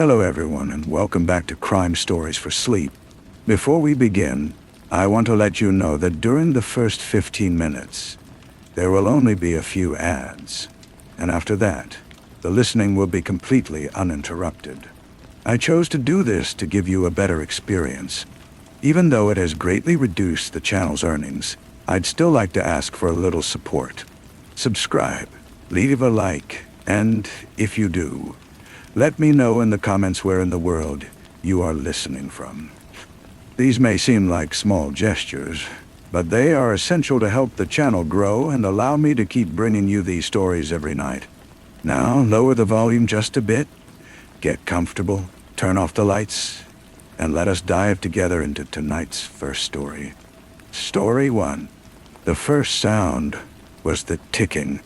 Hello everyone and welcome back to Crime Stories for Sleep. Before we begin, I want to let you know that during the first 15 minutes, there will only be a few ads. And after that, the listening will be completely uninterrupted. I chose to do this to give you a better experience. Even though it has greatly reduced the channel's earnings, I'd still like to ask for a little support. Subscribe, leave a like, and if you do, let me know in the comments where in the world you are listening from. These may seem like small gestures, but they are essential to help the channel grow and allow me to keep bringing you these stories every night. Now, lower the volume just a bit, get comfortable, turn off the lights, and let us dive together into tonight's first story. Story 1. The first sound was the ticking.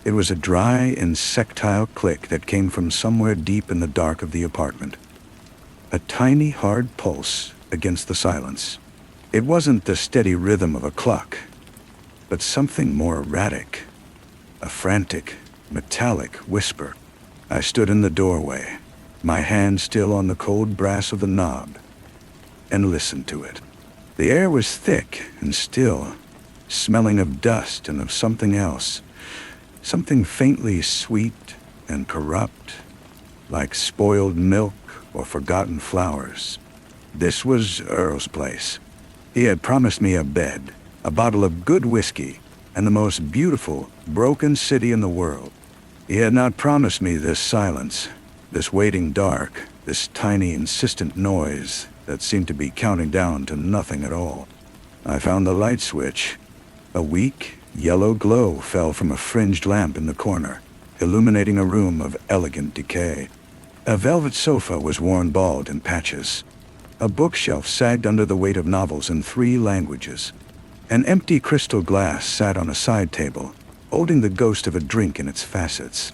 It was a dry, insectile click that came from somewhere deep in the dark of the apartment. A tiny, hard pulse against the silence. It wasn't the steady rhythm of a clock, but something more erratic. A frantic, metallic whisper. I stood in the doorway, my hand still on the cold brass of the knob, and listened to it. The air was thick and still, smelling of dust and of something else. Something faintly sweet and corrupt, like spoiled milk or forgotten flowers. This was Earl's place. He had promised me a bed, a bottle of good whiskey, and the most beautiful, broken city in the world. He had not promised me this silence, this waiting dark, this tiny, insistent noise that seemed to be counting down to nothing at all. I found the light switch. A weak, yellow glow fell from a fringed lamp in the corner, illuminating a room of elegant decay. A velvet sofa was worn bald in patches. A bookshelf sagged under the weight of novels in 3 languages. An empty crystal glass sat on a side table, holding the ghost of a drink in its facets.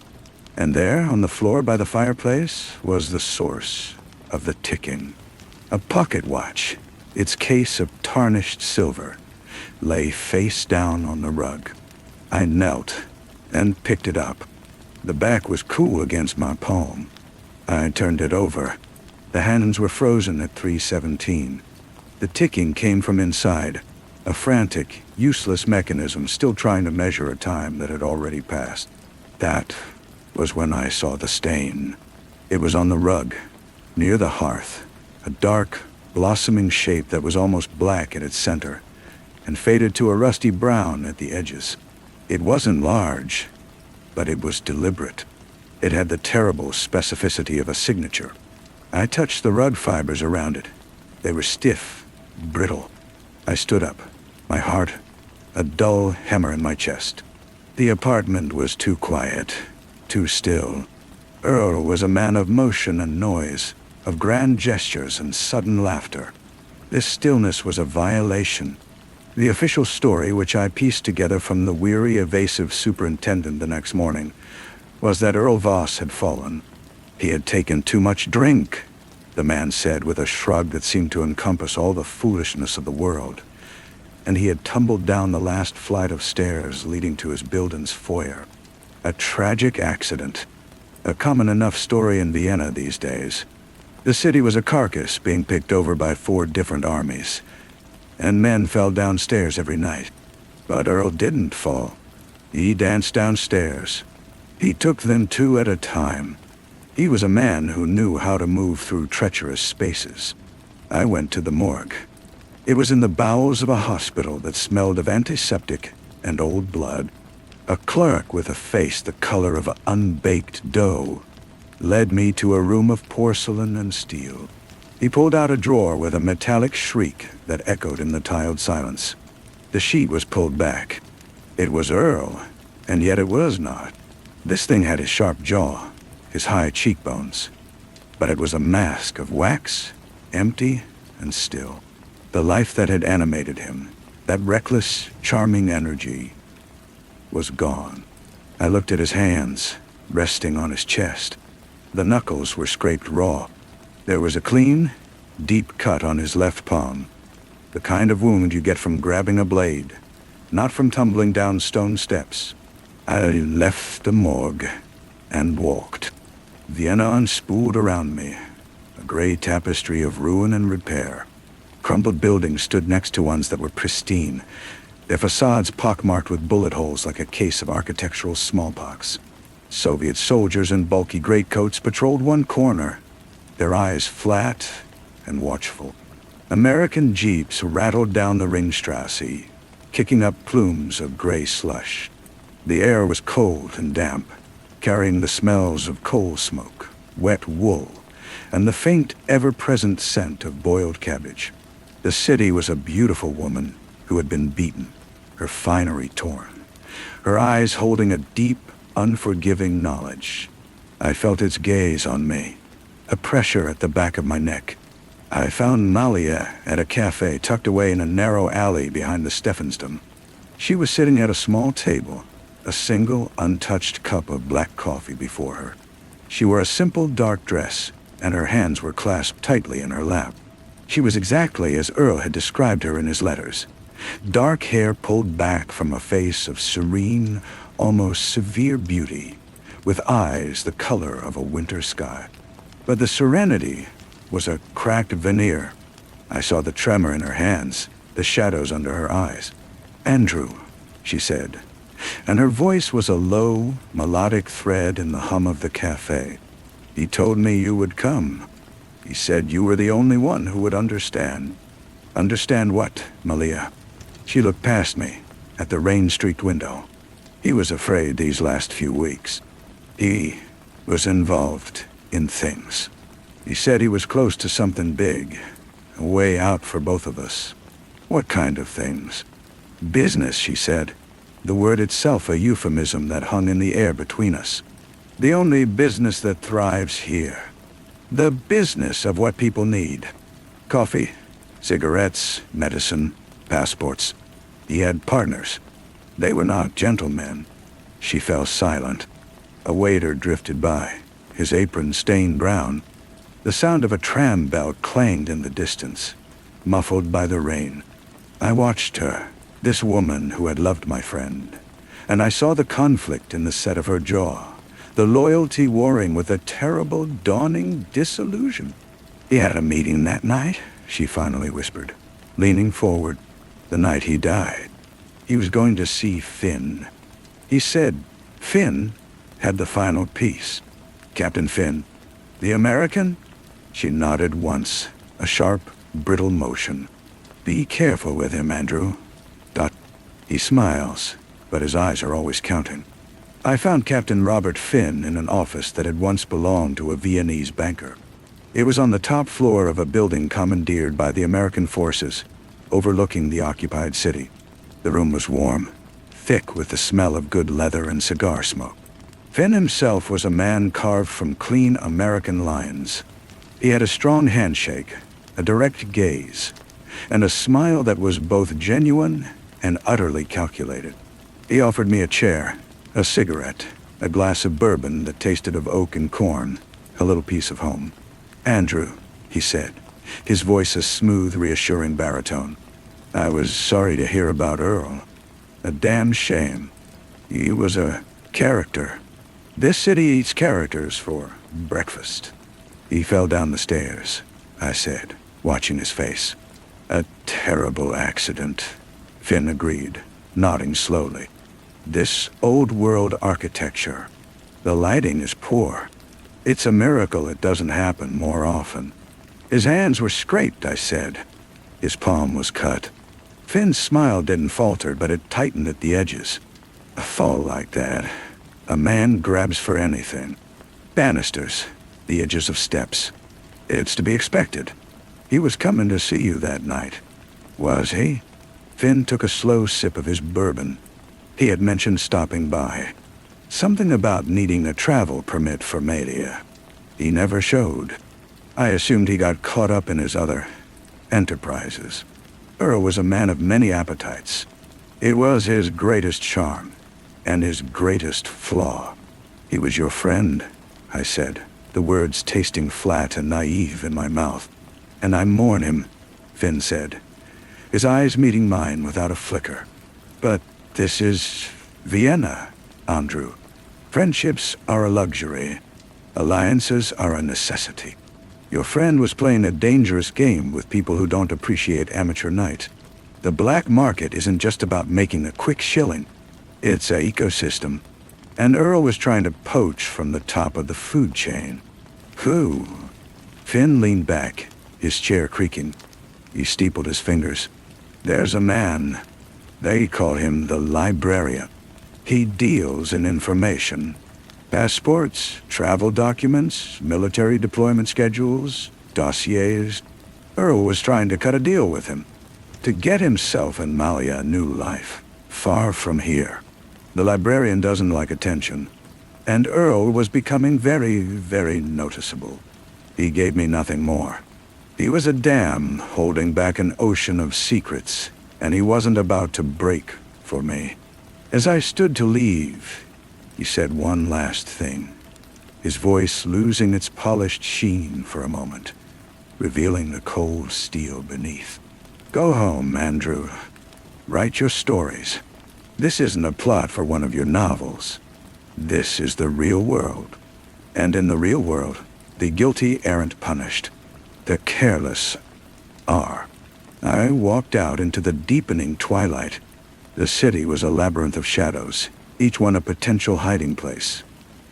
And there, on the floor by the fireplace, was the source of the ticking. A pocket watch, its case of tarnished silver, lay face down on the rug. I knelt and picked it up. The back was cool against my palm. I turned it over. The hands were frozen at 3:17. The ticking came from inside, a frantic, useless mechanism still trying to measure a time that had already passed. That was when I saw the stain. It was on the rug, near the hearth, a dark, blossoming shape that was almost black at its center, and faded to a rusty brown at the edges. It wasn't large, but it was deliberate. It had the terrible specificity of a signature. I touched the rug fibers around it. They were stiff, brittle. I stood up, my heart a dull hammer in my chest. The apartment was too quiet, too still. Earl was a man of motion and noise, of grand gestures and sudden laughter. This stillness was a violation. The official story, which I pieced together from the weary, evasive superintendent the next morning, was that Earl Voss had fallen. He had taken too much drink, the man said with a shrug that seemed to encompass all the foolishness of the world, and he had tumbled down the last flight of stairs leading to his building's foyer. A tragic accident, a common enough story in Vienna these days. The city was a carcass being picked over by 4 different armies, and men fell downstairs every night. But Earl didn't fall. He danced downstairs. He took them 2 at a time. He was a man who knew how to move through treacherous spaces. I went to the morgue. It was in the bowels of a hospital that smelled of antiseptic and old blood. A clerk with a face the color of unbaked dough led me to a room of porcelain and steel. He pulled out a drawer with a metallic shriek that echoed in the tiled silence. The sheet was pulled back. It was Earl, and yet it was not. This thing had his sharp jaw, his high cheekbones, but it was a mask of wax, empty and still. The life that had animated him, that reckless, charming energy, was gone. I looked at his hands, resting on his chest. The knuckles were scraped raw. There was a clean, deep cut on his left palm, the kind of wound you get from grabbing a blade, not from tumbling down stone steps. I left the morgue and walked. Vienna unspooled around me, a gray tapestry of ruin and repair. Crumbled buildings stood next to ones that were pristine, their facades pockmarked with bullet holes like a case of architectural smallpox. Soviet soldiers in bulky greatcoats patrolled one corner, their eyes flat and watchful. American jeeps rattled down the Ringstrasse, kicking up plumes of gray slush. The air was cold and damp, carrying the smells of coal smoke, wet wool, and the faint, ever-present scent of boiled cabbage. The city was a beautiful woman who had been beaten, her finery torn, her eyes holding a deep, unforgiving knowledge. I felt its gaze on me, a pressure at the back of my neck. I found Malia at a cafe tucked away in a narrow alley behind the Stephansdom. She was sitting at a small table, a single, untouched cup of black coffee before her. She wore a simple dark dress, and her hands were clasped tightly in her lap. She was exactly as Earl had described her in his letters. Dark hair pulled back from a face of serene, almost severe beauty, with eyes the color of a winter sky. But the serenity was a cracked veneer. I saw the tremor in her hands, the shadows under her eyes. "Andrew," she said, and her voice was a low, melodic thread in the hum of the cafe. "He told me you would come. He said you were the only one who would understand." "Understand what, Malia?" She looked past me, at the rain-streaked window. "He was afraid these last few weeks. He was involved in things. He said he was close to something big, a way out for both of us." "What kind of things?" "Business," she said, the word itself a euphemism that hung in the air between us. "The only business that thrives here. The business of what people need. Coffee, cigarettes, medicine, passports. He had partners. They were not gentlemen." She fell silent. A waiter drifted by, his apron stained brown. The sound of a tram bell clanged in the distance, muffled by the rain. I watched her, this woman who had loved my friend, and I saw the conflict in the set of her jaw, the loyalty warring with a terrible, dawning disillusion. "He had a meeting that night," she finally whispered, leaning forward. "The night he died. He was going to see Finn. He said Finn had the final piece. Captain Finn. The American?" She nodded once, a sharp, brittle motion. "Be careful with him, Andrew. He smiles, but his eyes are always counting." I found Captain Robert Finn in an office that had once belonged to a Viennese banker. It was on the top floor of a building commandeered by the American forces, overlooking the occupied city. The room was warm, thick with the smell of good leather and cigar smoke. Finn himself was a man carved from clean American lines. He had a strong handshake, a direct gaze, and a smile that was both genuine and utterly calculated. He offered me a chair, a cigarette, a glass of bourbon that tasted of oak and corn, a little piece of home. "Andrew," he said, his voice a smooth, reassuring baritone. "I was sorry to hear about Earl. A damn shame. He was a character. This city eats characters for breakfast." "He fell down the stairs," I said, watching his face. "A terrible accident," Finn agreed, nodding slowly. "This old-world architecture. The lighting is poor. It's a miracle it doesn't happen more often." "His hands were scraped," I said. "His palm was cut." Finn's smile didn't falter, but it tightened at the edges. "A fall like that, a man grabs for anything. Banisters, the edges of steps. It's to be expected. He was coming to see you that night." "Was he?" Finn took a slow sip of his bourbon. He had mentioned stopping by. Something about needing a travel permit for Malia. He never showed. I assumed he got caught up in his other enterprises. Earl was a man of many appetites. It was his greatest charm, and his greatest flaw. "He was your friend," I said, the words tasting flat and naive in my mouth. "And I mourn him," Finn said, his eyes meeting mine without a flicker. "But this is Vienna, Andrew. Friendships are a luxury. Alliances are a necessity. Your friend was playing a dangerous game with people who don't appreciate amateur night. The black market isn't just about making a quick shilling. It's an ecosystem. And Earl was trying to poach from the top of the food chain. Who? Finn leaned back, his chair creaking. He steepled his fingers. There's a man. They call him the librarian. He deals in information. Passports, travel documents, military deployment schedules, dossiers. Earl was trying to cut a deal with him, to get himself and Malia a new life, far from here. The librarian doesn't like attention, and Earl was becoming very, very noticeable. He gave me nothing more. He was a dam holding back an ocean of secrets, and he wasn't about to break for me. As I stood to leave, he said one last thing, his voice losing its polished sheen for a moment, revealing the cold steel beneath. Go home, Andrew. Write your stories. This isn't a plot for one of your novels. This is the real world. And in the real world, the guilty aren't punished. The careless are. I walked out into the deepening twilight. The city was a labyrinth of shadows, each one a potential hiding place.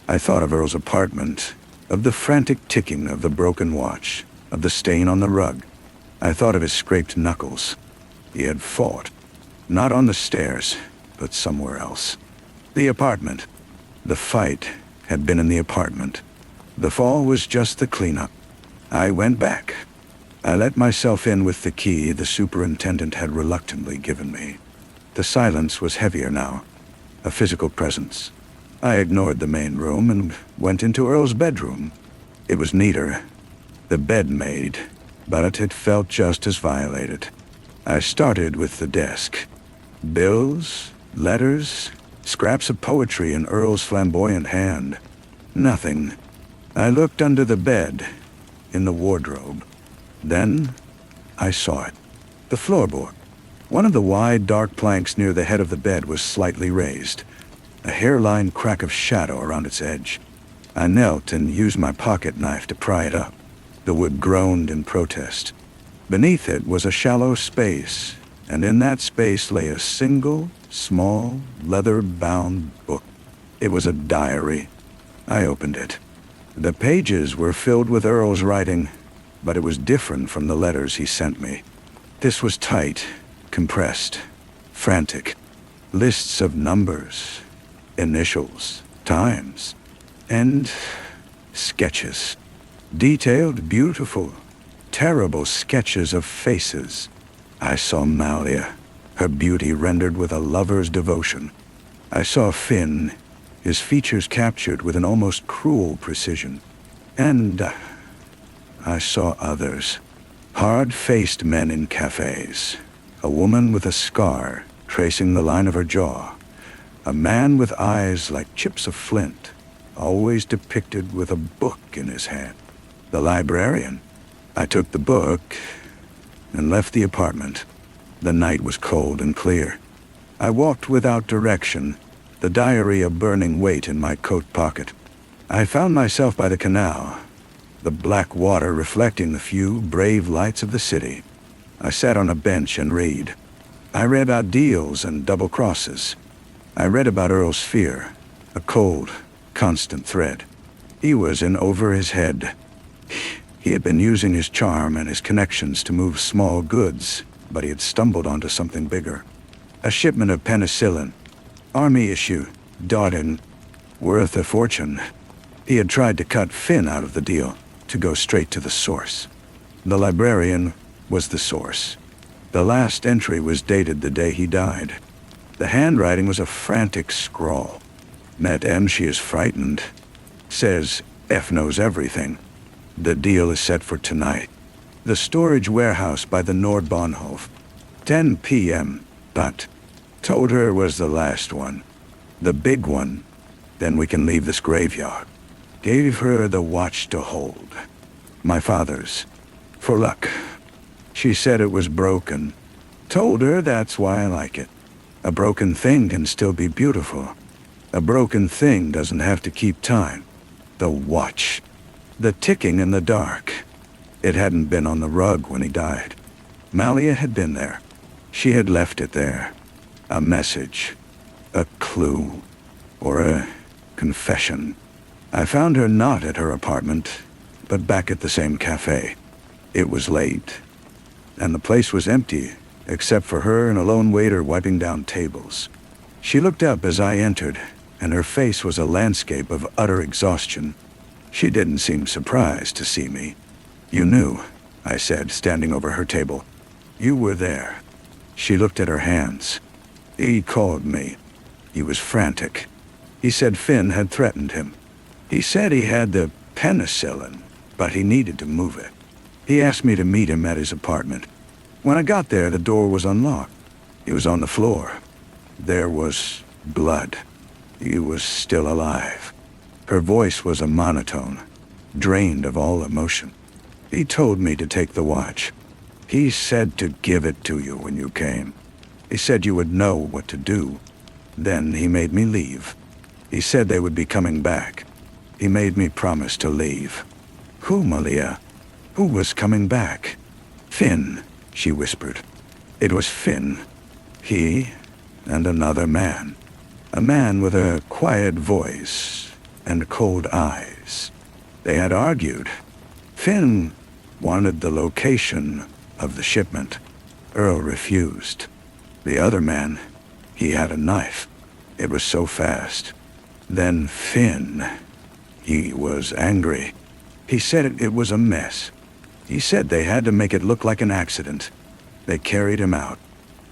I thought of Earl's apartment, of the frantic ticking of the broken watch, of the stain on the rug. I thought of his scraped knuckles. He had fought, not on the stairs, but somewhere else. The apartment. The fight had been in the apartment. The fall was just the cleanup. I went back. I let myself in with the key the superintendent had reluctantly given me. The silence was heavier now, a physical presence. I ignored the main room and went into Earl's bedroom. It was neater. The bed made, but it felt just as violated. I started with the desk. Bills, letters, scraps of poetry in Earl's flamboyant hand. Nothing. I looked under the bed, in the wardrobe. Then, I saw it. The floorboard. One of the wide, dark planks near the head of the bed was slightly raised, a hairline crack of shadow around its edge. I knelt and used my pocket knife to pry it up. The wood groaned in protest. Beneath it was a shallow space, and in that space lay a single, small, leather-bound book. It was a diary. I opened it. The pages were filled with Earl's writing, but it was different from the letters he sent me. This was tight, compressed, frantic. Lists of numbers, initials, times, and sketches. Detailed, beautiful, terrible sketches of faces. I saw Malia, her beauty rendered with a lover's devotion. I saw Finn, his features captured with an almost cruel precision. And I saw others. Hard-faced men in cafes. A woman with a scar tracing the line of her jaw. A man with eyes like chips of flint, always depicted with a book in his hand. The librarian. I took the book and left the apartment. The night was cold and clear. I walked without direction, the diary a burning weight in my coat pocket. I found myself by the canal, the black water reflecting the few brave lights of the city. I sat on a bench and read. I read about deals and double crosses. I read about Earl's fear, a cold, constant thread. He was in over his head. He had been using his charm and his connections to move small goods, but he had stumbled onto something bigger. A shipment of penicillin, army issue, Dawden, worth a fortune. He had tried to cut Finn out of the deal, to go straight to the source. The librarian was the source. The last entry was dated the day he died. The handwriting was a frantic scrawl. Met M, she is frightened. Says, F knows everything. The deal is set for tonight. The storage warehouse by the Nordbahnhof. 10 p.m., but told her it was the last one. The big one. Then we can leave this graveyard. Gave her the watch to hold. My father's. For luck. She said it was broken. Told her that's why I like it. A broken thing can still be beautiful. A broken thing doesn't have to keep time. The watch. The ticking in the dark. It hadn't been on the rug when he died. Malia had been there. She had left it there. A message. A clue. Or a confession. I found her not at her apartment, but back at the same cafe. It was late, and the place was empty, except for her and a lone waiter wiping down tables. She looked up as I entered, and her face was a landscape of utter exhaustion. She didn't seem surprised to see me. "You knew," I said, standing over her table. "You were there." She looked at her hands. "He called me." He was frantic. He said Finn had threatened him. He said he had the penicillin, but he needed to move it. He asked me to meet him at his apartment. When I got there, the door was unlocked. He was on the floor. There was blood. He was still alive. Her voice was a monotone, drained of all emotion. He told me to take the watch. He said to give it to you when you came. He said you would know what to do. Then he made me leave. He said they would be coming back. He made me promise to leave. Who, Malia? Who was coming back? Finn, she whispered. It was Finn. He and another man. A man with a quiet voice and cold eyes. They had argued. Finn wanted the location of the shipment. Earl refused. The other man, he had a knife. It was so fast. Then Finn, he was angry. He said it was a mess. He said they had to make it look like an accident. They carried him out.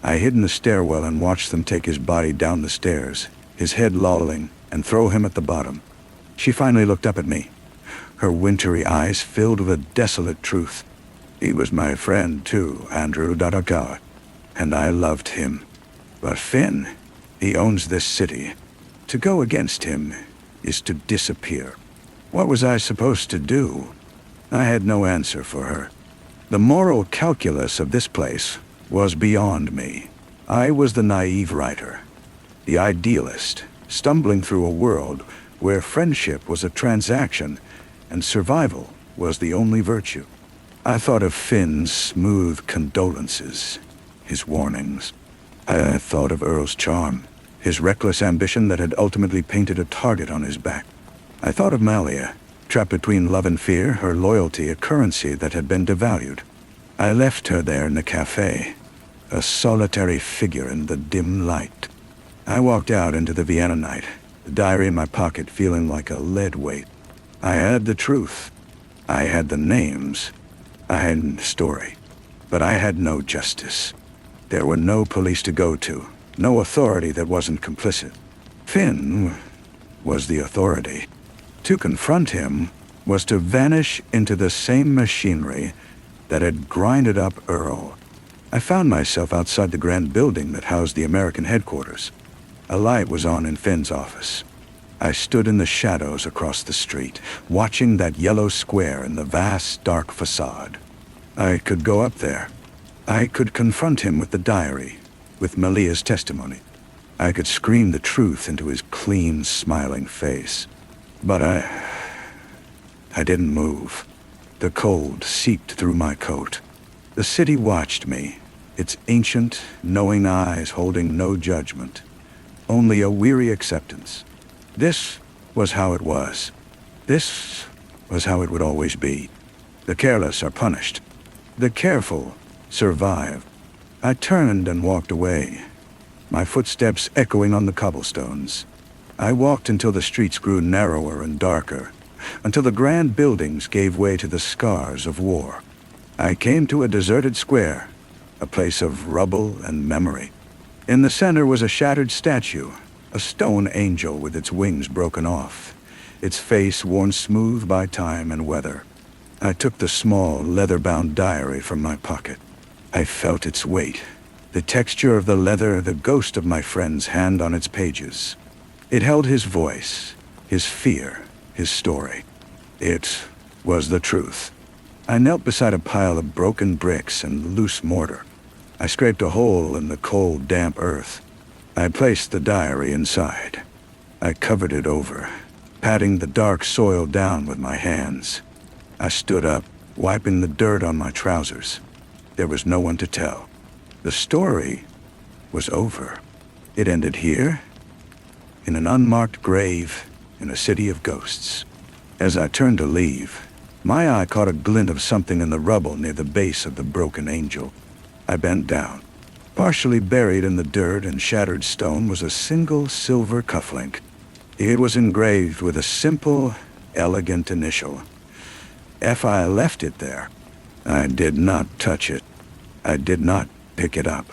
I hid in the stairwell and watched them take his body down the stairs, his head lolling, and throw him at the bottom. She finally looked up at me, her wintry eyes filled with a desolate truth. He was my friend, too, Andrew Dadakawa, and I loved him. But Finn, he owns this city. To go against him is to disappear. What was I supposed to do? I had no answer for her. The moral calculus of this place was beyond me. I was the naive writer, the idealist, stumbling through a world where friendship was a transaction and survival was the only virtue. I thought of Finn's smooth condolences, his warnings. I thought of Earl's charm, his reckless ambition that had ultimately painted a target on his back. I thought of Malia, trapped between love and fear, her loyalty a currency that had been devalued. I left her there in the cafe, a solitary figure in the dim light. I walked out into the Vienna night, the diary in my pocket feeling like a lead weight. I had the truth. I had the names. I had the story. But I had no justice. There were no police to go to, no authority that wasn't complicit. Finn was the authority. To confront him was to vanish into the same machinery that had grinded up Earl. I found myself outside the grand building that housed the American headquarters. A light was on in Finn's office. I stood in the shadows across the street, watching that yellow square in the vast, dark facade. I could go up there. I could confront him with the diary, with Malia's testimony. I could scream the truth into his clean, smiling face. But I didn't move. The cold seeped through my coat. The city watched me, its ancient, knowing eyes holding no judgment, only a weary acceptance. This was how it was. This was how it would always be. The careless are punished. The careful survive. I turned and walked away, my footsteps echoing on the cobblestones. I walked until the streets grew narrower and darker, until the grand buildings gave way to the scars of war. I came to a deserted square, a place of rubble and memory. In the center was a shattered statue, a stone angel with its wings broken off, its face worn smooth by time and weather. I took the small, leather-bound diary from my pocket. I felt its weight, the texture of the leather, the ghost of my friend's hand on its pages. It held his voice, his fear, his story. It was the truth. I knelt beside a pile of broken bricks and loose mortar. I scraped a hole in the cold, damp earth. I placed the diary inside. I covered it over, patting the dark soil down with my hands. I stood up, wiping the dirt on my trousers. There was no one to tell. The story was over. It ended here, in an unmarked grave in a city of ghosts. As I turned to leave, my eye caught a glint of something in the rubble near the base of the broken angel. I bent down. Partially buried in the dirt and shattered stone was a single silver cufflink. It was engraved with a simple, elegant initial. If I left it there, I did not touch it. I did not pick it up.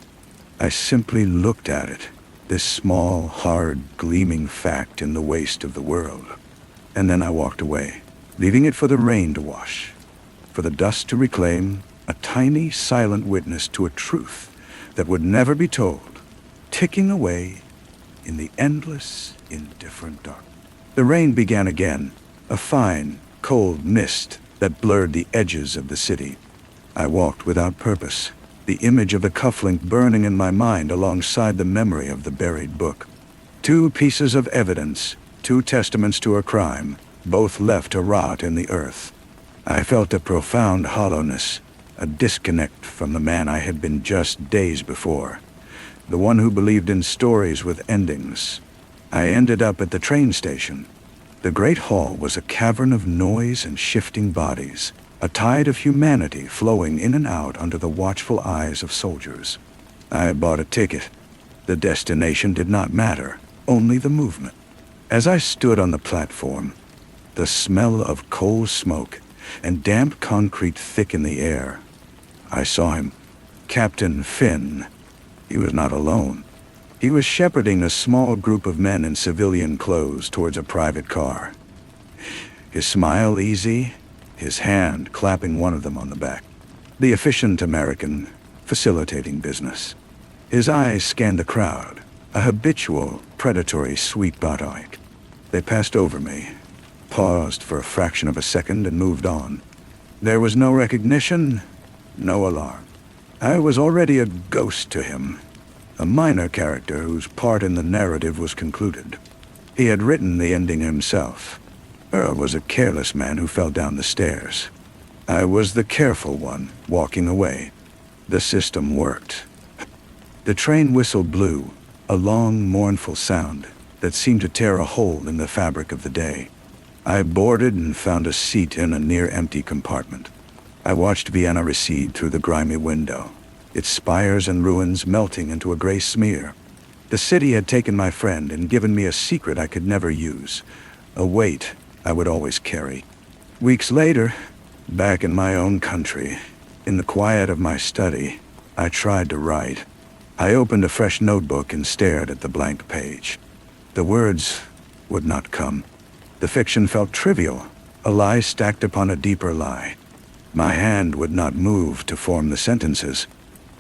I simply looked at it, this small, hard, gleaming fact in the waste of the world. And then I walked away, leaving it for the rain to wash, for the dust to reclaim, a tiny, silent witness to a truth that would never be told, ticking away in the endless, indifferent dark. The rain began again, a fine, cold mist that blurred the edges of the city. I walked without purpose, the image of the cufflink burning in my mind alongside the memory of the buried book. 2 pieces of evidence, 2 testaments to a crime, both left to rot in the earth. I felt a profound hollowness, a disconnect from the man I had been just days before, the one who believed in stories with endings. I ended up at the train station. The great hall was a cavern of noise and shifting bodies, a tide of humanity flowing in and out under the watchful eyes of soldiers. I bought a ticket. The destination did not matter, only the movement. As I stood on the platform, the smell of coal smoke and damp concrete thick in the air, I saw him, Captain Finn. He was not alone. He was shepherding a small group of men in civilian clothes towards a private car. His smile easy, his hand clapping one of them on the back. The efficient American, facilitating business. His eyes scanned the crowd, a habitual, predatory sweet bottock. They passed over me, paused for a fraction of a second and moved on. There was no recognition, no alarm. I was already a ghost to him, a minor character whose part in the narrative was concluded. He had written the ending himself. Earl was a careless man who fell down the stairs. I was the careful one, walking away. The system worked. The train whistle blew, a long, mournful sound that seemed to tear a hole in the fabric of the day. I boarded and found a seat in a near-empty compartment. I watched Vienna recede through the grimy window, its spires and ruins melting into a gray smear. The city had taken my friend and given me a secret I could never use, a weight I would always carry. Weeks later, back in my own country, in the quiet of my study, I tried to write. I opened a fresh notebook and stared at the blank page. The words would not come. The fiction felt trivial, a lie stacked upon a deeper lie. My hand would not move to form the sentences.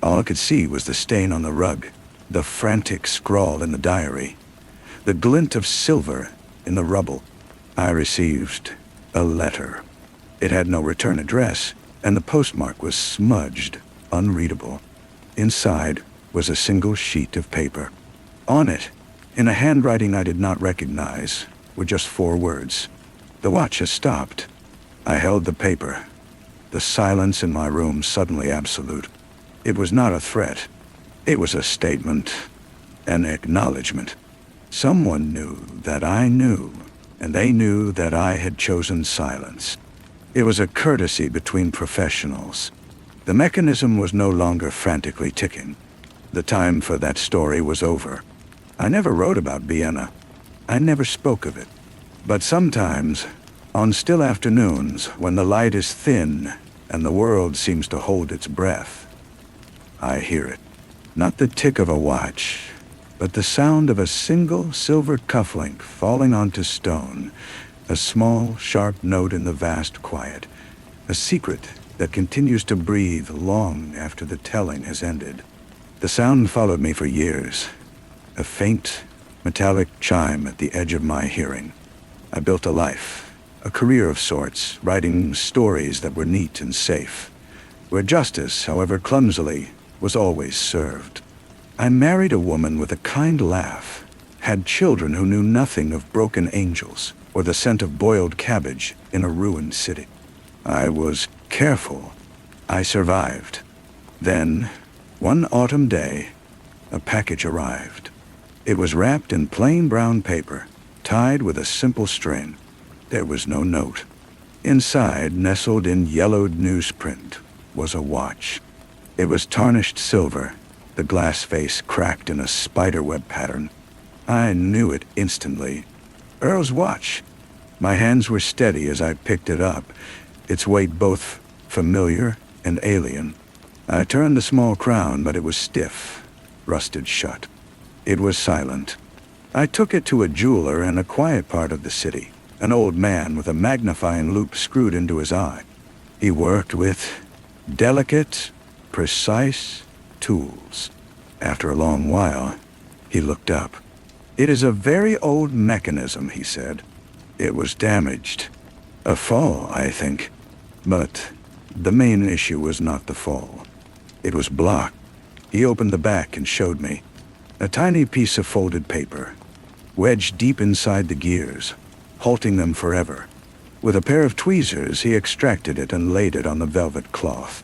All I could see was the stain on the rug, the frantic scrawl in the diary, the glint of silver in the rubble. I received a letter. It had no return address, and the postmark was smudged, unreadable. Inside was a single sheet of paper. On it, in a handwriting I did not recognize, were just 4 words. The watch has stopped. I held the paper. The silence in my room suddenly absolute. It was not a threat. It was a statement, an acknowledgement. Someone knew that I knew, and they knew that I had chosen silence. It was a courtesy between professionals. The mechanism was no longer frantically ticking. The time for that story was over. I never wrote about Vienna. I never spoke of it. But sometimes, on still afternoons, when the light is thin and the world seems to hold its breath, I hear it. Not the tick of a watch, but the sound of a single silver cufflink falling onto stone, a small, sharp note in the vast quiet, a secret that continues to breathe long after the telling has ended. The sound followed me for years, a faint, metallic chime at the edge of my hearing. I built a life, a career of sorts, writing stories that were neat and safe, where justice, however clumsily, was always served. I married a woman with a kind laugh, had children who knew nothing of broken angels, or the scent of boiled cabbage in a ruined city. I was careful. I survived. Then, one autumn day, a package arrived. It was wrapped in plain brown paper, tied with a simple string. There was no note. Inside, nestled in yellowed newsprint, was a watch. It was tarnished silver, the glass face cracked in a spiderweb pattern. I knew it instantly. Earl's watch. My hands were steady as I picked it up, its weight both familiar and alien. I turned the small crown, but it was stiff, rusted shut. It was silent. I took it to a jeweler in a quiet part of the city, an old man with a magnifying loupe screwed into his eye. He worked with delicate, precise tools. After a long while, he looked up. "It is a very old mechanism," he said. "It was damaged. A fall, I think. But the main issue was not the fall. It was blocked." He opened the back and showed me. A tiny piece of folded paper, wedged deep inside the gears, halting them forever. With a pair of tweezers, he extracted it and laid it on the velvet cloth.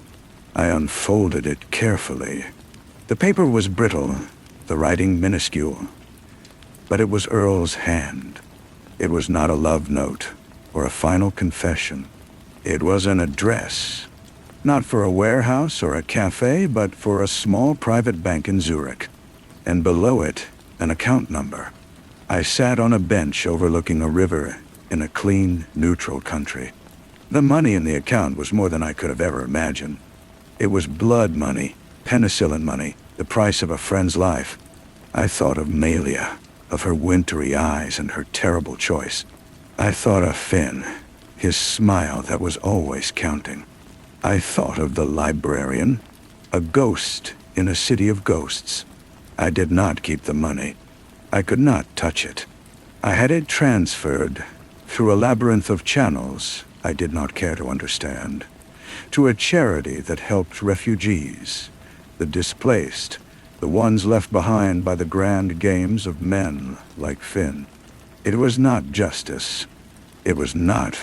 I unfolded it carefully. The paper was brittle, the writing minuscule. But it was Earl's hand. It was not a love note or a final confession. It was an address, not for a warehouse or a cafe, but for a small private bank in Zurich. And below it, an account number. I sat on a bench overlooking a river in a clean, neutral country. The money in the account was more than I could have ever imagined. It was blood money, penicillin money, the price of a friend's life. I thought of Malia, of her wintry eyes and her terrible choice. I thought of Finn, his smile that was always counting. I thought of the librarian, a ghost in a city of ghosts. I did not keep the money. I could not touch it. I had it transferred through a labyrinth of channels I did not care to understand, to a charity that helped refugees, the displaced, the ones left behind by the grand games of men like Finn. It was not justice. It was not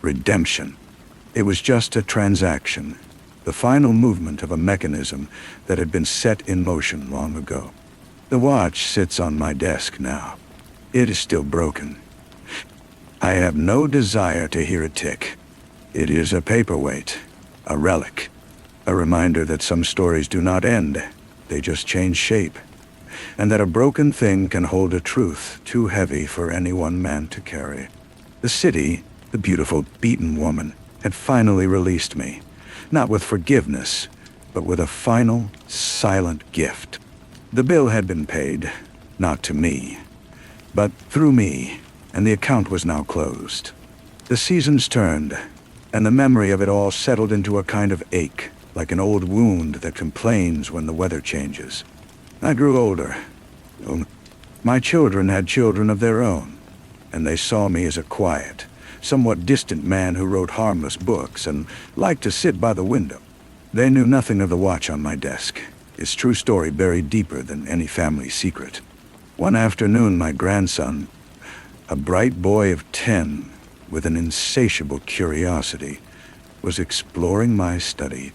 redemption. It was just a transaction, the final movement of a mechanism that had been set in motion long ago. The watch sits on my desk now. It is still broken. I have no desire to hear it tick. It is a paperweight, a relic, a reminder that some stories do not end, they just change shape, and that a broken thing can hold a truth too heavy for any one man to carry. The city, the beautiful, beaten woman, had finally released me, not with forgiveness, but with a final, silent gift. The bill had been paid, not to me, but through me, and the account was now closed. The seasons turned, and the memory of it all settled into a kind of ache, like an old wound that complains when the weather changes. I grew older. My children had children of their own, and they saw me as a quiet, somewhat distant man who wrote harmless books and liked to sit by the window. They knew nothing of the watch on my desk, its true story buried deeper than any family secret. One afternoon, my grandson, a bright boy of 10 with an insatiable curiosity, was exploring my study.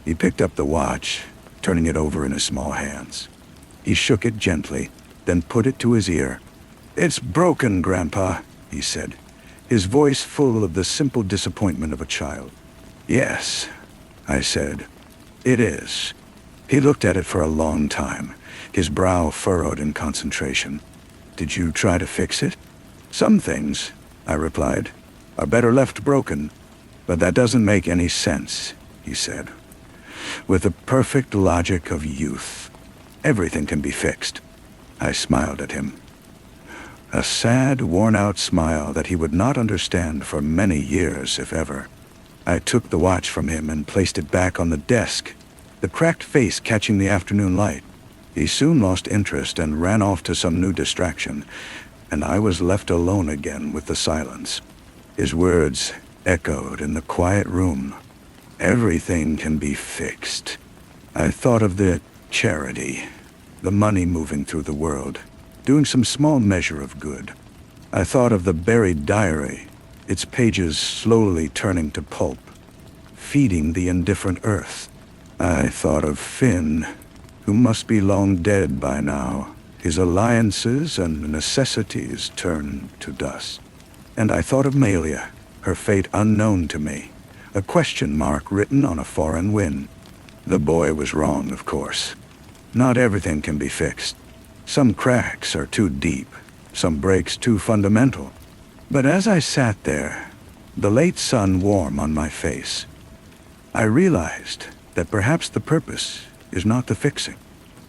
He picked up the watch, turning it over in his small hands. He shook it gently, then put it to his ear. "It's broken, Grandpa," he said, his voice full of the simple disappointment of a child. "Yes," I said, "it is." He looked at it for a long time, his brow furrowed in concentration. "Did you try to fix it?" "Some things," I replied, "are better left broken, but that doesn't make any sense," he said, with the perfect logic of youth. "Everything can be fixed." I smiled at him. A sad, worn-out smile that he would not understand for many years, if ever. I took the watch from him and placed it back on the desk, the cracked face catching the afternoon light. He soon lost interest and ran off to some new distraction, and I was left alone again with the silence. His words echoed in the quiet room. "Everything can be fixed." I thought of the charity, the money moving through the world, doing some small measure of good. I thought of the buried diary, its pages slowly turning to pulp, feeding the indifferent earth. I thought of Finn, who must be long dead by now, his alliances and necessities turned to dust. And I thought of Malia, her fate unknown to me, a question mark written on a foreign wind. The boy was wrong, of course. Not everything can be fixed. Some cracks are too deep, some breaks too fundamental. But as I sat there, the late sun warm on my face, I realized that perhaps the purpose is not the fixing.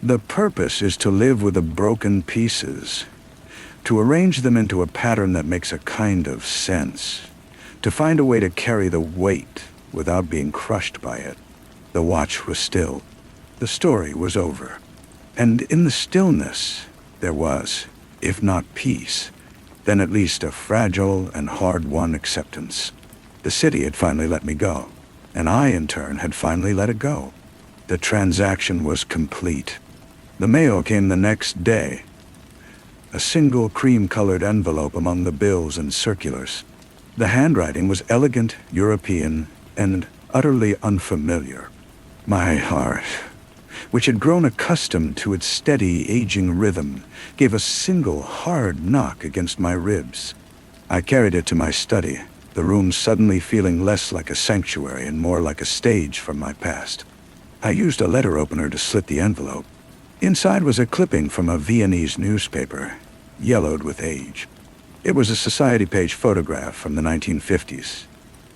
The purpose is to live with the broken pieces, to arrange them into a pattern that makes a kind of sense, to find a way to carry the weight without being crushed by it. The watch was still. The story was over. And in the stillness, there was, if not peace, then at least a fragile and hard-won acceptance. The city had finally let me go, and I, in turn, had finally let it go. The transaction was complete. The mail came the next day. A single cream-colored envelope among the bills and circulars. The handwriting was elegant, European, and utterly unfamiliar. My heart, which had grown accustomed to its steady, aging rhythm, gave a single hard knock against my ribs. I carried it to my study, the room suddenly feeling less like a sanctuary and more like a stage from my past. I used a letter opener to slit the envelope. Inside was a clipping from a Viennese newspaper, yellowed with age. It was a society page photograph from the 1950s.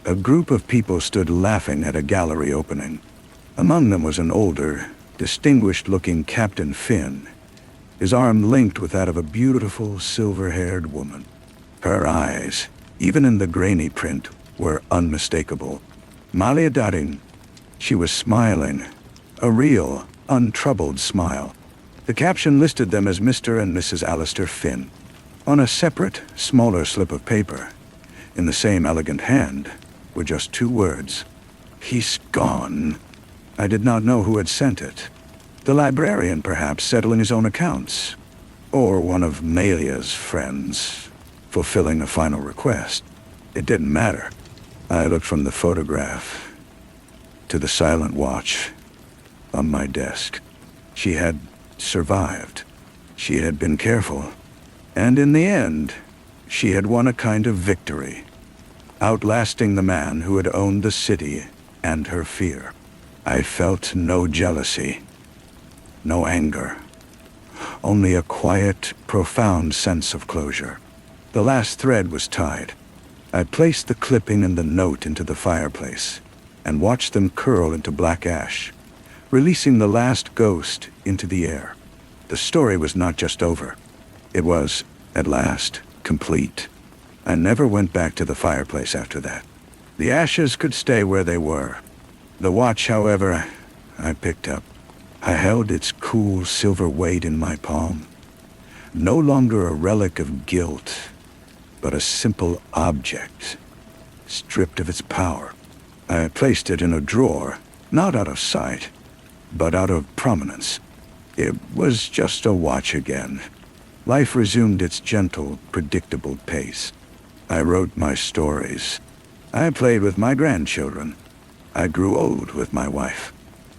A group of people stood laughing at a gallery opening. Among them was an older, distinguished-looking Captain Finn, his arm linked with that of a beautiful, silver-haired woman. Her eyes, even in the grainy print, were unmistakable. Malia Darin. She was smiling, a real, untroubled smile. The caption listed them as Mr. and Mrs. Alistair Finn. On a separate, smaller slip of paper, in the same elegant hand, were just 2 words. "He's gone." I did not know who had sent it. The librarian, perhaps, settling his own accounts. Or one of Malia's friends, fulfilling a final request. It didn't matter. I looked from the photograph to the silent watch on my desk. She had survived. She had been careful. And in the end, she had won a kind of victory, outlasting the man who had owned the city and her fear. I felt no jealousy, no anger, only a quiet, profound sense of closure. The last thread was tied. I placed the clipping and the note into the fireplace and watched them curl into black ash, releasing the last ghost into the air. The story was not just over. It was, at last, complete. I never went back to the fireplace after that. The ashes could stay where they were. The watch, however, I picked up. I held its cool silver weight in my palm. No longer a relic of guilt, but a simple object, stripped of its power. I placed it in a drawer, not out of sight, but out of prominence. It was just a watch again. Life resumed its gentle, predictable pace. I wrote my stories. I played with my grandchildren. I grew old with my wife.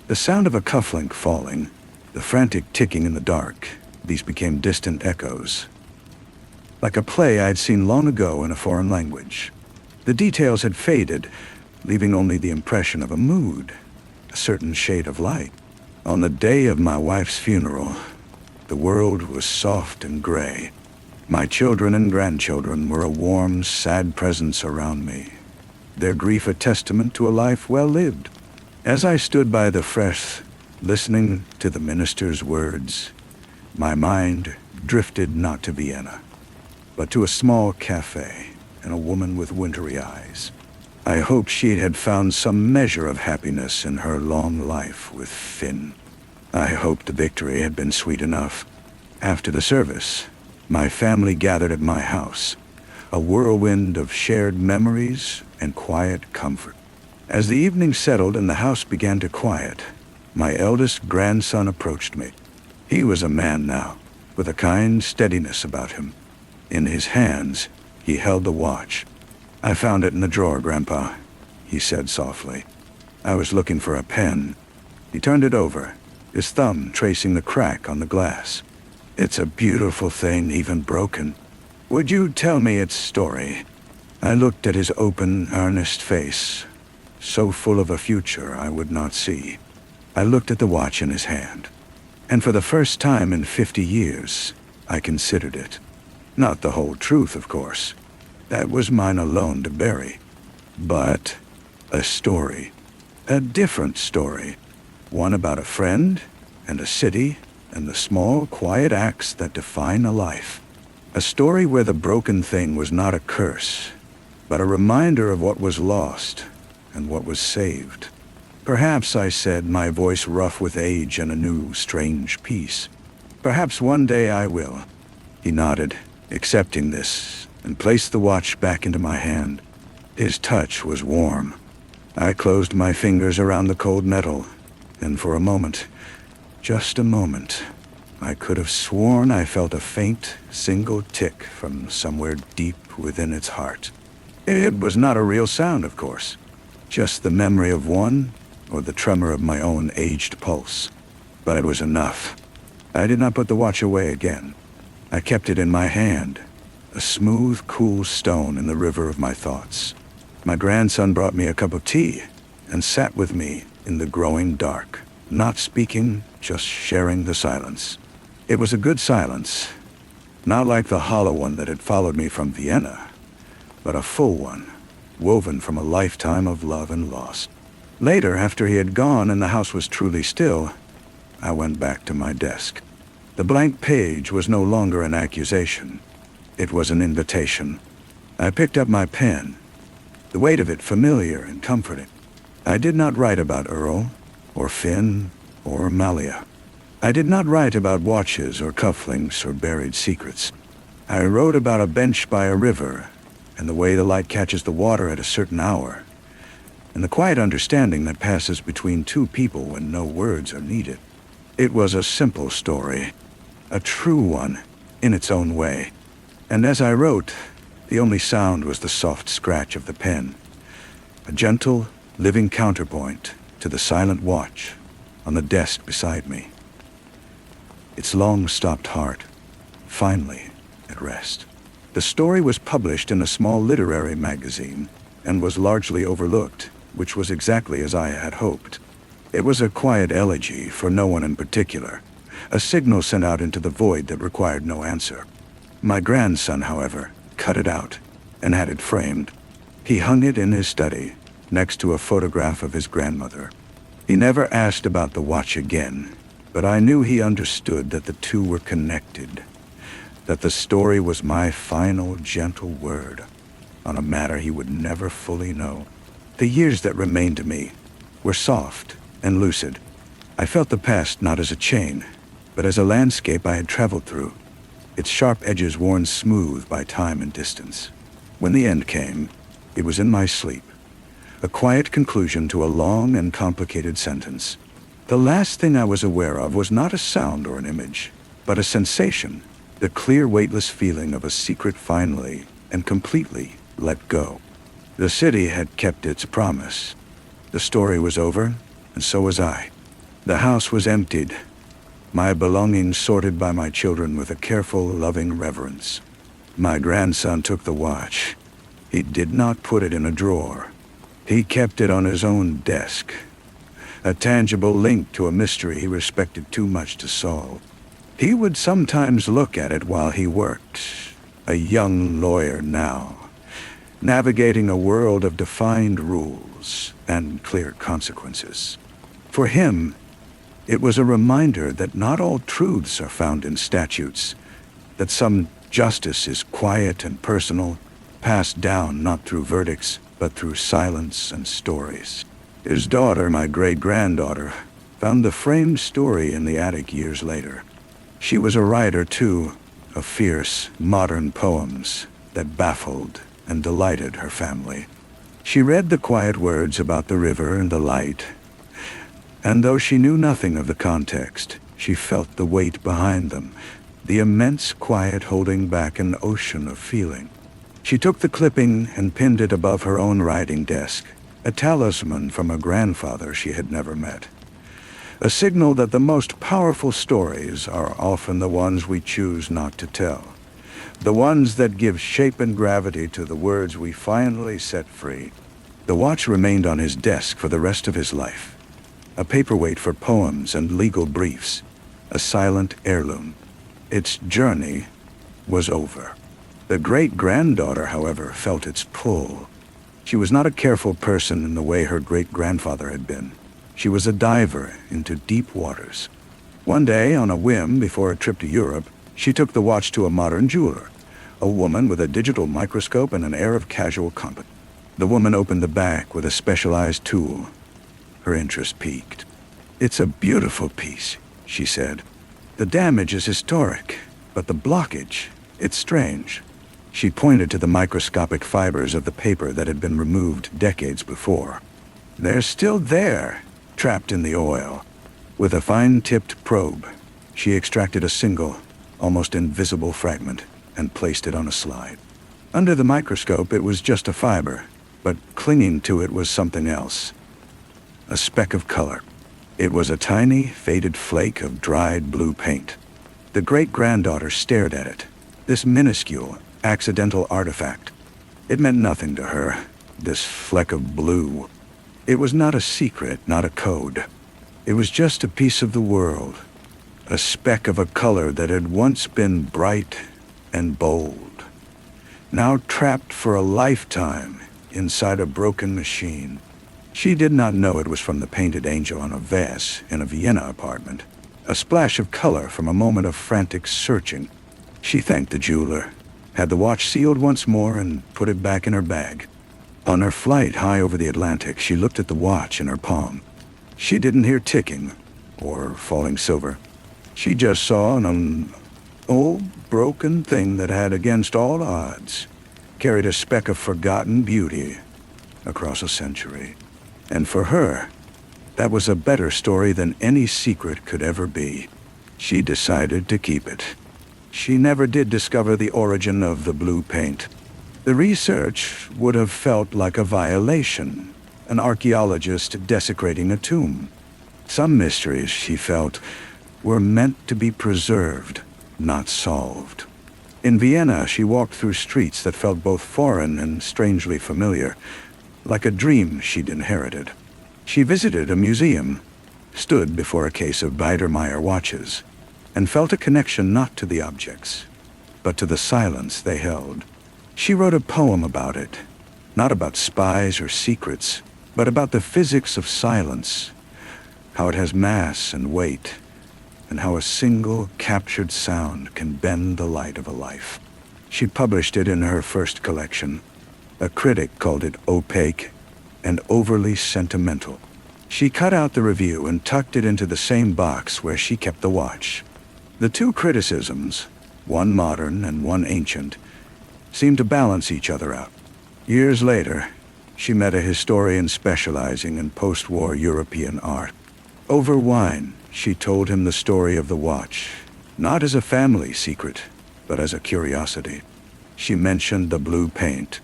The sound of a cufflink falling, the frantic ticking in the dark, these became distant echoes. Like a play I'd seen long ago in a foreign language. The details had faded, leaving only the impression of a mood, a certain shade of light. On the day of my wife's funeral, the world was soft and gray. My children and grandchildren were a warm, sad presence around me, their grief a testament to a life well lived. As I stood by the frieze, listening to the minister's words, my mind drifted not to Vienna, but to a small cafe and a woman with wintry eyes. I hoped she had found some measure of happiness in her long life with Finn. I hoped the victory had been sweet enough. After the service, my family gathered at my house, a whirlwind of shared memories and quiet comfort. As the evening settled and the house began to quiet, my eldest grandson approached me. He was a man now, with a kind steadiness about him. In his hands, he held the watch. "I found it in the drawer, Grandpa," he said softly. I was looking for a pen. He turned it over, his thumb tracing the crack on the glass. "It's a beautiful thing, even broken. Would you tell me its story?" I looked at his open, earnest face, so full of a future I would not see. I looked at the watch in his hand, and for the first time in 50 years, I considered it. Not the whole truth, of course. That was mine alone to bury. But a story. A different story. One about a friend and a city and the small, quiet acts that define a life. A story where the broken thing was not a curse, but a reminder of what was lost and what was saved. "Perhaps," I said, my voice rough with age and a new, strange peace. "Perhaps one day I will." He nodded, accepting this, and placed the watch back into my hand. His touch was warm. I closed my fingers around the cold metal, and for a moment, just a moment, I could have sworn I felt a faint, single tick from somewhere deep within its heart. It was not a real sound, of course, just the memory of one, or the tremor of my own aged pulse. But it was enough. I did not put the watch away again. I kept it in my hand, a smooth, cool stone in the river of my thoughts. My grandson brought me a cup of tea and sat with me in the growing dark, not speaking, just sharing the silence. It was a good silence, not like the hollow one that had followed me from Vienna, but a full one, woven from a lifetime of love and loss. Later, after he had gone and the house was truly still, I went back to my desk. The blank page was no longer an accusation. It was an invitation. I picked up my pen, the weight of it familiar and comforting. I did not write about Earl, or Finn, or Malia. I did not write about watches or cufflinks or buried secrets. I wrote about a bench by a river, and the way the light catches the water at a certain hour, and the quiet understanding that passes between two people when no words are needed. It was a simple story, a true one, in its own way. And as I wrote, the only sound was the soft scratch of the pen, a gentle, living counterpoint to the silent watch on the desk beside me. Its long-stopped heart, finally at rest. The story was published in a small literary magazine and was largely overlooked, which was exactly as I had hoped. It was a quiet elegy for no one in particular, a signal sent out into the void that required no answer. My grandson, however, cut it out and had it framed. He hung it in his study, next to a photograph of his grandmother. He never asked about the watch again, but I knew he understood that the two were connected, that the story was my final gentle word on a matter he would never fully know. The years that remained to me were soft and lucid. I felt the past not as a chain, but as a landscape I had traveled through, its sharp edges worn smooth by time and distance. When the end came, it was in my sleep, a quiet conclusion to a long and complicated sentence. The last thing I was aware of was not a sound or an image, but a sensation, the clear, weightless feeling of a secret finally and completely let go. The city had kept its promise. The story was over, and so was I. The house was emptied, my belongings sorted by my children with a careful, loving reverence. My grandson took the watch. He did not put it in a drawer. He kept it on his own desk, a tangible link to a mystery he respected too much to solve. He would sometimes look at it while he worked, a young lawyer now, navigating a world of defined rules and clear consequences. For him, it was a reminder that not all truths are found in statutes, that some justice is quiet and personal, passed down not through verdicts, but through silence and stories. His daughter, my great-granddaughter, found the framed story in the attic years later. She was a writer, too, of fierce, modern poems that baffled and delighted her family. She read the quiet words about the river and the light, and though she knew nothing of the context, she felt the weight behind them, the immense quiet holding back an ocean of feeling. She took the clipping and pinned it above her own writing desk, a talisman from a grandfather she had never met. A signal that the most powerful stories are often the ones we choose not to tell. The ones that give shape and gravity to the words we finally set free. The watch remained on his desk for the rest of his life. A paperweight for poems and legal briefs. A silent heirloom. Its journey was over. The great-granddaughter, however, felt its pull. She was not a careful person in the way her great-grandfather had been. She was a diver into deep waters. One day, on a whim before a trip to Europe, she took the watch to a modern jeweler, a woman with a digital microscope and an air of casual competence. The woman opened the back with a specialized tool. Her interest piqued. "It's a beautiful piece," she said. "The damage is historic, but the blockage, it's strange." She pointed to the microscopic fibers of the paper that had been removed decades before. "They're still there, trapped in the oil." With a fine-tipped probe, she extracted a single, almost invisible fragment and placed it on a slide. Under the microscope, it was just a fiber, but clinging to it was something else. A speck of color. It was a tiny, faded flake of dried blue paint. The great-granddaughter stared at it, this minuscule, accidental artifact. It meant nothing to her, this fleck of blue. It was not a secret, not a code. It was just a piece of the world, a speck of a color that had once been bright and bold, now trapped for a lifetime inside a broken machine. She did not know it was from the painted angel on a vase in a Vienna apartment, a splash of color from a moment of frantic searching. She thanked the jeweler, had the watch sealed once more, and put it back in her bag. On her flight high over the Atlantic, she looked at the watch in her palm. She didn't hear ticking or falling silver. She just saw an old, broken thing that had, against all odds, carried a speck of forgotten beauty across a century. And for her, that was a better story than any secret could ever be. She decided to keep it. She never did discover the origin of the blue paint. The research would have felt like a violation, an archaeologist desecrating a tomb. Some mysteries, she felt, were meant to be preserved, not solved. In Vienna, she walked through streets that felt both foreign and strangely familiar, like a dream she'd inherited. She visited a museum, stood before a case of Biedermeier watches, and felt a connection not to the objects, but to the silence they held. She wrote a poem about it, not about spies or secrets, but about the physics of silence, how it has mass and weight, and how a single captured sound can bend the light of a life. She published it in her first collection. A critic called it opaque and overly sentimental. She cut out the review and tucked it into the same box where she kept the watch. The two criticisms, one modern and one ancient, seemed to balance each other out. Years later, she met a historian specializing in post-war European art. Over wine, she told him the story of the watch, not as a family secret, but as a curiosity. She mentioned the blue paint.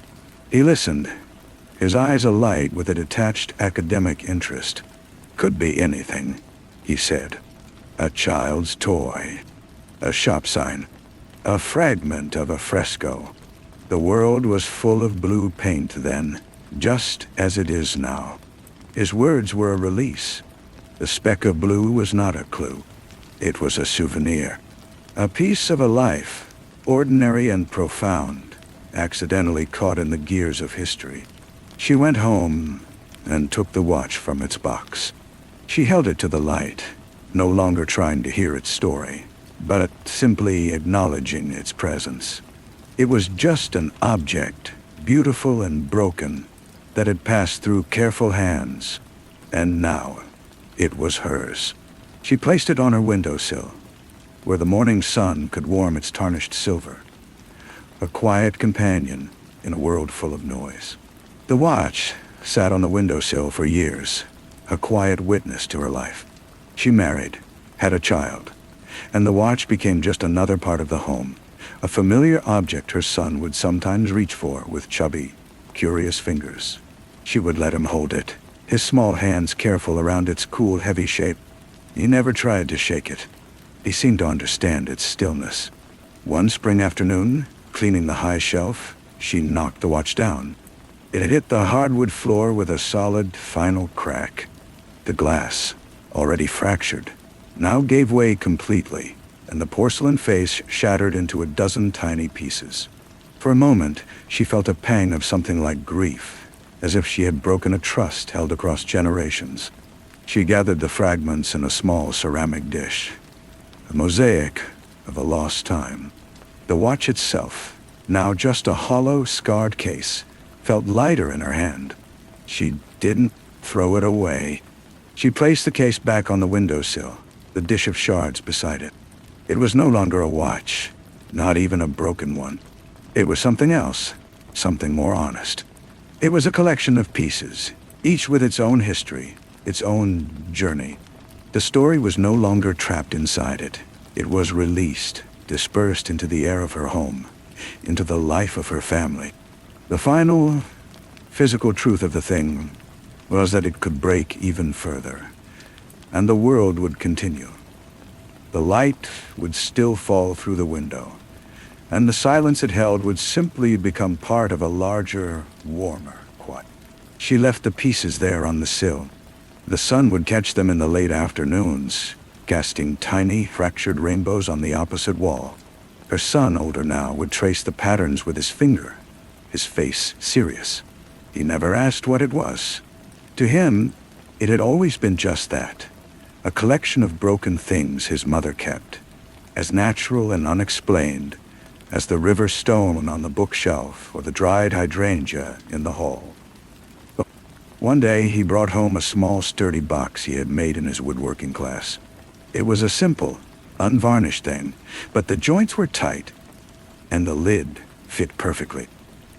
He listened, his eyes alight with a detached academic interest. "Could be anything," he said. "A child's toy, a shop sign, a fragment of a fresco." The world was full of blue paint then, just as it is now. His words were a release. The speck of blue was not a clue. It was a souvenir. A piece of a life, ordinary and profound, accidentally caught in the gears of history. She went home and took the watch from its box. She held it to the light, no longer trying to hear its story, but simply acknowledging its presence. It was just an object, beautiful and broken, that had passed through careful hands, and now it was hers. She placed it on her windowsill, where the morning sun could warm its tarnished silver, a quiet companion in a world full of noise. The watch sat on the windowsill for years, a quiet witness to her life. She married, had a child, and the watch became just another part of the home, a familiar object her son would sometimes reach for with chubby, curious fingers. She would let him hold it, his small hands careful around its cool, heavy shape. He never tried to shake it. He seemed to understand its stillness. One spring afternoon, cleaning the high shelf, she knocked the watch down. It had hit the hardwood floor with a solid, final crack. The glass, already fractured, now gave way completely, and the porcelain face shattered into a dozen tiny pieces. For a moment, she felt a pang of something like grief, as if she had broken a trust held across generations. She gathered the fragments in a small ceramic dish, a mosaic of a lost time. The watch itself, now just a hollow, scarred case, felt lighter in her hand. She didn't throw it away. She placed the case back on the windowsill, the dish of shards beside it. It was no longer a watch, not even a broken one. It was something else, something more honest. It was a collection of pieces, each with its own history, its own journey. The story was no longer trapped inside it. It was released, dispersed into the air of her home, into the life of her family. The final, physical truth of the thing was that it could break even further, and the world would continue. The light would still fall through the window, and the silence it held would simply become part of a larger, warmer quiet. She left the pieces there on the sill. The sun would catch them in the late afternoons, casting tiny, fractured rainbows on the opposite wall. Her son, older now, would trace the patterns with his finger, his face serious. He never asked what it was. To him, it had always been just that, a collection of broken things his mother kept, as natural and unexplained as the river stone on the bookshelf or the dried hydrangea in the hall. One day he brought home a small, sturdy box he had made in his woodworking class. It was a simple, unvarnished thing, but the joints were tight, and the lid fit perfectly.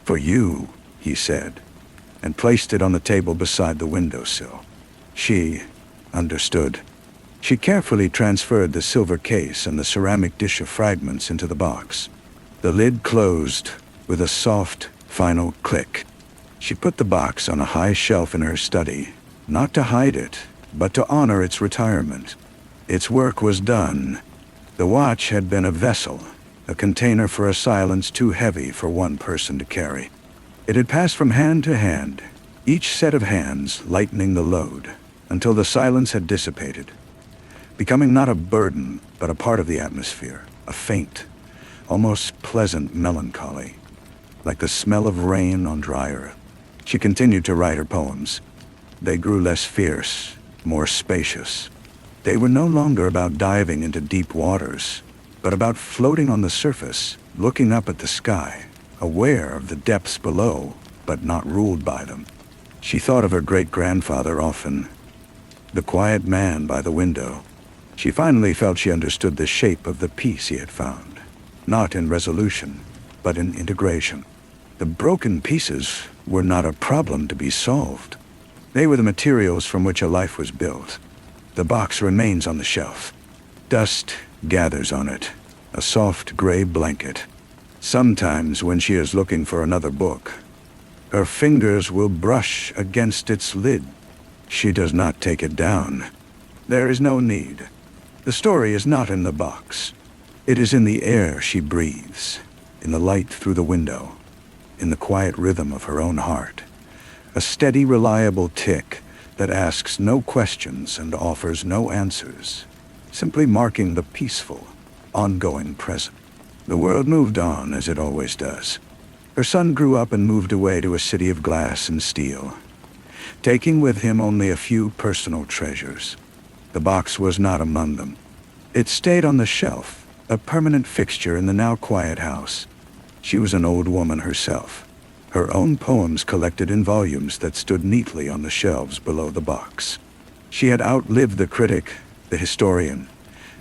"For you," he said, and placed it on the table beside the windowsill. She understood. She carefully transferred the silver case and the ceramic dish of fragments into the box. The lid closed with a soft, final click. She put the box on a high shelf in her study, not to hide it, but to honor its retirement. Its work was done. The watch had been a vessel, a container for a silence too heavy for one person to carry. It had passed from hand to hand, each set of hands lightening the load, until the silence had dissipated, becoming not a burden, but a part of the atmosphere, a faint, almost pleasant melancholy, like the smell of rain on dry earth. She continued to write her poems. They grew less fierce, more spacious. They were no longer about diving into deep waters, but about floating on the surface, looking up at the sky, aware of the depths below, but not ruled by them. She thought of her great-grandfather often, the quiet man by the window. She finally felt she understood the shape of the piece he had found, not in resolution, but in integration. The broken pieces were not a problem to be solved. They were the materials from which a life was built. The box remains on the shelf. Dust gathers on it, a soft gray blanket. Sometimes when she is looking for another book, her fingers will brush against its lid. She does not take it down. There is no need. The story is not in the box. It is in the air she breathes, in the light through the window, in the quiet rhythm of her own heart. A steady, reliable tick that asks no questions and offers no answers, simply marking the peaceful, ongoing present. The world moved on as it always does. Her son grew up and moved away to a city of glass and steel, taking with him only a few personal treasures. The box was not among them. It stayed on the shelf, a permanent fixture in the now quiet house. She was an old woman herself, her own poems collected in volumes that stood neatly on the shelves below the box. She had outlived the critic, the historian,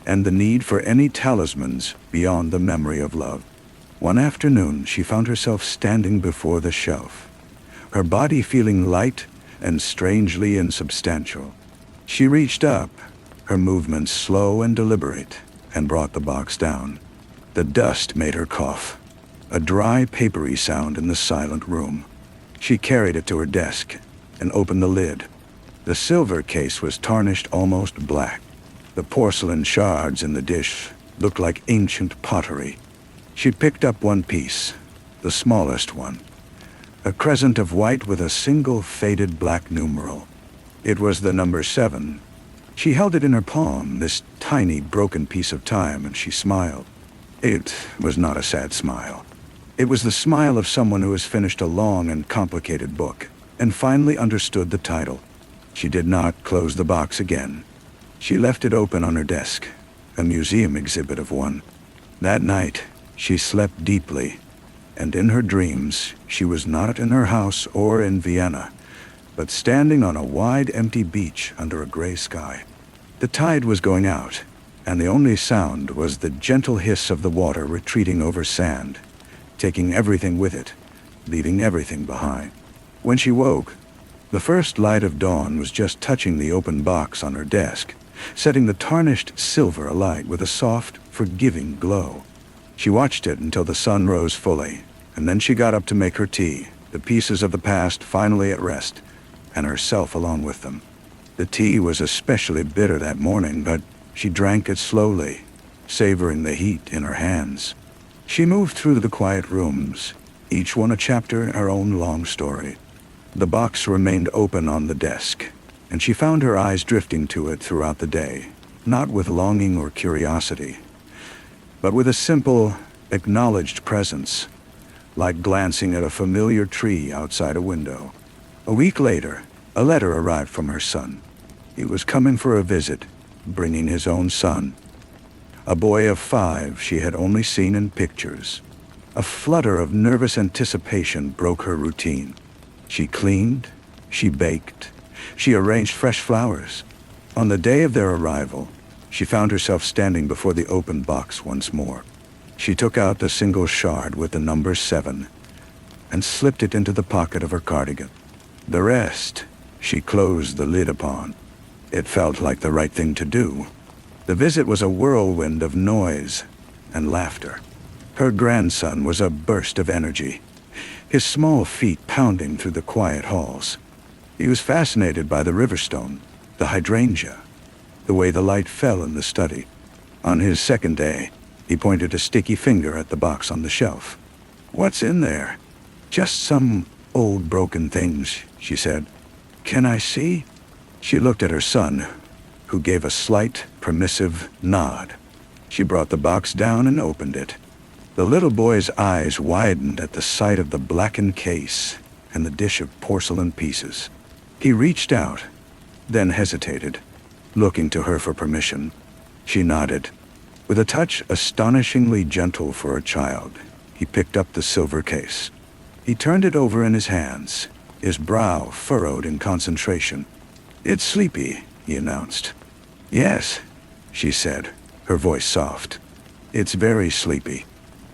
and the need for any talismans beyond the memory of love. One afternoon, she found herself standing before the shelf, her body feeling light and strangely insubstantial. She reached up, her movements slow and deliberate, and brought the box down. The dust made her cough, a dry, papery sound in the silent room. She carried it to her desk and opened the lid. The silver case was tarnished almost black. The porcelain shards in the dish looked like ancient pottery. She picked up one piece, the smallest one, a crescent of white with a single faded black numeral. It was the number 7. She held it in her palm, this tiny broken piece of time, and she smiled. It was not a sad smile. It was the smile of someone who has finished a long and complicated book and finally understood the title. She did not close the box again. She left it open on her desk, a museum exhibit of one. That night, she slept deeply, and in her dreams, she was not in her house or in Vienna, but standing on a wide, empty beach under a gray sky. The tide was going out, and the only sound was the gentle hiss of the water retreating over sand, taking everything with it, leaving everything behind. When she woke, the first light of dawn was just touching the open box on her desk, setting the tarnished silver alight with a soft, forgiving glow. She watched it until the sun rose fully, and then she got up to make her tea, the pieces of the past finally at rest, and herself along with them. The tea was especially bitter that morning, but she drank it slowly, savoring the heat in her hands. She moved through the quiet rooms, each one a chapter in her own long story. The box remained open on the desk, and she found her eyes drifting to it throughout the day, not with longing or curiosity, but with a simple, acknowledged presence, like glancing at a familiar tree outside a window. A week later, a letter arrived from her son. He was coming for a visit, bringing his own son. A boy of 5 she had only seen in pictures. A flutter of nervous anticipation broke her routine. She cleaned, she baked, she arranged fresh flowers. On the day of their arrival, she found herself standing before the open box once more. She took out the single shard with the number 7 and slipped it into the pocket of her cardigan. The rest, she closed the lid upon. It felt like the right thing to do. The visit was a whirlwind of noise and laughter. Her grandson was a burst of energy, his small feet pounding through the quiet halls. He was fascinated by the riverstone, the hydrangea, the way the light fell in the study. On his second day, he pointed a sticky finger at the box on the shelf. "What's in there?" "Just some old broken things," she said. "Can I see?" She looked at her son, who gave a slight, permissive nod. She brought the box down and opened it. The little boy's eyes widened at the sight of the blackened case and the dish of porcelain pieces. He reached out, then hesitated, looking to her for permission. She nodded. With a touch astonishingly gentle for a child, he picked up the silver case. He turned it over in his hands, his brow furrowed in concentration. "It's sleepy," he announced. "Yes," she said, her voice soft. "It's very sleepy."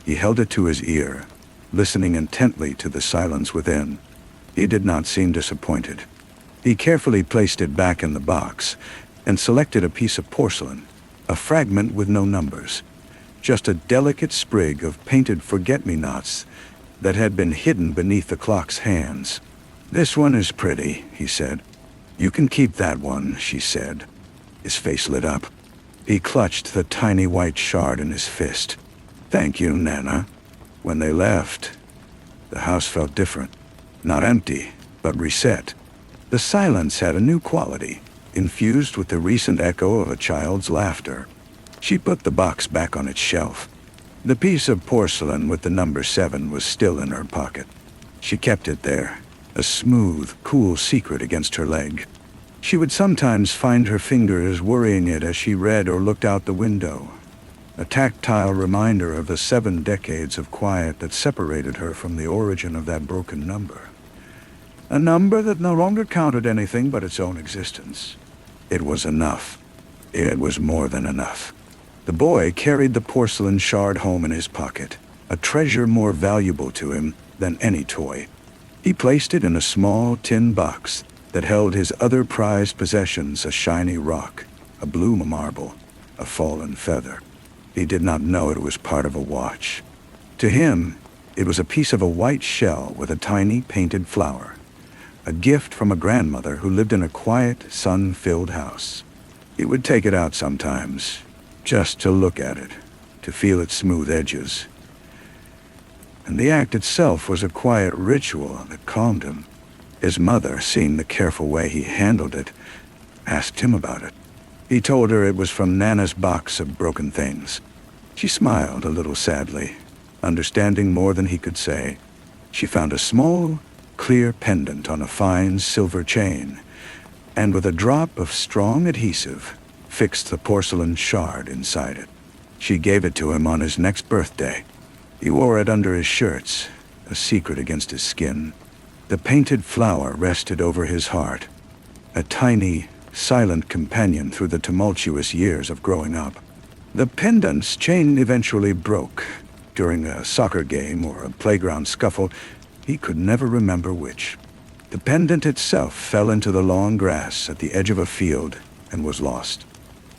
He held it to his ear, listening intently to the silence within. He did not seem disappointed. He carefully placed it back in the box and selected a piece of porcelain, a fragment with no numbers, just a delicate sprig of painted forget-me-nots that had been hidden beneath the clock's hands. "This one is pretty," he said. "You can keep that one," she said. His face lit up. He clutched the tiny white shard in his fist. "Thank you, Nana." When they left, the house felt different. Not empty, but reset. The silence had a new quality, infused with the recent echo of a child's laughter. She put the box back on its shelf. The piece of porcelain with the number 7 was still in her pocket. She kept it there, a smooth, cool secret against her leg. She would sometimes find her fingers worrying it as she read or looked out the window, a tactile reminder of the 7 decades of quiet that separated her from the origin of that broken number. A number that no longer counted anything but its own existence. It was enough. It was more than enough. The boy carried the porcelain shard home in his pocket, a treasure more valuable to him than any toy. He placed it in a small tin box that held his other prized possessions, a shiny rock, a blue marble, a fallen feather. He did not know it was part of a watch. To him, it was a piece of a white shell with a tiny painted flower, a gift from a grandmother who lived in a quiet, sun-filled house. He would take it out sometimes, just to look at it, to feel its smooth edges. And the act itself was a quiet ritual that calmed him. His mother, seeing the careful way he handled it, asked him about it. He told her it was from Nana's box of broken things. She smiled a little sadly, understanding more than he could say. She found a small, clear pendant on a fine silver chain, and with a drop of strong adhesive, fixed the porcelain shard inside it. She gave it to him on his next birthday. He wore it under his shirts, a secret against his skin. The painted flower rested over his heart, a tiny, silent companion through the tumultuous years of growing up. The pendant's chain eventually broke during a soccer game or a playground scuffle. He could never remember which. The pendant itself fell into the long grass at the edge of a field and was lost.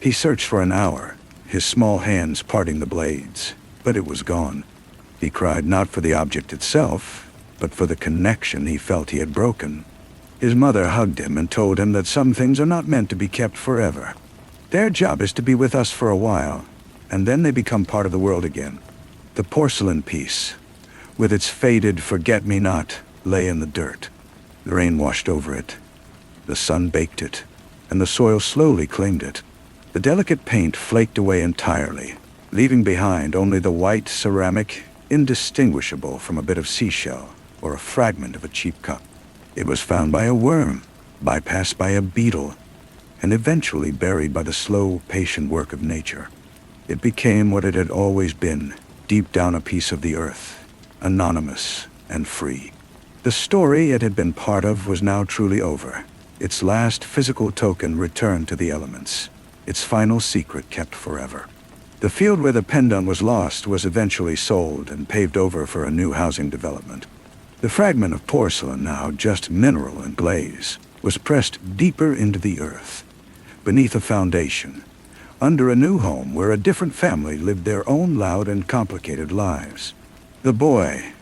He searched for an hour, his small hands parting the blades, but it was gone. He cried not for the object itself, but for the connection he felt he had broken. His mother hugged him and told him that some things are not meant to be kept forever. Their job is to be with us for a while, and then they become part of the world again. The porcelain piece, with its faded forget-me-not, lay in the dirt. The rain washed over it. The sun baked it, and the soil slowly claimed it. The delicate paint flaked away entirely, leaving behind only the white ceramic, indistinguishable from a bit of seashell or a fragment of a cheap cup. It was found by a worm, bypassed by a beetle, and eventually buried by the slow, patient work of nature. It became what it had always been, deep down a piece of the earth, anonymous and free. The story it had been part of was now truly over, its last physical token returned to the elements, its final secret kept forever. The field where the pendant was lost was eventually sold and paved over for a new housing development. The fragment of porcelain, now just mineral and glaze, was pressed deeper into the earth, beneath a foundation, under a new home where a different family lived their own loud and complicated lives. The boy,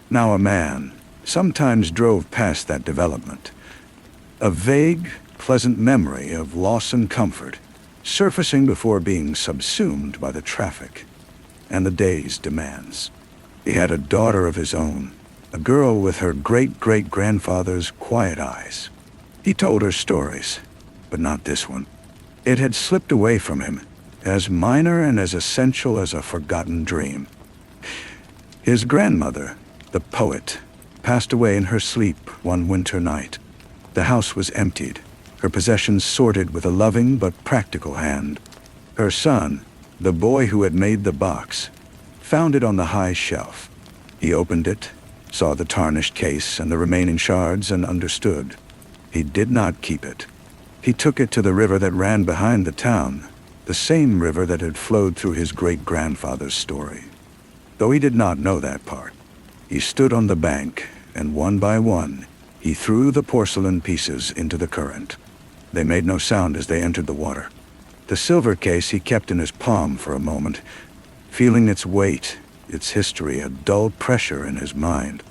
now a man, sometimes drove past that development, a vague, pleasant memory of loss and comfort, surfacing before being subsumed by the traffic and the day's demands. He had a daughter of his own, a girl with her great-great-grandfather's quiet eyes. He told her stories, but not this one. It had slipped away from him, as minor and as essential as a forgotten dream. His grandmother, the poet, passed away in her sleep one winter night. The house was emptied, her possessions sorted with a loving but practical hand. Her son, the boy who had made the box, found it on the high shelf. He opened it, saw the tarnished case and the remaining shards, and understood. He did not keep it. He took it to the river that ran behind the town, the same river that had flowed through his great-grandfather's story. Though he did not know that part, he stood on the bank, and one by one, he threw the porcelain pieces into the current. They made no sound as they entered the water. The silver case he kept in his palm for a moment, feeling its weight, its history, a dull pressure in his mind.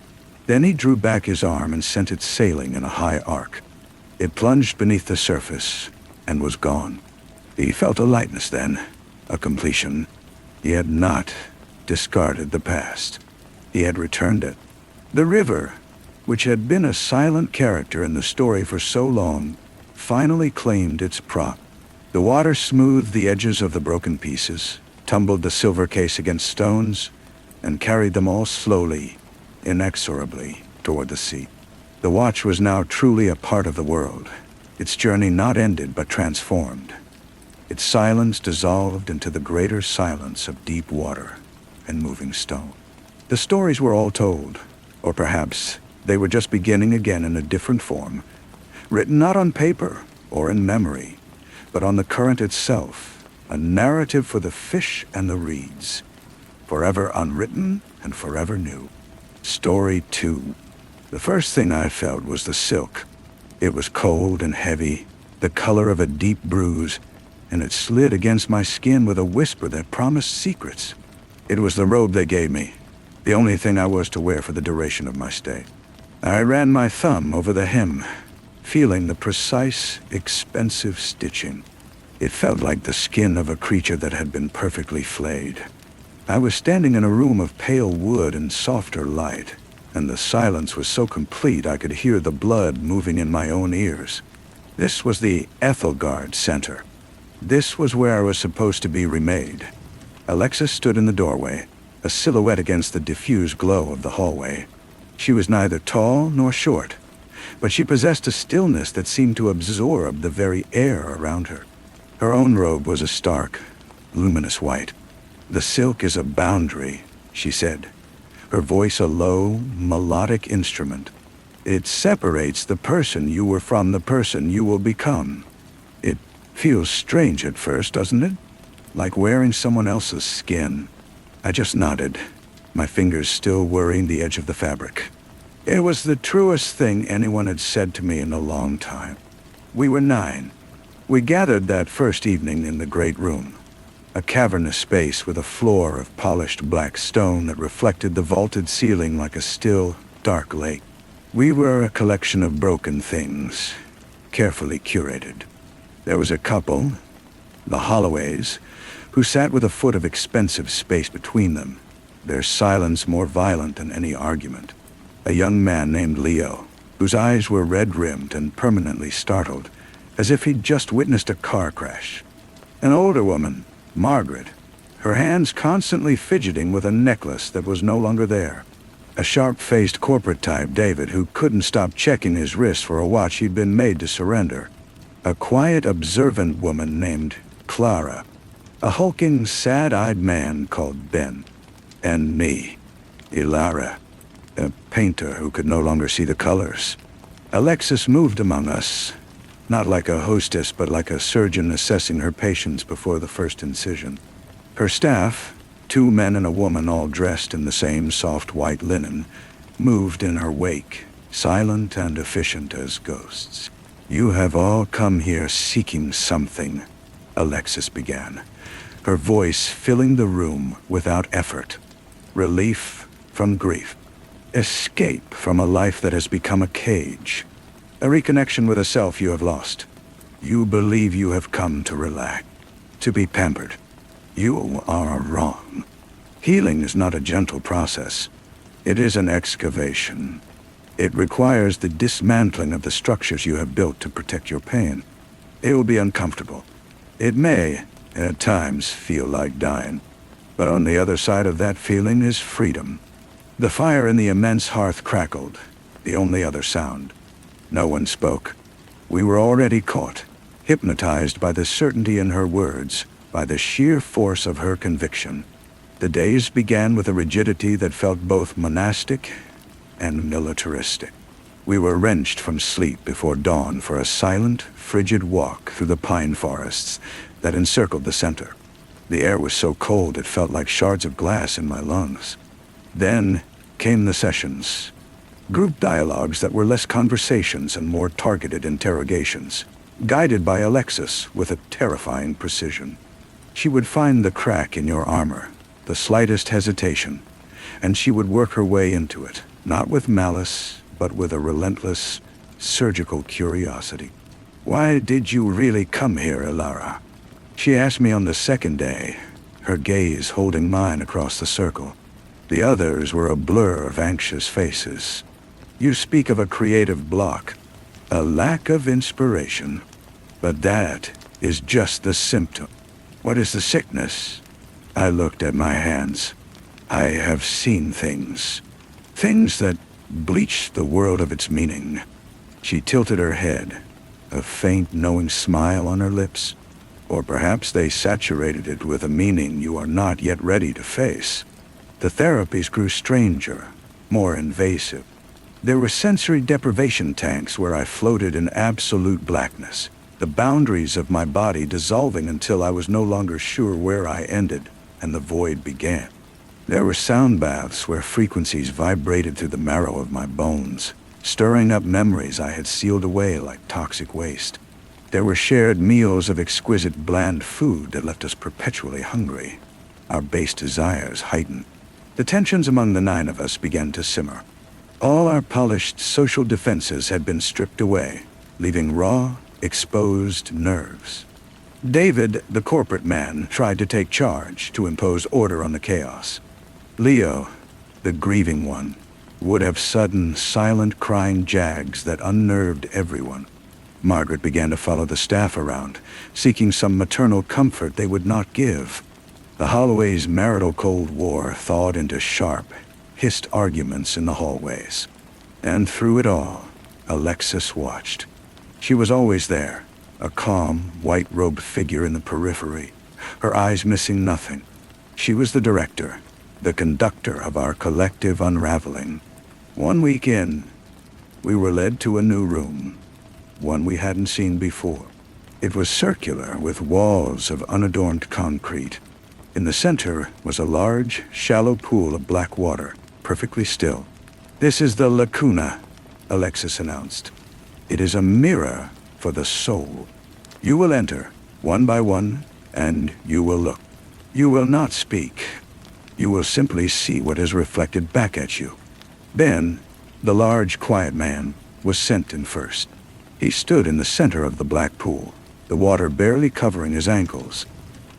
Then he drew back his arm and sent it sailing in a high arc. It plunged beneath the surface and was gone. He felt a lightness then, a completion. He had not discarded the past. He had returned it. The river, which had been a silent character in the story for so long, finally claimed its prop. The water smoothed the edges of the broken pieces, tumbled the silver case against stones, and carried them all slowly, inexorably, toward the sea. The watch was now truly a part of the world, its journey not ended but transformed. Its silence dissolved into the greater silence of deep water and moving stone. The stories were all told, or perhaps they were just beginning again in a different form, written not on paper or in memory, but on the current itself, a narrative for the fish and the reeds, forever unwritten and forever new. Story 2. The first thing I felt was the silk. It was cold and heavy, the color of a deep bruise, and it slid against my skin with a whisper that promised secrets. It was the robe they gave me, the only thing I was to wear for the duration of my stay. I ran my thumb over the hem, feeling the precise, expensive stitching. It felt like the skin of a creature that had been perfectly flayed. I was standing in a room of pale wood and softer light, and the silence was so complete I could hear the blood moving in my own ears. This was the Ethelgard Center. This was where I was supposed to be remade. Alexis stood in the doorway, a silhouette against the diffused glow of the hallway. She was neither tall nor short, but she possessed a stillness that seemed to absorb the very air around her. Her own robe was a stark, luminous white. "The silk is a boundary," she said, her voice a low, melodic instrument. "It separates the person you were from the person you will become. It feels strange at first, doesn't it? Like wearing someone else's skin." I just nodded, my fingers still worrying the edge of the fabric. It was the truest thing anyone had said to me in a long time. We were 9. We gathered that first evening in the great room, a cavernous space with a floor of polished black stone that reflected the vaulted ceiling like a still, dark lake. We were a collection of broken things, carefully curated. There was a couple, the Holloways, who sat with a foot of expensive space between them, their silence more violent than any argument. A young man named Leo, whose eyes were red-rimmed and permanently startled, as if he'd just witnessed a car crash. An older woman, Margaret, her hands constantly fidgeting with a necklace that was no longer there. A sharp-faced corporate type, David, who couldn't stop checking his wrist for a watch he'd been made to surrender. A quiet, observant woman named Clara. A hulking, sad-eyed man called Ben. And me, Ilara, a painter who could no longer see the colors. Alexis moved among us, not like a hostess but like a surgeon assessing her patients before the first incision. Her staff, 2 men and a woman all dressed in the same soft white linen, moved in her wake, silent and efficient as ghosts. "You have all come here seeking something," Alexis began, her voice filling the room without effort. "Relief from grief. Escape from a life that has become a cage. A reconnection with a self you have lost. You believe you have come to relax, to be pampered. You are wrong. Healing is not a gentle process. It is an excavation. It requires the dismantling of the structures you have built to protect your pain. It will be uncomfortable. It may, at times, feel like dying. But on the other side of that feeling is freedom." The fire in the immense hearth crackled, the only other sound. No one spoke. We were already caught, hypnotized by the certainty in her words, by the sheer force of her conviction. The days began with a rigidity that felt both monastic and militaristic. We were wrenched from sleep before dawn for a silent, frigid walk through the pine forests that encircled the center. The air was so cold it felt like shards of glass in my lungs. Then came the sessions. Group dialogues that were less conversations and more targeted interrogations, guided by Alexis with a terrifying precision. She would find the crack in your armor, the slightest hesitation, and she would work her way into it, not with malice, but with a relentless, surgical curiosity. "Why did you really come here, Ilara?" She asked me on the second day, her gaze holding mine across the circle. The others were a blur of anxious faces. "You speak of a creative block, a lack of inspiration. But that is just the symptom. What is the sickness?" I looked at my hands. "I have seen things. Things that bleached the world of its meaning." She tilted her head, a faint, knowing smile on her lips. "Or perhaps they saturated it with a meaning you are not yet ready to face." The therapies grew stranger, more invasive. There were sensory deprivation tanks where I floated in absolute blackness, the boundaries of my body dissolving until I was no longer sure where I ended and the void began. There were sound baths where frequencies vibrated through the marrow of my bones, stirring up memories I had sealed away like toxic waste. There were shared meals of exquisite bland food that left us perpetually hungry, our base desires heightened. The tensions among the 9 of us began to simmer. All our polished social defenses had been stripped away, leaving raw, exposed nerves. David, the corporate man, tried to take charge, to impose order on the chaos. Leo, the grieving one, would have sudden, silent crying jags that unnerved everyone. Margaret began to follow the staff around, seeking some maternal comfort they would not give. The Holloway's marital Cold War thawed into sharp, hissed arguments in the hallways. And through it all, Alexis watched. She was always there, a calm, white-robed figure in the periphery, her eyes missing nothing. She was the director, the conductor of our collective unraveling. 1 week in, we were led to a new room, one we hadn't seen before. It was circular, with walls of unadorned concrete. In the center was a large, shallow pool of black water, perfectly still. "This is the lacuna," Alexis announced. "It is a mirror for the soul. You will enter, one by one, and you will look. You will not speak. You will simply see what is reflected back at you." Ben, the large, quiet man, was sent in first. He stood in the center of the black pool, the water barely covering his ankles.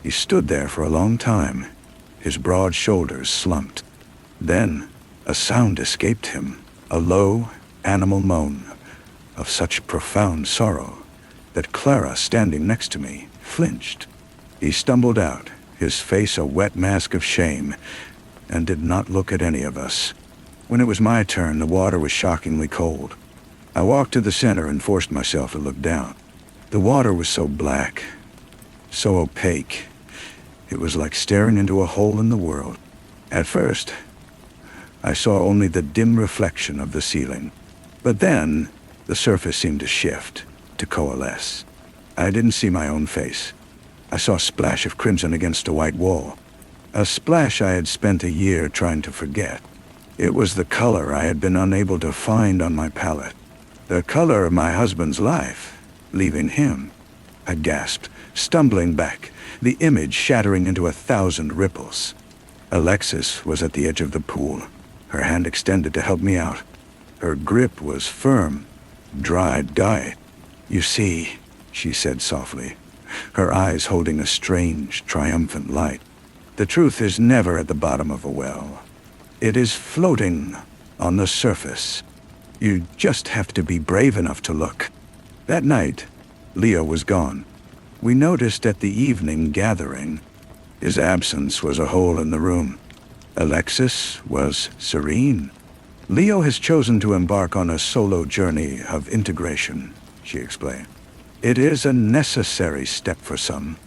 He stood there for a long time, his broad shoulders slumped. Then, a sound escaped him, a low, animal moan, of such profound sorrow that Clara, standing next to me, flinched. He stumbled out, his face a wet mask of shame, and did not look at any of us. When it was my turn, the water was shockingly cold. I walked to the center and forced myself to look down. The water was so black, so opaque. It was like staring into a hole in the world. At first, I saw only the dim reflection of the ceiling. But then, the surface seemed to shift, to coalesce. I didn't see my own face. I saw a splash of crimson against a white wall. A splash I had spent a year trying to forget. It was the color I had been unable to find on my palette. The color of my husband's life, leaving him. I gasped, stumbling back, the image shattering into 1,000 ripples. Alexis was at the edge of the pool, her hand extended to help me out. Her grip was firm, dried dye. "You see," she said softly, her eyes holding a strange, triumphant light. "The truth is never at the bottom of a well. It is floating on the surface. You just have to be brave enough to look." That night, Leo was gone. We noticed at the evening gathering. His absence was a hole in the room. Alexis was serene. "Leo has chosen to embark on a solo journey of integration," she explained. "It is a necessary step for some.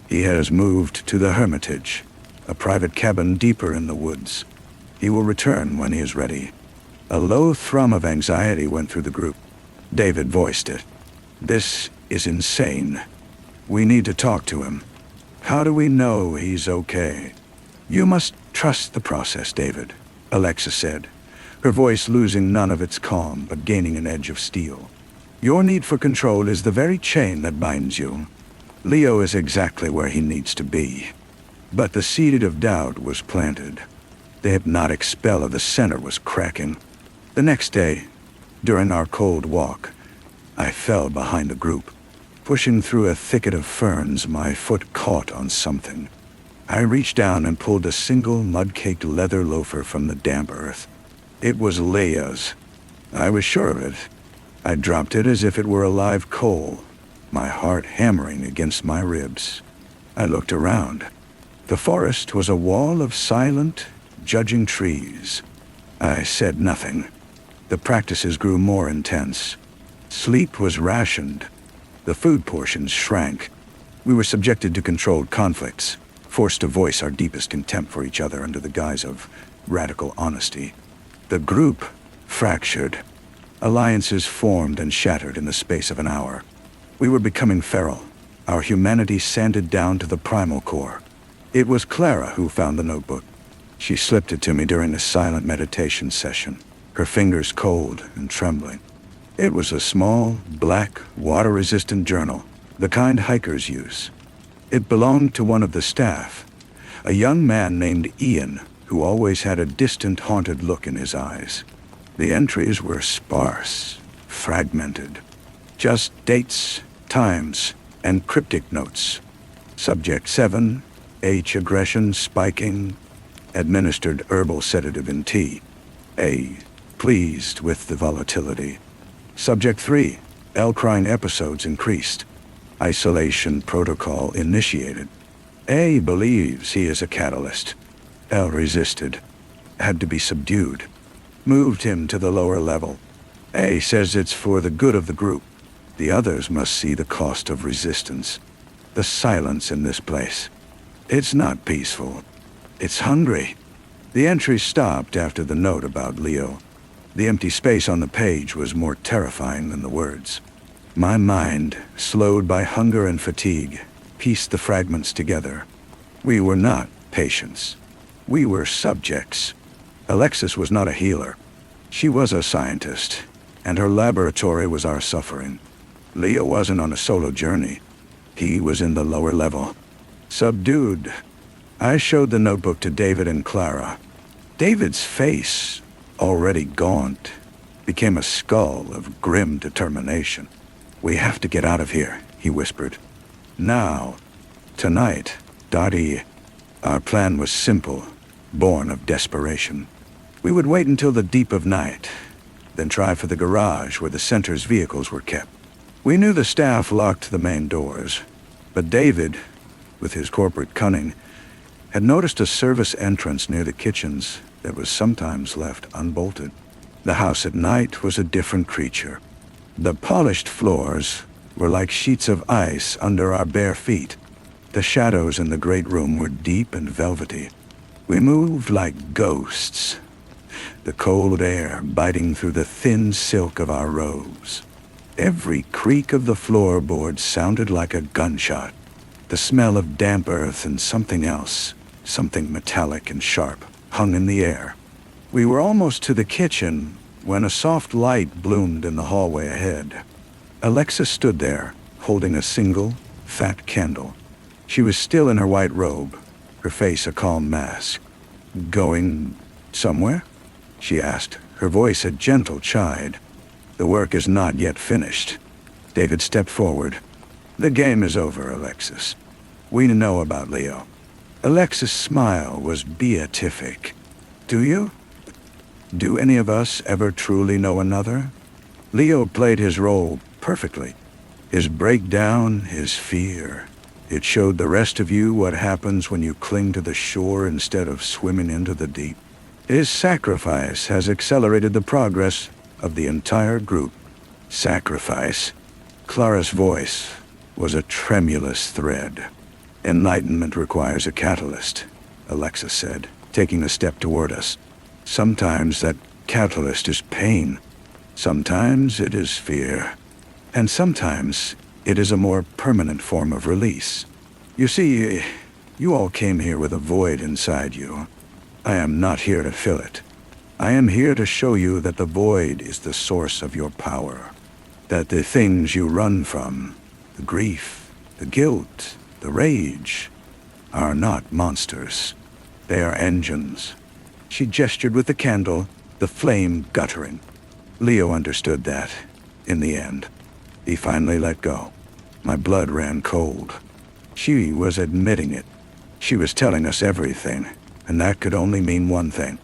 He has moved to the Hermitage, a private cabin deeper in the woods. He will return when he is ready." A low thrum of anxiety went through the group. David voiced it. "This is insane. We need to talk to him. How do we know he's okay?" "You must trust the process, David," Alexis said, her voice losing none of its calm but gaining an edge of steel. "Your need for control is the very chain that binds you. Leo is exactly where he needs to be." But the seed of doubt was planted. The hypnotic spell of the center was cracking. The next day, during our cold walk, I fell behind the group. Pushing through a thicket of ferns, my foot caught on something. I reached down and pulled a single mud-caked leather loafer from the damp earth. It was Leia's. I was sure of it. I dropped it as if it were a live coal, my heart hammering against my ribs. I looked around. The forest was a wall of silent, judging trees. I said nothing. The practices grew more intense. Sleep was rationed. The food portions shrank. We were subjected to controlled conflicts, forced to voice our deepest contempt for each other under the guise of radical honesty. The group fractured. Alliances formed and shattered in the space of an hour. We were becoming feral, our humanity sanded down to the primal core. It was Clara who found the notebook. She slipped it to me during a silent meditation session, her fingers cold and trembling. It was a small, black, water-resistant journal, the kind hikers use. It belonged to one of the staff, a young man named Ian, who always had a distant, haunted look in his eyes. The entries were sparse, fragmented. Just dates, times, and cryptic notes. Subject 7, H. Aggression spiking. Administered herbal sedative in tea. A. Pleased with the volatility. Subject 3, L. Crying episodes increased. Isolation protocol initiated. A. Believes he is a catalyst. L. Resisted. Had to be subdued. Moved him to the lower level. A. Says it's for the good of the group. The others must see the cost of resistance. The silence in this place. It's not peaceful. It's hungry. The entry stopped after the note about Leo. The empty space on the page was more terrifying than the words. My mind, slowed by hunger and fatigue, pieced the fragments together. We were not patients. We were subjects. Alexis was not a healer. She was a scientist, and her laboratory was our suffering. Leo wasn't on a solo journey. He was in the lower level. Subdued. I showed the notebook to David and Clara. David's face, already gaunt, became a skull of grim determination. We have to get out of here, he whispered. Now. Tonight. Dottie. Our plan was simple, born of desperation. We would wait until the deep of night, then try for the garage where the center's vehicles were kept. We knew the staff locked the main doors, but David, with his corporate cunning, had noticed a service entrance near the kitchens that was sometimes left unbolted. The house at night was a different creature. The polished floors were like sheets of ice under our bare feet. The shadows in the great room were deep and velvety. We moved like ghosts, the cold air biting through the thin silk of our robes. Every creak of the floorboards sounded like a gunshot. The smell of damp earth and something else, something metallic and sharp, hung in the air. We were almost to the kitchen when a soft light bloomed in the hallway ahead. Alexa stood there, holding a single, fat candle. She was still in her white robe, her face a calm mask. Going somewhere? She asked, her voice a gentle chide. The work is not yet finished. David stepped forward. The game is over, Alexis. We know about Leo. Alexis' smile was beatific. Do you? Do any of us ever truly know another? Leo played his role perfectly. His breakdown, his fear. It showed the rest of you what happens when you cling to the shore instead of swimming into the deep. His sacrifice has accelerated the progress of the entire group. Sacrifice. Clara's voice was a tremulous thread. Enlightenment requires a catalyst, Alexa said, taking a step toward us. Sometimes that catalyst is pain. Sometimes it is fear. And sometimes it is a more permanent form of release. You see, you all came here with a void inside you. I am not here to fill it. I am here to show you that the void is the source of your power. That the things you run from, the grief, the guilt, the rage, are not monsters. They are engines. She gestured with the candle, the flame guttering. Leo understood that, in the end. He finally let go. My blood ran cold. She was admitting it. She was telling us everything, and that could only mean one thing.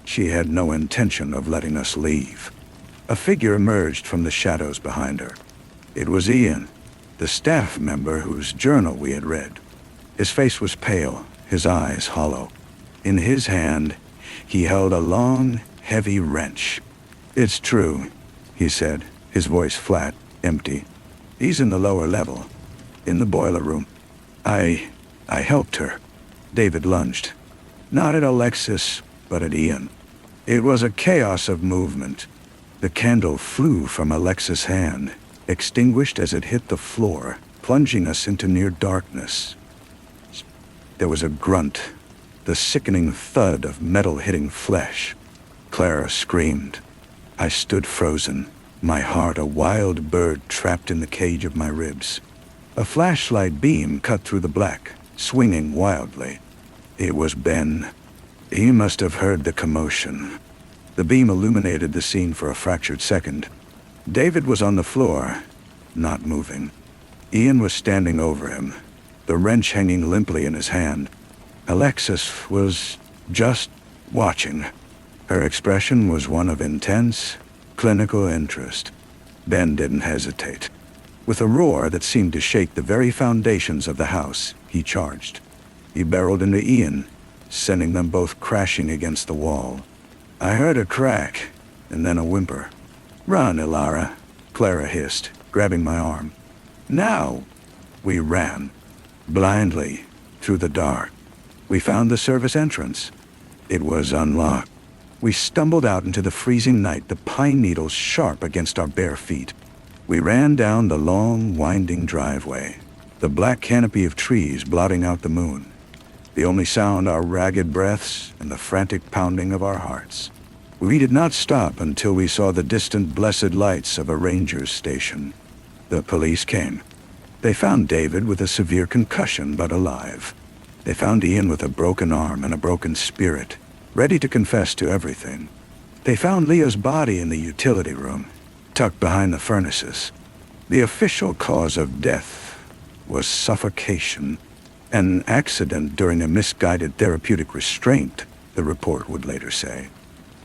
She had no intention of letting us leave. A figure emerged from the shadows behind her. It was Ian, the staff member whose journal we had read. His face was pale, his eyes hollow. In his hand, he held a long, heavy wrench. It's true, he said, his voice flat, empty. He's in the lower level, in the boiler room. I helped her. David lunged. Not at Alexis, but at Ian. It was a chaos of movement. The candle flew from Alexis' hand, extinguished as it hit the floor, plunging us into near darkness. There was a grunt, the sickening thud of metal hitting flesh. Clara screamed. I stood frozen, my heart a wild bird trapped in the cage of my ribs. A flashlight beam cut through the black, swinging wildly. It was Ben. He must have heard the commotion. The beam illuminated the scene for a fractured second. David was on the floor, not moving. Ian was standing over him, the wrench hanging limply in his hand. Alexis was just watching. Her expression was one of intense, clinical interest. Ben didn't hesitate. With a roar that seemed to shake the very foundations of the house, he charged. He barreled into Ian, sending them both crashing against the wall. I heard a crack, and then a whimper. "Run, Ilara," Clara hissed, grabbing my arm. "Now!" We ran, blindly, through the dark. We found the service entrance. It was unlocked. We stumbled out into the freezing night, the pine needles sharp against our bare feet. We ran down the long, winding driveway, the black canopy of trees blotting out the moon. The only sound our ragged breaths and the frantic pounding of our hearts. We did not stop until we saw the distant blessed lights of a ranger's station. The police came. They found David with a severe concussion but alive. They found Ian with a broken arm and a broken spirit, ready to confess to everything. They found Leah's body in the utility room, tucked behind the furnaces. The official cause of death was suffocation, an accident during a misguided therapeutic restraint, the report would later say.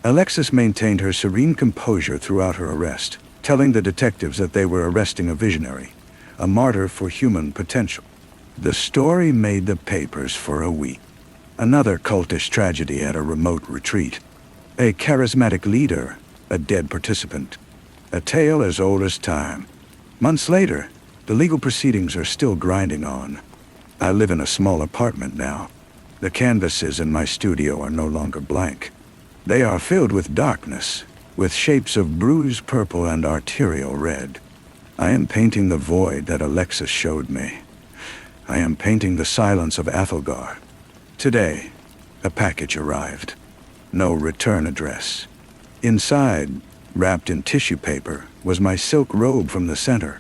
Alexis maintained her serene composure throughout her arrest, telling the detectives that they were arresting a visionary, a martyr for human potential. The story made the papers for a week. Another cultish tragedy at a remote retreat. A charismatic leader, a dead participant. A tale as old as time. Months later, the legal proceedings are still grinding on. I live in a small apartment now. The canvases in my studio are no longer blank. They are filled with darkness, with shapes of bruised purple and arterial red. I am painting the void that Alexis showed me. I am painting the silence of Athelgar. Today, a package arrived. No return address. Inside, wrapped in tissue paper, was my silk robe from the center,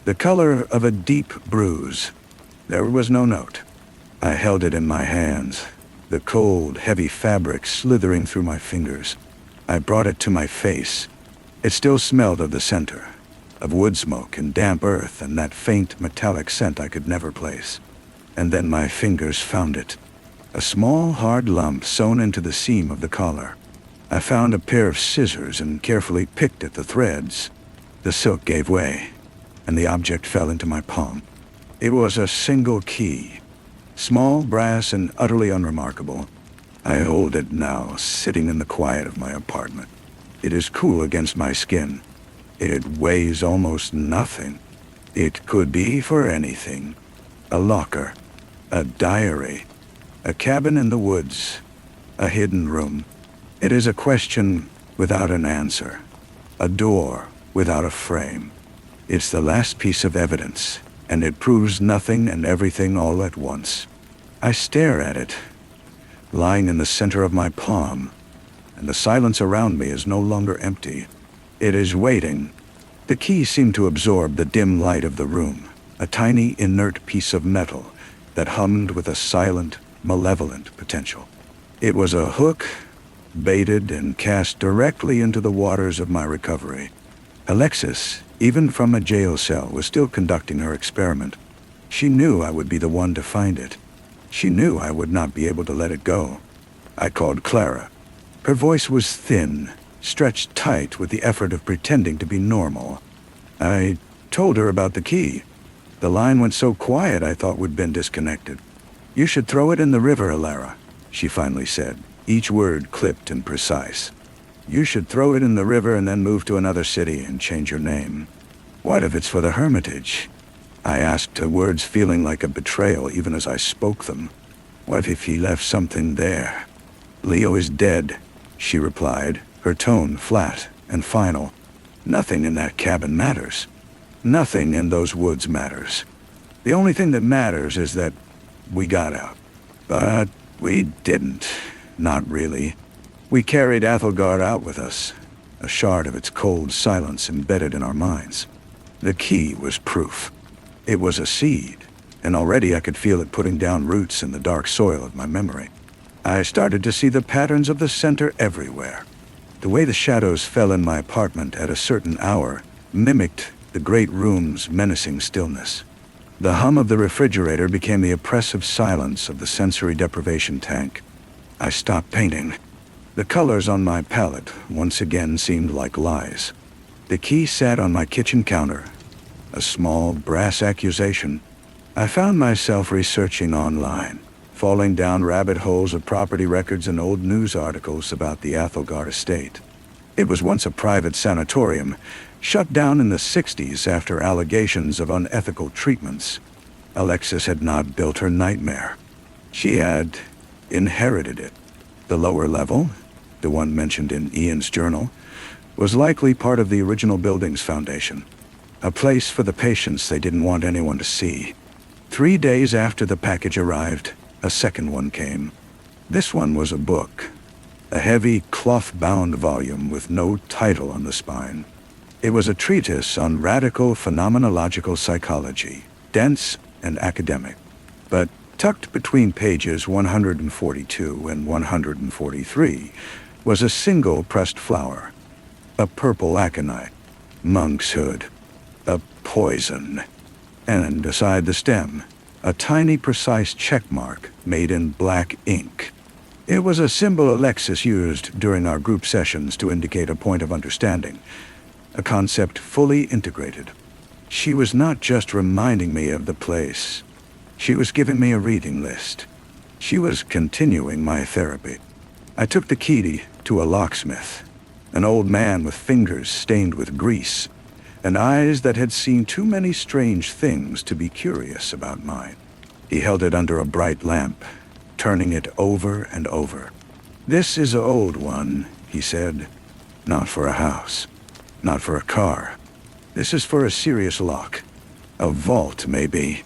the color of a deep bruise. There was no note. I held it in my hands, the cold, heavy fabric slithering through my fingers. I brought it to my face. It still smelled of the center, of wood smoke and damp earth and that faint metallic scent I could never place. And then my fingers found it. A small, hard lump sewn into the seam of the collar. I found a pair of scissors and carefully picked at the threads. The silk gave way, and the object fell into my palm. It was a single key, small, brass, and utterly unremarkable. I hold it now, sitting in the quiet of my apartment. It is cool against my skin. It weighs almost nothing. It could be for anything. A locker, a diary, a cabin in the woods, a hidden room. It is a question without an answer, a door without a frame. It's the last piece of evidence, and it proves nothing and everything all at once. I stare at it, lying in the center of my palm, and the silence around me is no longer empty. It is waiting. The key seemed to absorb the dim light of the room, a tiny, inert piece of metal that hummed with a silent, malevolent potential. It was a hook, baited and cast directly into the waters of my recovery. Alexis, even from a jail cell, was still conducting her experiment. She knew I would be the one to find it. She knew I would not be able to let it go. I called Clara. Her voice was thin, stretched tight with the effort of pretending to be normal. I told her about the key. The line went so quiet I thought we'd been disconnected. "You should throw it in the river, Ilara," she finally said, each word clipped and precise. "You should throw it in the river and then move to another city and change your name." "What if it's for the Hermitage?" I asked, her words feeling like a betrayal even as I spoke them. "What if he left something there?" "Leo is dead," she replied, her tone flat and final. "Nothing in that cabin matters. Nothing in those woods matters. The only thing that matters is that we got out." But we didn't. Not really. We carried Athelgard out with us, a shard of its cold silence embedded in our minds. The key was proof. It was a seed, and already I could feel it putting down roots in the dark soil of my memory. I started to see the patterns of the center everywhere. The way the shadows fell in my apartment at a certain hour mimicked the great room's menacing stillness. The hum of the refrigerator became the oppressive silence of the sensory deprivation tank. I stopped painting. The colors on my palette once again seemed like lies. The key sat on my kitchen counter, a small brass accusation. I found myself researching online, falling down rabbit holes of property records and old news articles about the Athelgard estate. It was once a private sanatorium, shut down in the 60s after allegations of unethical treatments. Alexis had not built her nightmare. She had inherited it. The lower level, the one mentioned in Ian's journal, was likely part of the original building's foundation, a place for the patients they didn't want anyone to see. 3 days after the package arrived, a second one came. This one was a book, a heavy cloth-bound volume with no title on the spine. It was a treatise on radical phenomenological psychology, dense and academic, but tucked between pages 142 and 143 was a single pressed flower, a purple aconite, monkshood, a poison, and beside the stem, a tiny precise check mark made in black ink. It was a symbol Alexis used during our group sessions to indicate a point of understanding, a concept fully integrated. She was not just reminding me of the place. She was giving me a reading list. She was continuing my therapy. I took the key to a locksmith, an old man with fingers stained with grease, and eyes that had seen too many strange things to be curious about mine. He held it under a bright lamp, turning it over and over. "This is an old one," he said. "Not for a house. Not for a car. This is for a serious lock. A vault, maybe.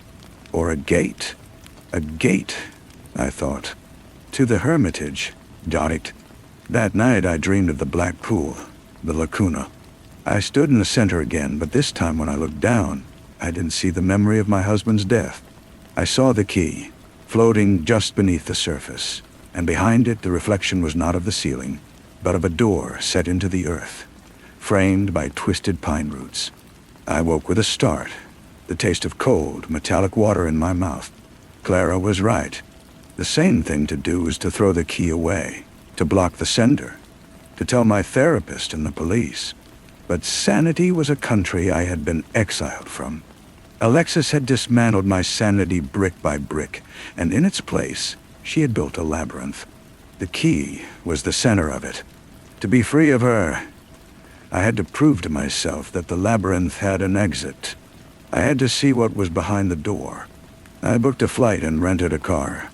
Or a gate. A gate," I thought. "To the hermitage." Got. That night I dreamed of the black pool, the lacuna. I stood in the center again, but this time when I looked down, I didn't see the memory of my husband's death. I saw the key, floating just beneath the surface, and behind it the reflection was not of the ceiling, but of a door set into the earth, framed by twisted pine roots. I woke with a start, the taste of cold, metallic water in my mouth. Clara was right. The sane thing to do was to throw the key away, to block the sender, to tell my therapist and the police. But sanity was a country I had been exiled from. Alexis had dismantled my sanity brick by brick, and in its place, she had built a labyrinth. The key was the center of it. To be free of her, I had to prove to myself that the labyrinth had an exit. I had to see what was behind the door. I booked a flight and rented a car.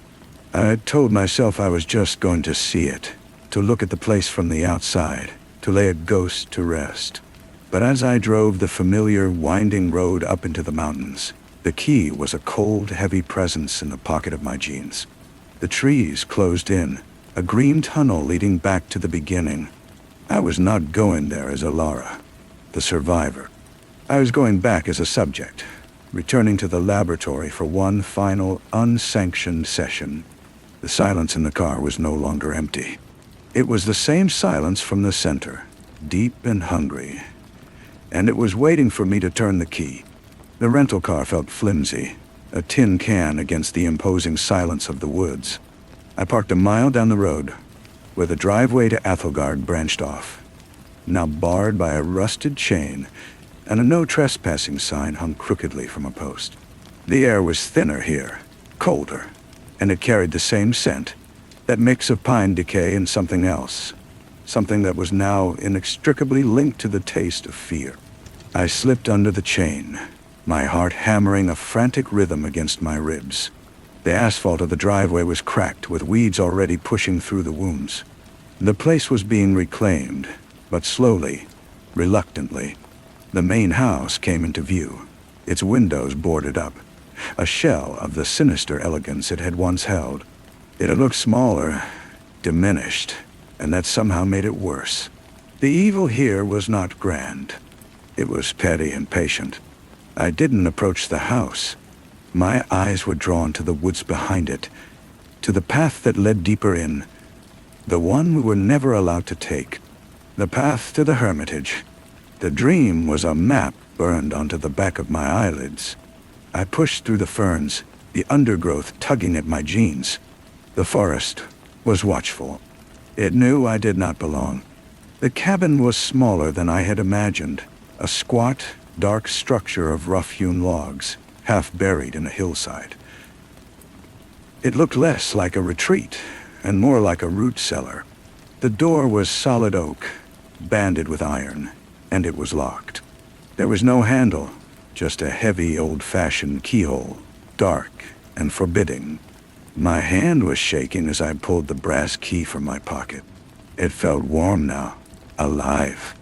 I had told myself I was just going to see it, to look at the place from the outside, to lay a ghost to rest. But as I drove the familiar winding road up into the mountains, the key was a cold, heavy presence in the pocket of my jeans. The trees closed in, a green tunnel leading back to the beginning. I was not going there as Alara, the survivor. I was going back as a subject, returning to the laboratory for one final, unsanctioned session. The silence in the car was no longer empty. It was the same silence from the center, deep and hungry, and it was waiting for me to turn the key. The rental car felt flimsy, a tin can against the imposing silence of the woods. I parked a mile down the road, where the driveway to Athelgard branched off, now barred by a rusted chain, and a no trespassing sign hung crookedly from a post. The air was thinner here, colder, and it carried the same scent, that mix of pine decay and something else, something that was now inextricably linked to the taste of fear. I slipped under the chain, my heart hammering a frantic rhythm against my ribs. The asphalt of the driveway was cracked, with weeds already pushing through the wounds. The place was being reclaimed, but slowly, reluctantly. The main house came into view, its windows boarded up, a shell of the sinister elegance it had once held. It had looked smaller, diminished, and that somehow made it worse. The evil here was not grand. It was petty and patient. I didn't approach the house. My eyes were drawn to the woods behind it, to the path that led deeper in, the one we were never allowed to take, the path to the hermitage. The dream was a map burned onto the back of my eyelids. I pushed through the ferns, the undergrowth tugging at my jeans. The forest was watchful. It knew I did not belong. The cabin was smaller than I had imagined, a squat, dark structure of rough-hewn logs, half buried in a hillside. It looked less like a retreat and more like a root cellar. The door was solid oak, banded with iron, and it was locked. There was no handle, just a heavy old-fashioned keyhole, dark and forbidding. My hand was shaking as I pulled the brass key from my pocket. It felt warm now, alive.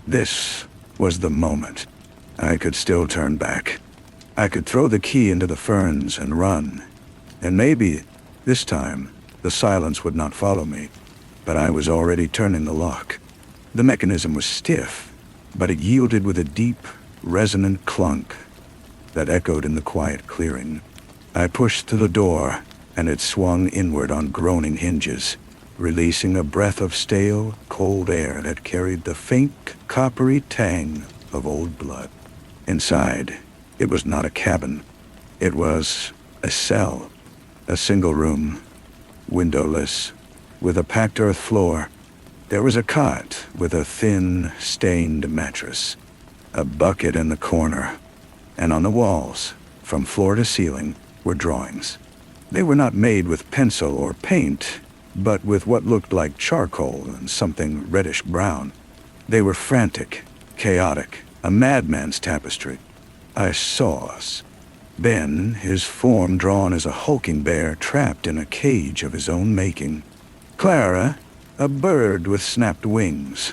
This was the moment. I could still turn back. I could throw the key into the ferns and run. And maybe, this time, the silence would not follow me. But I was already turning the lock. The mechanism was stiff, but it yielded with a deep, resonant clunk that echoed in the quiet clearing. I pushed to the door, and it swung inward on groaning hinges, releasing a breath of stale, cold air that carried the faint, coppery tang of old blood. Inside, it was not a cabin. It was a cell, a single room, windowless, with a packed earth floor. There was a cot with a thin, stained mattress, a bucket in the corner, and on the walls, from floor to ceiling, were drawings. They were not made with pencil or paint, but with what looked like charcoal and something reddish-brown. They were frantic, chaotic, a madman's tapestry. I saw us. Ben, his form drawn as a hulking bear trapped in a cage of his own making. Clara, a bird with snapped wings.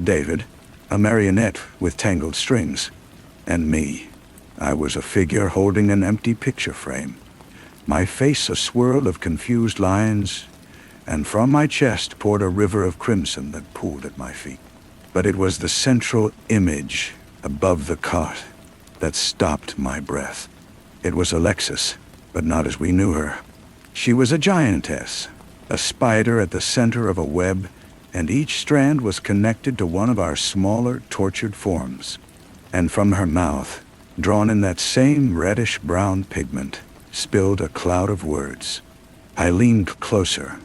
David, a marionette with tangled strings. And me. I was a figure holding an empty picture frame. My face a swirl of confused lines, and from my chest poured a river of crimson that pooled at my feet. But it was the central image above the cot that stopped my breath. It was Alexis, but not as we knew her. She was a giantess, a spider at the center of a web, and each strand was connected to one of our smaller, tortured forms. And from her mouth, drawn in that same reddish-brown pigment, spilled a cloud of words. I leaned closer,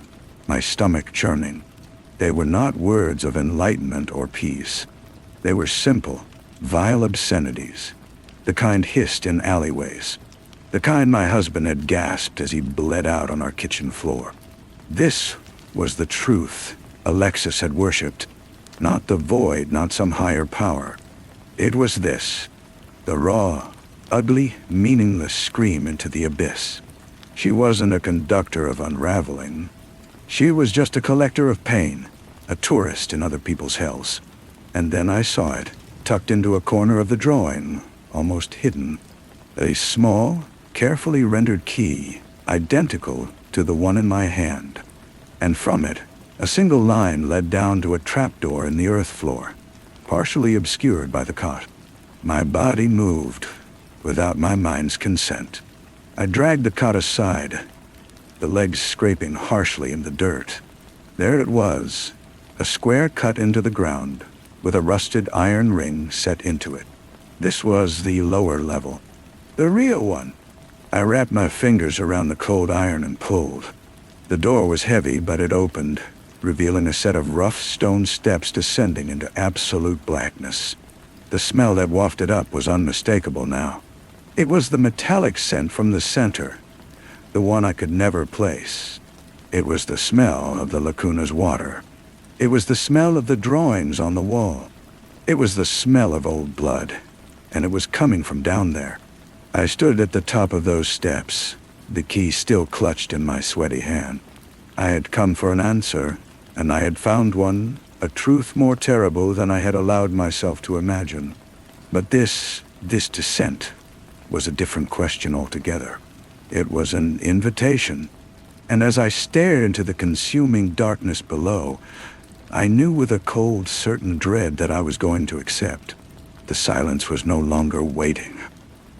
my stomach churning. They were not words of enlightenment or peace. They were simple, vile obscenities, the kind hissed in alleyways, the kind my husband had gasped as he bled out on our kitchen floor. This was the truth Alexis had worshipped, not the void, not some higher power. It was this, the raw, ugly, meaningless scream into the abyss. She wasn't a conductor of unraveling. She was just a collector of pain, a tourist in other people's hells. And then I saw it, tucked into a corner of the drawing, almost hidden. A small, carefully rendered key, identical to the one in my hand. And from it, a single line led down to a trapdoor in the earth floor, partially obscured by the cot. My body moved, without my mind's consent. I dragged the cot aside, the legs scraping harshly in the dirt. There it was, a square cut into the ground, with a rusted iron ring set into it. This was the lower level, the real one. I wrapped my fingers around the cold iron and pulled. The door was heavy, but it opened, revealing a set of rough stone steps descending into absolute blackness. The smell that wafted up was unmistakable now. It was the metallic scent from the center, the one I could never place. It was the smell of the lacuna's water. It was the smell of the drawings on the wall. It was the smell of old blood, and it was coming from down there. I stood at the top of those steps, the key still clutched in my sweaty hand. I had come for an answer, and I had found one, a truth more terrible than I had allowed myself to imagine. But this descent was a different question altogether. It was an invitation, and as I stared into the consuming darkness below, I knew with a cold, certain dread that I was going to accept. The silence was no longer waiting.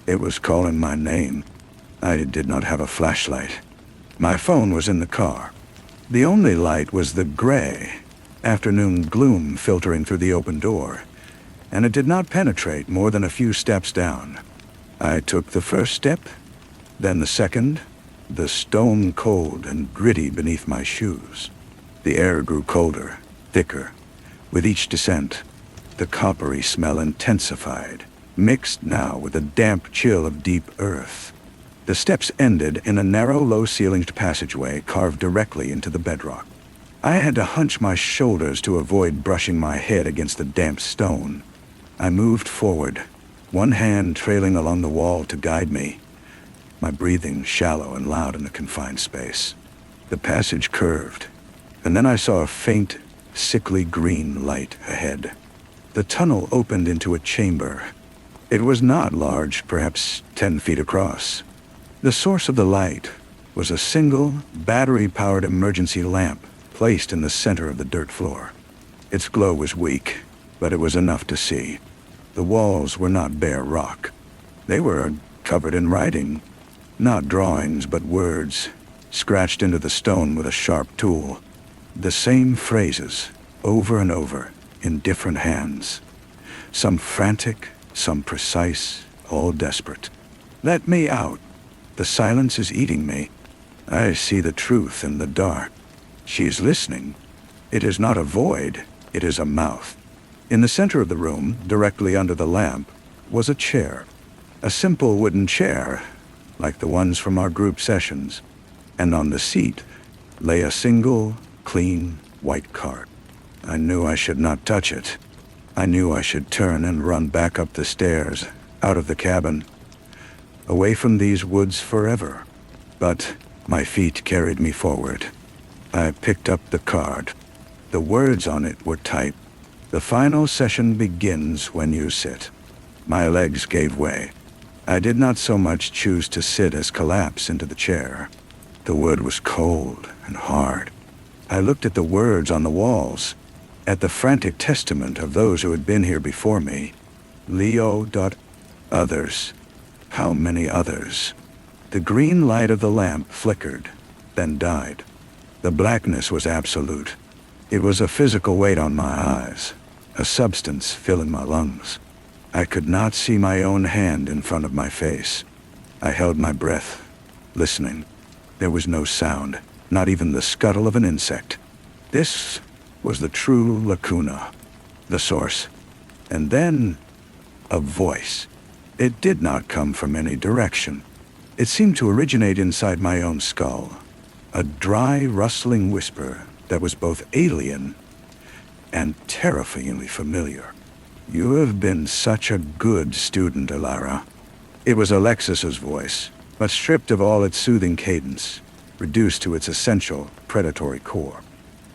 It was calling my name. I did not have a flashlight. My phone was in the car. The only light was the gray, afternoon gloom filtering through the open door, and it did not penetrate more than a few steps down. I took the first step, then the second, the stone cold and gritty beneath my shoes. The air grew colder, thicker. With each descent, the coppery smell intensified, mixed now with the damp chill of deep earth. The steps ended in a narrow, low-ceilinged passageway carved directly into the bedrock. I had to hunch my shoulders to avoid brushing my head against the damp stone. I moved forward, one hand trailing along the wall to guide me, my breathing shallow and loud in the confined space. The passage curved, and then I saw a faint, sickly green light ahead. The tunnel opened into a chamber. It was not large, perhaps 10 feet across. The source of the light was a single, battery-powered emergency lamp placed in the center of the dirt floor. Its glow was weak, but it was enough to see. The walls were not bare rock. They were covered in writing, not drawings, but words, scratched into the stone with a sharp tool. The same phrases, over and over, in different hands. Some frantic, some precise, all desperate. Let me out. The silence is eating me. I see the truth in the dark. She is listening. It is not a void, it is a mouth. In the center of the room, directly under the lamp, was a chair. A simple wooden chair, like the ones from our group sessions. And on the seat lay a single, clean, white card. I knew I should not touch it. I knew I should turn and run back up the stairs, out of the cabin, away from these woods forever. But my feet carried me forward. I picked up the card. The words on it were typed. The final session begins when you sit. My legs gave way. I did not so much choose to sit as collapse into the chair. The wood was cold and hard. I looked at the words on the walls, at the frantic testament of those who had been here before me. Leo. Others. How many others? The green light of the lamp flickered, then died. The blackness was absolute. It was a physical weight on my eyes, a substance filling my lungs. I could not see my own hand in front of my face. I held my breath, listening. There was no sound, not even the scuttle of an insect. This was the true lacuna, the source. And then, a voice. It did not come from any direction. It seemed to originate inside my own skull. A dry, rustling whisper that was both alien and terrifyingly familiar. You have been such a good student, Alara. It was Alexis's voice, but stripped of all its soothing cadence, reduced to its essential predatory core.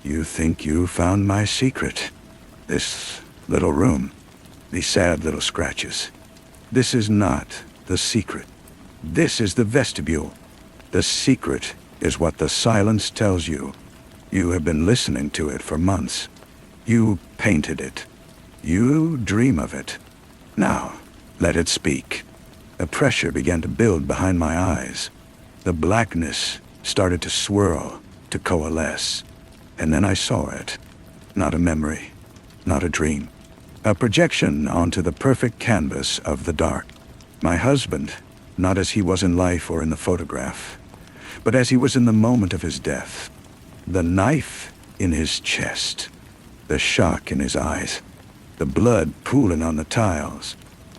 You think you found my secret? This little room, these sad little scratches. This is not the secret. This is the vestibule. The secret is what the silence tells you. You have been listening to it for months. You painted it. You dream of it. Now, let it speak. A pressure began to build behind my eyes. The blackness started to swirl, to coalesce. And then I saw it. Not a memory, not a dream. A projection onto the perfect canvas of the dark. My husband, not as he was in life or in the photograph, but as he was in the moment of his death. The knife in his chest, the shock in his eyes, the blood pooling on the tiles.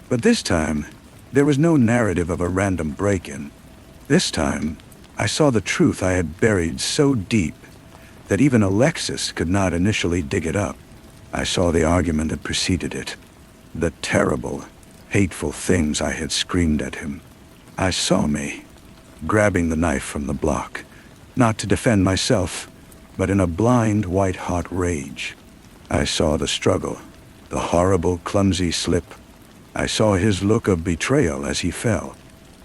But this time, there was no narrative of a random break-in. This time, I saw the truth I had buried so deep that even Alexis could not initially dig it up. I saw the argument that preceded it, the terrible, hateful things I had screamed at him. I saw me, grabbing the knife from the block, not to defend myself, but in a blind, white-hot rage. I saw the struggle, the horrible, clumsy slip. I saw his look of betrayal as he fell.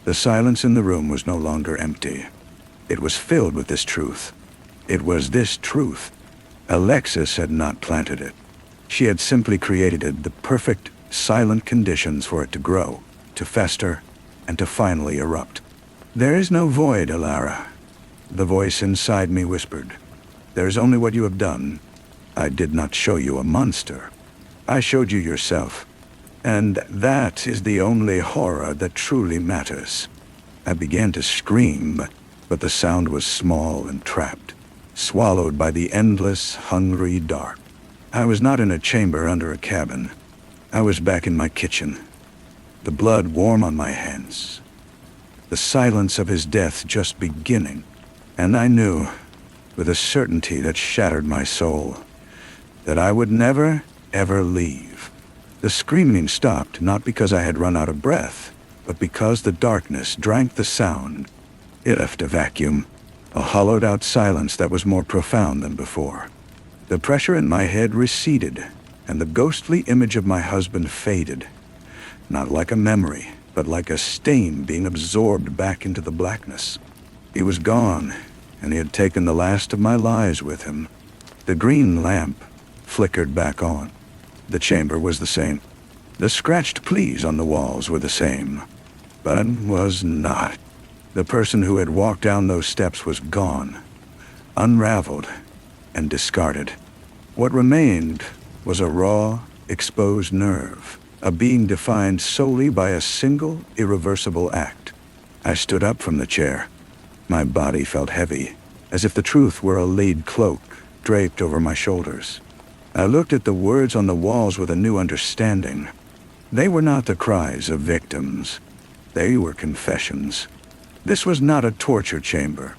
The silence in the room was no longer empty. It was filled with this truth. It was this truth. Alexis had not planted it. She had simply created the perfect, silent conditions for it to grow, to fester, and to finally erupt. "There is no void, Alara," the voice inside me whispered. "There is only what you have done. I did not show you a monster. I showed you yourself. And that is the only horror that truly matters." I began to scream, but the sound was small and trapped, swallowed by the endless, hungry dark. I was not in a chamber under a cabin. I was back in my kitchen, the blood warm on my hands, the silence of his death just beginning. And I knew, with a certainty that shattered my soul, that I would never, ever leave. The screaming stopped, not because I had run out of breath, but because the darkness drank the sound. It left a vacuum, a hollowed-out silence that was more profound than before. The pressure in my head receded, and the ghostly image of my husband faded, not like a memory, but like a stain being absorbed back into the blackness. He was gone, and he had taken the last of my lies with him. The green lamp flickered back on. The chamber was the same. The scratched pleas on the walls were the same, but was not. The person who had walked down those steps was gone, unraveled, and discarded. What remained was a raw, exposed nerve, a being defined solely by a single, irreversible act. I stood up from the chair. My body felt heavy, as if the truth were a lead cloak draped over my shoulders. I looked at the words on the walls with a new understanding. They were not the cries of victims. They were confessions. This was not a torture chamber.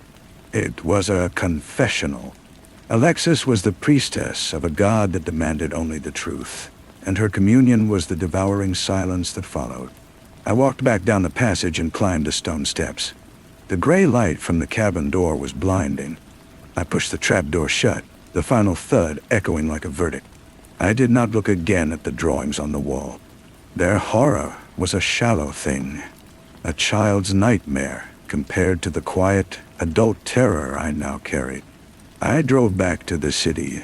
It was a confessional. Alexis was the priestess of a god that demanded only the truth, and her communion was the devouring silence that followed. I walked back down the passage and climbed the stone steps. The gray light from the cabin door was blinding. I pushed the trapdoor shut, the final thud echoing like a verdict. I did not look again at the drawings on the wall. Their horror was a shallow thing, a child's nightmare compared to the quiet, adult terror I now carried. I drove back to the city,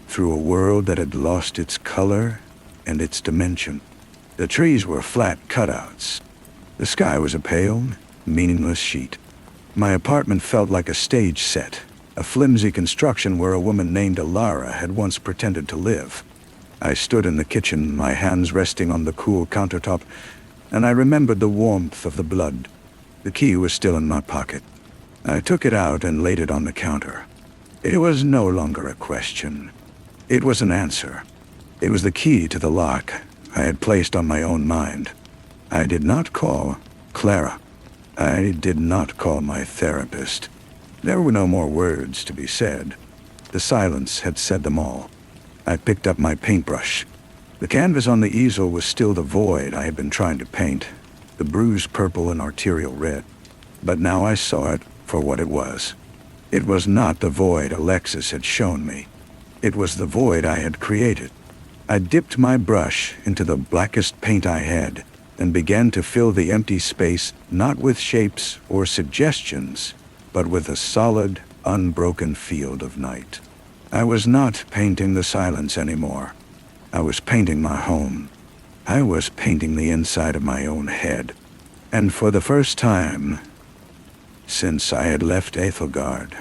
through a world that had lost its color and its dimension. The trees were flat cutouts. The sky was a pale, meaningless sheet. My apartment felt like a stage set, a flimsy construction where a woman named Alara had once pretended to live. I stood in the kitchen, my hands resting on the cool countertop, and I remembered the warmth of the blood. The key was still in my pocket. I took it out and laid it on the counter. It was no longer a question. It was an answer. It was the key to the lock I had placed on my own mind. I did not call Clara. I did not call my therapist. There were no more words to be said. The silence had said them all. I picked up my paintbrush. The canvas on the easel was still the void I had been trying to paint, the bruised purple and arterial red. But now I saw it for what it was. It was not the void Alexis had shown me. It was the void I had created. I dipped my brush into the blackest paint I had and began to fill the empty space not with shapes or suggestions, but with a solid, unbroken field of night. I was not painting the silence anymore. I was painting my home. I was painting the inside of my own head. And for the first time since I had left Ethelgard,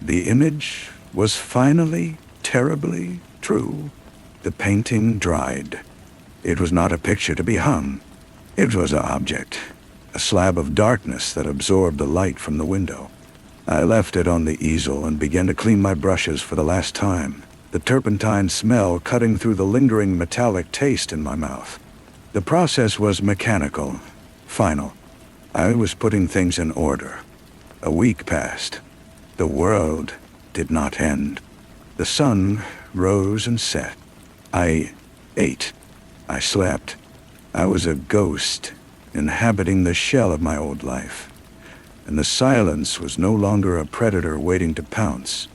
the image was finally terribly true. The painting dried. It was not a picture to be hung. It was an object, a slab of darkness that absorbed the light from the window. I left it on the easel and began to clean my brushes for the last time, the turpentine smell cutting through the lingering metallic taste in my mouth. The process was mechanical, final. I was putting things in order. A week passed. The world did not end. The sun rose and set. I ate. I slept. I was a ghost, inhabiting the shell of my old life. And the silence was no longer a predator waiting to pounce.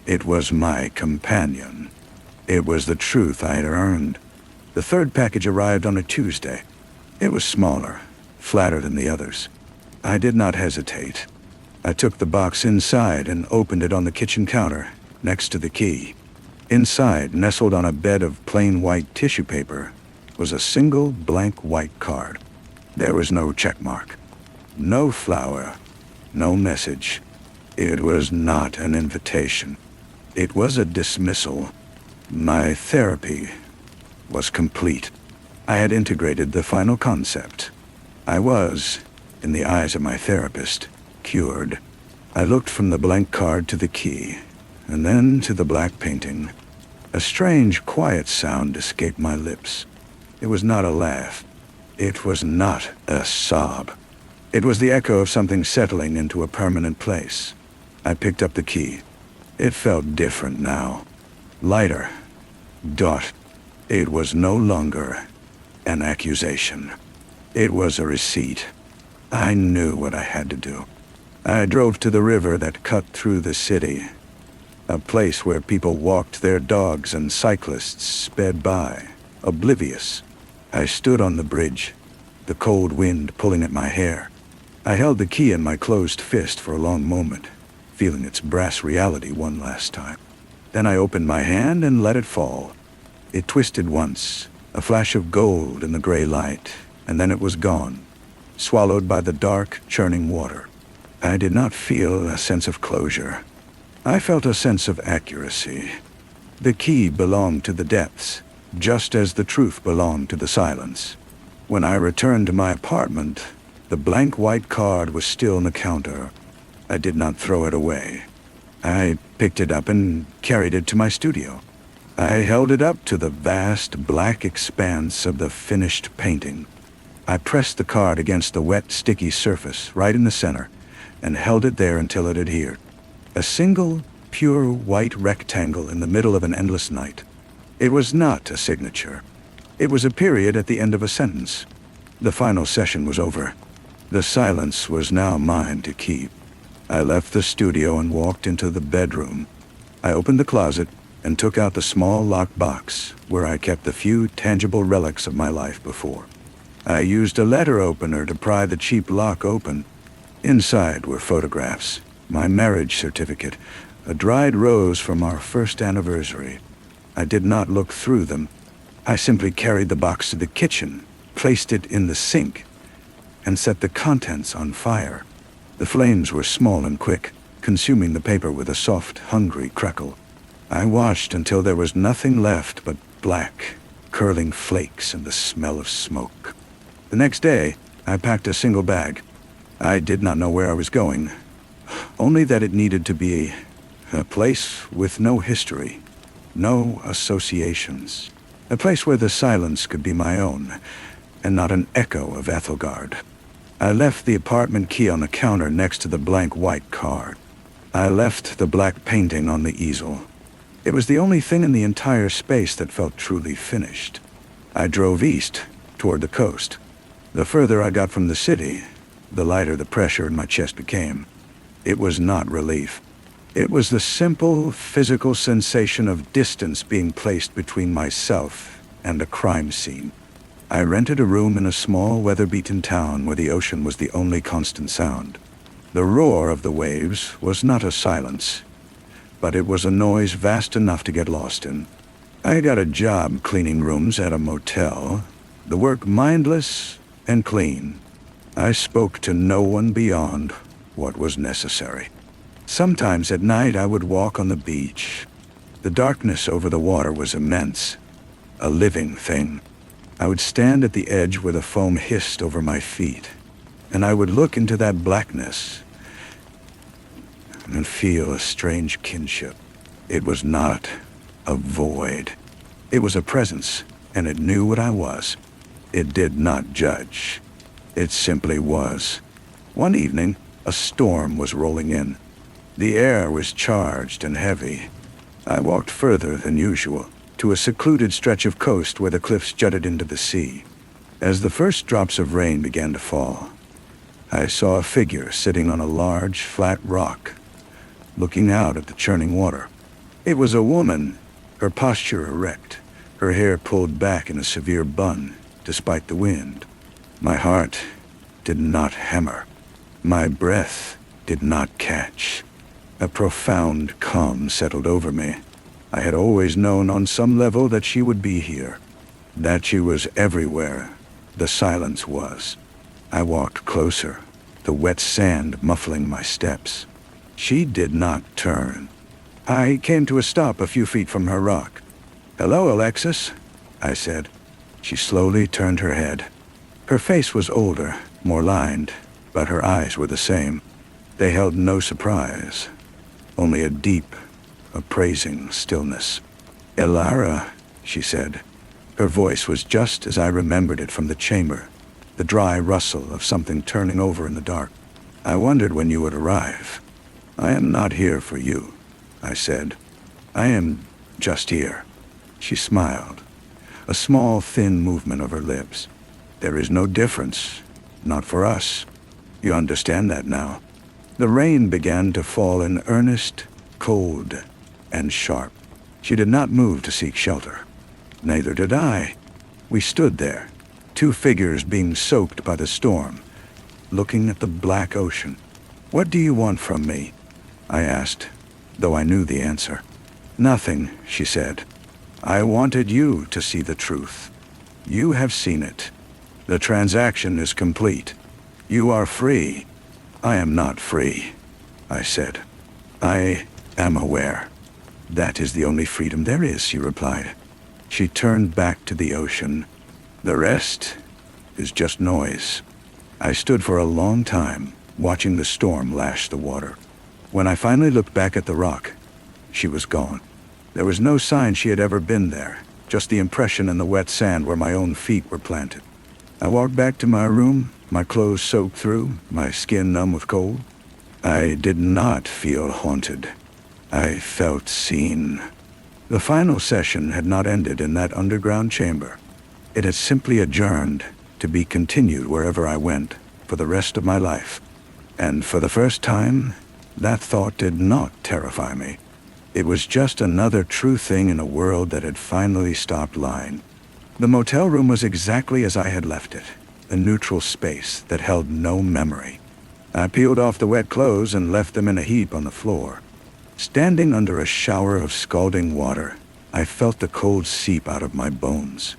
It was my companion. It was the truth I had earned. The third package arrived on a Tuesday. It was smaller, flatter than the others. I did not hesitate. I took the box inside and opened it on the kitchen counter, next to the key. Inside, nestled on a bed of plain white tissue paper, was a single blank white card. There was no check mark, no flower, no message. It was not an invitation. It was a dismissal. My therapy was complete. I had integrated the final concept. I was, in the eyes of my therapist, cured. I looked from the blank card to the key, and then to the black painting. A strange, quiet sound escaped my lips. It was not a laugh. It was not a sob. It was the echo of something settling into a permanent place. I picked up the key. It felt different now. Lighter. Dot. It was no longer an accusation. It was a receipt. I knew what I had to do. I drove to the river that cut through the city. A place where people walked their dogs and cyclists sped by, oblivious. I stood on the bridge, the cold wind pulling at my hair. I held the key in my closed fist for a long moment, feeling its brass reality one last time. Then I opened my hand and let it fall. It twisted once, a flash of gold in the gray light, and then it was gone, swallowed by the dark, churning water. I did not feel a sense of closure. I felt a sense of accuracy. The key belonged to the depths, just as the truth belonged to the silence. When I returned to my apartment, the blank white card was still on the counter. I did not throw it away. I picked it up and carried it to my studio. I held it up to the vast black expanse of the finished painting. I pressed the card against the wet, sticky surface right in the center and held it there until it adhered. A single, pure white rectangle in the middle of an endless night. It was not a signature. It was a period at the end of a sentence. The final session was over. The silence was now mine to keep. I left the studio and walked into the bedroom. I opened the closet and took out the small locked box where I kept the few tangible relics of my life before. I used a letter opener to pry the cheap lock open. Inside were photographs, my marriage certificate, a dried rose from our first anniversary. I did not look through them. I simply carried the box to the kitchen, placed it in the sink, and set the contents on fire. The flames were small and quick, consuming the paper with a soft, hungry crackle. I watched until there was nothing left but black, curling flakes and the smell of smoke. The next day, I packed a single bag. I did not know where I was going, only that it needed to be a place with no history, no associations. A place where the silence could be my own, and not an echo of Ethelgard. I left the apartment key on the counter next to the blank white card. I left the black painting on the easel. It was the only thing in the entire space that felt truly finished. I drove east, toward the coast. The further I got from the city, the lighter the pressure in my chest became. It was not relief. It was the simple, physical sensation of distance being placed between myself and a crime scene. I rented a room in a small, weather-beaten town where the ocean was the only constant sound. The roar of the waves was not a silence, but it was a noise vast enough to get lost in. I got a job cleaning rooms at a motel, the work mindless and clean. I spoke to no one beyond what was necessary. Sometimes at night I would walk on the beach. The darkness over the water was immense, a living thing. I would stand at the edge where the foam hissed over my feet, and I would look into that blackness and feel a strange kinship. It was not a void. It was a presence, and it knew what I was. It did not judge. It simply was. One evening, a storm was rolling in. The air was charged and heavy. I walked further than usual, to a secluded stretch of coast where the cliffs jutted into the sea. As the first drops of rain began to fall, I saw a figure sitting on a large, flat rock, looking out at the churning water. It was a woman, her posture erect, her hair pulled back in a severe bun, despite the wind. My heart did not hammer. My breath did not catch. A profound calm settled over me. I had always known on some level that she would be here, that she was everywhere. The silence was. I walked closer, the wet sand muffling my steps. She did not turn. I came to a stop a few feet from her rock. "Hello, Alexis," I said. She slowly turned her head. Her face was older, more lined, but her eyes were the same. They held no surprise, only a deep, appraising stillness. "Elara," she said. Her voice was just as I remembered it from the chamber, the dry rustle of something turning over in the dark. "I wondered when you would arrive. I am not here for you," I said. "I am just here." She smiled, a small, thin movement of her lips. "There is no difference, not for us. You understand that now." The rain began to fall in earnest, cold, and sharp. She did not move to seek shelter. Neither did I. We stood there, two figures being soaked by the storm, looking at the black ocean. "What do you want from me?" I asked, though I knew the answer. "Nothing," she said. "I wanted you to see the truth. You have seen it. The transaction is complete. You are free." "I am not free," I said. "I am aware. That is the only freedom there is," she replied. She turned back to the ocean. "The rest is just noise." I stood for a long time, watching the storm lash the water. When I finally looked back at the rock, she was gone. There was no sign she had ever been there, just the impression in the wet sand where my own feet were planted. I walked back to my room, my clothes soaked through, my skin numb with cold. I did not feel haunted. I felt seen. The final session had not ended in that underground chamber. It had simply adjourned to be continued wherever I went for the rest of my life. And for the first time, that thought did not terrify me. It was just another true thing in a world that had finally stopped lying. The motel room was exactly as I had left it, a neutral space that held no memory. I peeled off the wet clothes and left them in a heap on the floor. Standing under a shower of scalding water, I felt the cold seep out of my bones.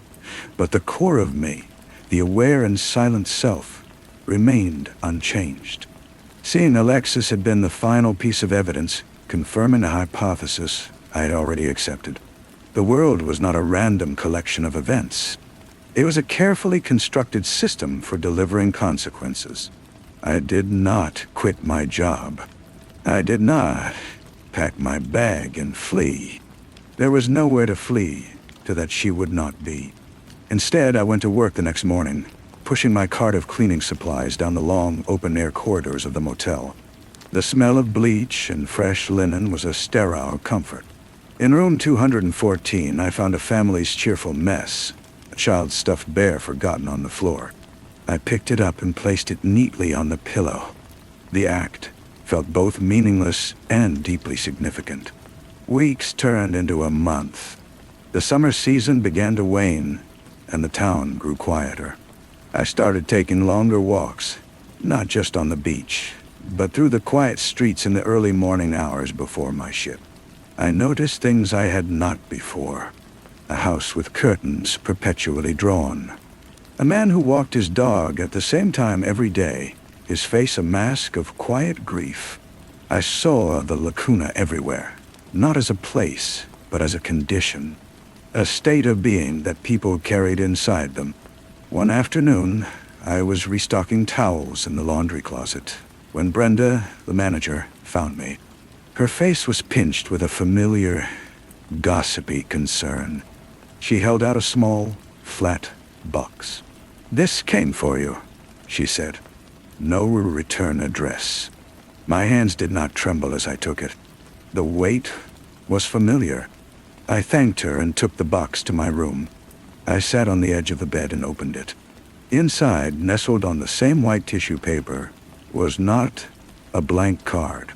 But the core of me, the aware and silent self, remained unchanged. Seeing Alexis had been the final piece of evidence, confirming a hypothesis I had already accepted. The world was not a random collection of events. It was a carefully constructed system for delivering consequences. I did not quit my job. I did not pack my bag and flee. There was nowhere to flee to that she would not be. Instead, I went to work the next morning, pushing my cart of cleaning supplies down the long, open-air corridors of the motel. The smell of bleach and fresh linen was a sterile comfort. In room 214, I found a family's cheerful mess, a child's stuffed bear forgotten on the floor. I picked it up and placed it neatly on the pillow. The act felt both meaningless and deeply significant. Weeks turned into a month. The summer season began to wane, and the town grew quieter. I started taking longer walks, not just on the beach, but through the quiet streets in the early morning hours before my ship. I noticed things I had not before. A house with curtains perpetually drawn. A man who walked his dog at the same time every day, his face a mask of quiet grief. I saw the lacuna everywhere, not as a place, but as a condition, a state of being that people carried inside them. One afternoon, I was restocking towels in the laundry closet when Brenda, the manager, found me. Her face was pinched with a familiar, gossipy concern. She held out a small, flat box. "This came for you," she said. "No return address." My hands did not tremble as I took it. The weight was familiar. I thanked her and took the box to my room. I sat on the edge of the bed and opened it. Inside, nestled on the same white tissue paper, was not a blank card.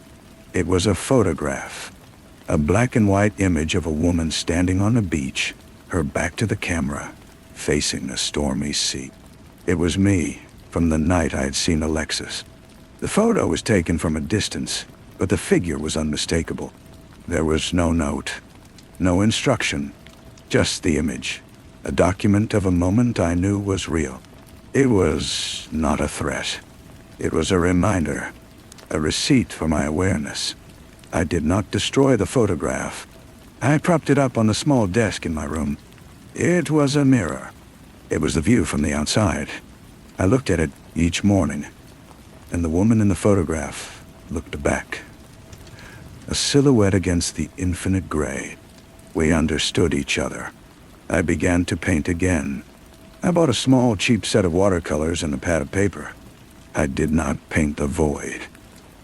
It was a photograph, a black and white image of a woman standing on a beach, her back to the camera, facing a stormy sea. It was me, from the night I had seen Alexis. The photo was taken from a distance, but the figure was unmistakable. There was no note, no instruction, just the image, a document of a moment I knew was real. It was not a threat. It was a reminder, a receipt for my awareness. I did not destroy the photograph. I propped it up on the small desk in my room. It was a mirror. It was the view from the outside. I looked at it each morning, and the woman in the photograph looked back. A silhouette against the infinite gray. We understood each other. I began to paint again. I bought a small, cheap set of watercolors and a pad of paper. I did not paint the void.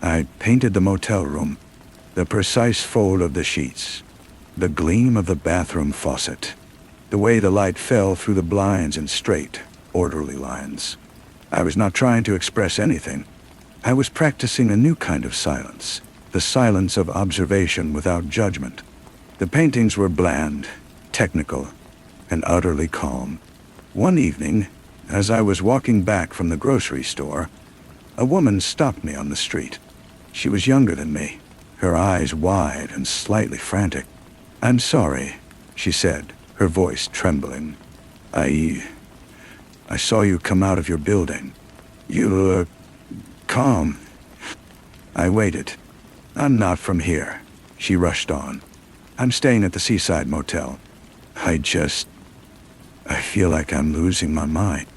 I painted the motel room, the precise fold of the sheets, the gleam of the bathroom faucet, the way the light fell through the blinds in straight, orderly lines. I was not trying to express anything. I was practicing a new kind of silence, the silence of observation without judgment. The paintings were bland, technical, and utterly calm. One evening, as I was walking back from the grocery store, a woman stopped me on the street. She was younger than me, her eyes wide and slightly frantic. "I'm sorry," she said, her voice trembling. I saw you come out of your building. You look calm." I waited. "I'm not from here," she rushed on. "I'm staying at the Seaside Motel. I feel like I'm losing my mind.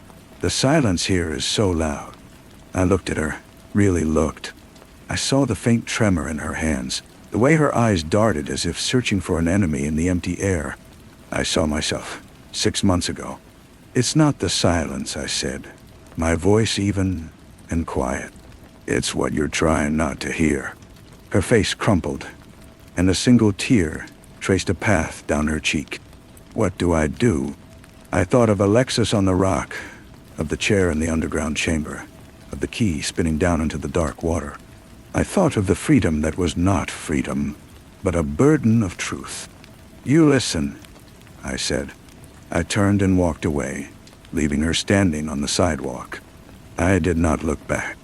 The silence here is so loud." I looked at her, really looked. I saw the faint tremor in her hands, the way her eyes darted as if searching for an enemy in the empty air. I saw myself, 6 months ago. "It's not the silence," I said, my voice even and quiet. "It's what you're trying not to hear." Her face crumpled, and a single tear traced a path down her cheek. What do I do? I thought of Alexis on the rock, of the chair in the underground chamber, of the key spinning down into the dark water. I thought of the freedom that was not freedom, but a burden of truth. "You listen," I said. I turned and walked away, leaving her standing on the sidewalk. I did not look back.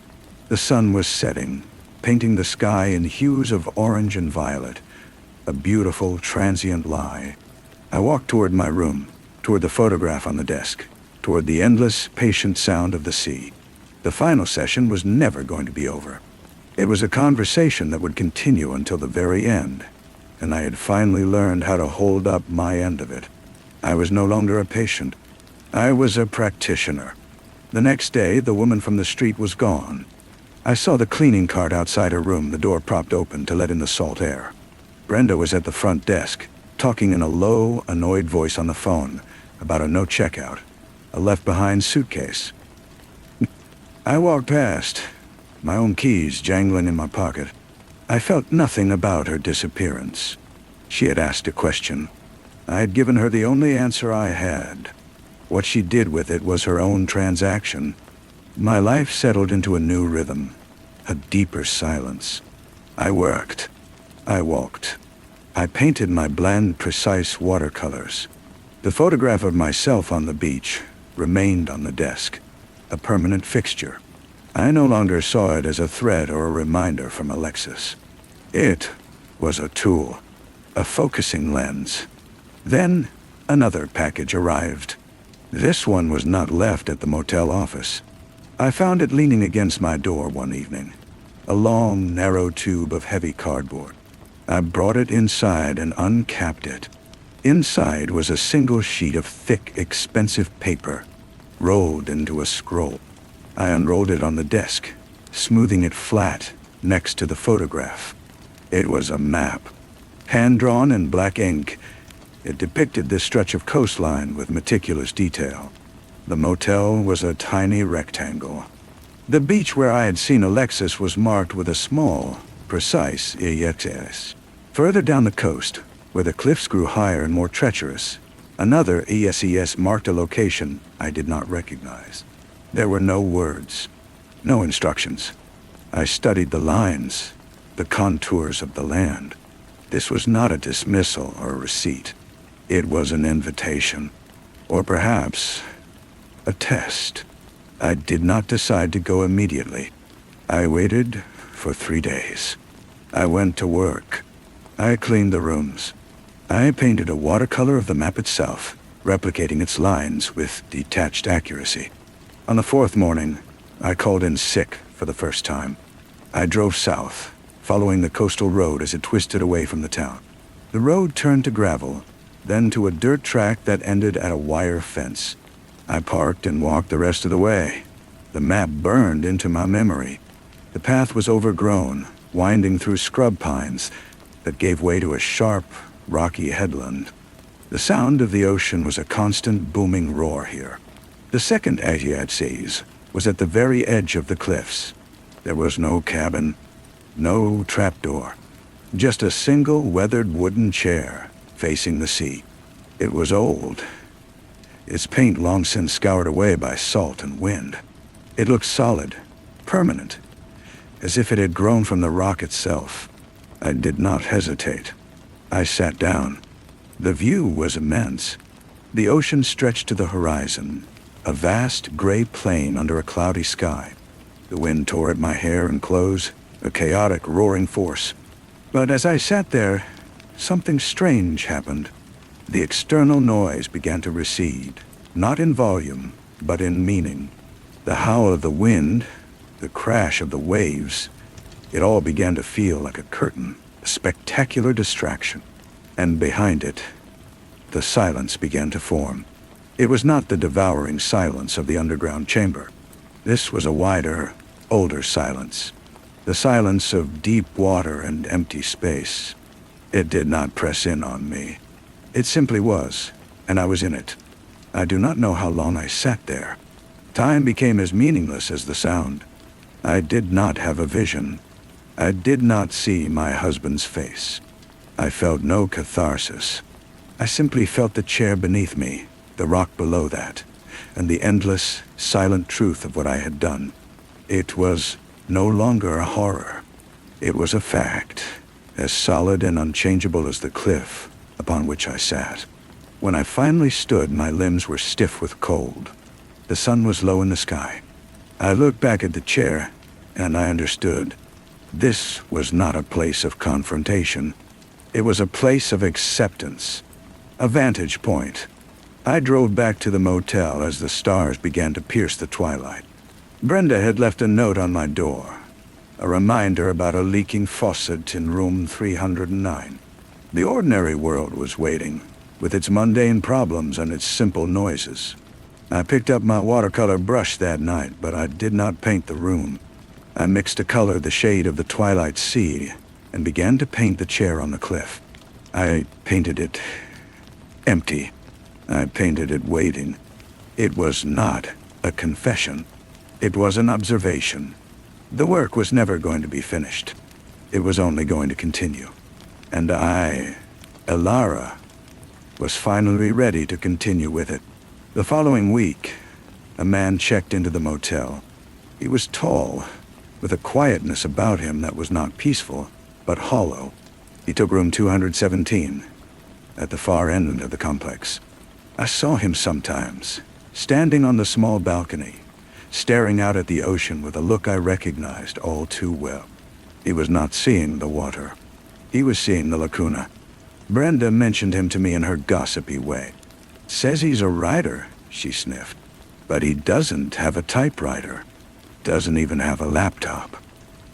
The sun was setting, painting the sky in hues of orange and violet, a beautiful, transient lie. I walked toward my room, toward the photograph on the desk, toward the endless, patient sound of the sea. The final session was never going to be over. It was a conversation that would continue until the very end, and I had finally learned how to hold up my end of it. I was no longer a patient. I was a practitioner. The next day, the woman from the street was gone. I saw the cleaning cart outside her room, the door propped open to let in the salt air. Brenda was at the front desk, talking in a low, annoyed voice on the phone about a no checkout, a left-behind suitcase. I walked past, my own keys jangling in my pocket. I felt nothing about her disappearance. She had asked a question. I had given her the only answer I had. What she did with it was her own transaction. My life settled into a new rhythm, a deeper silence. I worked. I walked. I painted my bland, precise watercolors. The photograph of myself on the beach remained on the desk, a permanent fixture. I no longer saw it as a threat or a reminder from Alexis. It was a tool, a focusing lens. Then another package arrived. This one was not left at the motel office. I found it leaning against my door one evening, a long, narrow tube of heavy cardboard. I brought it inside and uncapped it. Inside was a single sheet of thick, expensive paper, rolled into a scroll. I unrolled it on the desk, smoothing it flat next to the photograph. It was a map. Hand-drawn in black ink, it depicted this stretch of coastline with meticulous detail. The motel was a tiny rectangle. The beach where I had seen Alexis was marked with a small, precise ESS. Further down the coast, where the cliffs grew higher and more treacherous, another ESES marked a location I did not recognize. There were no words, no instructions. I studied the lines, the contours of the land. This was not a dismissal or a receipt. It was an invitation, or perhaps a test. I did not decide to go immediately. I waited for 3 days. I went to work. I cleaned the rooms. I painted a watercolor of the map itself, replicating its lines with detached accuracy. On the fourth morning, I called in sick for the first time. I drove south, following the coastal road as it twisted away from the town. The road turned to gravel, then to a dirt track that ended at a wire fence. I parked and walked the rest of the way. The map burned into my memory. The path was overgrown, winding through scrub pines that gave way to a sharp, rocky headland. The sound of the ocean was a constant booming roar here. The second Asiates was at the very edge of the cliffs. There was no cabin, no trapdoor, just a single weathered wooden chair facing the sea. It was old, its paint long since scoured away by salt and wind. It looked solid, permanent, as if it had grown from the rock itself. I did not hesitate. I sat down. The view was immense. The ocean stretched to the horizon, a vast gray plain under a cloudy sky. The wind tore at my hair and clothes, a chaotic, roaring force. But as I sat there, something strange happened. The external noise began to recede, not in volume, but in meaning. The howl of the wind, the crash of the waves, it all began to feel like a curtain, a spectacular distraction. And behind it, the silence began to form. It was not the devouring silence of the underground chamber. This was a wider, older silence. The silence of deep water and empty space. It did not press in on me. It simply was, and I was in it. I do not know how long I sat there. Time became as meaningless as the sound. I did not have a vision. I did not see my husband's face. I felt no catharsis. I simply felt the chair beneath me, the rock below that, and the endless, silent truth of what I had done. It was no longer a horror. It was a fact, as solid and unchangeable as the cliff upon which I sat. When I finally stood, my limbs were stiff with cold. The sun was low in the sky. I looked back at the chair, and I understood. This was not a place of confrontation. It was a place of acceptance, a vantage point. I drove back to the motel as the stars began to pierce the twilight. Brenda had left a note on my door, a reminder about a leaking faucet in room 309. The ordinary world was waiting, with its mundane problems and its simple noises. I picked up my watercolor brush that night, but I did not paint the room. I mixed a color the shade of the twilight sea and began to paint the chair on the cliff. I painted it empty. I painted it waiting. It was not a confession. It was an observation. The work was never going to be finished. It was only going to continue. And I, Elara, was finally ready to continue with it. The following week, a man checked into the motel. He was tall, with a quietness about him that was not peaceful, but hollow. He took room 217, at the far end of the complex. I saw him sometimes, standing on the small balcony, staring out at the ocean with a look I recognized all too well. He was not seeing the water. He was seeing the lacuna. Brenda mentioned him to me in her gossipy way. "Says he's a writer," she sniffed. "But he doesn't have a typewriter. Doesn't even have a laptop.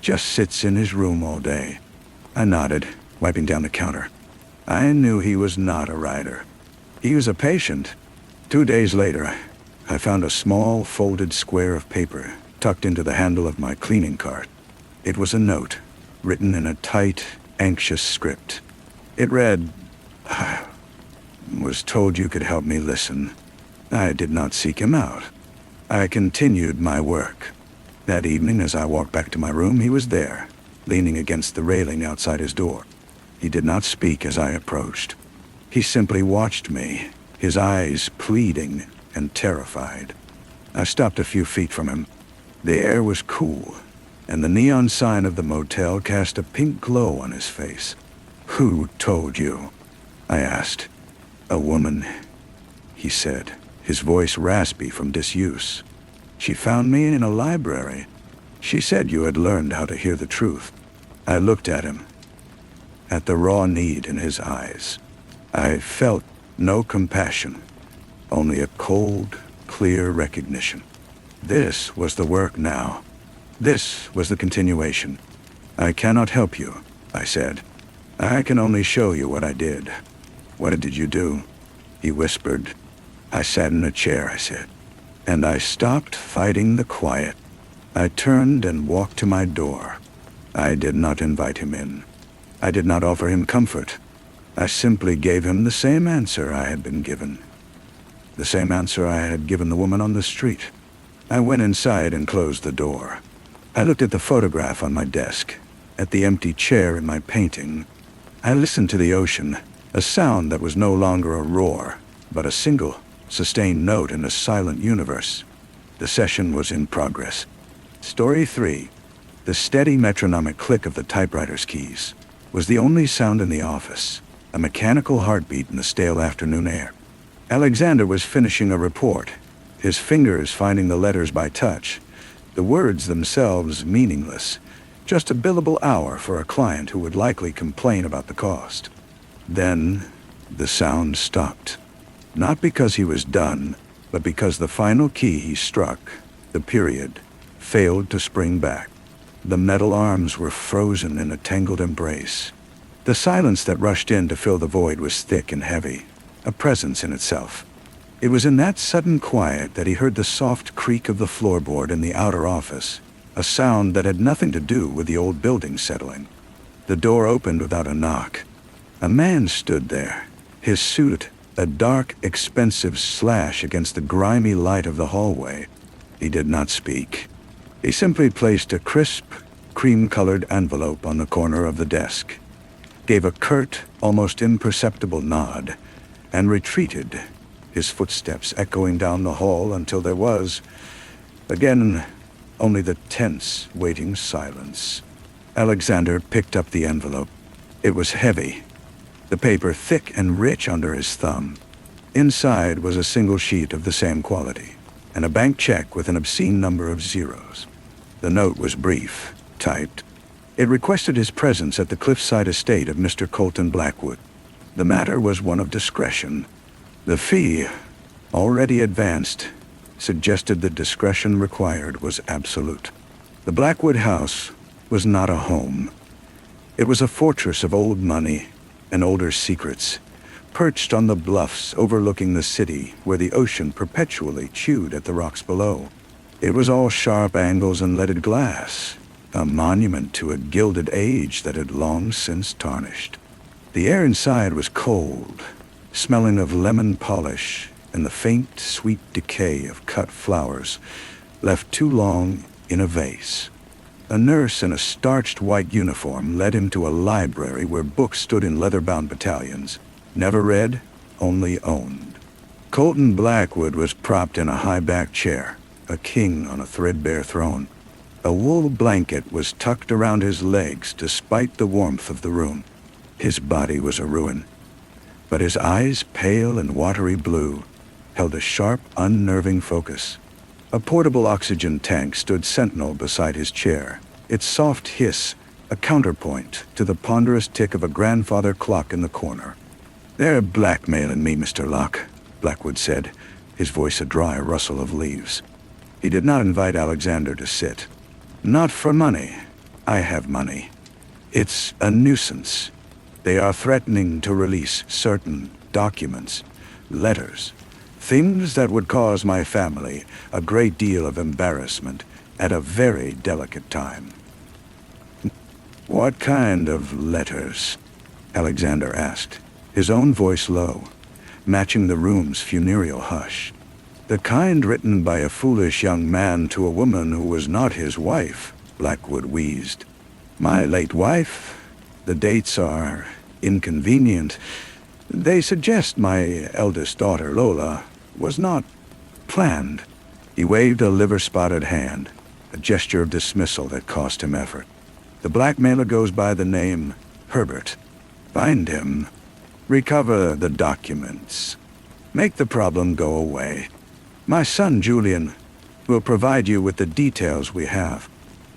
Just sits in his room all day." I nodded, wiping down the counter. I knew he was not a writer. He was a patient. 2 days later, I found a small, folded square of paper tucked into the handle of my cleaning cart. It was a note, written in a tight, anxious script. It read, "I was told you could help me listen. I did not seek him out. I continued my work." That evening, as I walked back to my room, he was there, leaning against the railing outside his door. He did not speak as I approached. He simply watched me, his eyes pleading and terrified. I stopped a few feet from him. The air was cool, and the neon sign of the motel cast a pink glow on his face. "Who told you?" I asked. "A woman," he said, his voice raspy from disuse. "She found me in a library. She said you had learned how to hear the truth." I looked at him, at the raw need in his eyes. I felt no compassion, only a cold, clear recognition. This was the work now. This was the continuation. "I cannot help you," I said. "I can only show you what I did." "What did you do?" he whispered. "I sat in a chair," I said, "and I stopped fighting the quiet. I turned and walked to my door. I did not invite him in. I did not offer him comfort. I simply gave him the same answer I had been given. The same answer I had given the woman on the street. I went inside and closed the door. I looked at the photograph on my desk, at the empty chair in my painting. I listened to the ocean, a sound that was no longer a roar, but a single, sustained note in a silent universe. The session was in progress. Story 3. The steady metronomic click of the typewriter's keys was the only sound in the office, a mechanical heartbeat in the stale afternoon air. Alexander was finishing a report, his fingers finding the letters by touch, the words themselves meaningless, just a billable hour for a client who would likely complain about the cost. Then the sound stopped. Not because he was done, but because the final key he struck, the period, failed to spring back. The metal arms were frozen in a tangled embrace. The silence that rushed in to fill the void was thick and heavy, a presence in itself. It was in that sudden quiet that he heard the soft creak of the floorboard in the outer office, a sound that had nothing to do with the old building settling. The door opened without a knock. A man stood there, his suit a dark, expensive slash against the grimy light of the hallway. He did not speak. He simply placed a crisp, cream-colored envelope on the corner of the desk, gave a curt, almost imperceptible nod, and retreated, his footsteps echoing down the hall until there was, again, only the tense, waiting silence. Alexander picked up the envelope. It was heavy, the paper thick and rich under his thumb. Inside was a single sheet of the same quality, and a bank check with an obscene number of zeros. The note was brief, typed. It requested his presence at the cliffside estate of Mr. Colton Blackwood. The matter was one of discretion. The fee, already advanced, suggested the discretion required was absolute. The Blackwood house was not a home. It was a fortress of old money and older secrets, perched on the bluffs overlooking the city where the ocean perpetually chewed at the rocks below. It was all sharp angles and leaded glass, a monument to a gilded age that had long since tarnished. The air inside was cold, smelling of lemon polish and the faint, sweet decay of cut flowers left too long in a vase. A nurse in a starched white uniform led him to a library where books stood in leather-bound battalions, never read, only owned. Colton Blackwood was propped in a high-backed chair, a king on a threadbare throne. A wool blanket was tucked around his legs despite the warmth of the room. His body was a ruin, but his eyes, pale and watery blue, held a sharp, unnerving focus. A portable oxygen tank stood sentinel beside his chair, its soft hiss a counterpoint to the ponderous tick of a grandfather clock in the corner. "They're blackmailing me, Mr. Locke," Blackwood said, his voice a dry rustle of leaves. He did not invite Alexander to sit. "Not for money. I have money. It's a nuisance. They are threatening to release certain documents, letters, things that would cause my family a great deal of embarrassment at a very delicate time." "What kind of letters?" Alexander asked, his own voice low, matching the room's funereal hush. "The kind written by a foolish young man to a woman who was not his wife," Blackwood wheezed. "My late wife? The dates are inconvenient. They suggest my eldest daughter, Lola, was not planned." He waved a liver-spotted hand, a gesture of dismissal that cost him effort. "The blackmailer goes by the name Herbert. Find him. Recover the documents. Make the problem go away. My son, Julian, will provide you with the details we have."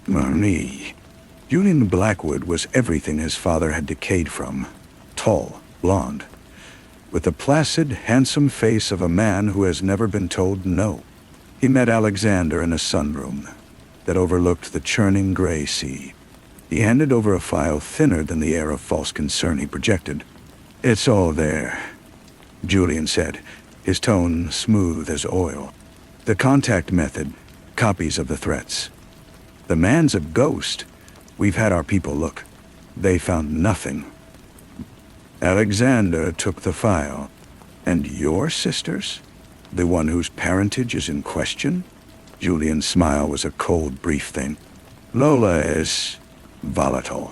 Me. Julian Blackwood was everything his father had decayed from. Tall, blonde, with the placid, handsome face of a man who has never been told no. He met Alexander in a sunroom that overlooked the churning gray sea. He handed over a file thinner than the air of false concern he projected. "It's all there," Julian said, his tone smooth as oil. "The contact method, copies of the threats. The man's a ghost. We've had our people look. They found nothing." Alexander took the file. "And your sisters? The one whose parentage is in question?" Julian's smile was a cold, brief thing. "Lola is volatile.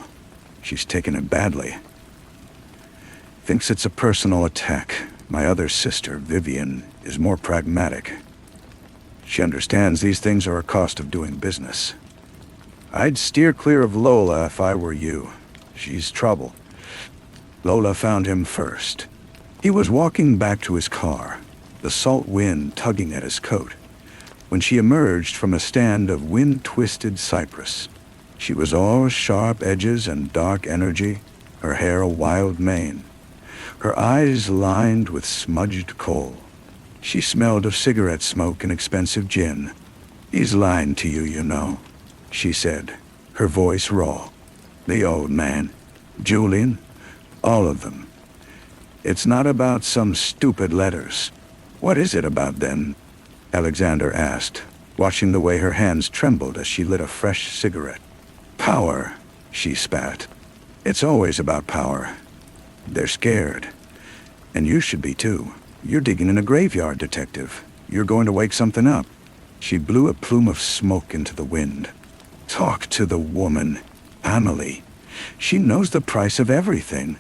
She's taken it badly. Thinks it's a personal attack. My other sister, Vivian, is more pragmatic. She understands these things are a cost of doing business. I'd steer clear of Lola if I were you. She's trouble." Lola found him first. He was walking back to his car, the salt wind tugging at his coat, when she emerged from a stand of wind-twisted cypress. She was all sharp edges and dark energy, her hair a wild mane, her eyes lined with smudged coal. She smelled of cigarette smoke and expensive gin. "He's lying to you, you know," she said, her voice raw. "The old man, Julian, all of them. It's not about some stupid letters." "What is it about then?" Alexander asked, watching the way her hands trembled as she lit a fresh cigarette. "Power," she spat. "It's always about power. They're scared. And you should be too. You're digging in a graveyard, detective. You're going to wake something up." She blew a plume of smoke into the wind. "Talk to the woman, Amelie. She knows the price of everything."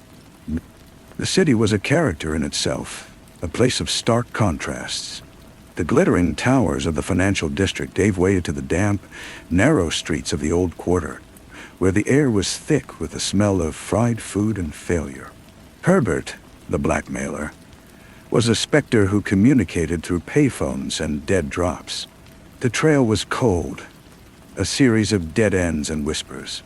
The city was a character in itself, a place of stark contrasts. The glittering towers of the financial district gave way to the damp, narrow streets of the old quarter, where the air was thick with the smell of fried food and failure. Herbert, the blackmailer, was a specter who communicated through payphones and dead drops. The trail was cold, a series of dead ends and whispers.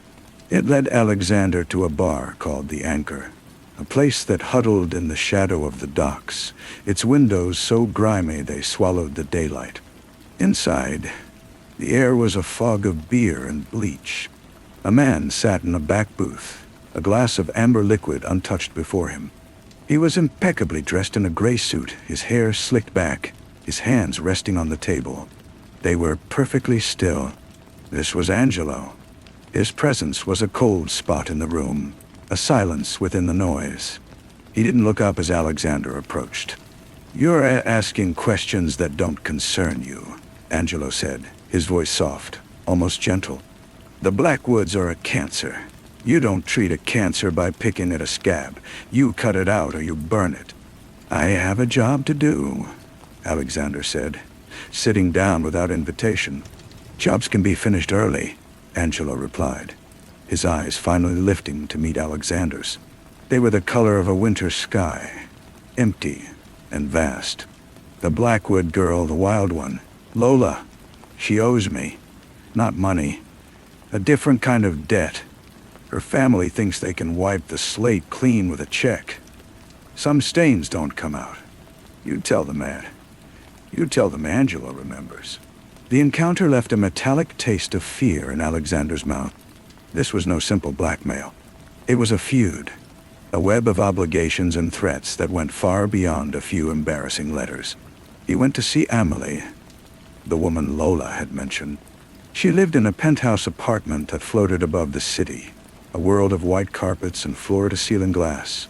It led Alexander to a bar called the Anchor, a place that huddled in the shadow of the docks, its windows so grimy they swallowed the daylight. Inside, the air was a fog of beer and bleach. A man sat in a back booth, a glass of amber liquid untouched before him. He was impeccably dressed in a gray suit, his hair slicked back, his hands resting on the table. They were perfectly still. This was Angelo. His presence was a cold spot in the room, a silence within the noise. He didn't look up as Alexander approached. "You're asking questions that don't concern you," Angelo said, his voice soft, almost gentle. "The Blackwoods are a cancer. You don't treat a cancer by picking at a scab. You cut it out or you burn it." "I have a job to do," Alexander said, sitting down without invitation. "Jobs can be finished early," Angelo replied, his eyes finally lifting to meet Alexander's. They were the color of a winter sky, empty and vast. "The Blackwood girl, the wild one, Lola, she owes me. Not money. A different kind of debt. Her family thinks they can wipe the slate clean with a check. Some stains don't come out. You tell the man. You tell them Angelo remembers." The encounter left a metallic taste of fear in Alexander's mouth. This was no simple blackmail. It was a feud, a web of obligations and threats that went far beyond a few embarrassing letters. He went to see Amelie, the woman Lola had mentioned. She lived in a penthouse apartment that floated above the city, a world of white carpets and floor-to-ceiling glass.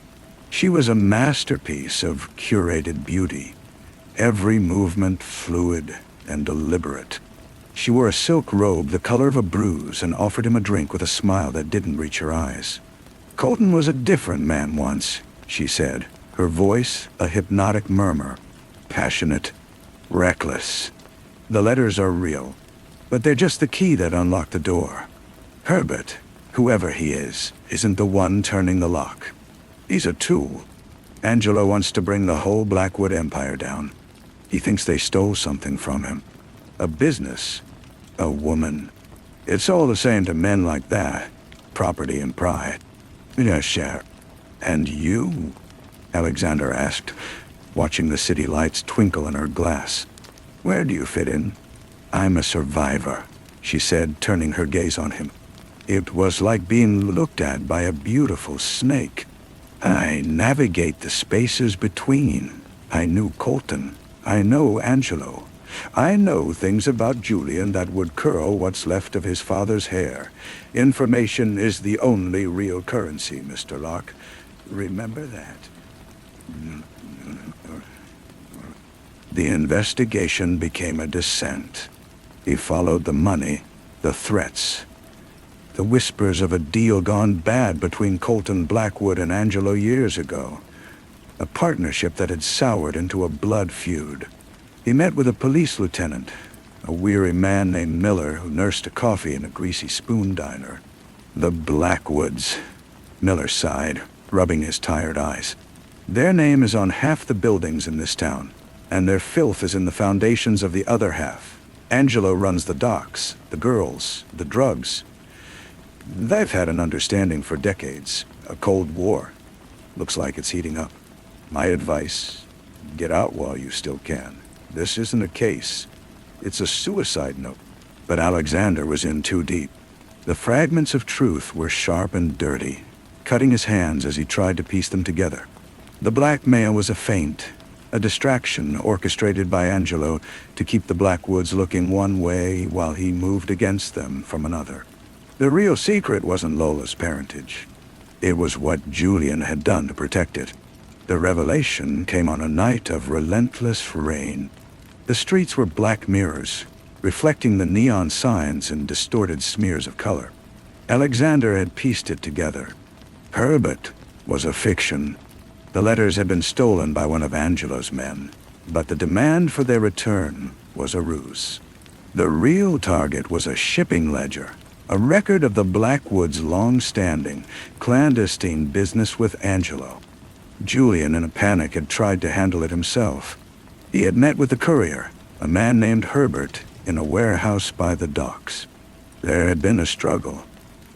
She was a masterpiece of curated beauty, every movement fluid and deliberate. She wore a silk robe the color of a bruise and offered him a drink with a smile that didn't reach her eyes. "Colton was a different man once," she said, her voice a hypnotic murmur. "Passionate, reckless. The letters are real, but they're just the key that unlocked the door. Herbert, whoever he is, isn't the one turning the lock. He's a tool. Angelo wants to bring the whole Blackwood empire down. He thinks they stole something from him. A business, a woman. It's all the same to men like that. Property and pride." "Yes, cher." "And you?" Alexander asked, watching the city lights twinkle in her glass. "Where do you fit in? I'm a survivor, she said, turning her gaze on him. It was like being looked at by a beautiful snake. I navigate the spaces between. I knew Colton. I know Angelo. I know things about Julian that would curl what's left of his father's hair. Information is the only real currency, Mr. Locke. Remember that. The investigation became a descent. He followed the money, the threats, the whispers of a deal gone bad between Colton Blackwood and Angelo years ago. A partnership that had soured into a blood feud. He met with a police lieutenant, a weary man named Miller who nursed a coffee in a greasy spoon diner. The Blackwoods, Miller sighed, rubbing his tired eyes. Their name is on half the buildings in this town, and their filth is in the foundations of the other half. Angelo runs the docks, the girls, the drugs. They've had an understanding for decades, a Cold War. Looks like it's heating up. My advice, get out while you still can. This isn't a case. It's a suicide note. But Alexander was in too deep. The fragments of truth were sharp and dirty, cutting his hands as he tried to piece them together. The blackmail was a feint, a distraction orchestrated by Angelo to keep the Blackwoods looking one way while he moved against them from another. The real secret wasn't Lola's parentage. It was what Julian had done to protect it. The revelation came on a night of relentless rain. The streets were black mirrors, reflecting the neon signs in distorted smears of color. Alexander had pieced it together. Herbert was a fiction. The letters had been stolen by one of Angelo's men, but the demand for their return was a ruse. The real target was a shipping ledger, a record of the Blackwoods' long-standing, clandestine business with Angelo. Julian, in a panic, had tried to handle it himself. He had met with the courier, a man named Herbert, in a warehouse by the docks. There had been a struggle.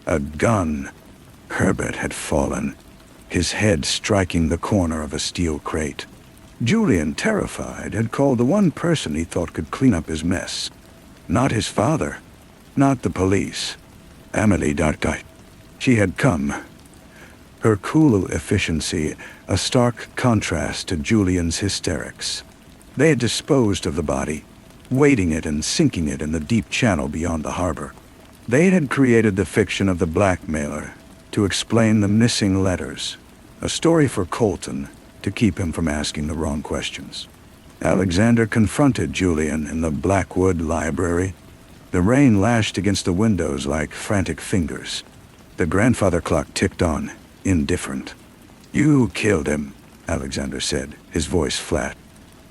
A gun. Herbert had fallen, his head striking the corner of a steel crate. Julian, terrified, had called the one person he thought could clean up his mess. Not his father. Not the police. Amelie Dartai. She had come. Her cool efficiency, a stark contrast to Julian's hysterics. They had disposed of the body, weighting it and sinking it in the deep channel beyond the harbor. They had created the fiction of the blackmailer to explain the missing letters, a story for Colton to keep him from asking the wrong questions. Alexander confronted Julian in the Blackwood library. The rain lashed against the windows like frantic fingers. The grandfather clock ticked on, indifferent. "You killed him," Alexander said, his voice flat.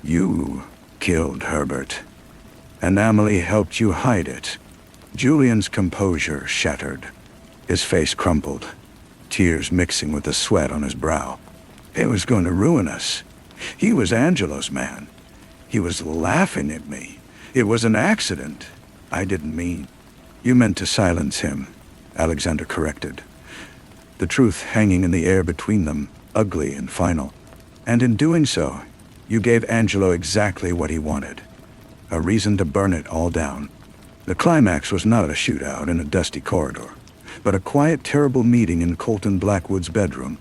"You killed Herbert. And Amelie helped you hide it." Julian's composure shattered. His face crumpled, tears mixing with the sweat on his brow. It was going to ruin us. He was Angelo's man. He was laughing at me. It was an accident. I didn't mean. You meant to silence him, Alexander corrected. The truth hanging in the air between them, ugly and final. And in doing so, you gave Angelo exactly what he wanted. A reason to burn it all down. The climax was not a shootout in a dusty corridor, but a quiet, terrible meeting in Colton Blackwood's bedroom.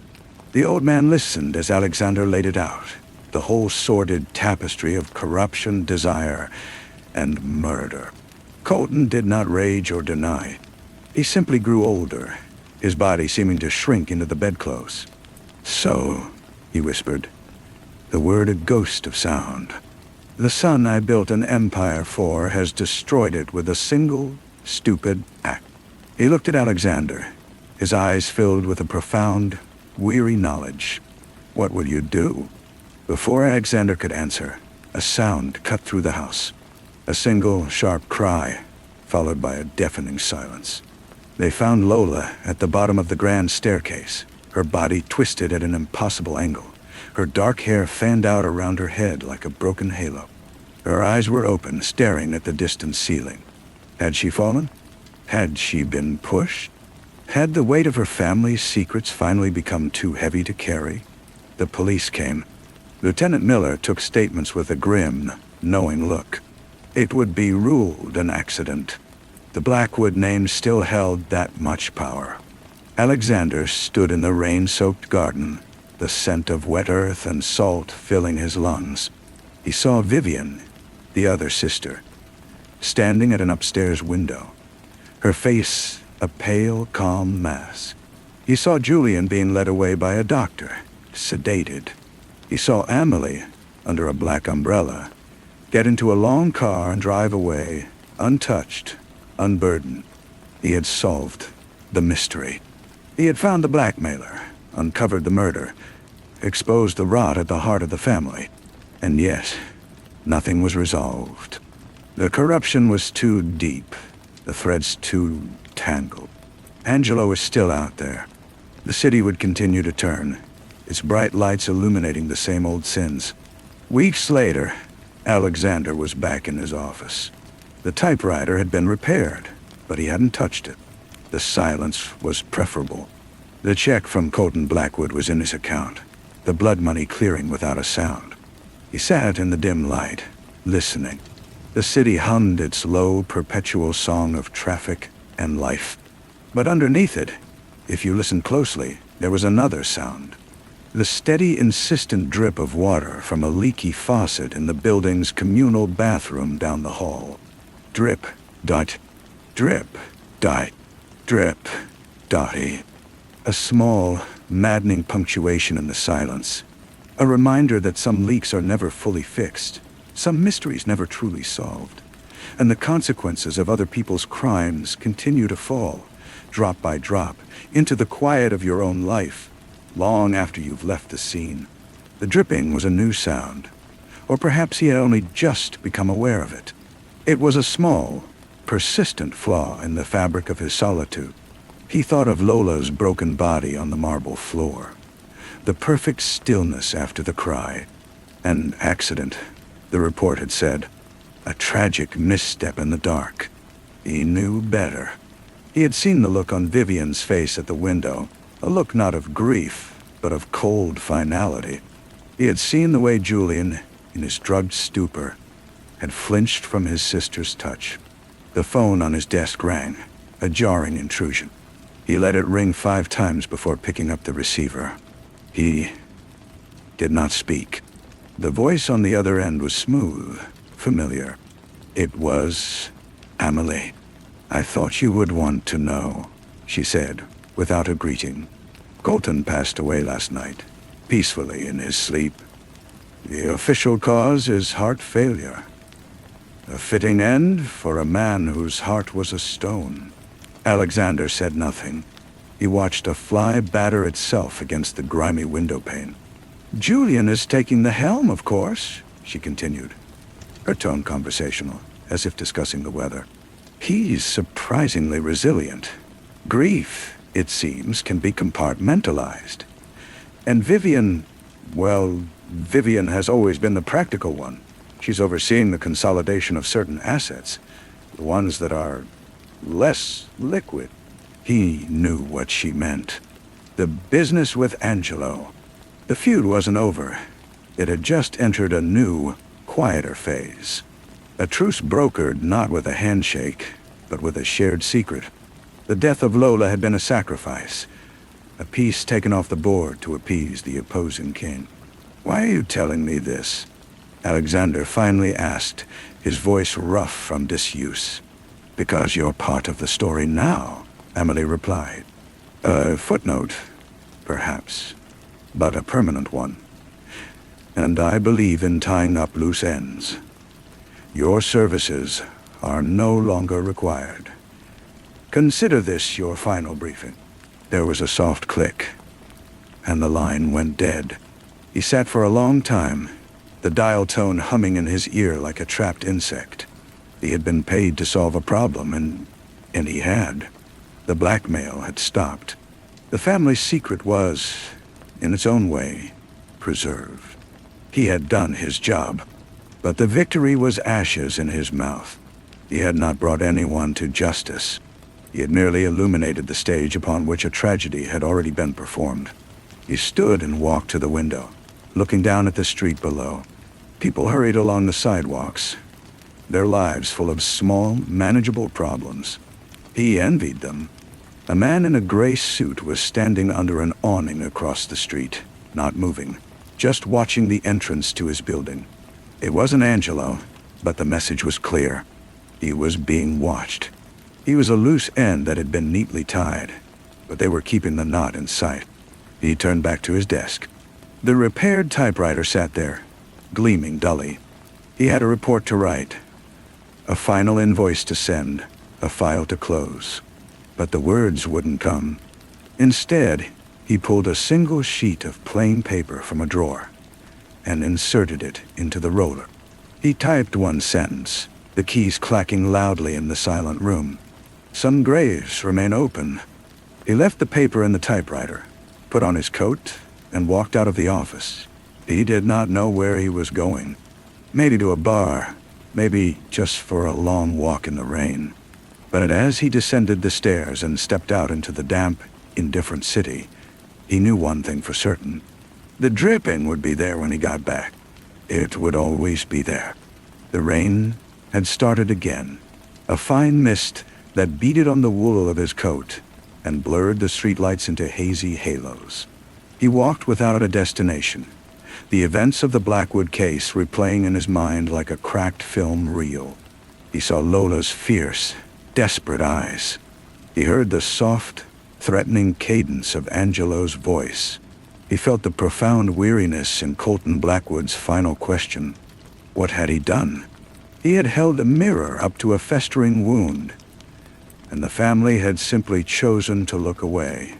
The old man listened as Alexander laid it out, the whole sordid tapestry of corruption, desire, and murder. Colton did not rage or deny. He simply grew older, his body seeming to shrink into the bedclothes. "So," he whispered, the word a ghost of sound. "The son I built an empire for has destroyed it with a single, stupid act." He looked at Alexander, his eyes filled with a profound, weary knowledge. "What will you do?" Before Alexander could answer, a sound cut through the house. A single, sharp cry, followed by a deafening silence. They found Lola at the bottom of the grand staircase, her body twisted at an impossible angle. Her dark hair fanned out around her head like a broken halo. Her eyes were open, staring at the distant ceiling. Had she fallen? Had she been pushed? Had the weight of her family's secrets finally become too heavy to carry? The police came. Lieutenant Miller took statements with a grim, knowing look. it would be ruled an accident. The Blackwood name still held that much power. Alexander stood in the rain-soaked garden, the scent of wet earth and salt filling his lungs. He saw Vivian, the other sister, standing at an upstairs window, her face a pale, calm mask. He saw Julian being led away by a doctor, sedated. He saw Amelie, under a black umbrella, get into a long car and drive away, untouched, unburdened. He had solved the mystery. He had found the blackmailer, uncovered the murder, exposed the rot at the heart of the family. And yet, nothing was resolved. The corruption was too deep, the threads too tangled. Angelo was still out there. The city would continue to turn, its bright lights illuminating the same old sins. Weeks later, Alexander was back in his office. The typewriter had been repaired, but he hadn't touched it. The silence was preferable. The check from Colton Blackwood was in his account, the blood money clearing without a sound. He sat in the dim light, listening. The city hummed its low, perpetual song of traffic and life. But underneath it, if you listened closely, there was another sound. The steady, insistent drip of water from a leaky faucet in the building's communal bathroom down the hall. Drip, dot, drip, dot, drip, dotty. A small, maddening punctuation in the silence. A reminder that some leaks are never fully fixed, some mysteries never truly solved, and the consequences of other people's crimes continue to fall, drop by drop, into the quiet of your own life, long after you've left the scene. The dripping was a new sound, or perhaps he had only just become aware of it. It was a small, persistent flaw in the fabric of his solitude. He thought of Lola's broken body on the marble floor, the perfect stillness after the cry. An accident, the report had said. A tragic misstep in the dark. He knew better. He had seen the look on Vivian's face at the window, a look not of grief, but of cold finality. He had seen the way Julian, in his drugged stupor, had flinched from his sister's touch. The phone on his desk rang, a jarring intrusion. He let it ring 5 times before picking up the receiver. He did not speak. The voice on the other end was smooth, familiar. It was Amelie. "I thought you would want to know," she said, without a greeting. "Colton passed away last night, peacefully in his sleep. The official cause is heart failure. A fitting end for a man whose heart was a stone." Alexander said nothing. He watched a fly batter itself against the grimy windowpane. "Julian is taking the helm, of course," she continued, her tone conversational, as if discussing the weather. "He's surprisingly resilient. Grief, it seems, can be compartmentalized. And Vivian, well, Vivian has always been the practical one. She's overseeing the consolidation of certain assets, the ones that are less liquid." He knew what she meant. The business with Angelo. The feud wasn't over. It had just entered a new, quieter phase. A truce brokered not with a handshake, but with a shared secret. The death of Lola had been a sacrifice, a piece taken off the board to appease the opposing king. "Why are you telling me this?" Alexander finally asked, his voice rough from disuse. "Because you're part of the story now," Amelie replied. "A footnote, perhaps, but a permanent one. And I believe in tying up loose ends. Your services are no longer required. Consider this your final briefing." There was a soft click, and the line went dead. He sat for a long time, the dial tone humming in his ear like a trapped insect. He had been paid to solve a problem, and he had. The blackmail had stopped. The family's secret was, in its own way, preserved. He had done his job, but the victory was ashes in his mouth. He had not brought anyone to justice. He had merely illuminated the stage upon which a tragedy had already been performed. He stood and walked to the window, looking down at the street below. People hurried along the sidewalks. their lives full of small, manageable problems. He envied them. A man in a gray suit was standing under an awning across the street, not moving, just watching the entrance to his building. It wasn't Angelo, but the message was clear. He was being watched. He was a loose end that had been neatly tied, but they were keeping the knot in sight. He turned back to his desk. The repaired typewriter sat there, gleaming dully. He had a report to write, a final invoice to send, a file to close. But the words wouldn't come. Instead, he pulled a single sheet of plain paper from a drawer and inserted it into the roller. He typed one sentence, the keys clacking loudly in the silent room. Some graves remain open. He left the paper in the typewriter, put on his coat, and walked out of the office. He did not know where he was going. Maybe to a bar, maybe just for a long walk in the rain. But as he descended the stairs and stepped out into the damp, indifferent city, he knew one thing for certain. The dripping would be there when he got back. It would always be there. The rain had started again, a fine mist that beaded on the wool of his coat and blurred the streetlights into hazy halos. He walked without a destination, the events of the Blackwood case replaying in his mind like a cracked film reel. He saw Lola's fierce, desperate eyes. He heard the soft, threatening cadence of Angelo's voice. He felt the profound weariness in Colton Blackwood's final question. What had he done? He had held a mirror up to a festering wound, and the family had simply chosen to look away,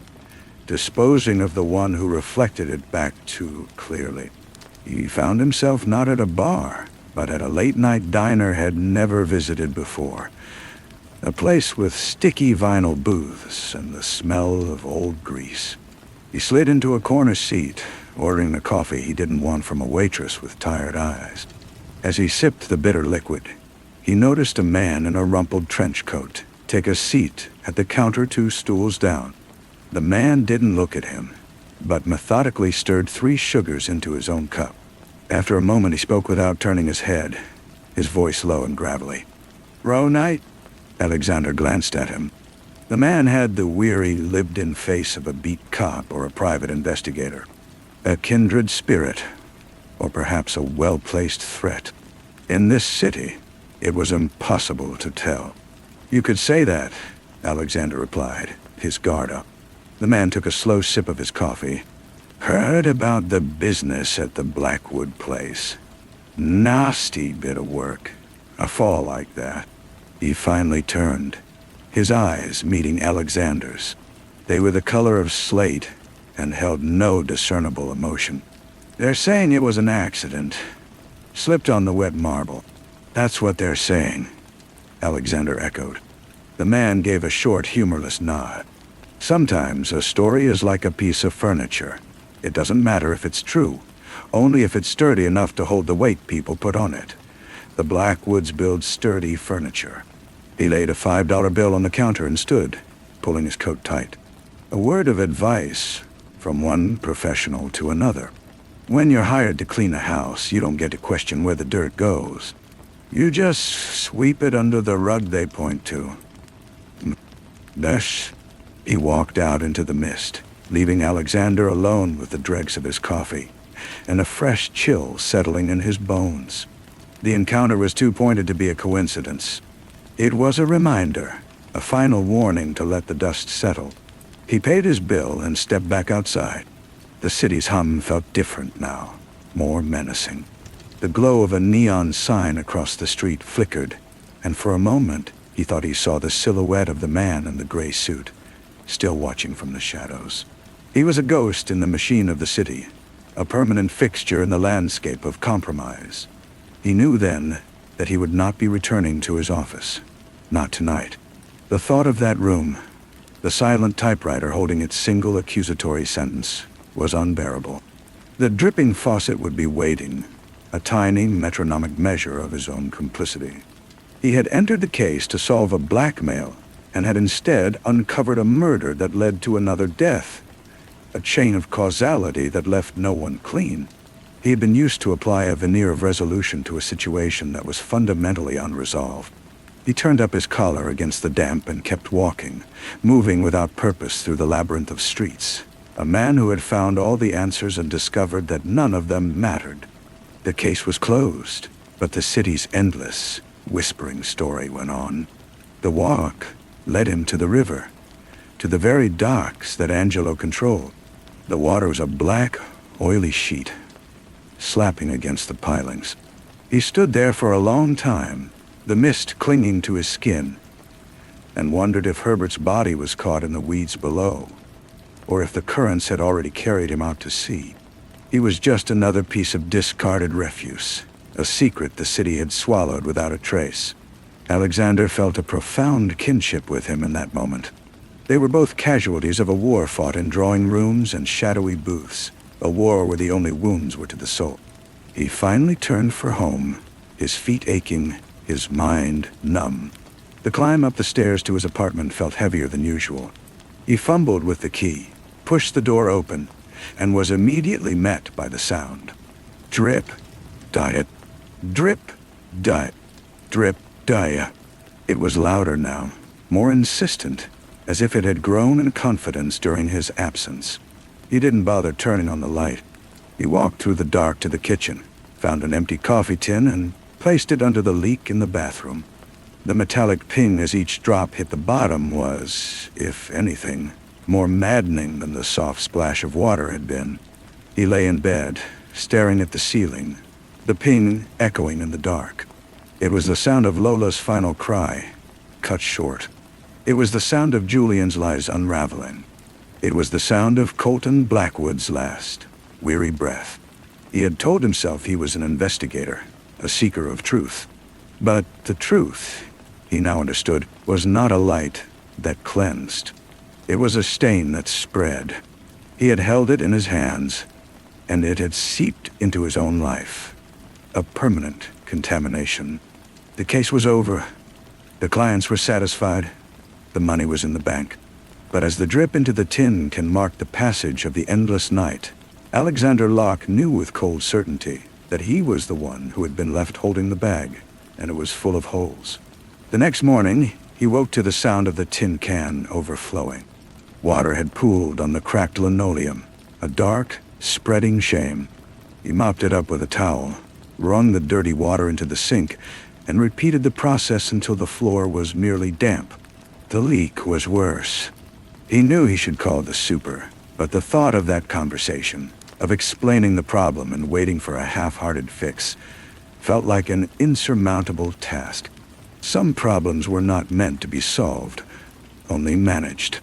disposing of the one who reflected it back too clearly. He found himself not at a bar, but at a late-night diner had never visited before. A place with sticky vinyl booths and the smell of old grease. He slid into a corner seat, ordering the coffee he didn't want from a waitress with tired eyes. As he sipped the bitter liquid, he noticed a man in a rumpled trench coat take a seat at the counter 2 stools down. The man didn't look at him, but methodically stirred 3 sugars into his own cup. After a moment, he spoke without turning his head, his voice low and gravelly. "Row night?" Alexander glanced at him. The man had the weary, lived-in face of a beat cop or a private investigator. A kindred spirit, or perhaps a well-placed threat. In this city, it was impossible to tell. "You could say that," Alexander replied, his guard up. The man took a slow sip of his coffee. "Heard about the business at the Blackwood place. Nasty bit of work. A fall like that." He finally turned, his eyes meeting Alexander's. They were the color of slate and held no discernible emotion. "They're saying it was an accident. Slipped on the wet marble. That's what they're saying," Alexander echoed. The man gave a short, humorless nod. "Sometimes a story is like a piece of furniture. It doesn't matter if it's true, only if it's sturdy enough to hold the weight people put on it. The Blackwoods build sturdy furniture." He laid a $5 bill on the counter and stood, pulling his coat tight. A word of advice from one professional to another. When you're hired to clean a house, you don't get to question where the dirt goes. You just sweep it under the rug they point to. Thus, he walked out into the mist, leaving Alexander alone with the dregs of his coffee, and a fresh chill settling in his bones. The encounter was too pointed to be a coincidence. It was a reminder, a final warning to let the dust settle. He paid his bill and stepped back outside. The city's hum felt different now, more menacing. The glow of a neon sign across the street flickered, and for a moment he thought he saw the silhouette of the man in the gray suit, still watching from the shadows. He was a ghost in the machine of the city, a permanent fixture in the landscape of compromise. He knew then that he would not be returning to his office. Not tonight. The thought of that room, the silent typewriter holding its single accusatory sentence, was unbearable. The dripping faucet would be waiting, a tiny metronomic measure of his own complicity. He had entered the case to solve a blackmail and had instead uncovered a murder that led to another death, a chain of causality that left no one clean. He had been used to apply a veneer of resolution to a situation that was fundamentally unresolved. He turned up his collar against the damp and kept walking, moving without purpose through the labyrinth of streets. A man who had found all the answers and discovered that none of them mattered. The case was closed, but the city's endless, whispering story went on. The walk led him to the river, to the very docks that Angelo controlled. The water was a black, oily sheet, slapping against the pilings. He stood there for a long time, the mist clinging to his skin, and wondered if Herbert's body was caught in the weeds below, or if the currents had already carried him out to sea. He was just another piece of discarded refuse, a secret the city had swallowed without a trace. Alexander felt a profound kinship with him in that moment. They were both casualties of a war fought in drawing rooms and shadowy booths, a war where the only wounds were to the soul. He finally turned for home, his feet aching, his mind numb. The climb up the stairs to his apartment felt heavier than usual. He fumbled with the key, pushed the door open, and was immediately met by the sound. Drip, diet, drip, diet, drip, diet. It was louder now, more insistent, as if it had grown in confidence during his absence. He didn't bother turning on the light. He walked through the dark to the kitchen, found an empty coffee tin, and placed it under the leak in the bathroom. The metallic ping as each drop hit the bottom was, if anything, more maddening than the soft splash of water had been. He lay in bed, staring at the ceiling, the ping echoing in the dark. It was the sound of Lola's final cry, cut short. It was the sound of Julian's lies unraveling. It was the sound of Colton Blackwood's last, weary breath. He had told himself he was an investigator, a seeker of truth. But the truth, he now understood, was not a light that cleansed. It was a stain that spread. He had held it in his hands, and it had seeped into his own life. A permanent contamination. The case was over. The clients were satisfied. The money was in the bank. But as the drip into the tin can mark the passage of the endless night, Alexander Locke knew with cold certainty that he was the one who had been left holding the bag, and it was full of holes. The next morning, he woke to the sound of the tin can overflowing. Water had pooled on the cracked linoleum, a dark, spreading shame. He mopped it up with a towel, wrung the dirty water into the sink, and repeated the process until the floor was merely damp. The leak was worse. He knew he should call the super, but the thought of that conversation, of explaining the problem and waiting for a half-hearted fix, felt like an insurmountable task. Some problems were not meant to be solved, only managed.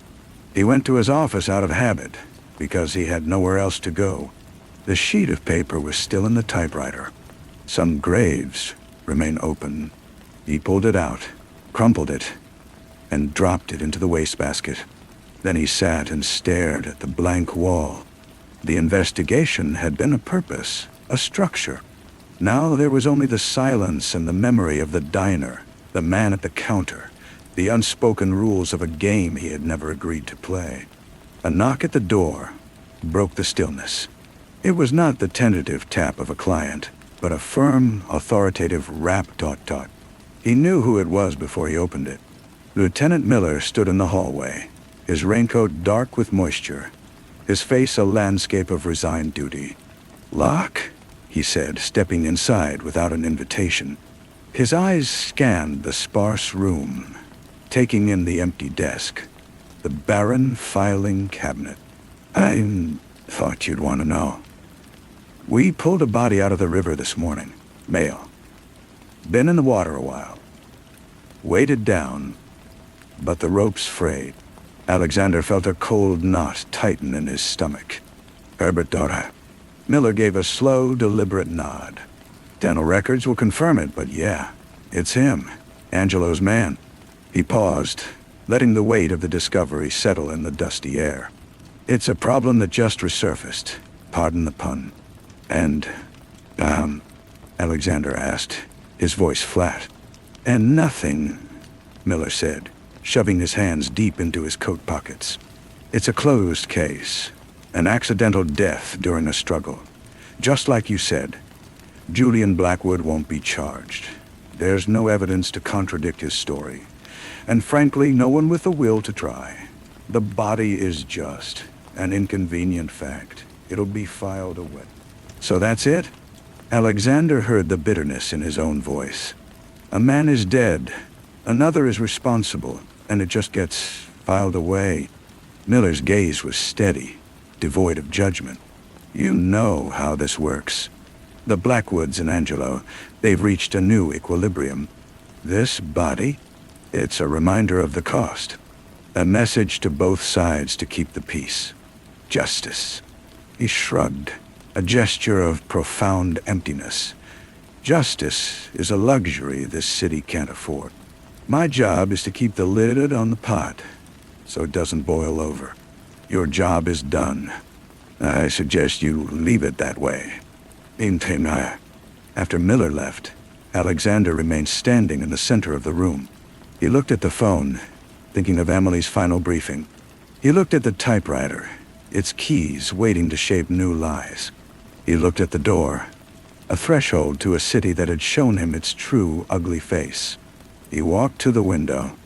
He went to his office out of habit, because he had nowhere else to go. The sheet of paper was still in the typewriter. Some graves remained open. He pulled it out, crumpled it, and dropped it into the wastebasket. Then he sat and stared at the blank wall. The investigation had been a purpose, a structure. Now there was only the silence and the memory of the diner, the man at the counter, the unspoken rules of a game he had never agreed to play. A knock at the door broke the stillness. It was not the tentative tap of a client, but a firm, authoritative rap. He knew who it was before he opened it. Lieutenant Miller stood in the hallway, his raincoat dark with moisture, his face a landscape of resigned duty. "Locke?" he said, stepping inside without an invitation. His eyes scanned the sparse room, taking in the empty desk, the barren filing cabinet. "I thought you'd want to know. We pulled a body out of the river this morning. Male. Been in the water a while. Weighted down, but the ropes frayed." Alexander felt a cold knot tighten in his stomach. "Herbert Dora." Miller gave a slow, deliberate nod. "Dental records will confirm it, but yeah, it's him, Angelo's man." He paused, letting the weight of the discovery settle in the dusty air. "It's a problem that just resurfaced, pardon the pun." "And, Alexander asked, his voice flat. "And nothing," Miller said, shoving his hands deep into his coat pockets. "It's a closed case, an accidental death during a struggle. Just like you said, Julian Blackwood won't be charged. There's no evidence to contradict his story. And frankly, no one with the will to try. The body is just an inconvenient fact. It'll be filed away. So that's it? Alexander heard the bitterness in his own voice. A man is dead. Another is responsible, and it just gets filed away. Miller's gaze was steady, devoid of judgment. You know how this works. The Blackwoods and Angelo, they've reached a new equilibrium. This body? It's a reminder of the cost. A message to both sides to keep the peace. Justice. He shrugged, a gesture of profound emptiness. Justice is a luxury this city can't afford. My job is to keep the lid on the pot, so it doesn't boil over. Your job is done. I suggest you leave it that way. After Miller left, Alexander remained standing in the center of the room. He looked at the phone, thinking of Emily's final briefing. He looked at the typewriter, its keys waiting to shape new lies. He looked at the door, a threshold to a city that had shown him its true, ugly face. He walked to the window.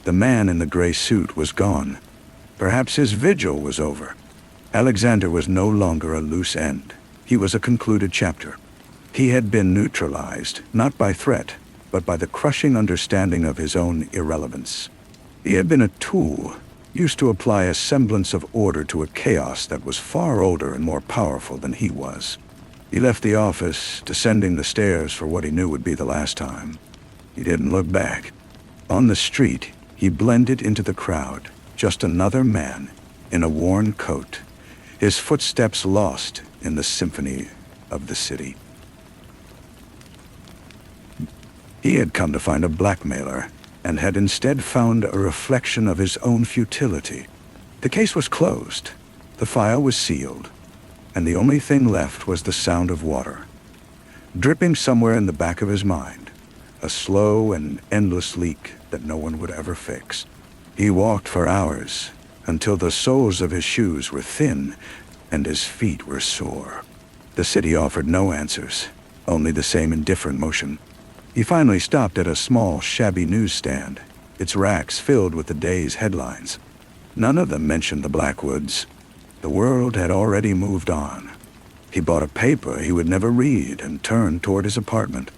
The man in the gray suit was gone. Perhaps his vigil was over. Alexander was no longer a loose end. He was a concluded chapter. He had been neutralized, not by threat, but by the crushing understanding of his own irrelevance. He had been a tool, used to apply a semblance of order to a chaos that was far older and more powerful than he was. He left the office, descending the stairs for what he knew would be the last time. He didn't look back. On the street, he blended into the crowd, just another man in a worn coat, his footsteps lost in the symphony of the city. He had come to find a blackmailer, and had instead found a reflection of his own futility. The case was closed, the file was sealed, and the only thing left was the sound of water, dripping somewhere in the back of his mind, a slow and endless leak that no one would ever fix. He walked for hours, until the soles of his shoes were thin and his feet were sore. The city offered no answers, only the same indifferent motion. He finally stopped at a small, shabby newsstand, its racks filled with the day's headlines. None of them mentioned the Blackwoods. The world had already moved on. He bought a paper he would never read and turned toward his apartment.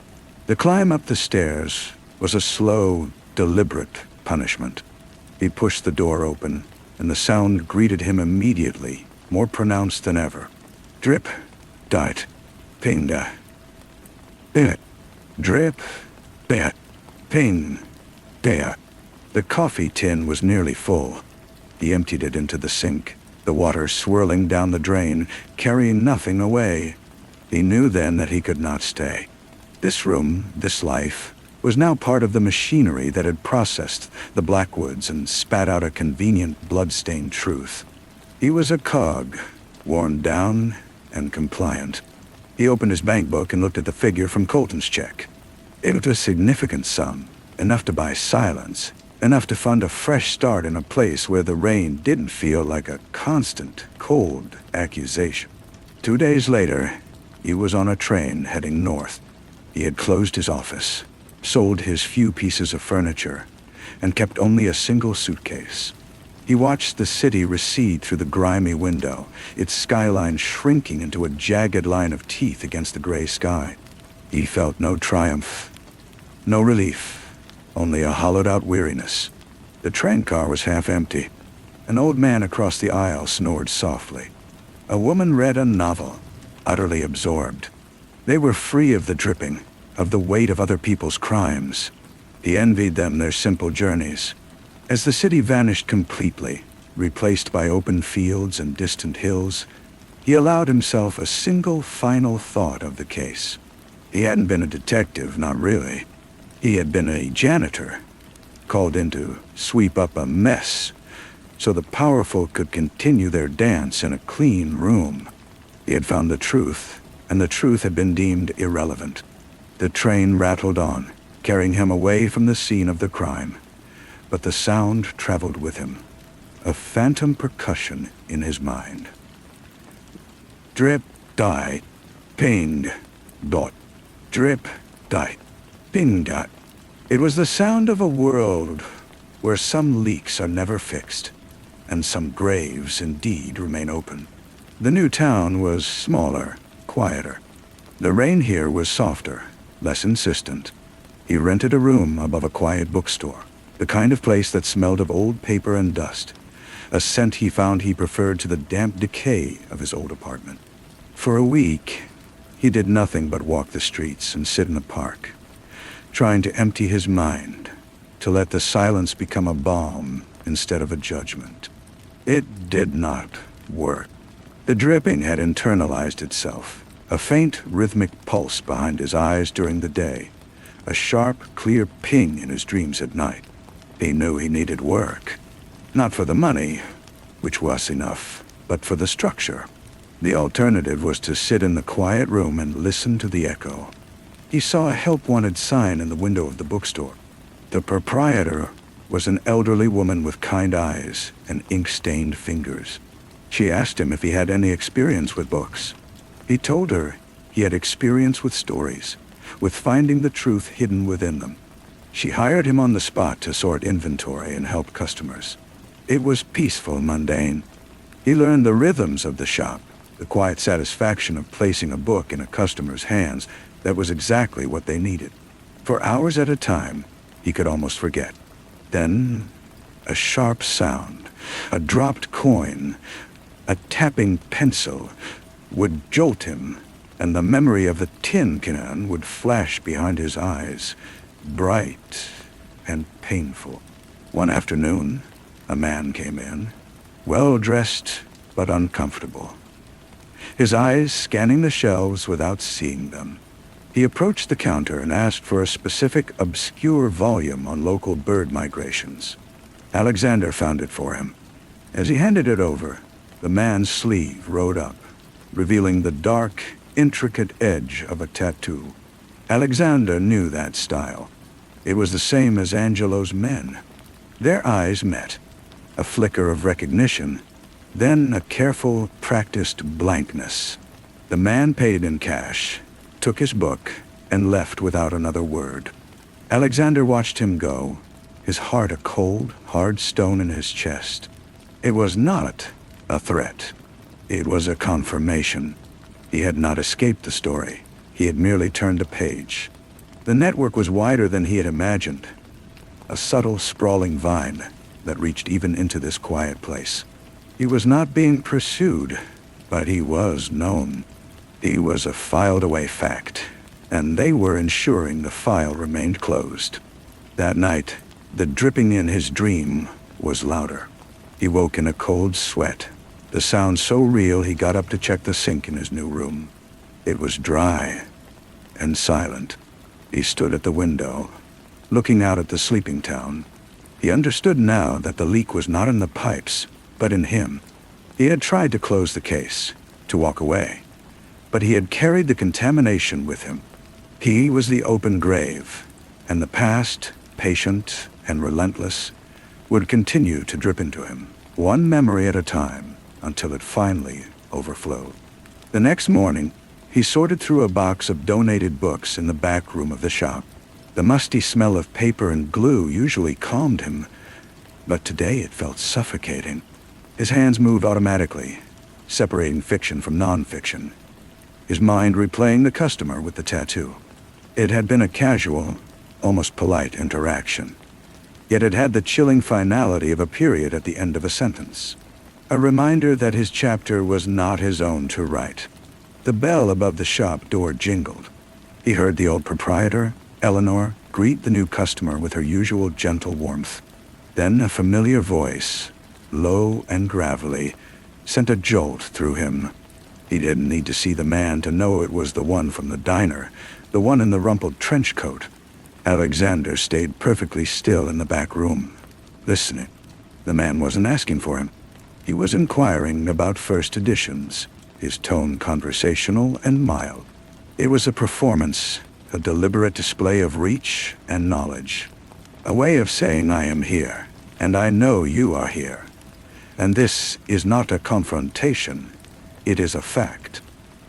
The climb up the stairs was a slow, deliberate punishment. He pushed the door open, and the sound greeted him immediately, more pronounced than ever. Drip, diet, pinda, bit. Drip, bit, ping, dea. The coffee tin was nearly full. He emptied it into the sink, the water swirling down the drain, carrying nothing away. He knew then that he could not stay. This room, this life, was now part of the machinery that had processed the Blackwoods and spat out a convenient blood-stained truth. He was a cog, worn down and compliant. He opened his bank book and looked at the figure from Colton's check. It was a significant sum, enough to buy silence, enough to fund a fresh start in a place where the rain didn't feel like a constant, cold accusation. 2 days later, he was on a train heading north. He had closed his office, sold his few pieces of furniture, and kept only a single suitcase. He watched the city recede through the grimy window, its skyline shrinking into a jagged line of teeth against the gray sky. He felt no triumph, no relief, only a hollowed-out weariness. The train car was half empty. An old man across the aisle snored softly. A woman read a novel, utterly absorbed. They were free of the dripping, of the weight of other people's crimes. He envied them their simple journeys. As the city vanished completely, replaced by open fields and distant hills, he allowed himself a single final thought of the case. He hadn't been a detective, not really. He had been a janitor, called in to sweep up a mess so the powerful could continue their dance in a clean room. He had found the truth, and the truth had been deemed irrelevant. The train rattled on, carrying him away from the scene of the crime. But the sound traveled with him, a phantom percussion in his mind. Drip, die, Ping. Dot. Drip. Dot. Ping. Dot. It was the sound of a world where some leaks are never fixed, and some graves indeed remain open. The new town was smaller, quieter. The rain here was softer, less insistent. He rented a room above a quiet bookstore, the kind of place that smelled of old paper and dust, a scent he found he preferred to the damp decay of his old apartment. For a week, he did nothing but walk the streets and sit in the park, trying to empty his mind, to let the silence become a balm instead of a judgment. It did not work. The dripping had internalized itself, a faint rhythmic pulse behind his eyes during the day, a sharp, clear ping in his dreams at night. He knew he needed work, not for the money, which was enough, but for the structure. The alternative was to sit in the quiet room and listen to the echo. He saw a help-wanted sign in the window of the bookstore. The proprietor was an elderly woman with kind eyes and ink-stained fingers. She asked him if he had any experience with books. He told her he had experience with stories, with finding the truth hidden within them. She hired him on the spot to sort inventory and help customers. It was peaceful, mundane. He learned the rhythms of the shop, the quiet satisfaction of placing a book in a customer's hands that was exactly what they needed. For hours at a time, he could almost forget. Then, a sharp sound, a dropped coin, a tapping pencil would jolt him, and the memory of the tin can would flash behind his eyes, bright and painful. One afternoon, a man came in, well-dressed but uncomfortable, his eyes scanning the shelves without seeing them. He approached the counter and asked for a specific obscure volume on local bird migrations. Alexander found it for him. As he handed it over, the man's sleeve rode up, revealing the dark, intricate edge of a tattoo. Alexander knew that style. It was the same as Angelo's men. Their eyes met, a flicker of recognition, then a careful, practiced blankness. The man paid in cash, took his book, and left without another word. Alexander watched him go, his heart a cold, hard stone in his chest. It was not a threat. It was a confirmation. He had not escaped the story. He had merely turned a page. The network was wider than he had imagined, a subtle, sprawling vine that reached even into this quiet place. He was not being pursued, but he was known. He was a filed-away fact, and they were ensuring the file remained closed. That night, the dripping in his dream was louder. He woke in a cold sweat, the sound so real he got up to check the sink in his new room. It was dry and silent. He stood at the window, looking out at the sleeping town. He understood now that the leak was not in the pipes, but in him. He had tried to close the case, to walk away, but he had carried the contamination with him. He was the open grave, and the past, patient and relentless, would continue to drip into him, one memory at a time, until it finally overflowed. The next morning, he sorted through a box of donated books in the back room of the shop. The musty smell of paper and glue usually calmed him, but today it felt suffocating. His hands moved automatically, separating fiction from non-fiction, his mind replaying the customer with the tattoo. It had been a casual, almost polite interaction, yet it had the chilling finality of a period at the end of a sentence, a reminder that his chapter was not his own to write. The bell above the shop door jingled. He heard the old proprietor, Eleanor, greet the new customer with her usual gentle warmth. Then a familiar voice, low and gravelly, sent a jolt through him. He didn't need to see the man to know it was the one from the diner, the one in the rumpled trench coat. Alexander stayed perfectly still in the back room, listening. The man wasn't asking for him. He was inquiring about first editions, his tone conversational and mild. It was a performance, a deliberate display of reach and knowledge. A way of saying I am here, and I know you are here. And this is not a confrontation, it is a fact.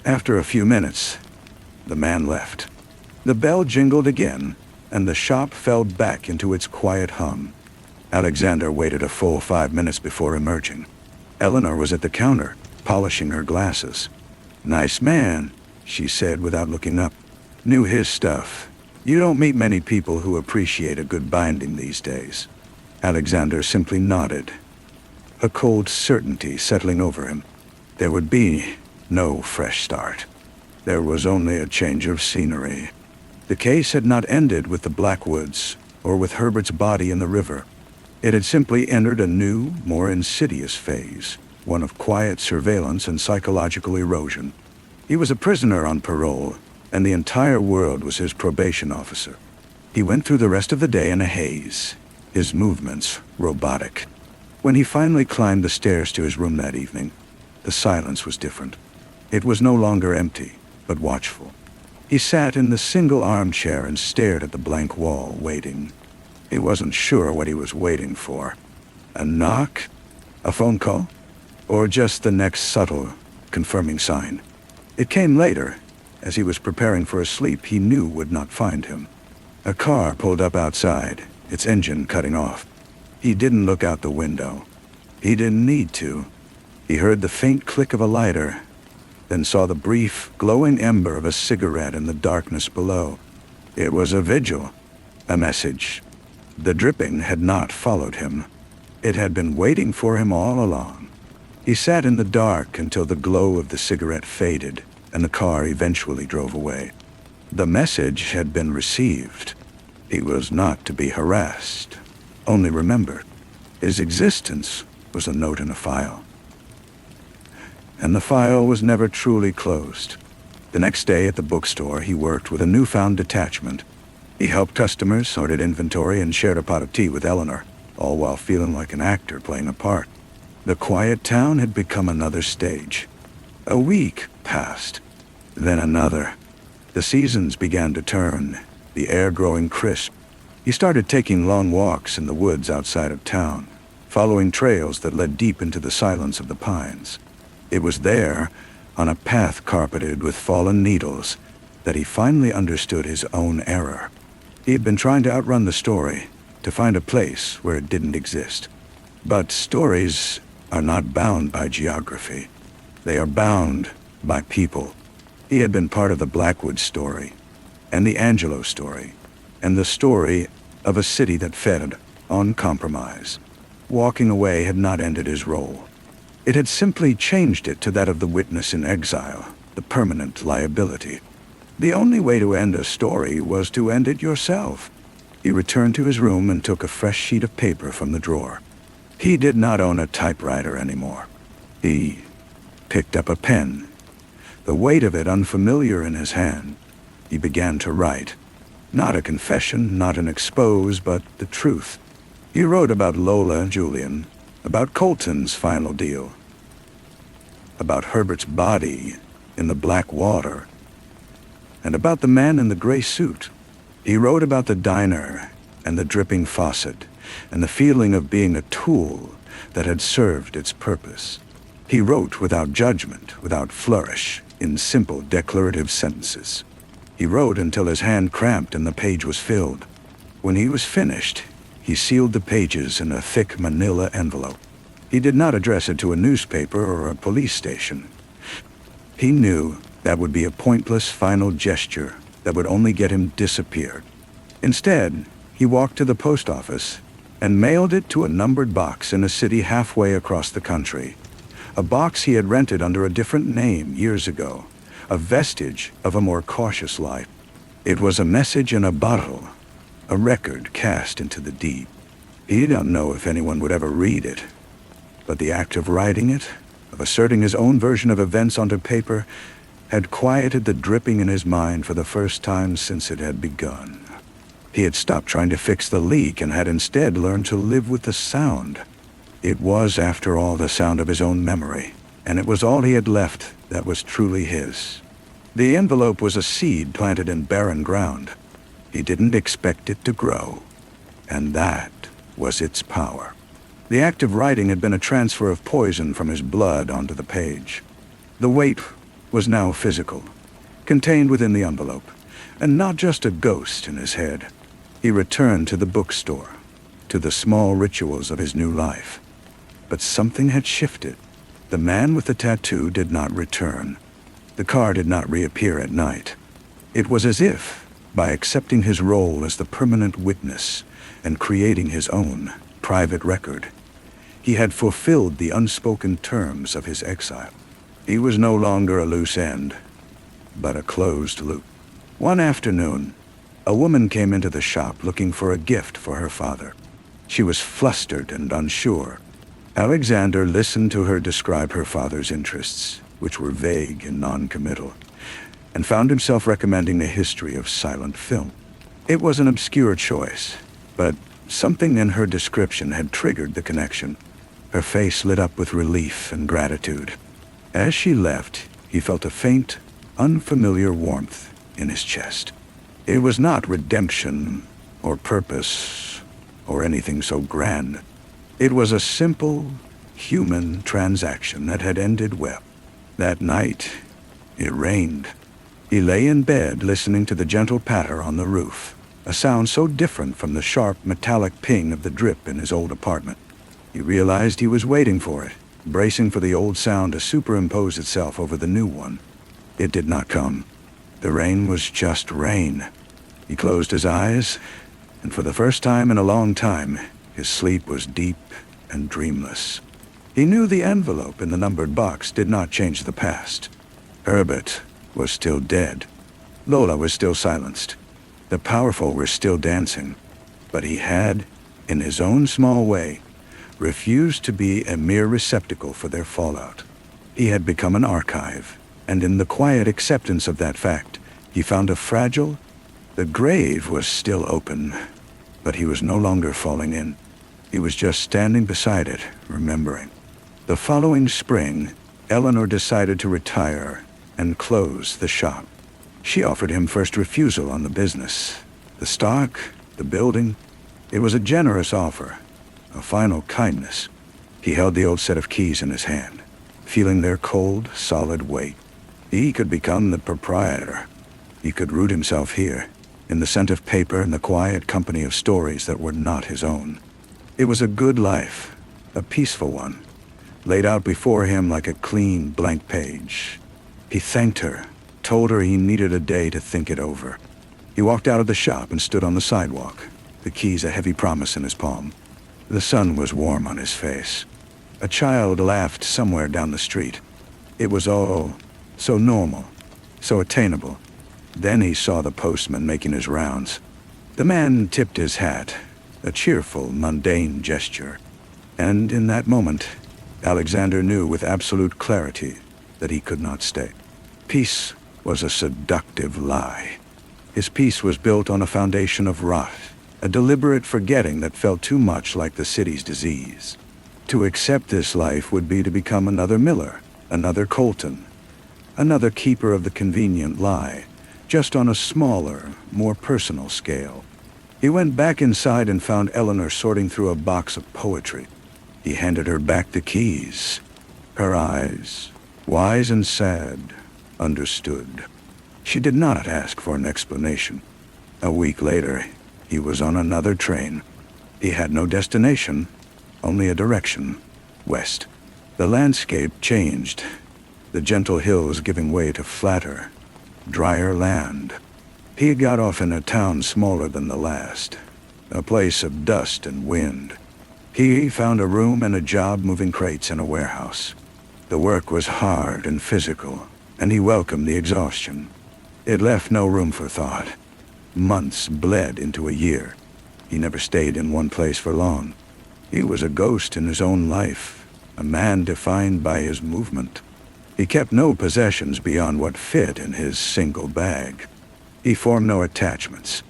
After a few minutes, the man left. The bell jingled again, and the shop fell back into its quiet hum. Alexander waited a full 5 minutes before emerging. Eleanor was at the counter, polishing her glasses. "Nice man," she said without looking up. "Knew his stuff. You don't meet many people who appreciate a good binding these days." Alexander simply nodded, a cold certainty settling over him. There would be no fresh start. There was only a change of scenery. The case had not ended with the Blackwoods or with Herbert's body in the river. It had simply entered a new, more insidious phase, one of quiet surveillance and psychological erosion. He was a prisoner on parole, and the entire world was his probation officer. He went through the rest of the day in a haze, his movements robotic. When he finally climbed the stairs to his room that evening, the silence was different. It was no longer empty, but watchful. He sat in the single armchair and stared at the blank wall, waiting. He wasn't sure what he was waiting for. A knock? A phone call? Or just the next subtle, confirming sign? It came later, as he was preparing for a sleep he knew would not find him. A car pulled up outside, its engine cutting off. He didn't look out the window. He didn't need to. He heard the faint click of a lighter, then saw the brief, glowing ember of a cigarette in the darkness below. It was a vigil, a message. The dripping had not followed him. It had been waiting for him all along. He sat in the dark until the glow of the cigarette faded and the car eventually drove away. The message had been received. He was not to be harassed, only remembered. His existence was a note in a file. And the file was never truly closed. The next day at the bookstore, he worked with a newfound detachment. He helped customers, sorted inventory, and shared a pot of tea with Eleanor, all while feeling like an actor playing a part. The quiet town had become another stage. A week passed, then another. The seasons began to turn, the air growing crisp. He started taking long walks in the woods outside of town, following trails that led deep into the silence of the pines. It was there, on a path carpeted with fallen needles, that he finally understood his own error. He had been trying to outrun the story, to find a place where it didn't exist. But stories are not bound by geography. They are bound by people. He had been part of the Blackwood story, and the Angelo story, and the story of a city that fed on compromise. Walking away had not ended his role. It had simply changed it to that of the witness in exile, the permanent liability. The only way to end a story was to end it yourself. He returned to his room and took a fresh sheet of paper from the drawer. He did not own a typewriter anymore. He picked up a pen, the weight of it unfamiliar in his hand. He began to write. Not a confession, not an expose, but the truth. He wrote about Lola and Julian, about Colton's final deal, about Herbert's body in the black water, and about the man in the gray suit. He wrote about the diner and the dripping faucet and the feeling of being a tool that had served its purpose. He wrote without judgment, without flourish, in simple declarative sentences. He wrote until his hand cramped and the page was filled. When he was finished, he sealed the pages in a thick manila envelope. He did not address it to a newspaper or a police station. He knew that would be a pointless final gesture that would only get him disappeared. Instead, he walked to the post office and mailed it to a numbered box in a city halfway across the country. A box he had rented under a different name years ago, a vestige of a more cautious life. It was a message in a bottle, a record cast into the deep. He didn't know if anyone would ever read it, but the act of writing it, of asserting his own version of events onto paper, had quieted the dripping in his mind for the first time since it had begun. He had stopped trying to fix the leak and had instead learned to live with the sound. It was, after all, the sound of his own memory, and it was all he had left that was truly his. The envelope was a seed planted in barren ground. He didn't expect it to grow, and that was its power. The act of writing had been a transfer of poison from his blood onto the page. The weight was now physical, contained within the envelope, and not just a ghost in his head. He returned to the bookstore, to the small rituals of his new life. But something had shifted. The man with the tattoo did not return. The car did not reappear at night. It was as if, by accepting his role as the permanent witness and creating his own private record, he had fulfilled the unspoken terms of his exile. He was no longer a loose end, but a closed loop. One afternoon, a woman came into the shop looking for a gift for her father. She was flustered and unsure. Alexander listened to her describe her father's interests, which were vague and non-committal, and found himself recommending the history of silent film. It was an obscure choice, but something in her description had triggered the connection. Her face lit up with relief and gratitude. As she left, he felt a faint, unfamiliar warmth in his chest. It was not redemption or purpose or anything so grand. It was a simple, human transaction that had ended well. That night, it rained. He lay in bed listening to the gentle patter on the roof, a sound so different from the sharp, metallic ping of the drip in his old apartment. He realized he was waiting for it, bracing for the old sound to superimpose itself over the new one. It did not come. The rain was just rain. He closed his eyes, and for the first time in a long time, his sleep was deep and dreamless. He knew the envelope in the numbered box did not change the past. Herbert was still dead. Lola was still silenced. The powerful were still dancing. But he had, in his own small way, refused to be a mere receptacle for their fallout. He had become an archive, and in the quiet acceptance of that fact, he found a fragile. The grave was still open, but he was no longer falling in. He was just standing beside it, remembering. The following spring, Eleanor decided to retire and close the shop. She offered him first refusal on the business, the stock, the building. It was a generous offer, a final kindness. He held the old set of keys in his hand, feeling their cold, solid weight. He could become the proprietor. He could root himself here, in the scent of paper and the quiet company of stories that were not his own. It was a good life, a peaceful one, laid out before him like a clean, blank page. He thanked her, told her he needed a day to think it over. He walked out of the shop and stood on the sidewalk, the keys a heavy promise in his palm. The sun was warm on his face. A child laughed somewhere down the street. It was all so normal, so attainable. Then he saw the postman making his rounds. The man tipped his hat, a cheerful, mundane gesture. And in that moment, Alexander knew with absolute clarity that he could not stay. Peace was a seductive lie. His peace was built on a foundation of rot, a deliberate forgetting that felt too much like the city's disease. To accept this life would be to become another Miller, another Colton, another keeper of the convenient lie, just on a smaller, more personal scale. He went back inside and found Eleanor sorting through a box of poetry. He handed her back the keys. Her eyes, wise and sad, understood. She did not ask for an explanation. A week later, he was on another train. He had no destination, only a direction, west. The landscape changed, the gentle hills giving way to flatter, drier land. He got off in a town smaller than the last, a place of dust and wind. He found a room and a job moving crates in a warehouse. The work was hard and physical, and he welcomed the exhaustion. It left no room for thought. Months bled into a year. He never stayed in one place for long. He was a ghost in his own life, a man defined by his movement. He kept no possessions beyond what fit in his single bag. He formed no attachments.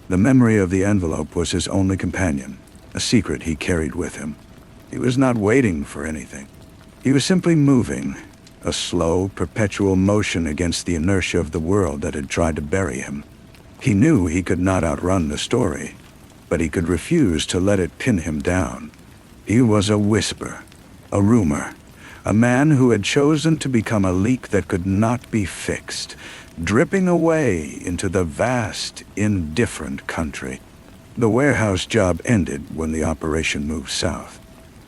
The memory of the envelope was his only companion, a secret he carried with him. He was not waiting for anything. He was simply moving, a slow, perpetual motion against the inertia of the world that had tried to bury him. He knew he could not outrun the story, but he could refuse to let it pin him down. He was a whisper, a rumor, A man who had chosen to become a leak that could not be fixed, dripping away into the vast, indifferent country. The warehouse job ended when the operation moved south.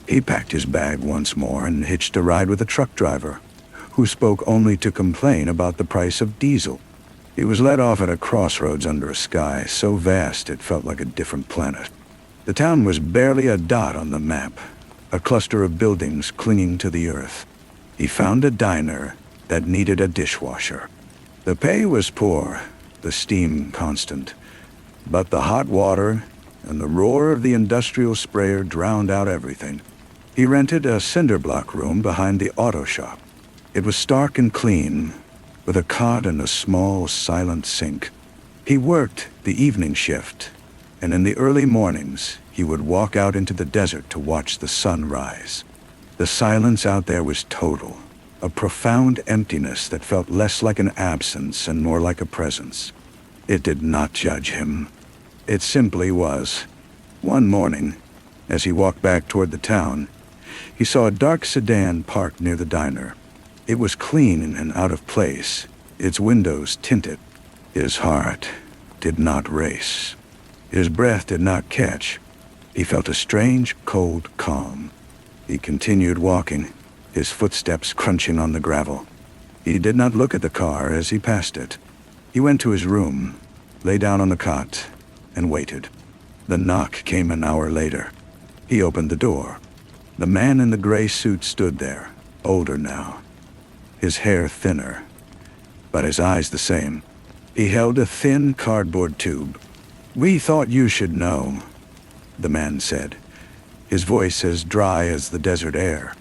He packed his bag once more and hitched a ride with a truck driver, who spoke only to complain about the price of diesel. He was let off at a crossroads under a sky so vast it felt like a different planet. The town was barely a dot on the map, a cluster of buildings clinging to the earth. He found a diner that needed a dishwasher. The pay was poor, the steam constant, but the hot water and the roar of the industrial sprayer drowned out everything. He rented a cinder block room behind the auto shop. It was stark and clean, with a cot and a small, silent sink. He worked the evening shift, and in the early mornings, he would walk out into the desert to watch the sun rise. The silence out there was total, a profound emptiness that felt less like an absence and more like a presence. It did not judge him. It simply was. One morning, as he walked back toward the town, he saw a dark sedan parked near the diner. It was clean and out of place, its windows tinted. His heart did not race. His breath did not catch. He felt a strange, cold calm. He continued walking, his footsteps crunching on the gravel. He did not look at the car as he passed it. He went to his room, lay down on the cot, and waited. The knock came an hour later. He opened the door. The man in the gray suit stood there, older now, his hair thinner, but his eyes the same. He held a thin cardboard tube. "We thought you should know," the man said, his voice as dry as the desert air.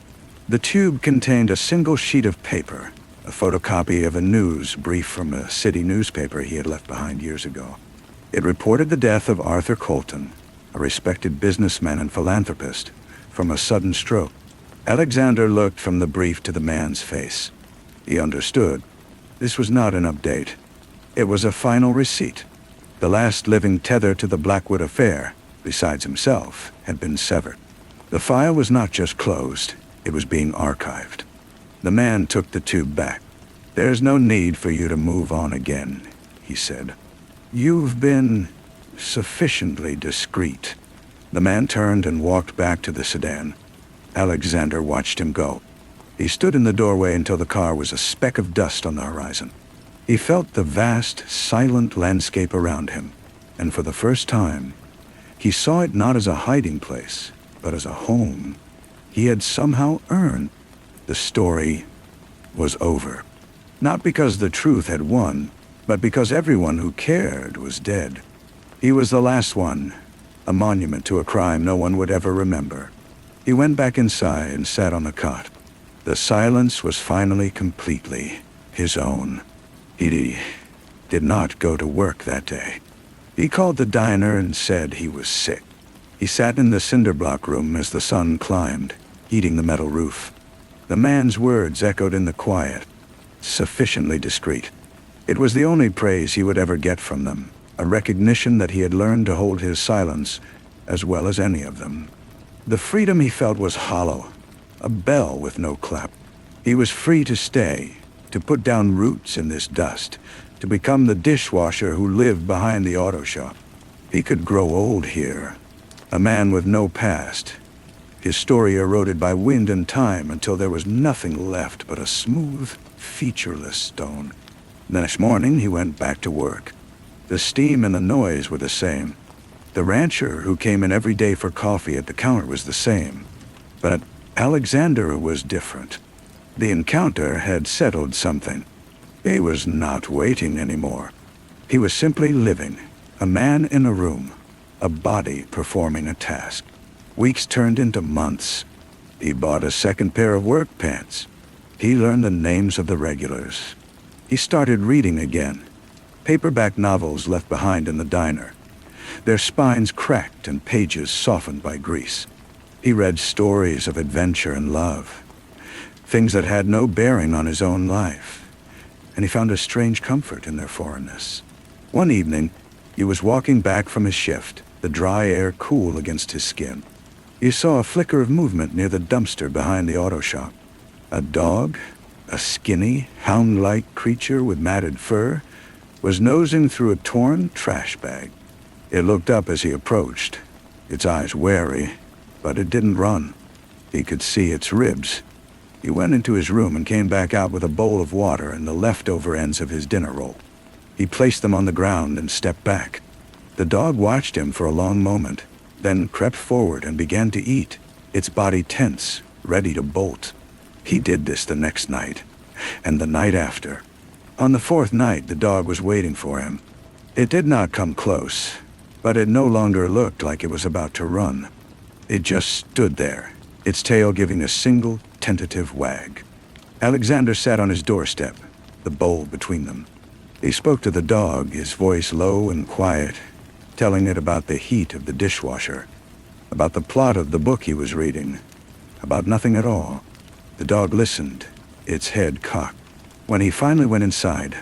The tube contained a single sheet of paper, a photocopy of a news brief from a city newspaper he had left behind years ago. It reported the death of Arthur Colton, a respected businessman and philanthropist, from a sudden stroke. Alexander looked from the brief to the man's face. He understood. This was not an update. It was a final receipt. The last living tether to the Blackwood affair, besides himself, had been severed. The file was not just closed, it was being archived. The man took the tube back. "There's no need for you to move on again," he said. "You've been sufficiently discreet." The man turned and walked back to the sedan. Alexander watched him go. He stood in the doorway until the car was a speck of dust on the horizon. He felt the vast, silent landscape around him, and for the first time, he saw it not as a hiding place, but as a home he had somehow earned. The story was over. Not because the truth had won, but because everyone who cared was dead. He was the last one, a monument to a crime no one would ever remember. He went back inside and sat on the cot. The silence was finally completely his own. He did not go to work that day. He called the diner and said he was sick. He sat in the cinder block room as the sun climbed, heating the metal roof. The man's words echoed in the quiet, sufficiently discreet. It was the only praise he would ever get from them, a recognition that he had learned to hold his silence as well as any of them. The freedom he felt was hollow, a bell with no clap. He was free to stay, to put down roots in this dust, to become the dishwasher who lived behind the auto shop. He could grow old here, a man with no past, his story eroded by wind and time until there was nothing left but a smooth, featureless stone. The next morning he went back to work. The steam and the noise were the same. The rancher who came in every day for coffee at the counter was the same. But Alexander was different. The encounter had settled something. He was not waiting anymore. He was simply living, a man in a room, a body performing a task. Weeks turned into months. He bought a second pair of work pants. He learned the names of the regulars. He started reading again, paperback novels left behind in the diner, their spines cracked and pages softened by grease. He read stories of adventure and love, things that had no bearing on his own life, and he found a strange comfort in their foreignness. One evening, he was walking back from his shift, the dry air cool against his skin. He saw a flicker of movement near the dumpster behind the auto shop. A dog, a skinny, hound-like creature with matted fur, was nosing through a torn trash bag. It looked up as he approached, its eyes wary, but it didn't run. He could see its ribs. He went into his room and came back out with a bowl of water and the leftover ends of his dinner roll. He placed them on the ground and stepped back. The dog watched him for a long moment, then crept forward and began to eat, its body tense, ready to bolt. He did this the next night, and the night after. On the fourth night, the dog was waiting for him. It did not come close, but it no longer looked like it was about to run. It just stood there, its tail giving a single, tentative wag. Alexander sat on his doorstep, the bowl between them. He spoke to the dog, his voice low and quiet, telling it about the heat of the dishwasher, about the plot of the book he was reading, about nothing at all. The dog listened, its head cocked. When he finally went inside,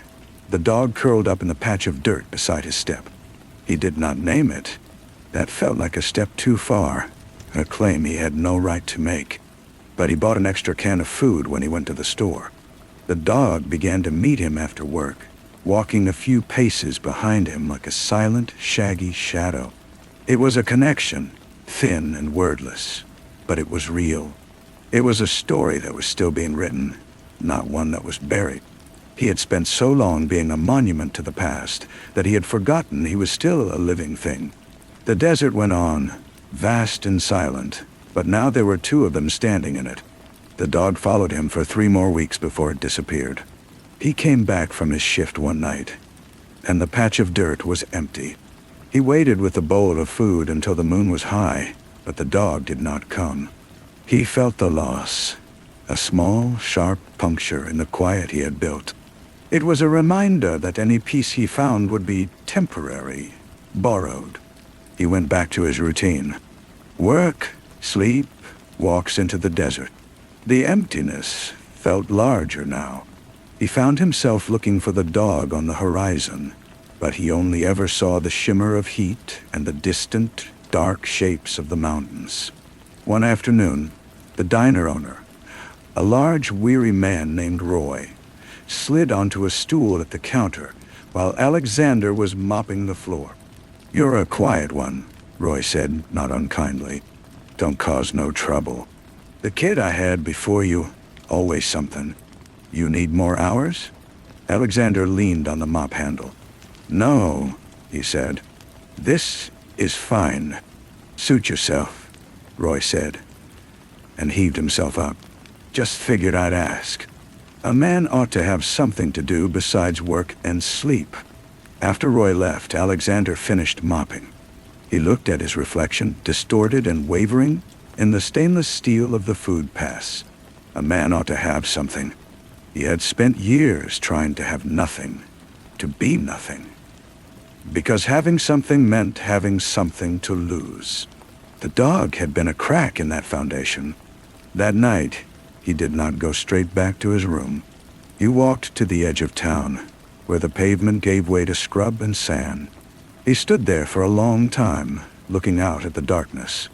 the dog curled up in the patch of dirt beside his step. He did not name it. That felt like a step too far, a claim he had no right to make. But he bought an extra can of food when he went to the store. The dog began to meet him after work, walking a few paces behind him like a silent, shaggy shadow. It was a connection, thin and wordless, but it was real. It was a story that was still being written, not one that was buried. He had spent so long being a monument to the past that he had forgotten he was still a living thing. The desert went on, vast and silent, but now there were two of them standing in it. The dog followed him for 3 more weeks before it disappeared. He came back from his shift one night, and the patch of dirt was empty. He waited with the bowl of food until the moon was high, but the dog did not come. He felt the loss, a small, sharp puncture in the quiet he had built. It was a reminder that any peace he found would be temporary, borrowed. He went back to his routine. Work, sleep, walks into the desert. The emptiness felt larger now. He found himself looking for the dog on the horizon, but he only ever saw the shimmer of heat and the distant, dark shapes of the mountains. One afternoon, the diner owner, a large, weary man named Roy, slid onto a stool at the counter while Alexander was mopping the floor. "You're a quiet one," Roy said, not unkindly. "Don't cause no trouble. The kid I had before you, always something. You need more hours?" Alexander leaned on the mop handle. "No," he said. "This is fine. Suit yourself," Roy said, and heaved himself up. "Just figured I'd ask. A man ought to have something to do besides work and sleep." After Roy left, Alexander finished mopping. He looked at his reflection, distorted and wavering, in the stainless steel of the food pass. A man ought to have something. He had spent years trying to have nothing, to be nothing. Because having something meant having something to lose. The dog had been a crack in that foundation. That night, he did not go straight back to his room. He walked to the edge of town, where the pavement gave way to scrub and sand. He stood there for a long time, looking out at the darkness.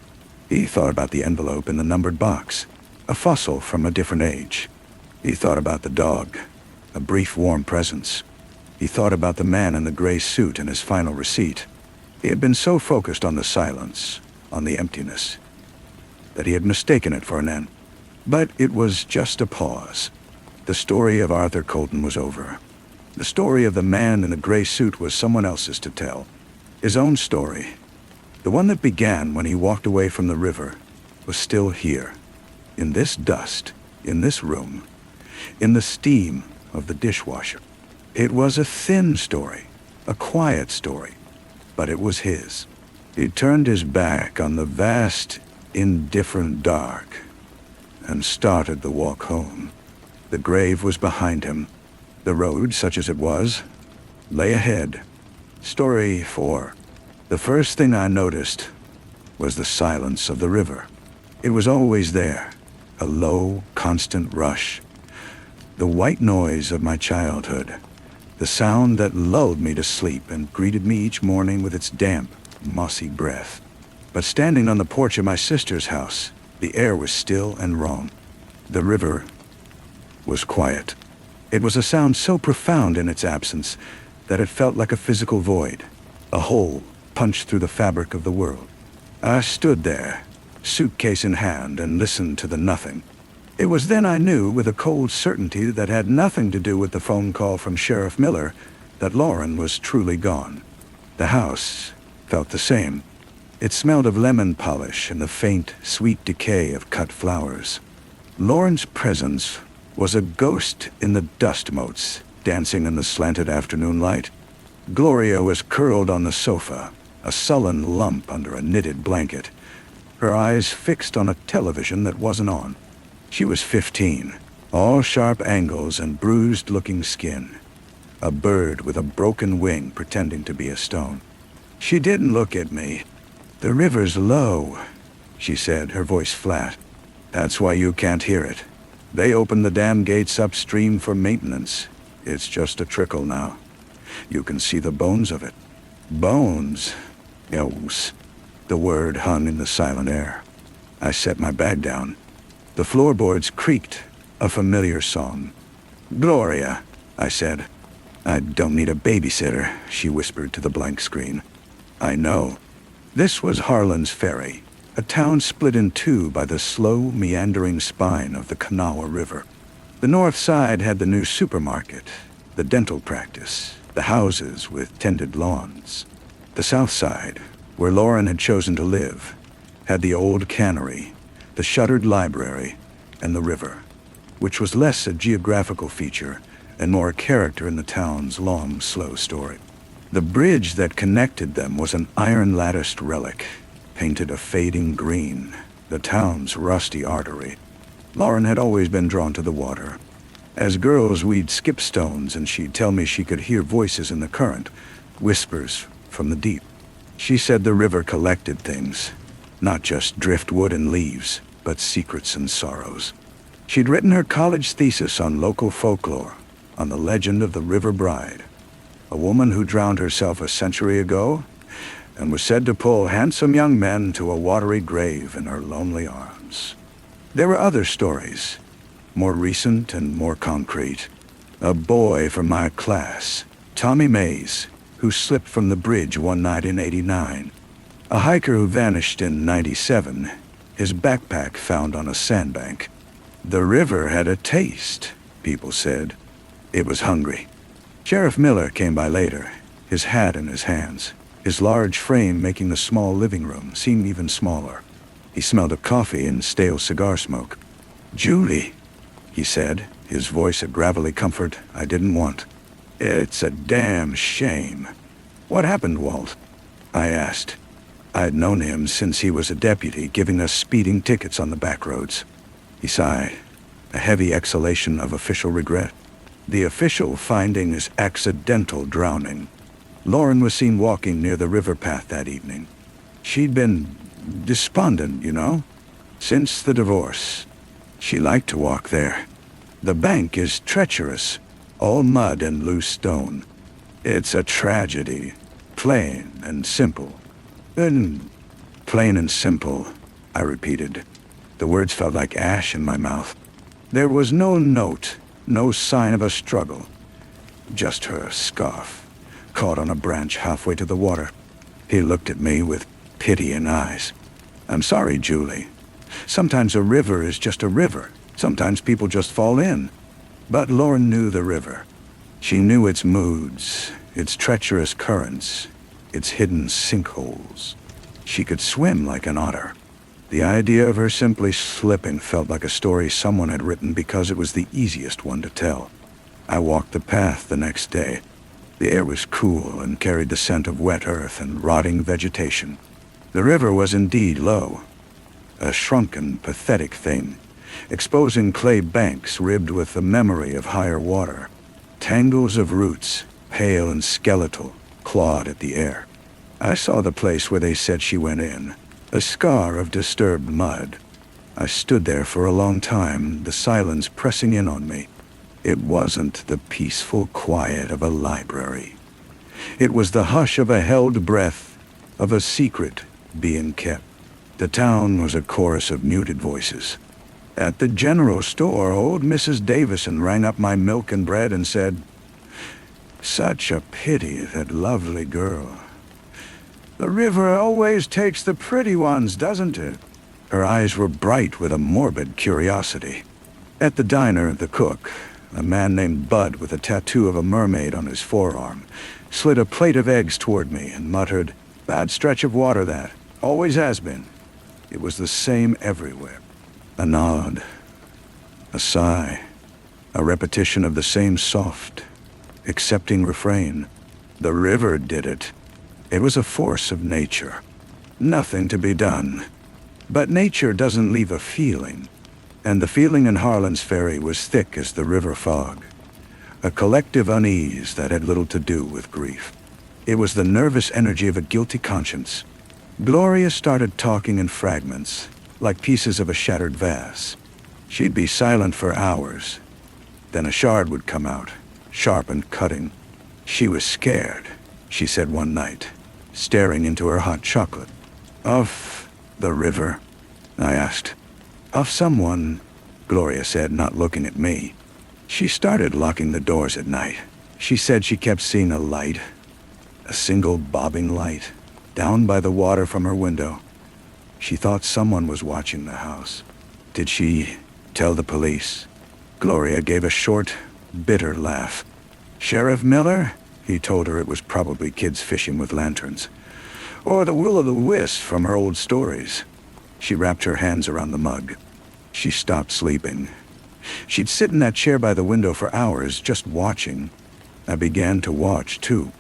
He thought about the envelope in the numbered box, a fossil from a different age. He thought about the dog, a brief warm presence. He thought about the man in the gray suit and his final receipt. He had been so focused on the silence, on the emptiness, that he had mistaken it for an end. But it was just a pause. The story of Arthur Colton was over. The story of the man in the gray suit was someone else's to tell. His own story, the one that began when he walked away from the river, was still here, in this dust, in this room, in the steam of the dishwasher. It was a thin story, a quiet story, but it was his. He turned his back on the vast, indifferent dark and started the walk home. The grave was behind him. The road, such as it was, lay ahead. Story 4. The first thing I noticed was the silence of the river. It was always there, a low, constant rush. The white noise of my childhood, the sound that lulled me to sleep and greeted me each morning with its damp, mossy breath. But standing on the porch of my sister's house, the air was still and wrong. The river, was quiet. It was a sound so profound in its absence that it felt like a physical void, a hole punched through the fabric of the world. I stood there, suitcase in hand, and listened to the nothing. It was then I knew, with a cold certainty that had nothing to do with the phone call from Sheriff Miller, that Lauren was truly gone. The house felt the same. It smelled of lemon polish and the faint, sweet decay of cut flowers. Lauren's presence was a ghost in the dust motes, dancing in the slanted afternoon light. Gloria was curled on the sofa, a sullen lump under a knitted blanket, her eyes fixed on a television that wasn't on. She was 15, all sharp angles and bruised-looking skin. A bird with a broken wing pretending to be a stone. She didn't look at me. "The river's low," she said, her voice flat. "That's why you can't hear it. They opened the dam gates upstream for maintenance. It's just a trickle now. You can see the bones of it." Bones? Yes. The word hung in the silent air. I set my bag down. The floorboards creaked, a familiar song. "Gloria," I said. "I don't need a babysitter," she whispered to the blank screen. "I know." This was Harlan's Ferry, a town split in two by the slow, meandering spine of the Kanawha River. The north side had the new supermarket, the dental practice, the houses with tended lawns. The south side, where Lauren had chosen to live, had the old cannery, the shuttered library, and the river, which was less a geographical feature and more a character in the town's long, slow story. The bridge that connected them was an iron-latticed relic, painted a fading green, the town's rusty artery. Lauren had always been drawn to the water. As girls, we'd skip stones and she'd tell me she could hear voices in the current, whispers from the deep. She said the river collected things, not just driftwood and leaves, but secrets and sorrows. She'd written her college thesis on local folklore, on the legend of the River Bride, a woman who drowned herself a century ago and was said to pull handsome young men to a watery grave in her lonely arms. There were other stories, more recent and more concrete. A boy from my class, Tommy Mays, who slipped from the bridge one night in '89. A hiker who vanished in '97, his backpack found on a sandbank. The river had a taste, people said. It was hungry. Sheriff Miller came by later, his hat in his hands, his large frame making the small living room seem even smaller. He smelled of coffee and stale cigar smoke. "Julie," he said, his voice a gravelly comfort I didn't want. "It's a damn shame." "What happened, Walt?" I asked. I'd known him since he was a deputy, giving us speeding tickets on the back roads. He sighed, a heavy exhalation of official regret. "The official finding is accidental drowning. Lauren was seen walking near the river path that evening. She'd been despondent, you know, since the divorce. She liked to walk there. The bank is treacherous, all mud and loose stone. It's a tragedy, plain and simple." Plain and simple," I repeated. The words felt like ash in my mouth. There was no note, no sign of a struggle. Just her scarf, caught on a branch halfway to the water. He looked at me with pity in eyes. "I'm sorry, Julie. Sometimes a river is just a river. Sometimes people just fall in." But Lauren knew the river. She knew its moods, its treacherous currents, its hidden sinkholes. She could swim like an otter. The idea of her simply slipping felt like a story someone had written because it was the easiest one to tell. I walked the path the next day. The air was cool and carried the scent of wet earth and rotting vegetation. The river was indeed low, a shrunken, pathetic thing, exposing clay banks ribbed with the memory of higher water. Tangles of roots, pale and skeletal, clawed at the air. I saw the place where they said she went in, a scar of disturbed mud. I stood there for a long time, the silence pressing in on me. It wasn't the peaceful quiet of a library. It was the hush of a held breath, of a secret being kept. The town was a chorus of muted voices. At the general store, old Mrs. Davison rang up my milk and bread and said, "Such a pity, that lovely girl. The river always takes the pretty ones, doesn't it?" Her eyes were bright with a morbid curiosity. At the diner, the cook, a man named Bud with a tattoo of a mermaid on his forearm, slid a plate of eggs toward me and muttered, "Bad stretch of water, that. Always has been." It was the same everywhere. A nod, a sigh, a repetition of the same soft, accepting refrain. The river did it. It was a force of nature. Nothing to be done. But nature doesn't leave a feeling. And the feeling in Harlan's Ferry was thick as the river fog. A collective unease that had little to do with grief. It was the nervous energy of a guilty conscience. Gloria started talking in fragments, like pieces of a shattered vase. She'd be silent for hours. Then a shard would come out, sharp and cutting. She was scared, she said one night, staring into her hot chocolate. "Of the river?" I asked. "Of someone," Gloria said, not looking at me. She started locking the doors at night. She said she kept seeing a light, a single bobbing light, down by the water from her window. She thought someone was watching the house. Did she tell the police? Gloria gave a short, bitter laugh. "Sheriff Miller?" He told her it was probably kids fishing with lanterns. Or the will-o'-the-wisp from her old stories. She wrapped her hands around the mug. She stopped sleeping. She'd sit in that chair by the window for hours, just watching. I began to watch, too.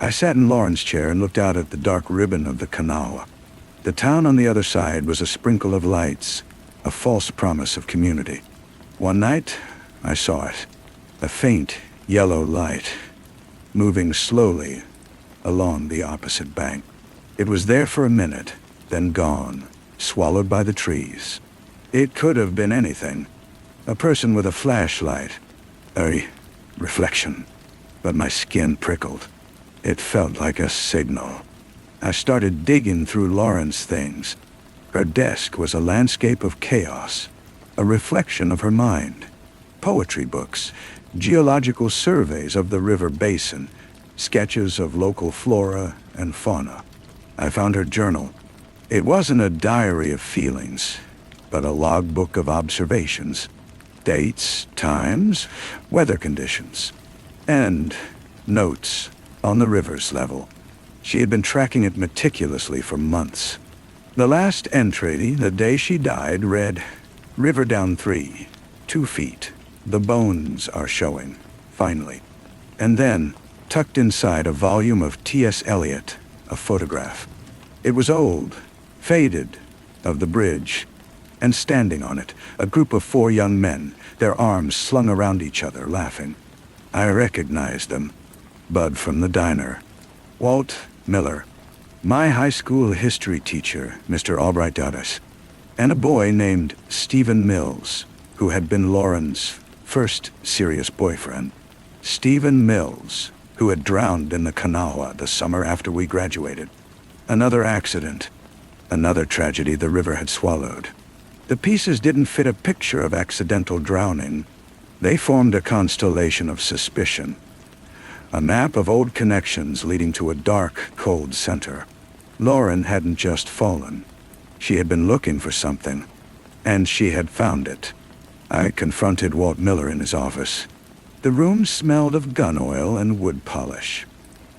I sat in Lauren's chair and looked out at the dark ribbon of the Kanawha. The town on the other side was a sprinkle of lights, a false promise of community. One night, I saw it. A faint, yellow light, moving slowly along the opposite bank. It was there for a minute, then gone, swallowed by the trees. It could have been anything. A person with a flashlight. A reflection. But my skin prickled. It felt like a signal. I started digging through Lauren's things. Her desk was a landscape of chaos, a reflection of her mind. Poetry books, geological surveys of the river basin, sketches of local flora and fauna. I found her journal. It wasn't a diary of feelings, but a logbook of observations. Dates, times, weather conditions, and notes on the river's level. She had been tracking it meticulously for months. The last entry, the day she died, read, "River down 3, 2 feet. The bones are showing, finally." And then, tucked inside a volume of T.S. Eliot, a photograph. It was old, faded, of the bridge, and standing on it, a group of 4 young men, their arms slung around each other, laughing. I recognized them. Bud from the diner. Walt Miller. My high school history teacher, Mr. Albright Duddas. And a boy named Stephen Mills, who had been Lauren's first serious boyfriend. Stephen Mills, who had drowned in the Kanawha the summer after we graduated. Another accident. Another tragedy the river had swallowed. The pieces didn't fit a picture of accidental drowning. They formed a constellation of suspicion. A map of old connections leading to a dark, cold center. Lauren hadn't just fallen. She had been looking for something, and she had found it. I confronted Walt Miller in his office. The room smelled of gun oil and wood polish.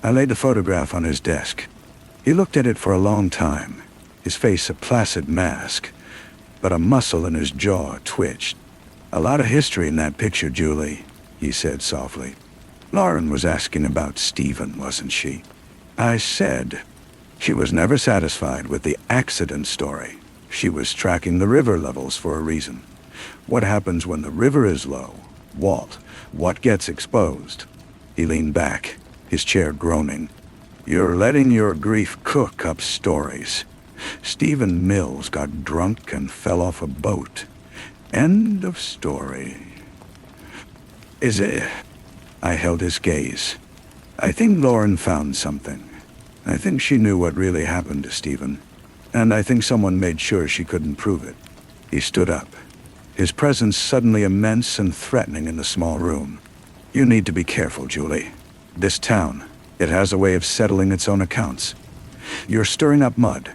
I laid the photograph on his desk. He looked at it for a long time, his face a placid mask, but a muscle in his jaw twitched. "A lot of history in that picture, Julie," he said softly. "Lauren was asking about Stephen, wasn't she?" I said. She was never satisfied with the accident story. She was tracking the river levels for a reason. What happens when the river is low? Walt, what gets exposed? He leaned back, his chair groaning. "You're letting your grief cook up stories. Stephen Mills got drunk and fell off a boat. End of story." "Is it?" I held his gaze. "I think Lauren found something. I think she knew what really happened to Stephen. And I think someone made sure she couldn't prove it." He stood up. his presence suddenly immense and threatening in the small room. "You need to be careful, Julie. This town, it has a way of settling its own accounts. You're stirring up mud,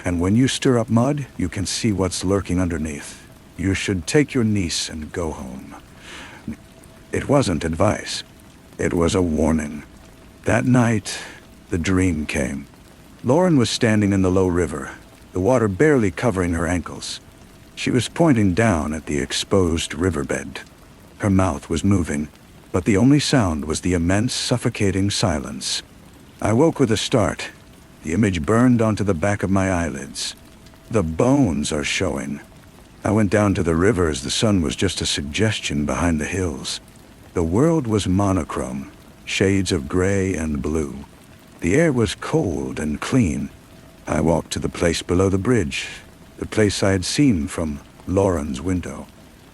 and when you stir up mud, you can see what's lurking underneath. You should take your niece and go home." It wasn't advice. It was a warning. That night, the dream came. Lauren was standing in the low river, the water barely covering her ankles. She was pointing down at the exposed riverbed. Her mouth was moving, but the only sound was the immense, suffocating silence. I woke with a start. The image burned onto the back of my eyelids. "The bones are showing." I went down to the river as the sun was just a suggestion behind the hills. The world was monochrome, shades of gray and blue. The air was cold and clean. I walked to the place below the bridge, the place I had seen from Lauren's window.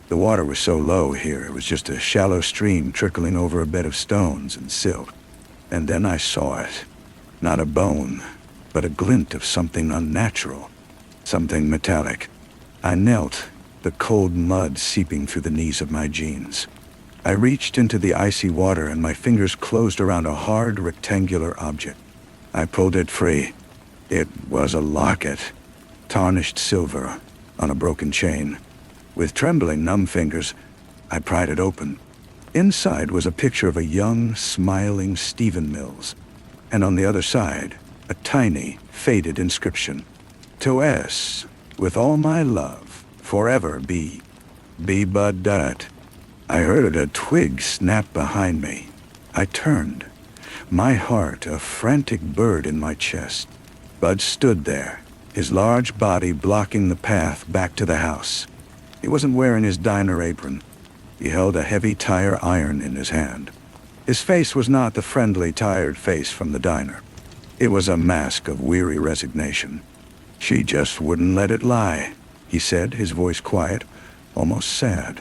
The water was so low here, it was just a shallow stream trickling over a bed of stones and silt. And then I saw it. Not a bone, but a glint of something unnatural, something metallic. I knelt, the cold mud seeping through the knees of my jeans. I reached into the icy water and my fingers closed around a hard, rectangular object. I pulled it free. It was a locket, tarnished silver, on a broken chain. With trembling, numb fingers, I pried it open. Inside was a picture of a young, smiling Stephen Mills, and on the other side, a tiny, faded inscription. "To S, with all my love, forever be Bud Dutt." I heard a twig snap behind me. I turned, my heart a frantic bird in my chest. Bud stood there, his large body blocking the path back to the house. He wasn't wearing his diner apron. He held a heavy tire iron in his hand. His face was not the friendly, tired face from the diner. It was a mask of weary resignation. "She just wouldn't let it lie," he said, his voice quiet, almost sad.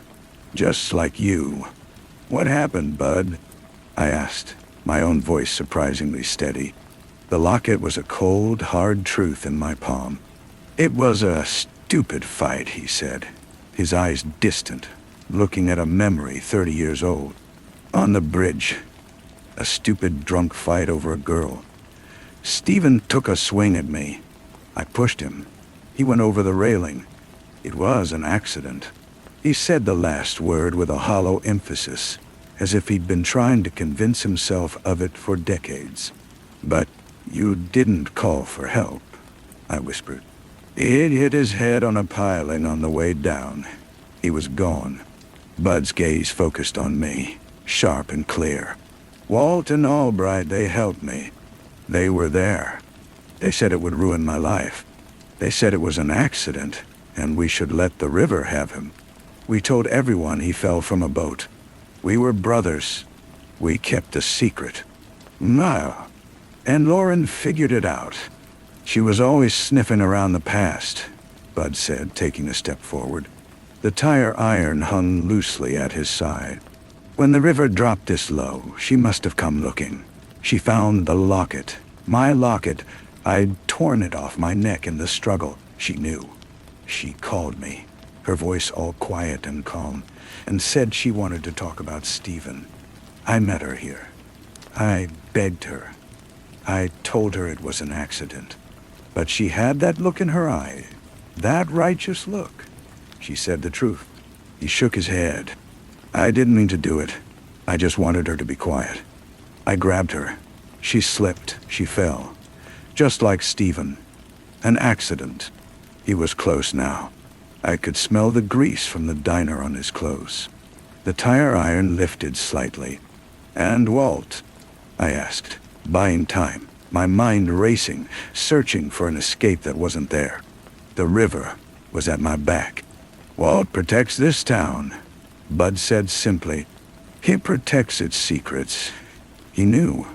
"Just like you." "What happened, Bud?" I asked, my own voice surprisingly steady. The locket was a cold, hard truth in my palm. "It was a stupid fight," he said, his eyes distant, looking at a memory 30 years old. "On the bridge. A stupid drunk fight over a girl. Stephen took a swing at me. I pushed him. He went over the railing. It was an accident." He said the last word with a hollow emphasis, as if he'd been trying to convince himself of it for decades. "But you didn't call for help," I whispered. He hit his head on a piling on the way down. He was gone. Bud's gaze focused on me, sharp and clear. "Walt and Albright, they helped me. They were there. They said it would ruin my life. They said it was an accident, and we should let the river have him. We told everyone he fell from a boat. We were brothers. We kept the secret. Wow. And Lauren figured it out. She was always sniffing around the past," Bud said, taking a step forward. The tire iron hung loosely at his side. "When the river dropped this low, she must have come looking. She found the locket. My locket. I'd torn it off my neck in the struggle. She knew. She called me, her voice all quiet and calm, and said she wanted to talk about Stephen. I met her here. I begged her. I told her it was an accident. But she had that look in her eye, that righteous look. She said the truth." He shook his head. "I didn't mean to do it. I just wanted her to be quiet. I grabbed her. She slipped. She fell. Just like Stephen. An accident." He was close now. I could smell the grease from the diner on his clothes. The tire iron lifted slightly. "And Walt?" I asked, buying time, my mind racing, searching for an escape that wasn't there. The river was at my back. "Walt protects this town," Bud said simply. "He protects its secrets. He knew.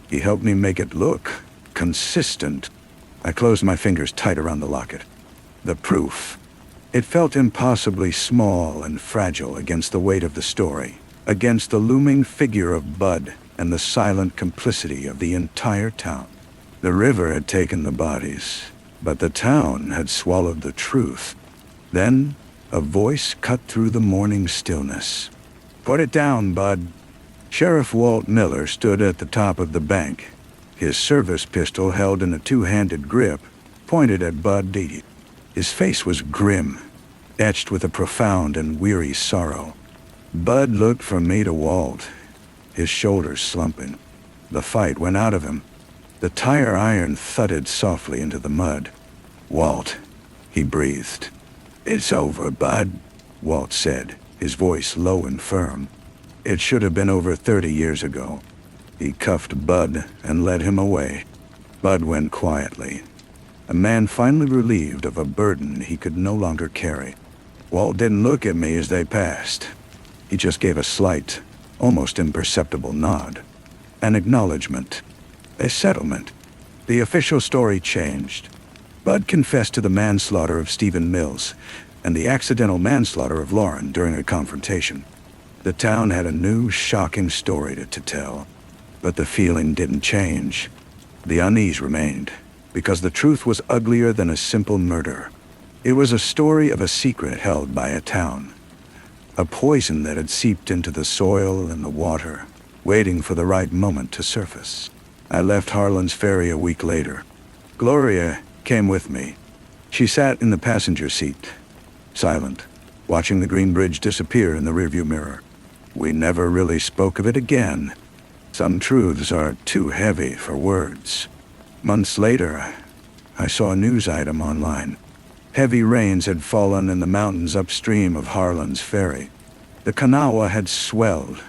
He helped me make it look consistent." I closed my fingers tight around the locket. The proof. It felt impossibly small and fragile against the weight of the story, against the looming figure of Bud and the silent complicity of the entire town. The river had taken the bodies, but the town had swallowed the truth. Then, A voice cut through the morning stillness. "Put it down, Bud." Sheriff Walt Miller stood at the top of the bank, his service pistol held in a two-handed grip, pointed at Bud D. His face was grim, etched with a profound and weary sorrow. Bud looked from me to Walt, his shoulders slumping. The fight went out of him. The tire iron thudded softly into the mud. "Walt," he breathed. "It's over, Bud," Walt said, his voice low and firm. It should have been over 30 years ago. He cuffed Bud and led him away. Bud went quietly, a man finally relieved of a burden he could no longer carry. Walt didn't look at me as they passed. He just gave a slight, almost imperceptible nod. An acknowledgement. A settlement. The official story changed. Bud confessed to the manslaughter of Stephen Mills and the accidental manslaughter of Lauren during a confrontation. The town had a new, shocking story to tell. But the feeling didn't change. The unease remained, because the truth was uglier than a simple murder. It was a story of a secret held by a town. A poison that had seeped into the soil and the water, waiting for the right moment to surface. I left Harlan's Ferry a week later. Gloria came with me. She sat in the passenger seat, silent, watching the green bridge disappear in the rearview mirror. We never really spoke of it again. Some truths are too heavy for words. Months later, I saw a news item online. Heavy rains had fallen in the mountains upstream of Harlan's Ferry. The Kanawha had swelled,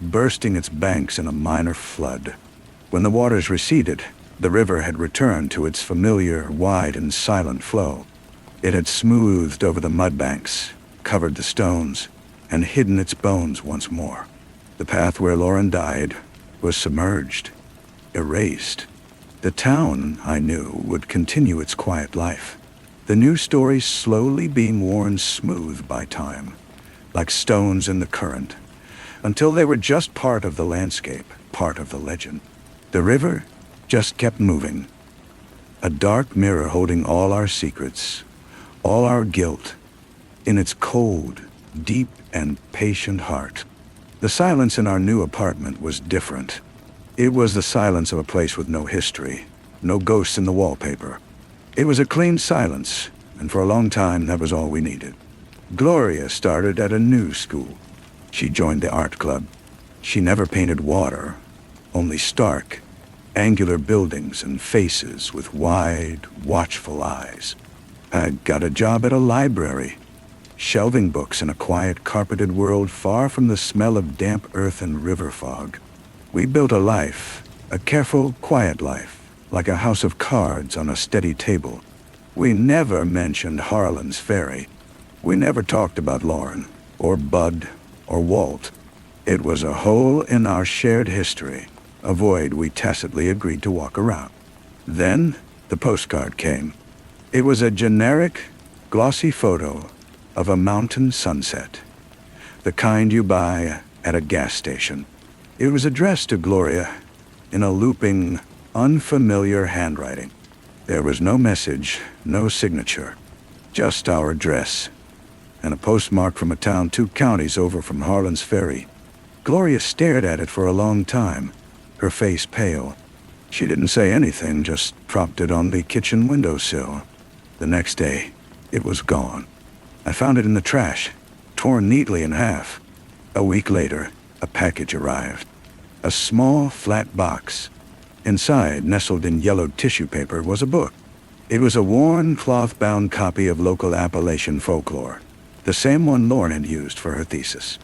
bursting its banks in a minor flood. When the waters receded, the river had returned to its familiar, wide and silent flow. It had smoothed over the mudbanks, covered the stones, and hidden its bones once more. The path where Lauren died was submerged, erased. The town, I knew, would continue its quiet life. The new stories slowly being worn smooth by time, like stones in the current, until they were just part of the landscape, part of the legend. The river just kept moving, a dark mirror holding all our secrets, all our guilt, in its cold, deep and patient heart. The silence in our new apartment was different. It was the silence of a place with no history, no ghosts in the wallpaper. It was a clean silence, and for a long time that was all we needed. Gloria started at a new school. She joined the art club. She never painted water, only stark, angular buildings and faces with wide, watchful eyes. I got a job at a library, shelving books in a quiet, carpeted world far from the smell of damp earth and river fog. We built a life, a careful, quiet life, like a house of cards on a steady table. We never mentioned Harlan's Ferry. We never talked about Lauren, or Bud, or Walt. It was a hole in our shared history, a void we tacitly agreed to walk around. Then the postcard came. It was a generic, glossy photo of a mountain sunset, the kind you buy at a gas station. It was addressed to Gloria in a looping, unfamiliar handwriting. There was no message, no signature, just our address, and a postmark from a town 2 counties over from Harlan's Ferry. Gloria stared at it for a long time, her face pale. She didn't say anything, just propped it on the kitchen windowsill. The next day, it was gone. I found it in the trash, torn neatly in half. A week later, a package arrived. A small, flat box. Inside, nestled in yellowed tissue paper, was a book. It was a worn, cloth-bound copy of local Appalachian folklore, the same one Lauren had used for her thesis.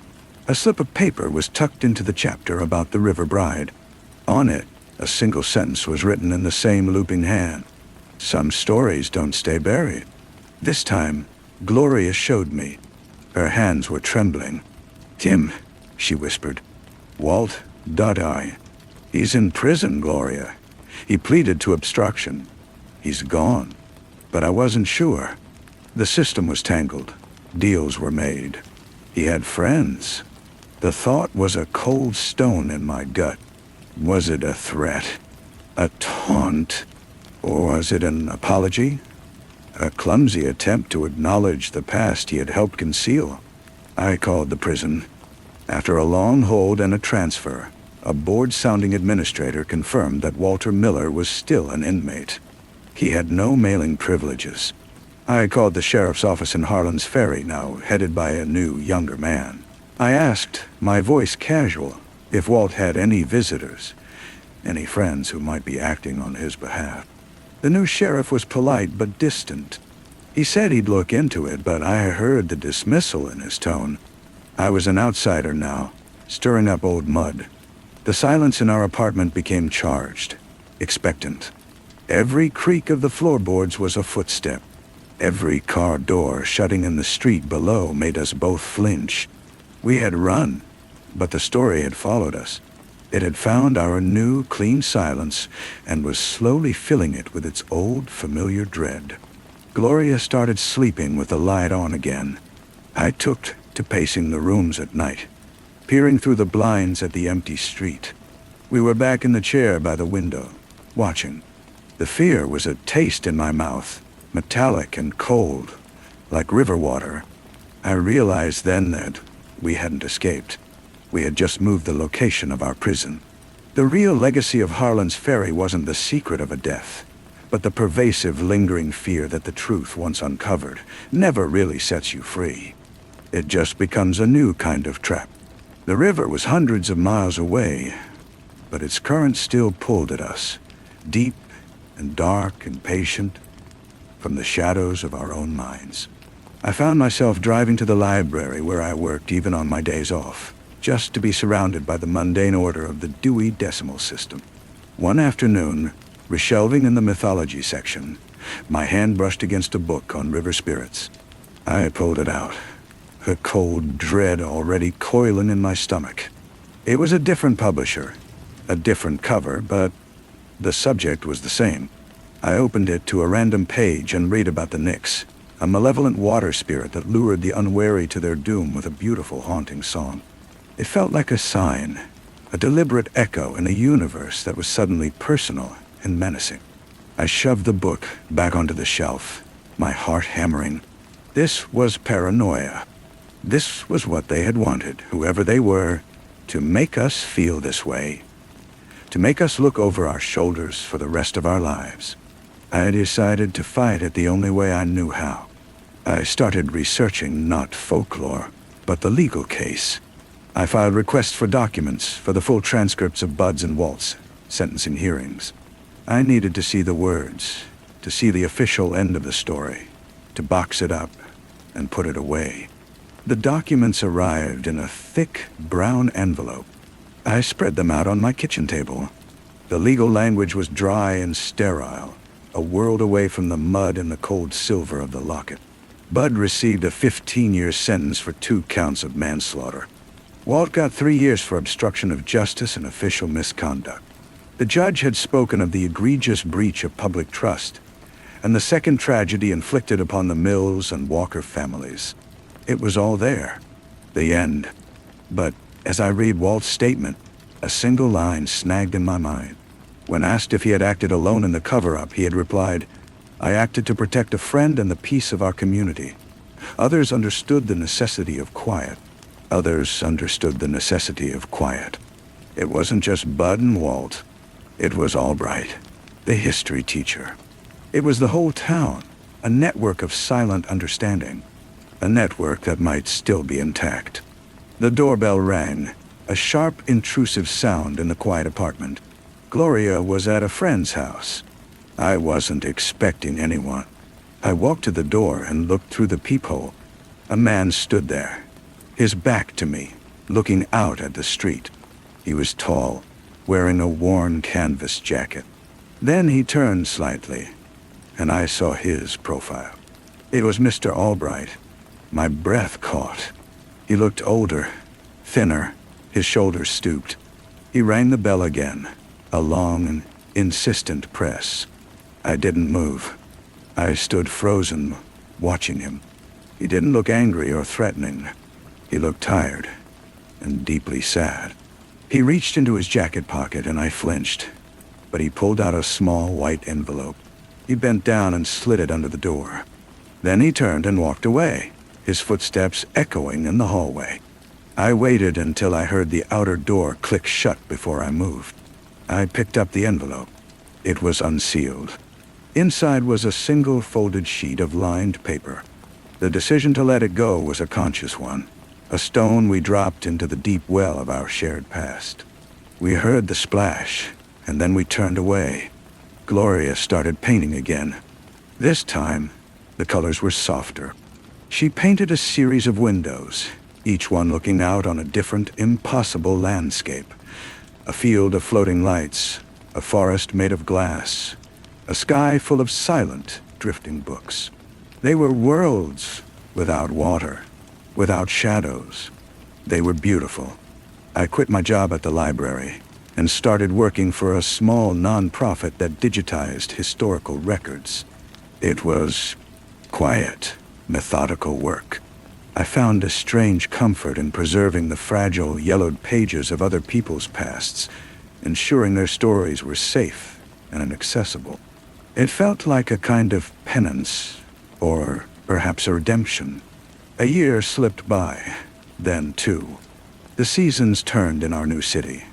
A slip of paper was tucked into the chapter about the River Bride. On it, a single sentence was written in the same looping hand. Some stories don't stay buried. This time, Gloria showed me. Her hands were trembling. "Tim," she whispered. "Walt, I. He's in prison, Gloria. He pleaded to obstruction. He's gone." But I wasn't sure. The system was tangled. Deals were made. He had friends. The thought was a cold stone in my gut. Was it a threat? A taunt? Or was it an apology? a clumsy attempt to acknowledge the past he had helped conceal. I called the prison. After a long hold and a transfer, a bored-sounding administrator confirmed that Walter Miller was still an inmate. He had no mailing privileges. I called the sheriff's office in Harlan's Ferry, now headed by a new, younger man. I asked, my voice casual, if Walt had any visitors, any friends who might be acting on his behalf. The new sheriff was polite but distant. He said he'd look into it, but I heard the dismissal in his tone. I was an outsider now, stirring up old mud. The silence in our apartment became charged, expectant. Every creak of the floorboards was a footstep. Every car door shutting in the street below made us both flinch. We had run, but the story had followed us. It had found our new, clean silence and was slowly filling it with its old, familiar dread. Gloria started sleeping with the light on again. I took to pacing the rooms at night, peering through the blinds at the empty street. We were back in the chair by the window, watching. The fear was a taste in my mouth, metallic and cold, like river water. I realized then that we hadn't escaped. We had just moved the location of our prison. The real legacy of Harlan's Ferry wasn't the secret of a death, but the pervasive, lingering fear that the truth, once uncovered, never really sets you free. It just becomes a new kind of trap. The river was hundreds of miles away, but its current still pulled at us, deep and dark and patient, from the shadows of our own minds. I found myself driving to the library where I worked even on my days off, just to be surrounded by the mundane order of the Dewey Decimal System. One afternoon, reshelving in the mythology section, my hand brushed against a book on river spirits. I pulled it out, a cold dread already coiling in my stomach. It was a different publisher, a different cover, but the subject was the same. I opened it to a random page and read about the Nyx, a malevolent water spirit that lured the unwary to their doom with a beautiful, haunting song. It felt like a sign, a deliberate echo in a universe that was suddenly personal and menacing. I shoved the book back onto the shelf, my heart hammering. This was paranoia. This was what they had wanted, whoever they were, to make us feel this way, to make us look over our shoulders for the rest of our lives. I decided to fight it the only way I knew how. I started researching not folklore, but the legal case. I filed requests for documents for the full transcripts of Bud's and Walt's sentencing hearings. I needed to see the words, to see the official end of the story, to box it up and put it away. The documents arrived in a thick, brown envelope. I spread them out on my kitchen table. The legal language was dry and sterile, a world away from the mud and the cold silver of the locket. Bud received a 15-year sentence for 2 counts of manslaughter. Walt got 3 years for obstruction of justice and official misconduct. The judge had spoken of the egregious breach of public trust and the second tragedy inflicted upon the Mills and Walker families. It was all there, the end. But as I read Walt's statement, a single line snagged in my mind. When asked if he had acted alone in the cover-up, he had replied, "I acted to protect a friend and the peace of our community. Others understood the necessity of quiet. Others understood the necessity of quiet." It wasn't just Bud and Walt. It was Albright, the history teacher. It was the whole town, a network of silent understanding, a network that might still be intact. The doorbell rang, a sharp, intrusive sound in the quiet apartment. Gloria was at a friend's house. I wasn't expecting anyone. I walked to the door and looked through the peephole. A man stood there, his back to me, looking out at the street. He was tall, wearing a worn canvas jacket. Then he turned slightly, and I saw his profile. It was Mr. Albright. My breath caught. He looked older, thinner, his shoulders stooped. He rang the bell again, a long and insistent press. I didn't move. I stood frozen, watching him. He didn't look angry or threatening. He looked tired and deeply sad. He reached into his jacket pocket and I flinched, but he pulled out a small white envelope. He bent down and slid it under the door. Then he turned and walked away, his footsteps echoing in the hallway. I waited until I heard the outer door click shut before I moved. I picked up the envelope. It was unsealed. Inside was a single folded sheet of lined paper. The decision to let it go was a conscious one, a stone we dropped into the deep well of our shared past. We heard the splash, and then we turned away. Gloria started painting again. This time, the colors were softer. She painted a series of windows, each one looking out on a different, impossible landscape. A field of floating lights, a forest made of glass, a sky full of silent, drifting books. They were worlds without water, without shadows. They were beautiful. I quit my job at the library and started working for a small non-profit that digitized historical records. It was quiet, methodical work. I found a strange comfort in preserving the fragile, yellowed pages of other people's pasts, ensuring their stories were safe and inaccessible. It felt like a kind of penance, or perhaps a redemption. A year slipped by, then two. The seasons turned in our new city.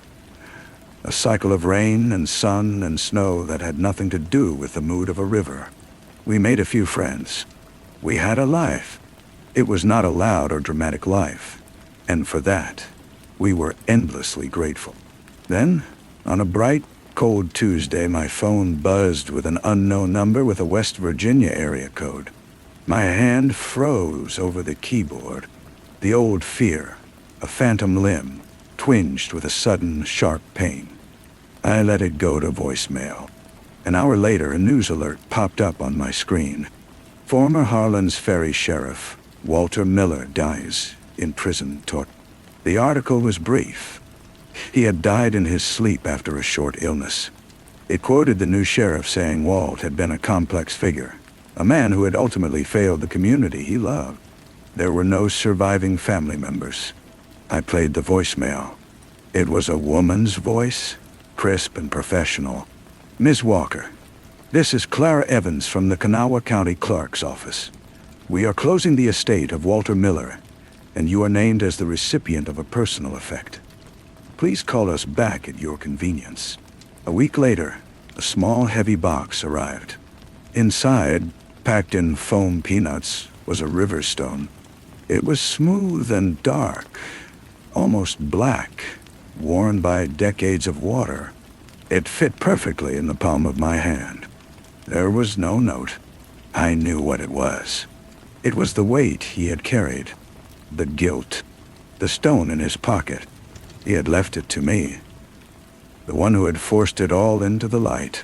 A cycle of rain and sun and snow that had nothing to do with the mood of a river. We made a few friends. We had a life. It was not a loud or dramatic life, and for that, we were endlessly grateful. Then, on a bright, cold Tuesday, my phone buzzed with an unknown number with a West Virginia area code. My hand froze over the keyboard. The old fear, a phantom limb, twinged with a sudden, sharp pain. I let it go to voicemail. An hour later, a news alert popped up on my screen. Former Harlan's Ferry Sheriff, Walter Miller, dies in prison torture. The article was brief. He had died in his sleep after a short illness. It quoted the new sheriff saying Walt had been a complex figure, a man who had ultimately failed the community he loved. There were no surviving family members. I played the voicemail. It was a woman's voice, crisp and professional. "Miss Walker, this is Clara Evans from the Kanawha County Clerk's office. We are closing the estate of Walter Miller, and you are named as the recipient of a personal effect. Please call us back at your convenience." A week later, a small, heavy box arrived. Inside, packed in foam peanuts, was a river stone. It was smooth and dark, almost black, worn by decades of water. It fit perfectly in the palm of my hand. There was no note. I knew what it was. It was the weight he had carried, the guilt, the stone in his pocket. He had left it to me, the one who had forced it all into the light.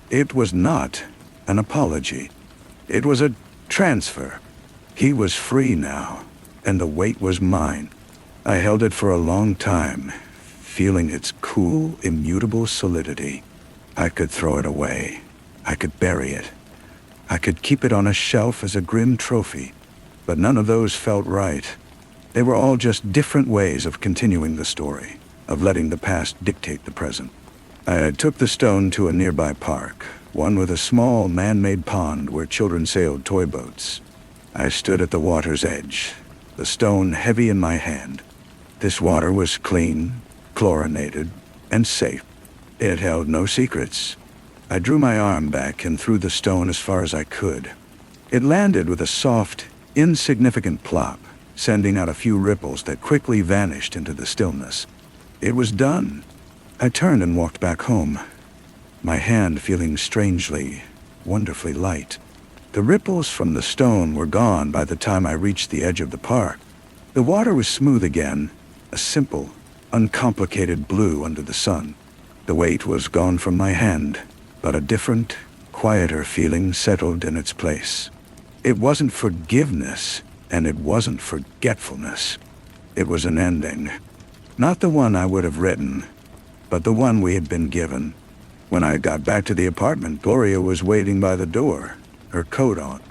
It was not an apology. It was a transfer. He was free now, and the weight was mine. I held it for a long time, feeling its cool, immutable solidity. I could throw it away. I could bury it. I could keep it on a shelf as a grim trophy, but none of those felt right. They were all just different ways of continuing the story, of letting the past dictate the present. I took the stone to a nearby park, one with a small man-made pond where children sailed toy boats. I stood at the water's edge, the stone heavy in my hand. This water was clean, chlorinated, and safe. It held no secrets. I drew my arm back and threw the stone as far as I could. It landed with a soft, insignificant plop, sending out a few ripples that quickly vanished into the stillness. It was done. I turned and walked back home, my hand feeling strangely, wonderfully light. The ripples from the stone were gone by the time I reached the edge of the park. The water was smooth again, a simple, uncomplicated blue under the sun. The weight was gone from my hand, but a different, quieter feeling settled in its place. It wasn't forgiveness, and it wasn't forgetfulness. It was an ending. Not the one I would have written, but the one we had been given. When I got back to the apartment, Gloria was waiting by the door, her coat on.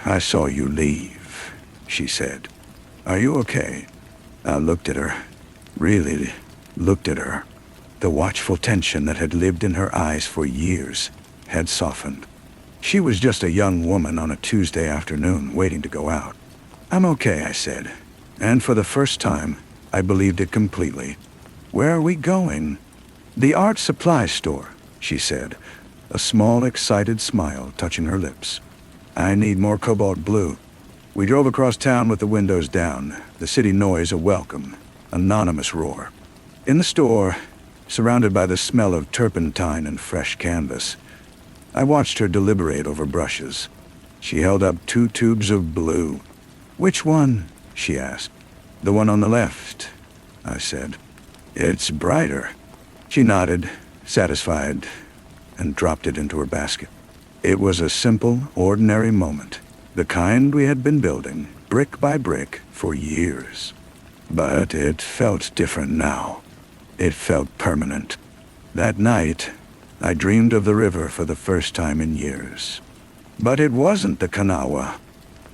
"I saw you leave," she said. "Are you okay?" I looked at her, really looked at her. The watchful tension that had lived in her eyes for years had softened. She was just a young woman on a Tuesday afternoon waiting to go out. "I'm okay," I said, and for the first time, I believed it completely. "Where are we going?" "The art supply store," she said, a small, excited smile touching her lips. "I need more cobalt blue." We drove across town with the windows down, the city noise a welcome, anonymous roar. In the store, surrounded by the smell of turpentine and fresh canvas, I watched her deliberate over brushes. She held up 2 tubes of blue. "Which one?" she asked. "The one on the left," I said. "It's brighter." She nodded, satisfied, and dropped it into her basket. It was a simple, ordinary moment, the kind we had been building, brick by brick, for years. But it felt different now. It felt permanent. That night, I dreamed of the river for the first time in years. But it wasn't the Kanawha.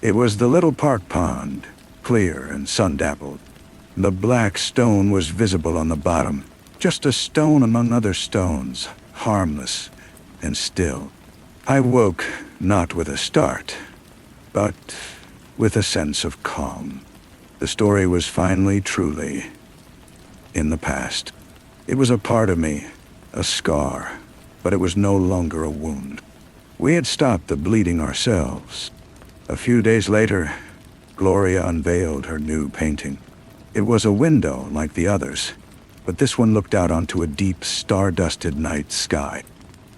It was the little park pond, clear and sun-dappled. The black stone was visible on the bottom, just a stone among other stones, harmless and still. I woke not with a start, but with a sense of calm. The story was finally, truly, in the past. It was a part of me, a scar, but it was no longer a wound. We had stopped the bleeding ourselves. A few days later, Gloria unveiled her new painting. It was a window like the others, but this one looked out onto a deep, star-dusted night sky.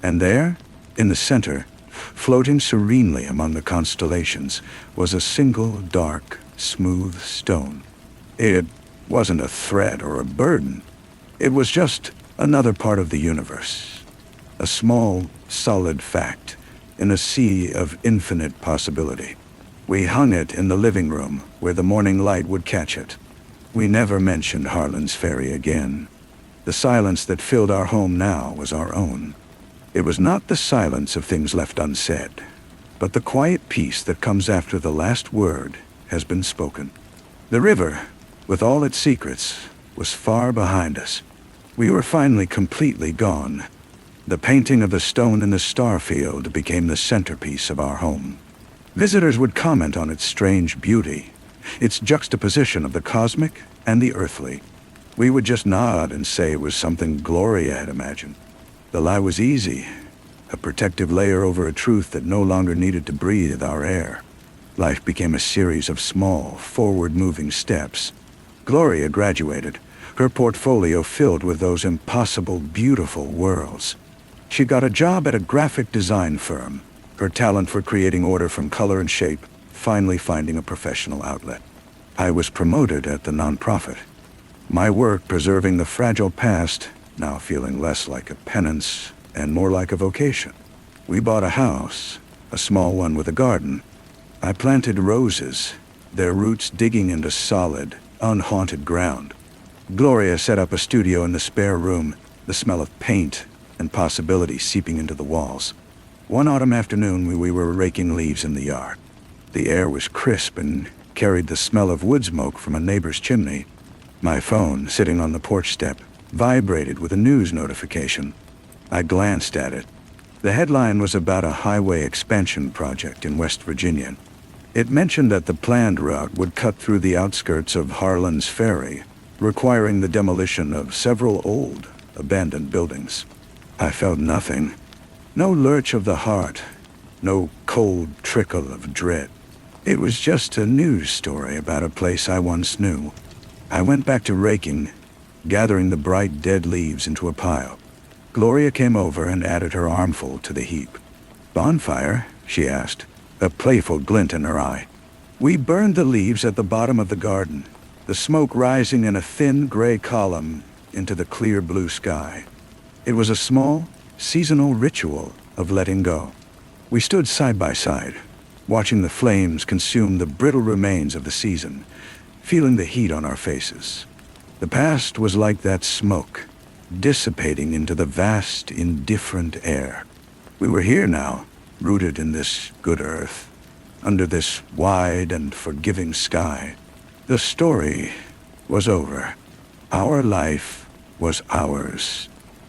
And there, in the center, floating serenely among the constellations, was a single, dark, smooth stone. It wasn't a threat or a burden. It was just another part of the universe. A small, solid fact in a sea of infinite possibility. We hung it in the living room where the morning light would catch it. We never mentioned Harlan's Ferry again. The silence that filled our home now was our own. It was not the silence of things left unsaid, but the quiet peace that comes after the last word has been spoken. The river, with all its secrets, was far behind us. We were finally completely gone. The painting of the stone in the starfield became the centerpiece of our home. Visitors would comment on its strange beauty, its juxtaposition of the cosmic and the earthly. We would just nod and say it was something Gloria had imagined. The lie was easy, a protective layer over a truth that no longer needed to breathe our air. Life became a series of small, forward-moving steps. Gloria graduated, her portfolio filled with those impossible, beautiful worlds. She got a job at a graphic design firm, her talent for creating order from color and shape finally finding a professional outlet. I was promoted at the nonprofit. My work preserving the fragile past, now feeling less like a penance and more like a vocation. We bought a house, a small one with a garden. I planted roses, their roots digging into solid, unhaunted ground. Gloria set up a studio in the spare room, the smell of paint and possibility seeping into the walls. One autumn afternoon, we were raking leaves in the yard. The air was crisp and carried the smell of wood smoke from a neighbor's chimney. My phone, sitting on the porch step, vibrated with a news notification. I glanced at it. The headline was about a highway expansion project in West Virginia. It mentioned that the planned route would cut through the outskirts of Harlan's Ferry, requiring the demolition of several old, abandoned buildings. I felt nothing. No lurch of the heart, no cold trickle of dread. It was just a news story about a place I once knew. I went back to raking, gathering the bright dead leaves into a pile. Gloria came over and added her armful to the heap. "Bonfire?" she asked, a playful glint in her eye. We burned the leaves at the bottom of the garden, the smoke rising in a thin gray column into the clear blue sky. It was a small, seasonal ritual of letting go. We stood side by side, watching the flames consume the brittle remains of the season, feeling the heat on our faces. The past was like that smoke, dissipating into the vast, indifferent air. We were here now, rooted in this good earth, under this wide and forgiving sky. The story was over. Our life was ours.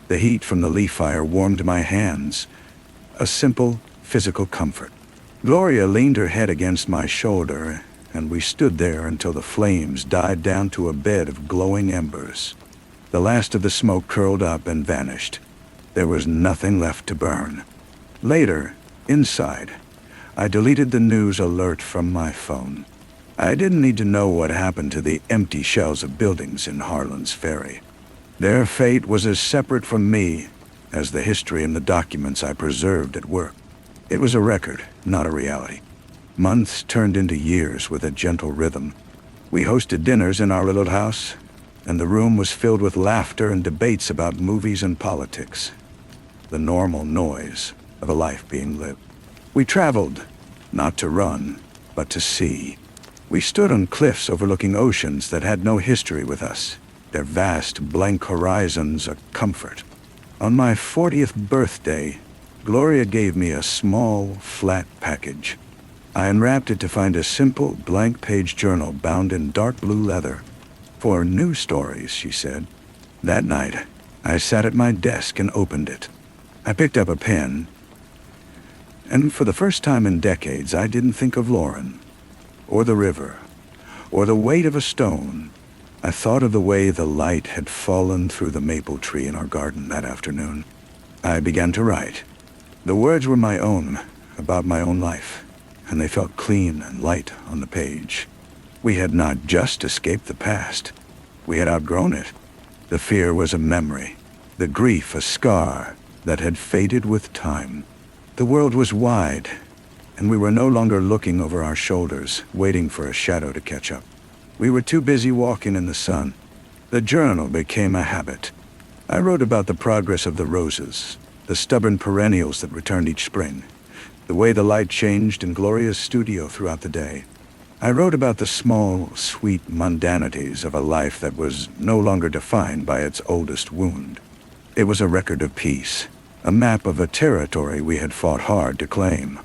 The heat from the leaf fire warmed my hands. A simple, physical comfort. Gloria leaned her head against my shoulder, and we stood there until the flames died down to a bed of glowing embers. The last of the smoke curled up and vanished. There was nothing left to burn. Later, inside, I deleted the news alert from my phone. I didn't need to know what happened to the empty shells of buildings in Harlan's Ferry. Their fate was as separate from me as the history and the documents I preserved at work. It was a record, not a reality. Months turned into years with a gentle rhythm. We hosted dinners in our little house, and the room was filled with laughter and debates about movies and politics. The normal noise of a life being lived. We traveled, not to run, but to see. We stood on cliffs overlooking oceans that had no history with us, their vast, blank horizons a comfort. On my 40th birthday, Gloria gave me a small, flat package. I unwrapped it to find a simple, blank-page journal bound in dark blue leather. "For new stories," she said. That night, I sat at my desk and opened it. I picked up a pen, and for the first time in decades, I didn't think of Lauren, or the river, or the weight of a stone. I thought of the way the light had fallen through the maple tree in our garden that afternoon. I began to write. The words were my own, about my own life, and they felt clean and light on the page. We had not just escaped the past. We had outgrown it. The fear was a memory, the grief a scar that had faded with time. The world was wide, and we were no longer looking over our shoulders, waiting for a shadow to catch up. We were too busy walking in the sun. The journal became a habit. I wrote about the progress of the roses, the stubborn perennials that returned each spring, the way the light changed in Gloria's studio throughout the day. I wrote about the small, sweet mundanities of a life that was no longer defined by its oldest wound. It was a record of peace, a map of a territory we had fought hard to claim.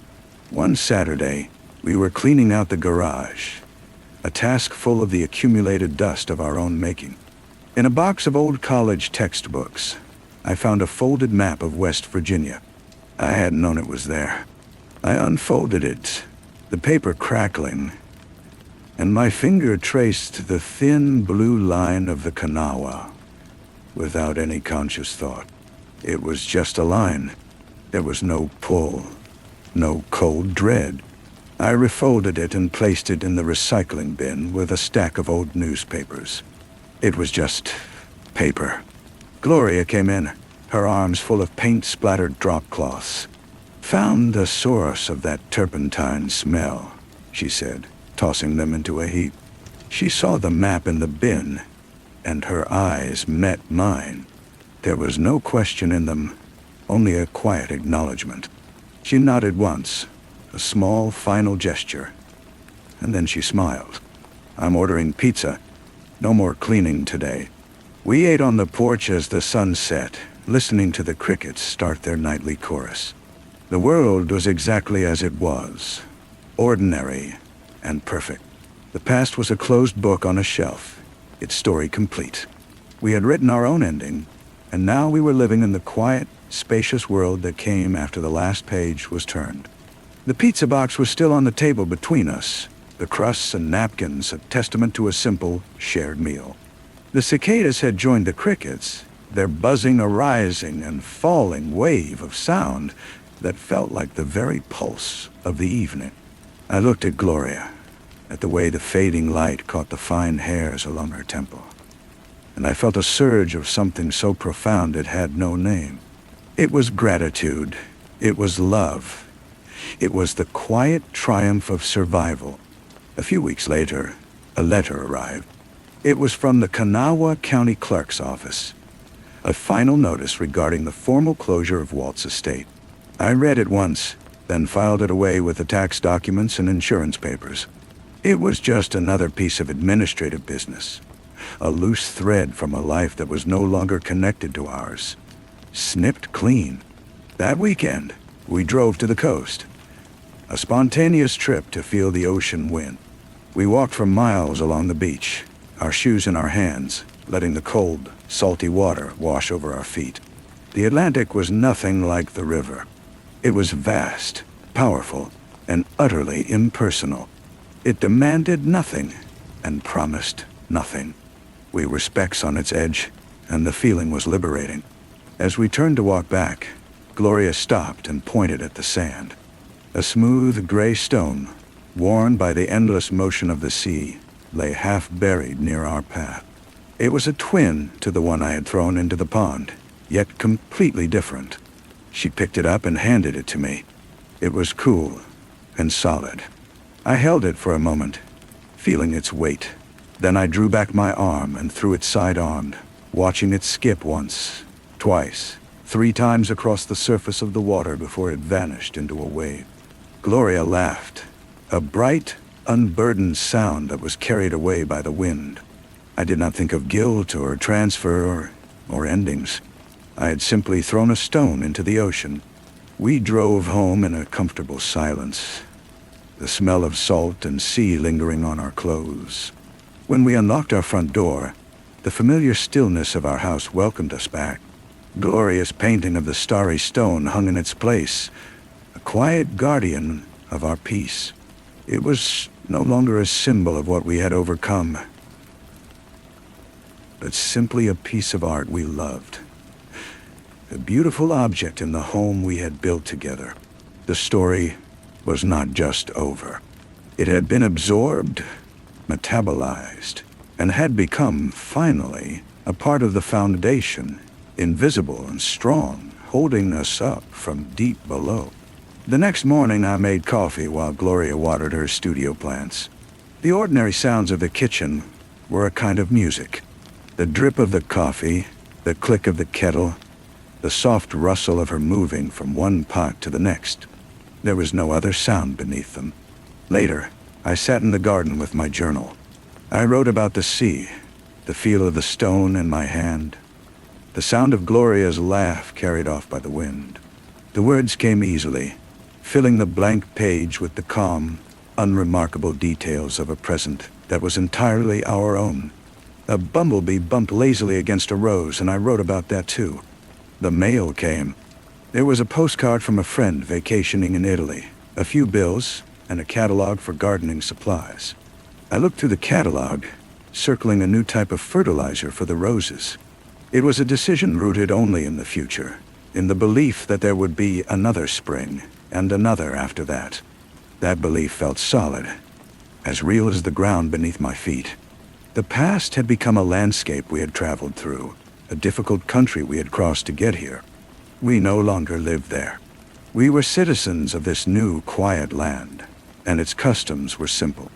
One Saturday, we were cleaning out the garage, a task full of the accumulated dust of our own making. In a box of old college textbooks, I found a folded map of West Virginia. I hadn't known it was there. I unfolded it, the paper crackling, and my finger traced the thin blue line of the Kanawha without any conscious thought. It was just a line. There was no pull, no cold dread. I refolded it and placed it in the recycling bin with a stack of old newspapers. It was just paper. Gloria came in, her arms full of paint-splattered drop cloths. "Found the source of that turpentine smell," she said, tossing them into a heap. She saw the map in the bin, and her eyes met mine. There was no question in them, only a quiet acknowledgement. She nodded once, a small final gesture, and then she smiled. "I'm ordering pizza. No more cleaning today." We ate on the porch as the sun set, listening to the crickets start their nightly chorus. The world was exactly as it was, ordinary and perfect. The past was a closed book on a shelf, its story complete. We had written our own ending, and now we were living in the quiet, spacious world that came after the last page was turned. The pizza box was still on the table between us, the crusts and napkins a testament to a simple, shared meal. The cicadas had joined the crickets, their buzzing a rising and falling wave of sound that felt like the very pulse of the evening. I looked at Gloria, at the way the fading light caught the fine hairs along her temple, and I felt a surge of something so profound it had no name. It was gratitude. It was love. It was the quiet triumph of survival. A few weeks later, a letter arrived. It was from the Kanawha County Clerk's office, a final notice regarding the formal closure of Walt's estate. I read it once, then filed it away with the tax documents and insurance papers. It was just another piece of administrative business, a loose thread from a life that was no longer connected to ours, snipped clean. That weekend, we drove to the coast, a spontaneous trip to feel the ocean wind. We walked for miles along the beach, our shoes in our hands, letting the cold, salty water wash over our feet. The Atlantic was nothing like the river. It was vast, powerful and utterly impersonal. It demanded nothing and promised nothing. We were specks on its edge, and the feeling was liberating. As we turned to walk back, Gloria stopped and pointed at the sand. A smooth gray stone, worn by the endless motion of the sea, lay half buried near our path. It was a twin to the one I had thrown into the pond, yet completely different. She picked it up and handed it to me. It was cool and solid. I held it for a moment, feeling its weight. Then I drew back my arm and threw it side-armed, watching it skip once, twice, 3 times across the surface of the water before it vanished into a wave. Gloria laughed, a bright, unburdened sound that was carried away by the wind. I did not think of guilt or transfer or endings. I had simply thrown a stone into the ocean. We drove home in a comfortable silence, the smell of salt and sea lingering on our clothes. When we unlocked our front door, the familiar stillness of our house welcomed us back. Gloria's painting of the starry stone hung in its place, a quiet guardian of our peace. It was no longer a symbol of what we had overcome, but simply a piece of art we loved. A beautiful object in the home we had built together. The story was not just over. It had been absorbed, metabolized, and had become, finally, a part of the foundation, invisible and strong, holding us up from deep below. The next morning I made coffee while Gloria watered her studio plants. The ordinary sounds of the kitchen were a kind of music. The drip of the coffee, the click of the kettle, the soft rustle of her moving from one pot to the next. There was no other sound beneath them. Later, I sat in the garden with my journal. I wrote about the sea, the feel of the stone in my hand, the sound of Gloria's laugh carried off by the wind. The words came easily, filling the blank page with the calm, unremarkable details of a present that was entirely our own. A bumblebee bumped lazily against a rose, and I wrote about that too. The mail came. There was a postcard from a friend vacationing in Italy, a few bills, and a catalog for gardening supplies. I looked through the catalog, circling a new type of fertilizer for the roses. It was a decision rooted only in the future, in the belief that there would be another spring, and another after that. That belief felt solid, as real as the ground beneath my feet. The past had become a landscape we had traveled through, a difficult country we had crossed to get here. We no longer lived there. We were citizens of this new, quiet land, and its customs were simple.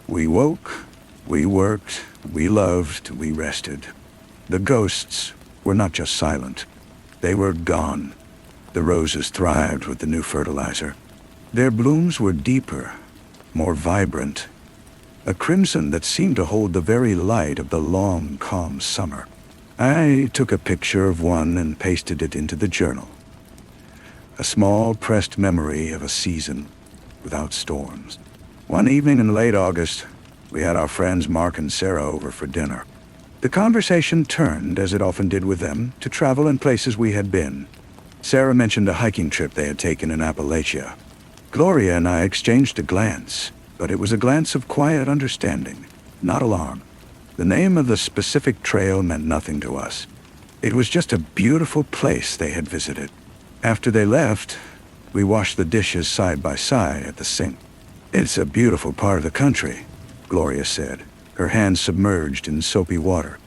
We woke, we worked, we loved, we rested. The ghosts were not just silent. They were gone. The roses thrived with the new fertilizer. Their blooms were deeper, more vibrant, a crimson that seemed to hold the very light of the long, calm summer. I took a picture of one and pasted it into the journal. A small, pressed memory of a season without storms. One evening in late August, we had our friends Mark and Sarah over for dinner. The conversation turned, as it often did with them, to travel and places we had been. Sarah mentioned a hiking trip they had taken in Appalachia. Gloria and I exchanged a glance, but it was a glance of quiet understanding, not alarm. The name of the specific trail meant nothing to us. It was just a beautiful place they had visited. After they left, we washed the dishes side by side at the sink. "It's a beautiful part of the country," Gloria said, her hands submerged in soapy water.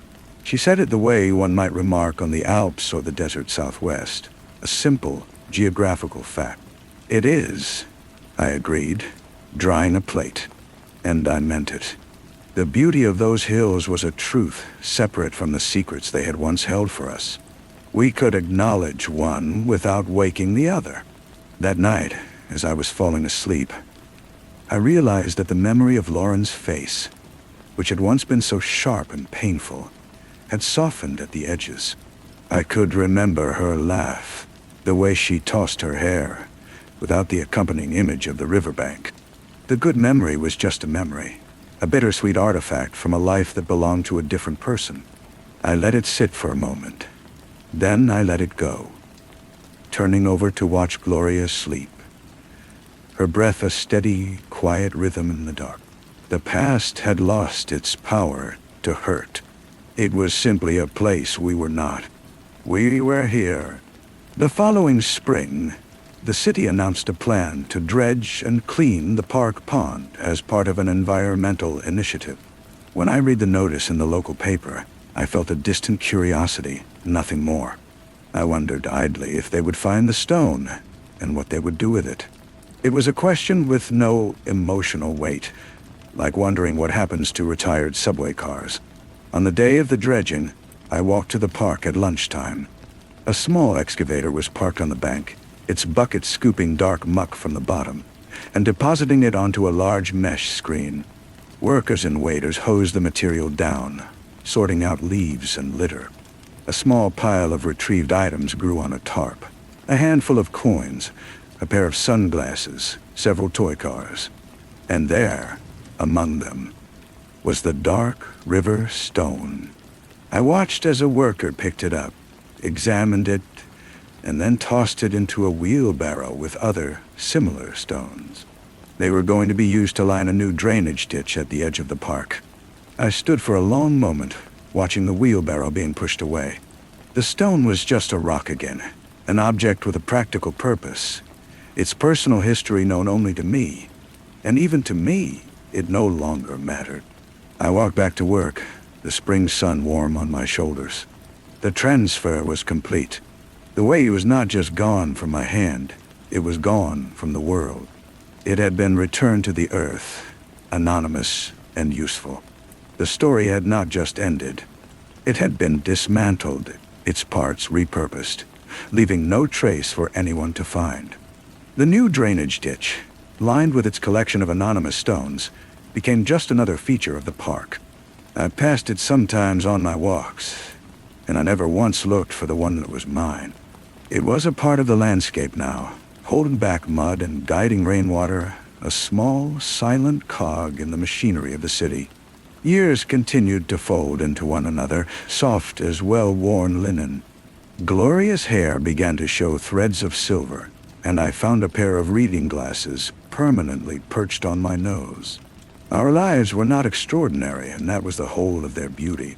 She said it the way one might remark on the Alps or the desert Southwest, a simple, geographical fact. "It is," I agreed, drying a plate. And I meant it. The beauty of those hills was a truth separate from the secrets they had once held for us. We could acknowledge one without waking the other. That night, as I was falling asleep, I realized that the memory of Lauren's face, which had once been so sharp and painful, had softened at the edges. I could remember her laugh, the way she tossed her hair, without the accompanying image of the riverbank. The good memory was just a memory, a bittersweet artifact from a life that belonged to a different person. I let it sit for a moment. Then I let it go, turning over to watch Gloria sleep. her breath a steady, quiet rhythm in the dark. The past had lost its power to hurt. It was simply a place we were not. We were here. The following spring, the city announced a plan to dredge and clean the park pond as part of an environmental initiative. When I read the notice in the local paper, I felt a distant curiosity, nothing more. I wondered idly if they would find the stone and what they would do with it. It was a question with no emotional weight, like wondering what happens to retired subway cars. On the day of the dredging, I walked to the park at lunchtime. A small excavator was parked on the bank, its bucket scooping dark muck from the bottom and depositing it onto a large mesh screen. Workers and waiters hosed the material down, sorting out leaves and litter. A small pile of retrieved items grew on a tarp. A handful of coins, a pair of sunglasses, several toy cars. And there, among them, was the dark river stone. I watched as a worker picked it up, examined it, and then tossed it into a wheelbarrow with other similar stones. They were going to be used to line a new drainage ditch at the edge of the park. I stood for a long moment, watching the wheelbarrow being pushed away. The stone was just a rock again, an object with a practical purpose, its personal history known only to me, and even to me, it no longer mattered. I walked back to work, the spring sun warm on my shoulders. The transfer was complete. The weight was not just gone from my hand, it was gone from the world. It had been returned to the earth, anonymous and useful. The story had not just ended. It had been dismantled, its parts repurposed, leaving no trace for anyone to find. The new drainage ditch, lined with its collection of anonymous stones, became just another feature of the park. I passed it sometimes on my walks, and I never once looked for the one that was mine. It was a part of the landscape now, holding back mud and guiding rainwater, a small, silent cog in the machinery of the city. Years continued to fold into one another, soft as well-worn linen. Gloria's hair began to show threads of silver, and I found a pair of reading glasses permanently perched on my nose. Our lives were not extraordinary, and that was the whole of their beauty.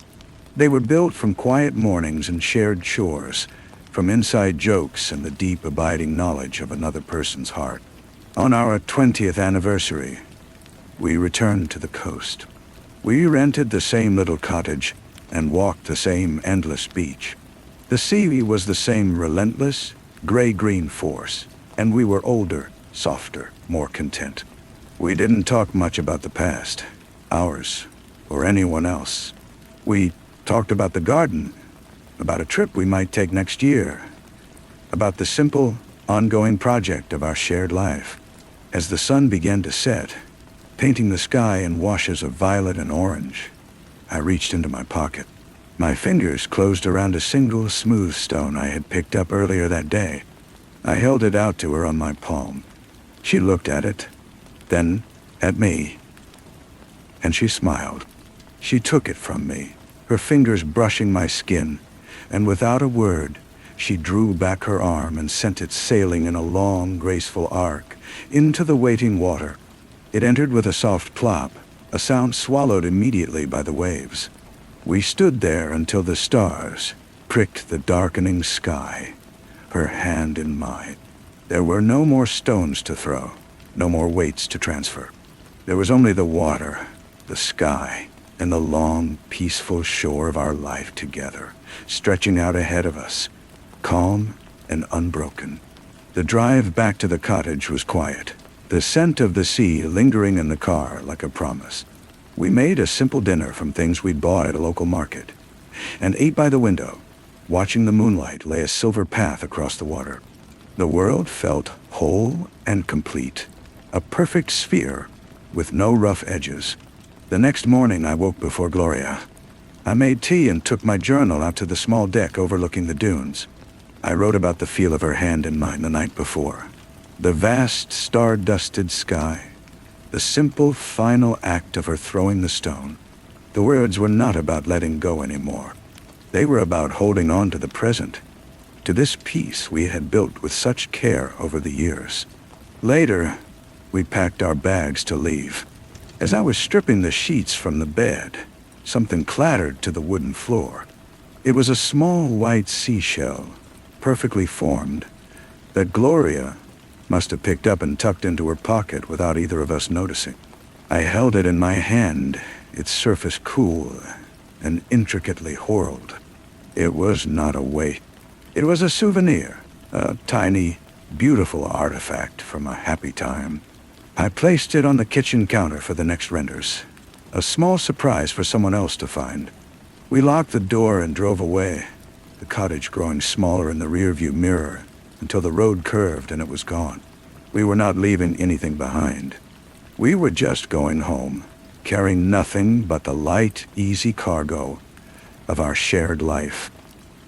They were built from quiet mornings and shared chores, from inside jokes and the deep, abiding knowledge of another person's heart. On our 20th anniversary, we returned to the coast. We rented the same little cottage and walked the same endless beach. The sea was the same relentless, gray-green force, and we were older, softer, more content. We didn't talk much about the past, ours, or anyone else. We talked about the garden, about a trip we might take next year, about the simple, ongoing project of our shared life. As the sun began to set, painting the sky in washes of violet and orange, I reached into my pocket. My fingers closed around a single smooth stone I had picked up earlier that day. I held it out to her on my palm. She looked at it, then at me, and she smiled. She took it from me, her fingers brushing my skin, and without a word, she drew back her arm and sent it sailing in a long, graceful arc into the waiting water. It entered with a soft plop, a sound swallowed immediately by the waves. We stood there until the stars pricked the darkening sky, her hand in mine. There were no more stones to throw, no more weights to transfer. There was only the water, the sky, and the long, peaceful shore of our life together, stretching out ahead of us, calm and unbroken. The drive back to the cottage was quiet, the scent of the sea lingering in the car like a promise. We made a simple dinner from things we'd bought at a local market, and ate by the window, watching the moonlight lay a silver path across the water. The world felt whole and complete, a perfect sphere with no rough edges. The next morning I woke before Gloria. I made tea and took my journal out to the small deck overlooking the dunes. I wrote about the feel of her hand in mine the night before, the vast star-dusted sky, the simple final act of her throwing the stone. The words were not about letting go anymore. They were about holding on to the present, to this peace we had built with such care over the years. Later, We packed our bags to leave. As I was stripping the sheets from the bed, something clattered to the wooden floor. It was a small white seashell, perfectly formed, that Gloria must have picked up and tucked into her pocket without either of us noticing. I held it in my hand, its surface cool and intricately whorled. It was not a weight. It was a souvenir, a tiny, beautiful artifact from a happy time. I placed it on the kitchen counter for the next renters, a small surprise for someone else to find. We locked the door and drove away, the cottage growing smaller in the rearview mirror until the road curved and it was gone. We were not leaving anything behind. We were just going home, carrying nothing but the light, easy cargo of our shared life.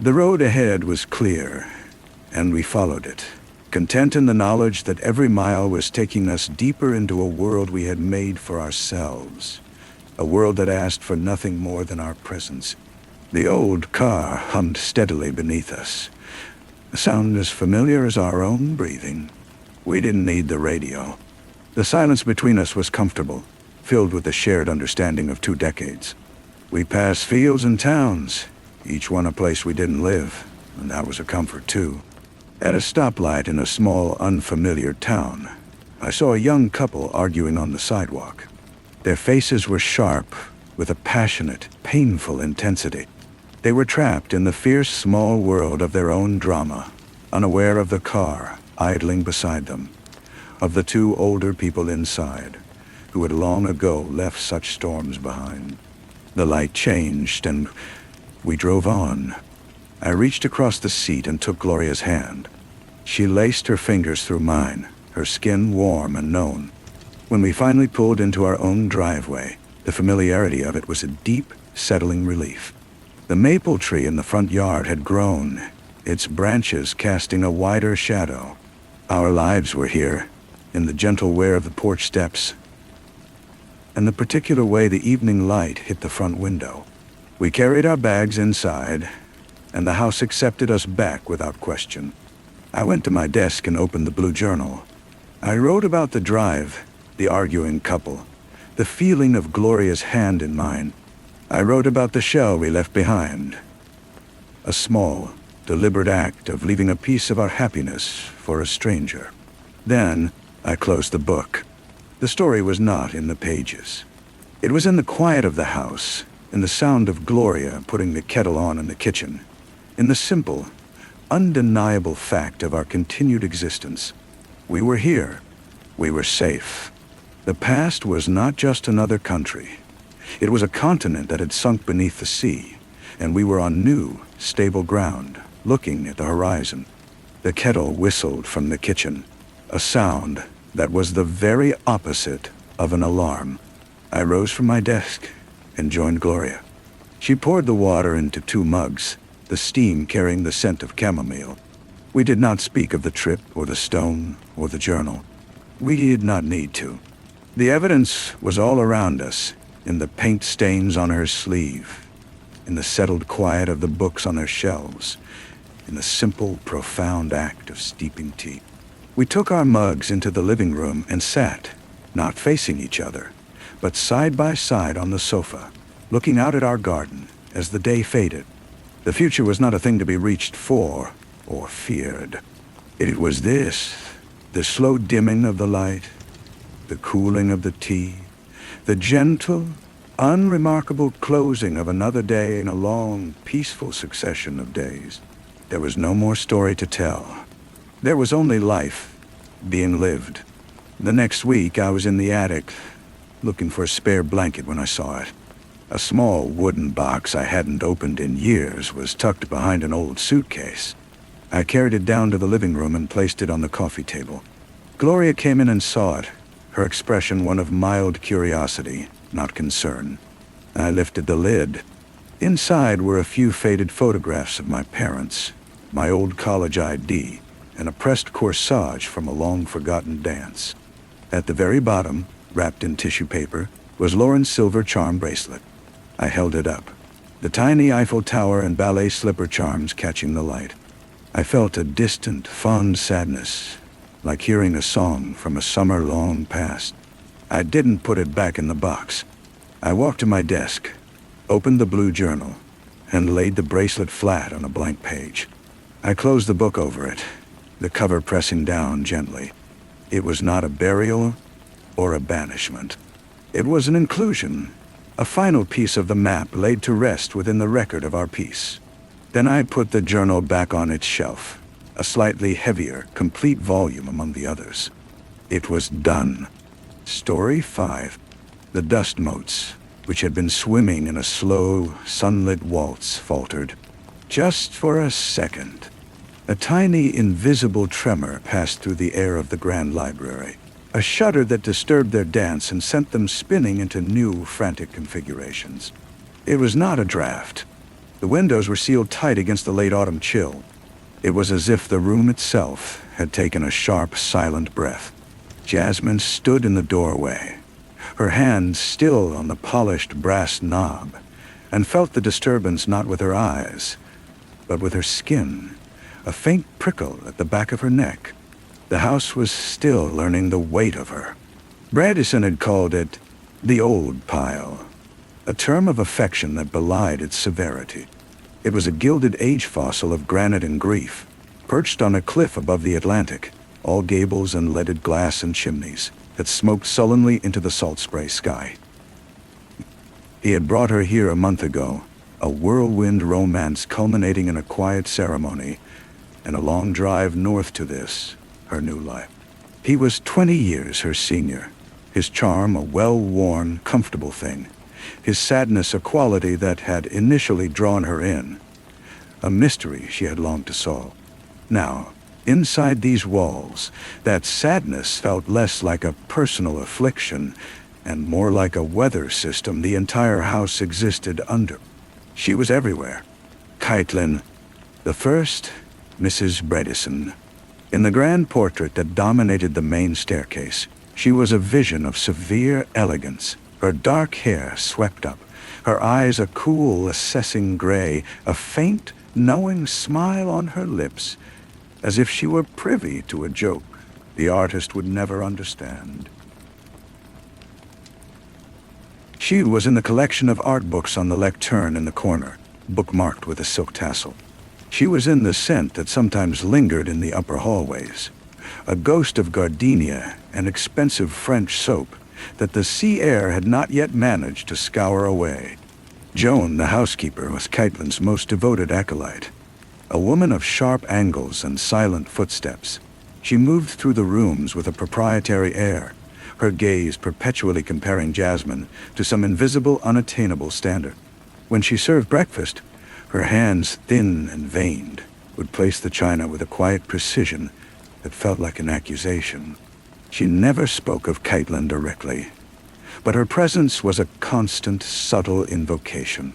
The road ahead was clear, and we followed it, content in the knowledge that every mile was taking us deeper into a world we had made for ourselves, a world that asked for nothing more than our presence. The old car hummed steadily beneath us, a sound as familiar as our own breathing. We didn't need the radio. The silence between us was comfortable, filled with the shared understanding of 2 decades. We passed fields and towns, each one a place we didn't live, and that was a comfort too. At a stoplight in a small, unfamiliar town, I saw a young couple arguing on the sidewalk. Their faces were sharp, with a passionate, painful intensity. They were trapped in the fierce, small world of their own drama, unaware of the car idling beside them, of the 2 older people inside, who had long ago left such storms behind. The light changed, and we drove on. I reached across the seat and took Gloria's hand. She laced her fingers through mine, her skin warm and known. When we finally pulled into our own driveway, the familiarity of it was a deep, settling relief. The maple tree in the front yard had grown, its branches casting a wider shadow. Our lives were here, in the gentle wear of the porch steps, and the particular way the evening light hit the front window. We carried our bags inside, and the house accepted us back without question. I went to my desk and opened the blue journal. I wrote about the drive, the arguing couple, the feeling of Gloria's hand in mine. I wrote about the shell we left behind, a small, deliberate act of leaving a piece of our happiness for a stranger. Then I closed the book. The story was not in the pages. It was in the quiet of the house, in the sound of Gloria putting the kettle on in the kitchen, in the simple, undeniable fact of our continued existence. We were here. We were safe. The past was not just another country. It was a continent that had sunk beneath the sea, and we were on new, stable ground, looking at the horizon. The kettle whistled from the kitchen, a sound that was the very opposite of an alarm. I rose from my desk and joined Gloria. She poured the water into 2 mugs, the steam carrying the scent of chamomile. We did not speak of the trip or the stone or the journal. We did not need to. The evidence was all around us, in the paint stains on her sleeve, in the settled quiet of the books on their shelves, in the simple, profound act of steeping tea. We took our mugs into the living room and sat, not facing each other, but side by side on the sofa, looking out at our garden as the day faded. The future was not a thing to be reached for or feared. It was this, the slow dimming of the light, the cooling of the tea, the gentle, unremarkable closing of another day in a long, peaceful succession of days. There was no more story to tell. There was only life being lived. The next week I was in the attic, looking for a spare blanket when I saw it. A small wooden box I hadn't opened in years was tucked behind an old suitcase. I carried it down to the living room and placed it on the coffee table. Gloria came in and saw it, her expression one of mild curiosity, not concern. I lifted the lid. Inside were a few faded photographs of my parents, my old college ID, and a pressed corsage from a long-forgotten dance. At the very bottom, wrapped in tissue paper, was Lauren's silver charm bracelet. I held it up, the tiny Eiffel Tower and ballet slipper charms catching the light. I felt a distant, fond sadness, like hearing a song from a summer long past. I didn't put it back in the box. I walked to my desk, opened the blue journal, and laid the bracelet flat on a blank page. I closed the book over it, the cover pressing down gently. It was not a burial or a banishment. It was an inclusion, a final piece of the map laid to rest within the record of our peace. Then I put the journal back on its shelf, a slightly heavier, complete volume among the others. It was done. Story 5. The dust motes, which had been swimming in a slow, sunlit waltz, faltered. Just for a second. A tiny, invisible tremor passed through the air of the Grand Library, a shudder that disturbed their dance and sent them spinning into new, frantic configurations. It was not a draft. The windows were sealed tight against the late autumn chill. It was as if the room itself had taken a sharp, silent breath. Jasmine stood in the doorway, her hand still on the polished brass knob, and felt the disturbance not with her eyes, but with her skin, a faint prickle at the back of her neck. The house was still learning the weight of her. Bradison had called it the old pile, a term of affection that belied its severity. It was a gilded age fossil of granite and grief, perched on a cliff above the Atlantic, all gables and leaded glass and chimneys that smoked sullenly into the salt spray sky. He had brought her here a month ago, a whirlwind romance culminating in a quiet ceremony, and a long drive north to this, her new life. He was 20 years her senior, his charm a well-worn, comfortable thing, his sadness a quality that had initially drawn her in, a mystery she had longed to solve. Now, inside these walls, that sadness felt less like a personal affliction and more like a weather system the entire house existed under. She was everywhere. Caitlin, the first Mrs. Bredesen. In the grand portrait that dominated the main staircase, she was a vision of severe elegance, her dark hair swept up, her eyes a cool, assessing gray, a faint, knowing smile on her lips, as if she were privy to a joke the artist would never understand. She was in the collection of art books on the lectern in the corner, bookmarked with a silk tassel. She was in the scent that sometimes lingered in the upper hallways, a ghost of gardenia and expensive French soap that the sea air had not yet managed to scour away. Joan, the housekeeper, was Caitlin's most devoted acolyte. A woman of sharp angles and silent footsteps, she moved through the rooms with a proprietary air, her gaze perpetually comparing Jasmine to some invisible, unattainable standard. When she served breakfast, her hands, thin and veined, would place the china with a quiet precision that felt like an accusation. She never spoke of Caitlin directly, but her presence was a constant, subtle invocation.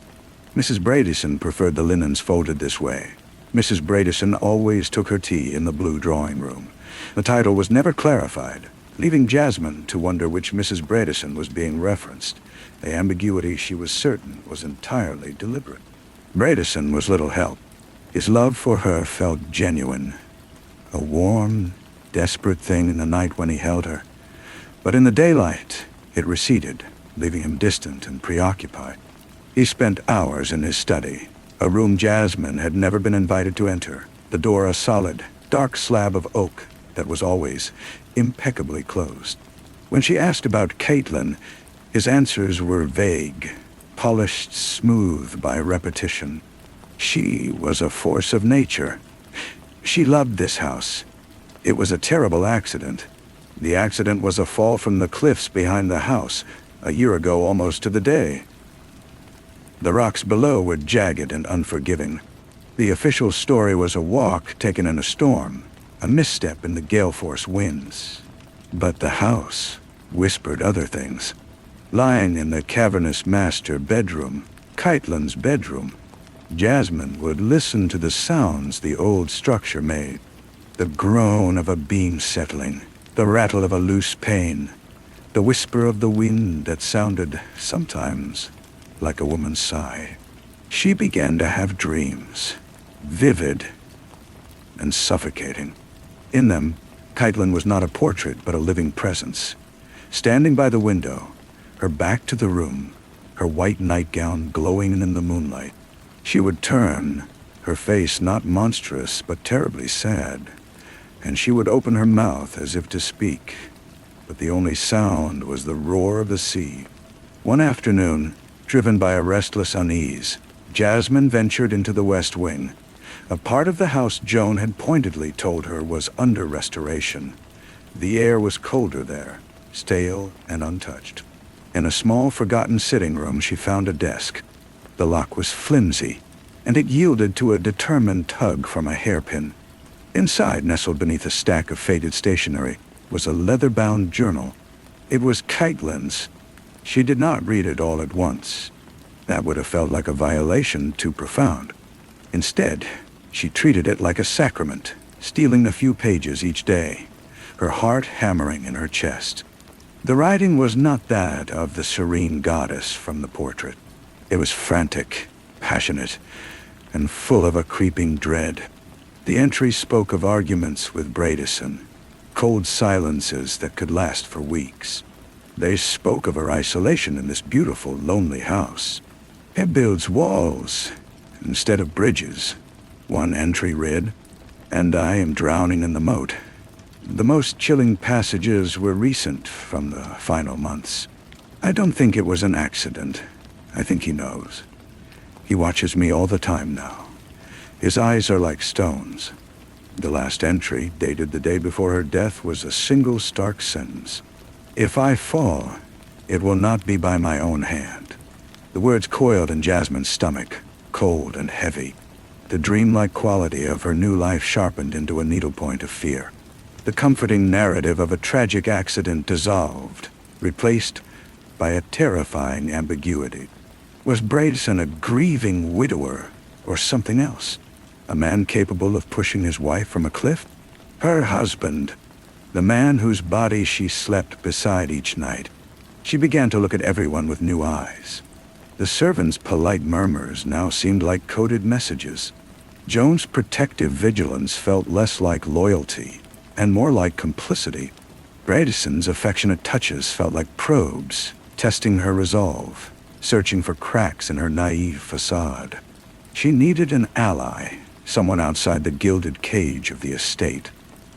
Mrs. Bredesen preferred the linens folded this way. Mrs. Bredesen always took her tea in the blue drawing room. The title was never clarified, leaving Jasmine to wonder which Mrs. Bredesen was being referenced. The ambiguity, she was certain, was entirely deliberate. Bredesen was little help. His love for her felt genuine, a warm, desperate thing in the night when he held her. But in the daylight, it receded, leaving him distant and preoccupied. He spent hours in his study, a room Jasmine had never been invited to enter, the door a solid, dark slab of oak that was always impeccably closed. When she asked about Caitlin, his answers were vague, polished smooth by repetition. She was a force of nature. She loved this house. It was a terrible accident. The accident was a fall from the cliffs behind the house, a year ago almost to the day. The rocks below were jagged and unforgiving. The official story was a walk taken in a storm, a misstep in the gale-force winds. But the house whispered other things. Lying in the cavernous master bedroom, Caitlin's bedroom, Jasmine would listen to the sounds the old structure made. The groan of a beam settling, the rattle of a loose pane, the whisper of the wind that sounded, sometimes, like a woman's sigh. She began to have dreams, vivid and suffocating. In them, Caitlin was not a portrait, but a living presence. Standing by the window, her back to the room, her white nightgown glowing in the moonlight. She would turn, her face not monstrous but terribly sad, and she would open her mouth as if to speak, but the only sound was the roar of the sea. One afternoon, driven by a restless unease, Jasmine ventured into the West Wing, a part of the house Joan had pointedly told her was under restoration. The air was colder there, stale and untouched. In a small, forgotten sitting room, she found a desk. The lock was flimsy, and it yielded to a determined tug from a hairpin. Inside, nestled beneath a stack of faded stationery, was a leather-bound journal. It was Caitlin's. She did not read it all at once. That would have felt like a violation too profound. Instead, she treated it like a sacrament, stealing a few pages each day, her heart hammering in her chest. The writing was not that of the serene goddess from the portrait. It was frantic, passionate, and full of a creeping dread. The entry spoke of arguments with Bradison, cold silences that could last for weeks. They spoke of her isolation in this beautiful, lonely house. It builds walls instead of bridges. One entry read, "And I am drowning in the moat." The most chilling passages were recent, from the final months. "I don't think it was an accident. I think he knows. He watches me all the time now. His eyes are like stones." The last entry, dated the day before her death, was a single stark sentence. "If I fall, it will not be by my own hand." The words coiled in Jasmine's stomach, cold and heavy. The dreamlike quality of her new life sharpened into a needlepoint of fear. The comforting narrative of a tragic accident dissolved, replaced by a terrifying ambiguity. Was Bradison a grieving widower, or something else? A man capable of pushing his wife from a cliff? Her husband, the man whose body she slept beside each night. She began to look at everyone with new eyes. The servants' polite murmurs now seemed like coded messages. Joan's protective vigilance felt less like loyalty and more like complicity. Bradison's affectionate touches felt like probes, testing her resolve, searching for cracks in her naive facade. She needed an ally, someone outside the gilded cage of the estate.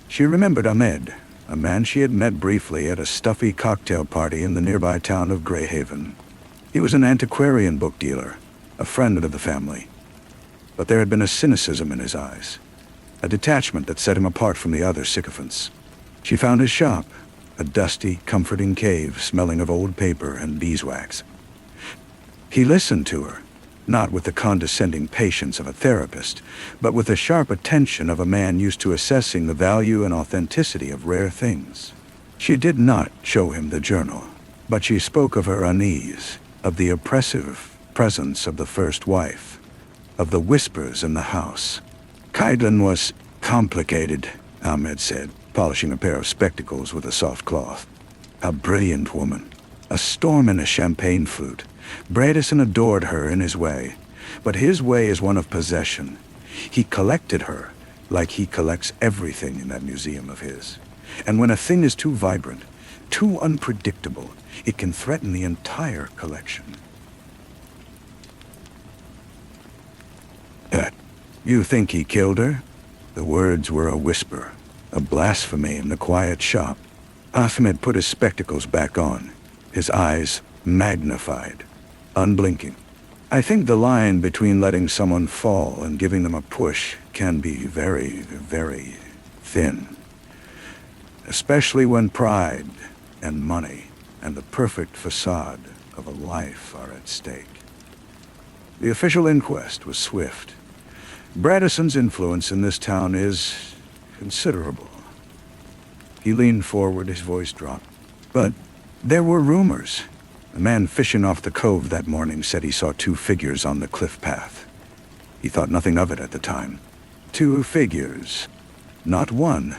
She remembered Ahmed, a man she had met briefly at a stuffy cocktail party in the nearby town of Greyhaven. He was an antiquarian book dealer, a friend of the family. But there had been a cynicism in his eyes, a detachment that set him apart from the other sycophants. She found his shop, a dusty, comforting cave smelling of old paper and beeswax. He listened to her, not with the condescending patience of a therapist, but with the sharp attention of a man used to assessing the value and authenticity of rare things. She did not show him the journal, but she spoke of her unease, of the oppressive presence of the first wife, of the whispers in the house. Caitlin was complicated, Ahmed said, polishing a pair of spectacles with a soft cloth. A brilliant woman, a storm in a champagne flute. Bradison adored her in his way, but his way is one of possession. He collected her like he collects everything in that museum of his. And when a thing is too vibrant, too unpredictable, it can threaten the entire collection. You think he killed her? The words were a whisper, a blasphemy in the quiet shop. Ahmed put his spectacles back on, his eyes magnified, unblinking. I think the line between letting someone fall and giving them a push can be very, very thin. Especially when pride and money and the perfect facade of a life are at stake. The official inquest was swift. Bradison's influence in this town is considerable. He leaned forward, his voice dropped. But there were rumors. A man fishing off the cove that morning said he saw 2 figures on the cliff path. He thought nothing of it at the time. 2 figures, not one.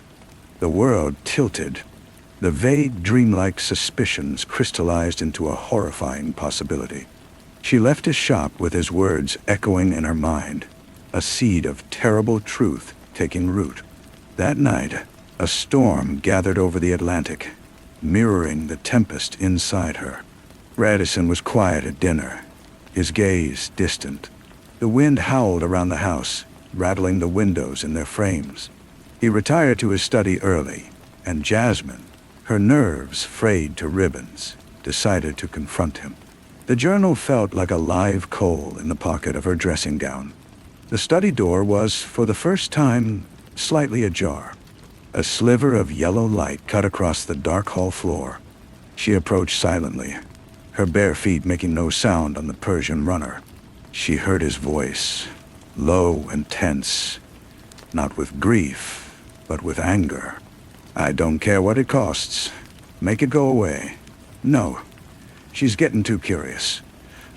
The world tilted. The vague, dreamlike suspicions crystallized into a horrifying possibility. She left his shop with his words echoing in her mind, a seed of terrible truth taking root. That night, A storm gathered over the Atlantic, mirroring the tempest inside her. Radisson was quiet at dinner, his gaze distant. The wind howled around the house, rattling the windows in their frames. He retired to his study early, and Jasmine, her nerves frayed to ribbons, decided to confront him. The journal felt like a live coal in the pocket of her dressing gown. The study door was, for the first time, slightly ajar. A sliver of yellow light cut across the dark hall floor. She approached silently, her bare feet making no sound on the Persian runner. She heard his voice, low and tense, not with grief, but with anger. "I don't care what it costs. Make it go away." "No. She's getting too curious.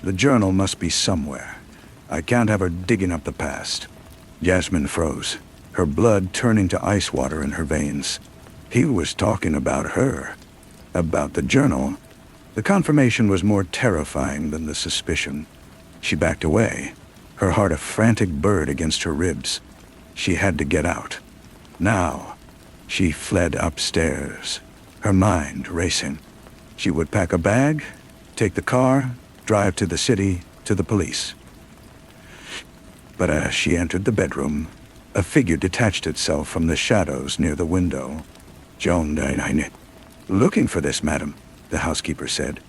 The journal must be somewhere. I can't have her digging up the past." Jasmine froze, her blood turning to ice water in her veins. He was talking about her, about the journal. The confirmation was more terrifying than the suspicion. She backed away, her heart a frantic bird against her ribs. She had to get out. Now, she fled upstairs, her mind racing. She would pack a bag, take the car, drive to the city, to the police. But as she entered the bedroom, a figure detached itself from the shadows near the window. "Joan, looking for this, madam," the housekeeper said,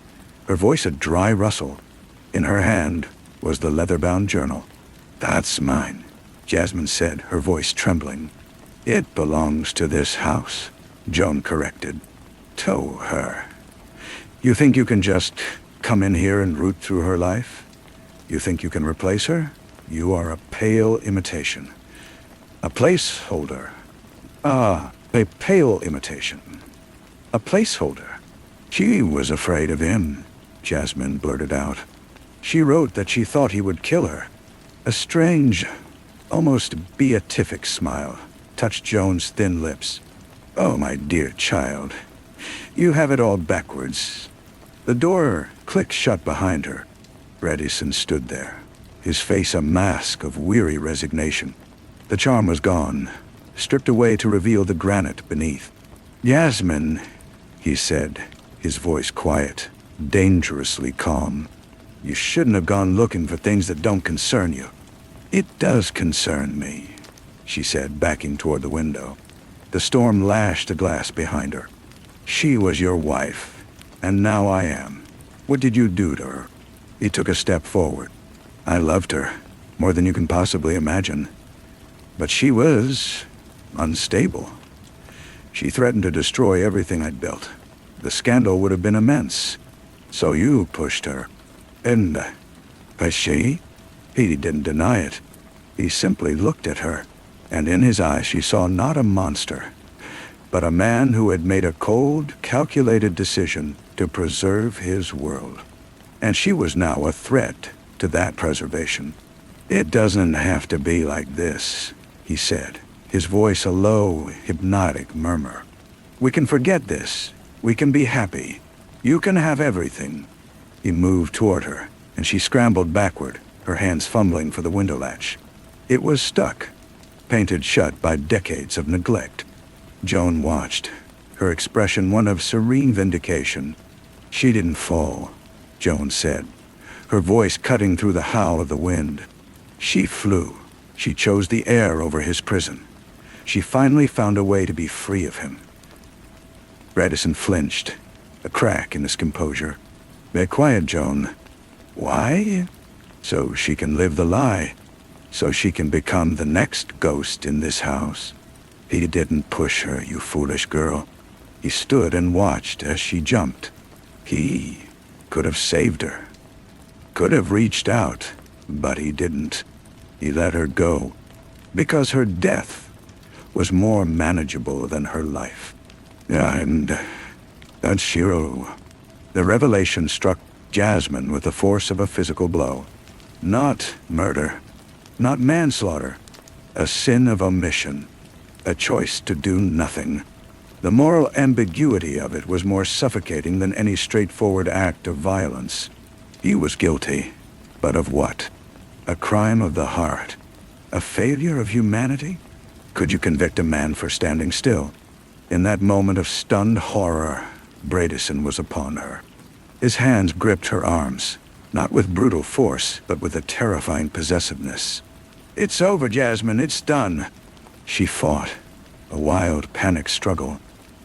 her voice a dry rustle. In her hand was the leather-bound journal. "That's mine," Jasmine said, her voice trembling. "It belongs to this house," Joan corrected. "Tow her. You think you can just come in here and root through her life? You think you can replace her? You are a pale imitation. A placeholder. A pale imitation. A placeholder." "She was afraid of him," Jasmine blurted out. She wrote that she thought he would kill her. A strange, almost beatific smile touched Joan's thin lips. "Oh, my dear child, you have it all backwards." The door clicked shut behind her. Radisson stood there, his face a mask of weary resignation. The charm was gone, stripped away to reveal the granite beneath. "Jasmine," he said, his voice quiet, dangerously calm. "You shouldn't have gone looking for things that don't concern you." "It does concern me," she said, backing toward the window. The storm lashed the glass behind her. "She was your wife, and now I am. What did you do to her?" He took a step forward. "I loved her, more than you can possibly imagine. But she was unstable. She threatened to destroy everything I'd built. The scandal would have been immense. So you pushed her. And, she?" He didn't deny it. He simply looked at her, and in his eyes she saw not a monster, but a man who had made a cold, calculated decision to preserve his world. And she was now a threat to that preservation. "It doesn't have to be like this," he said, his voice a low, hypnotic murmur. "We can forget this. We can be happy. You can have everything." He moved toward her, and she scrambled backward, her hands fumbling for the window latch. It was stuck, painted shut by decades of neglect. Joan watched, her expression one of serene vindication. "She didn't fall," Joan said, her voice cutting through the howl of the wind. "She flew. She chose the air over his prison. She finally found a way to be free of him." Radisson flinched, a crack in his composure. "Be quiet, Joan." "Why?" "So she can live the lie. So she can become the next ghost in this house." "He didn't push her, you foolish girl." He stood and watched as she jumped. He could have saved her, could have reached out, but he didn't. He let her go, because her death was more manageable than her life. And that's Shiro. The revelation struck Jasmine with the force of a physical blow. Not murder, not manslaughter, a sin of omission, a choice to do nothing. The moral ambiguity of it was more suffocating than any straightforward act of violence. He was guilty, but of what? A crime of the heart? A failure of humanity? Could you convict a man for standing still? In that moment of stunned horror, Bredesen was upon her. His hands gripped her arms, not with brutal force, but with a terrifying possessiveness. "It's over, Jasmine, it's done." She fought, a wild panic struggle.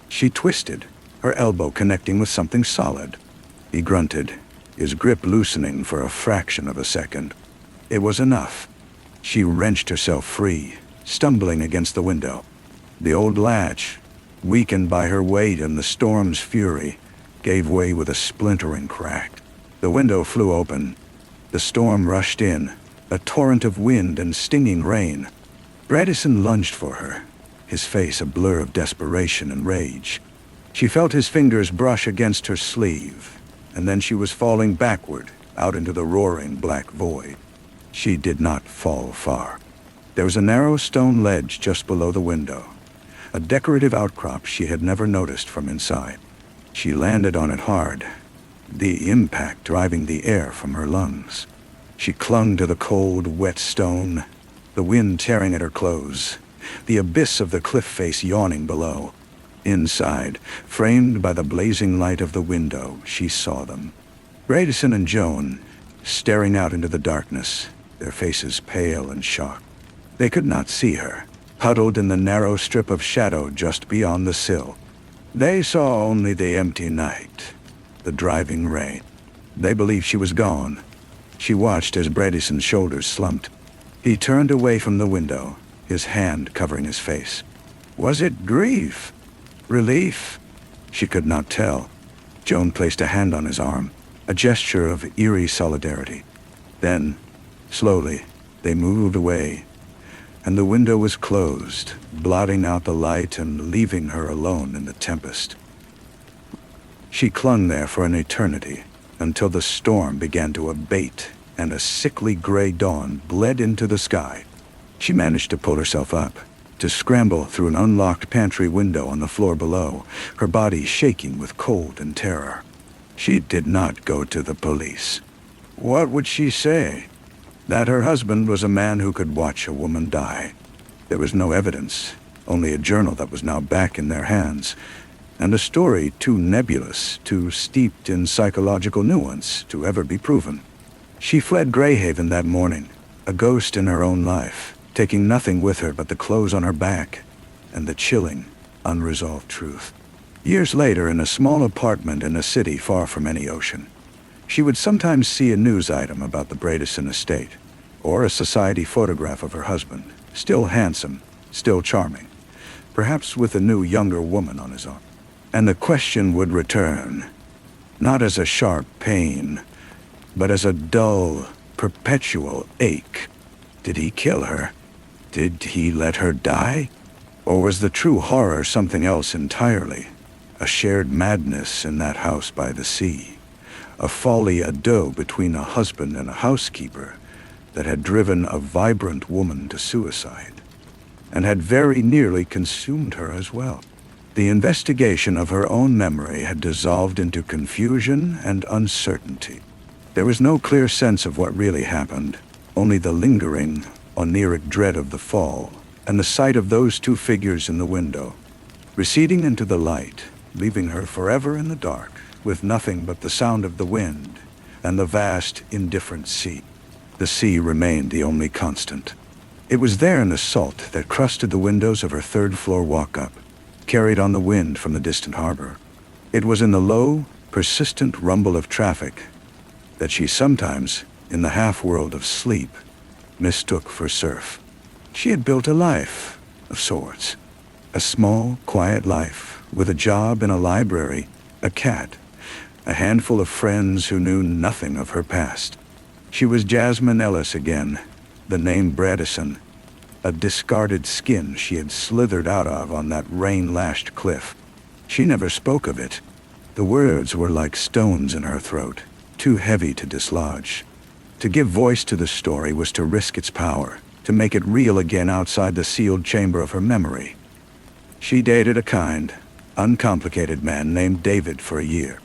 She twisted, her elbow connecting with something solid. He grunted, his grip loosening for a fraction of a second. It was enough. She wrenched herself free, stumbling against the window. The old latch, weakened by her weight and the storm's fury, gave way with a splintering crack. The window flew open. The storm rushed in, a torrent of wind and stinging rain. Bredesen lunged for her, his face a blur of desperation and rage. She felt his fingers brush against her sleeve, and then she was falling backward, out into the roaring black void. She did not fall far. There was a narrow stone ledge just below the window, a decorative outcrop she had never noticed from inside. She landed on it hard, the impact driving the air from her lungs. She clung to the cold, wet stone, the wind tearing at her clothes, the abyss of the cliff face yawning below. Inside, framed by the blazing light of the window, she saw them. Bredesen and Joan, staring out into the darkness, their faces pale and shocked. They could not see her, huddled in the narrow strip of shadow just beyond the sill. They saw only the empty night, the driving rain. They believed she was gone. She watched as Bredesen's shoulders slumped. He turned away from the window, his hand covering his face. Was it grief? Relief? She could not tell. Joan placed a hand on his arm, a gesture of eerie solidarity. Then, slowly, they moved away, and the window was closed, blotting out the light and leaving her alone in the tempest. She clung there for an eternity, until the storm began to abate and a sickly gray dawn bled into the sky. She managed to pull herself up, to scramble through an unlocked pantry window on the floor below, her body shaking with cold and terror. She did not go to the police. What would she say? That her husband was a man who could watch a woman die. There was no evidence, only a journal that was now back in their hands, and a story too nebulous, too steeped in psychological nuance to ever be proven. She fled Greyhaven that morning, a ghost in her own life, taking nothing with her but the clothes on her back and the chilling, unresolved truth. Years later, in a small apartment in a city far from any ocean, she would sometimes see a news item about the Bredesen estate, or a society photograph of her husband, still handsome, still charming, perhaps with a new, younger woman on his arm. And the question would return, not as a sharp pain, but as a dull, perpetual ache. Did he kill her? Did he let her die? Or was the true horror something else entirely? A shared madness in that house by the sea. A folie à deux between a husband and a housekeeper that had driven a vibrant woman to suicide, and had very nearly consumed her as well. The investigation of her own memory had dissolved into confusion and uncertainty. There was no clear sense of what really happened, only the lingering, oniric dread of the fall, and the sight of those two figures in the window, receding into the light, leaving her forever in the dark, with nothing but the sound of the wind and the vast, indifferent sea. The sea remained the only constant. It was there in the salt that crusted the windows of her third-floor walk-up, carried on the wind from the distant harbor. It was in the low, persistent rumble of traffic that she sometimes, in the half-world of sleep, mistook for surf. She had built a life, of sorts. A small, quiet life, with a job in a library, a cat, a handful of friends who knew nothing of her past. She was Jasmine Ellis again, the name Bredesen, a discarded skin she had slithered out of on that rain-lashed cliff. She never spoke of it. The words were like stones in her throat, too heavy to dislodge. To give voice to the story was to risk its power, to make it real again outside the sealed chamber of her memory. She dated a kind, uncomplicated man named David for a year.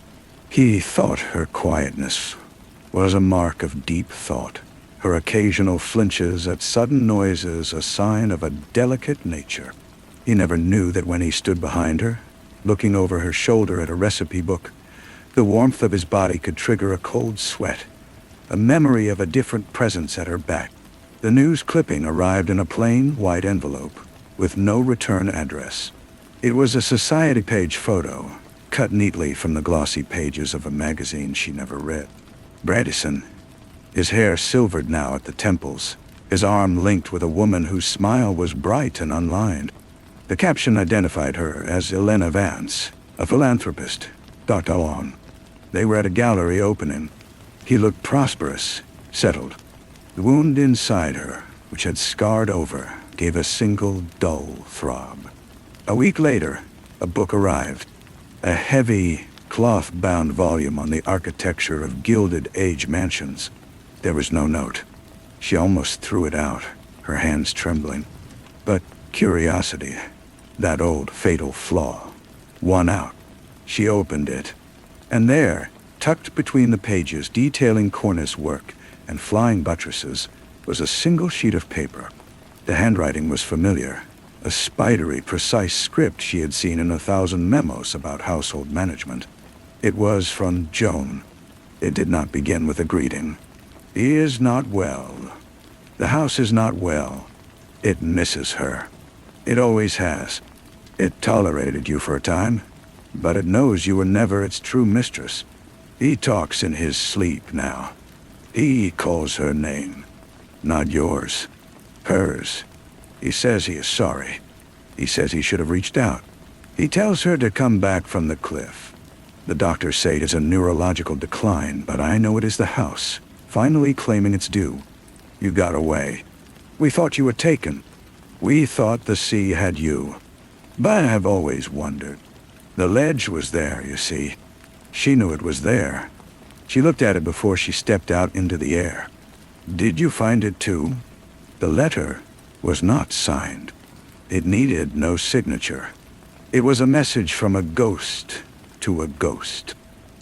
He thought her quietness was a mark of deep thought, her occasional flinches at sudden noises a sign of a delicate nature. He never knew that when he stood behind her, looking over her shoulder at a recipe book, the warmth of his body could trigger a cold sweat, a memory of a different presence at her back. The news clipping arrived in a plain, white envelope, with no return address. It was a society page photo, cut neatly from the glossy pages of a magazine she never read. Bradison, his hair silvered now at the temples, his arm linked with a woman whose smile was bright and unlined. The caption identified her as Elena Vance, a philanthropist. On. They were at a gallery opening. He looked prosperous, settled. The wound inside her, which had scarred over, gave a single dull throb. A week later, a book arrived. A heavy, cloth-bound volume on the architecture of Gilded Age mansions. There was no note. She almost threw it out, her hands trembling. But curiosity, that old fatal flaw, won out. She opened it, and there, tucked between the pages detailing cornice work and flying buttresses, was a single sheet of paper. The handwriting was familiar, a spidery, precise script she had seen in 1,000 memos about household management. It was from Joan. It did not begin with a greeting. He is not well. The house is not well. It misses her. It always has. It tolerated you for a time, but it knows you were never its true mistress. He talks in his sleep now. He calls her name, not yours, hers. He says he is sorry. He says he should have reached out. He tells her to come back from the cliff. The doctors say it is a neurological decline, but I know it is the house, finally claiming its due. You got away. We thought you were taken. We thought the sea had you. But I have always wondered. The ledge was there, you see. She knew it was there. She looked at it before she stepped out into the air. Did you find it too? The letter was not signed. It needed no signature. It was a message from a ghost to a ghost.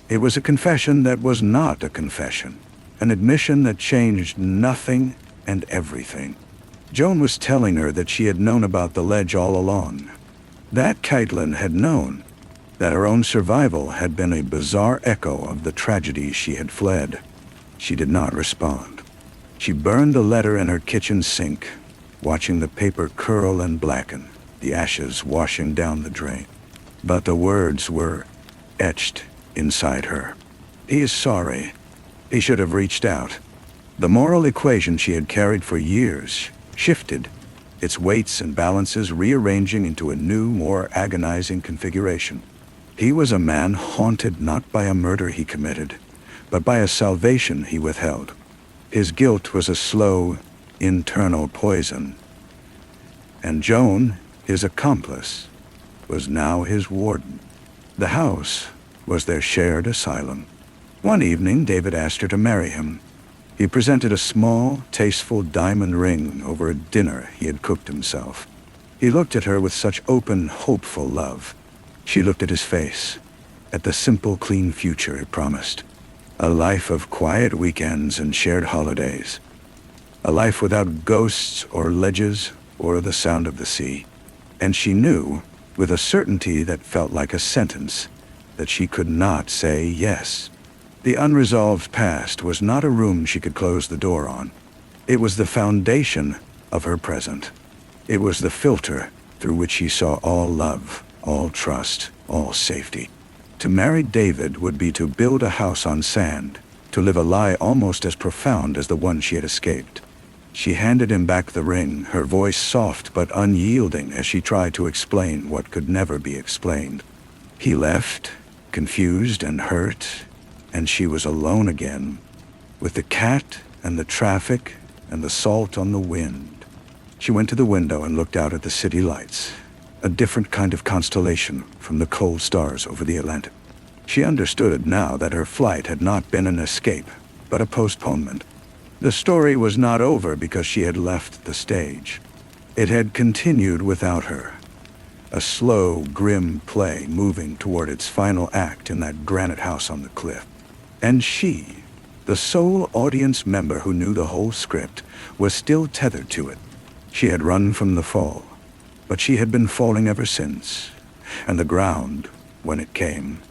It was a confession that was not a confession, an admission that changed nothing and everything. Joan was telling her that she had known about the ledge all along. That Caitlin had known, that her own survival had been a bizarre echo of the tragedy she had fled. She did not respond. She burned the letter in her kitchen sink, watching the paper curl and blacken, the ashes washing down the drain. But the words were etched inside her. He is sorry. He should have reached out. The moral equation she had carried for years shifted, its weights and balances rearranging into a new, more agonizing configuration. He was a man haunted not by a murder he committed, but by a salvation he withheld. His guilt was a slow, internal poison. And Joan, his accomplice, was now his warden. The house was their shared asylum. One evening, David asked her to marry him. He presented a small, tasteful diamond ring over a dinner he had cooked himself. He looked at her with such open, hopeful love. She looked at his face, at the simple, clean future it promised. A life of quiet weekends and shared holidays. A life without ghosts or ledges or the sound of the sea. And she knew, with a certainty that felt like a sentence, that she could not say yes. The unresolved past was not a room she could close the door on. It was the foundation of her present. It was the filter through which she saw all love, all trust, all safety. To marry David would be to build a house on sand, to live a lie almost as profound as the one she had escaped. She handed him back the ring, her voice soft but unyielding as she tried to explain what could never be explained. He left, confused and hurt, and she was alone again, with the cat and the traffic and the salt on the wind. She went to the window and looked out at the city lights, a different kind of constellation from the cold stars over the Atlantic. She understood now that her flight had not been an escape, but a postponement. The story was not over because she had left the stage. It had continued without her, a slow, grim play moving toward its final act in that granite house on the cliff. And she, the sole audience member who knew the whole script, was still tethered to it. She had run from the fall, but she had been falling ever since, and the ground, when it came,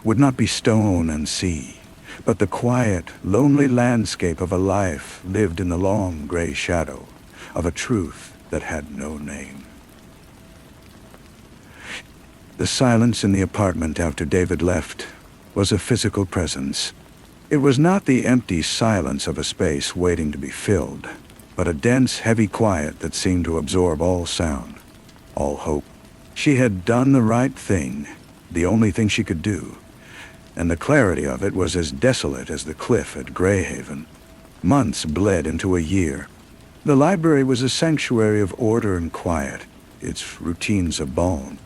would not be stone and sea, but the quiet, lonely landscape of a life lived in the long gray shadow of a truth that had no name. The silence in the apartment after David left was a physical presence. It was not the empty silence of a space waiting to be filled, but a dense, heavy quiet that seemed to absorb all sound, all hope. She had done the right thing, the only thing she could do, and the clarity of it was as desolate as the cliff at Greyhaven. Months bled into a year. The library was a sanctuary of order and quiet, its routines a balm.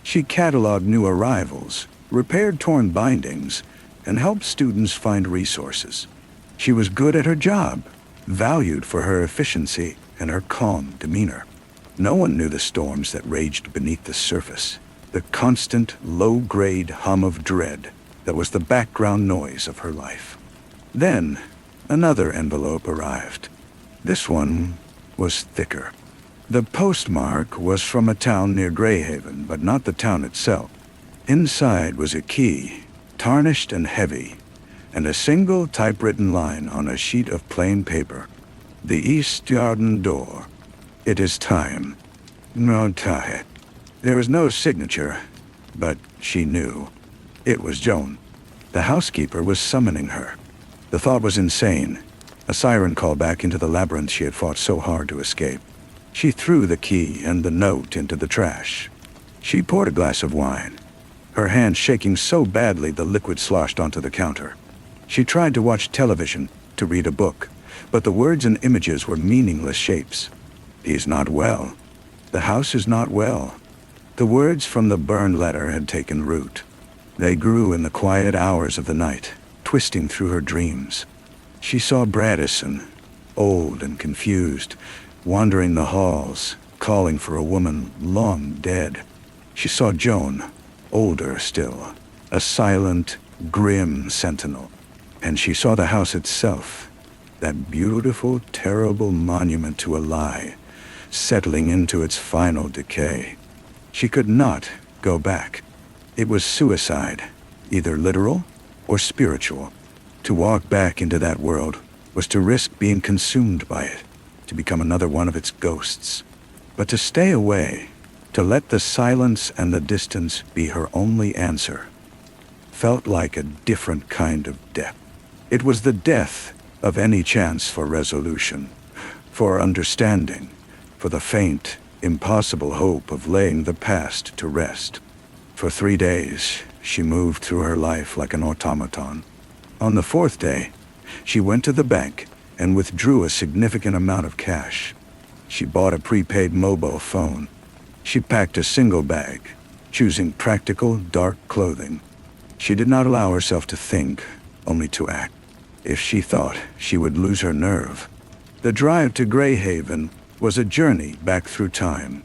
She cataloged new arrivals, repaired torn bindings, and helped students find resources. She was good at her job, valued for her efficiency and her calm demeanor. No one knew the storms that raged beneath the surface, the constant, low-grade hum of dread that was the background noise of her life. Then, another envelope arrived. This one was thicker. The postmark was from a town near Greyhaven, but not the town itself. Inside was a key, tarnished and heavy, and a single typewritten line on a sheet of plain paper. The east garden door. It is time. No tie. There was no signature, but she knew. It was Joan. The housekeeper was summoning her. The thought was insane. A siren call back into the labyrinth she had fought so hard to escape. She threw the key and the note into the trash. She poured a glass of wine, her hand shaking so badly the liquid sloshed onto the counter. She tried to watch television, to read a book, but the words and images were meaningless shapes. He's not well. The house is not well. The words from the burned letter had taken root. They grew in the quiet hours of the night, twisting through her dreams. She saw Bradison, old and confused, wandering the halls, calling for a woman long dead. She saw Joan, older still, a silent, grim sentinel. And she saw the house itself, that beautiful, terrible monument to a lie, settling into its final decay. She could not go back. It was suicide, either literal or spiritual. To walk back into that world was to risk being consumed by it, to become another one of its ghosts. But to stay away, to let the silence and the distance be her only answer, felt like a different kind of death. It was the death of any chance for resolution, for understanding, for the faint, impossible hope of laying the past to rest. For 3 days, she moved through her life like an automaton. On the 4th day, she went to the bank and withdrew a significant amount of cash. She bought a prepaid mobile phone. She packed a single bag, choosing practical, dark clothing. She did not allow herself to think, only to act. If she thought she would lose her nerve. The drive to Greyhaven was a journey back through time.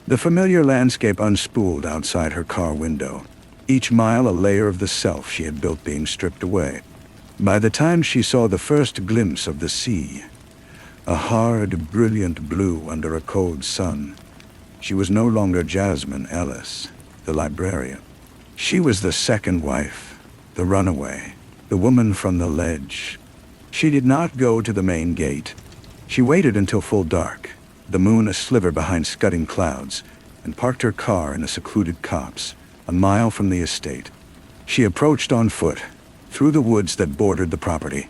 The familiar landscape unspooled outside her car window, each mile a layer of the self she had built being stripped away. By the time she saw the first glimpse of the sea, a hard, brilliant blue under a cold sun, she was no longer Jasmine Ellis, the librarian. She was the second wife, the runaway, the woman from the ledge. She did not go to the main gate. She waited until full dark, the moon a sliver behind scudding clouds, and parked her car in a secluded copse, a mile from the estate. She approached on foot, through the woods that bordered the property,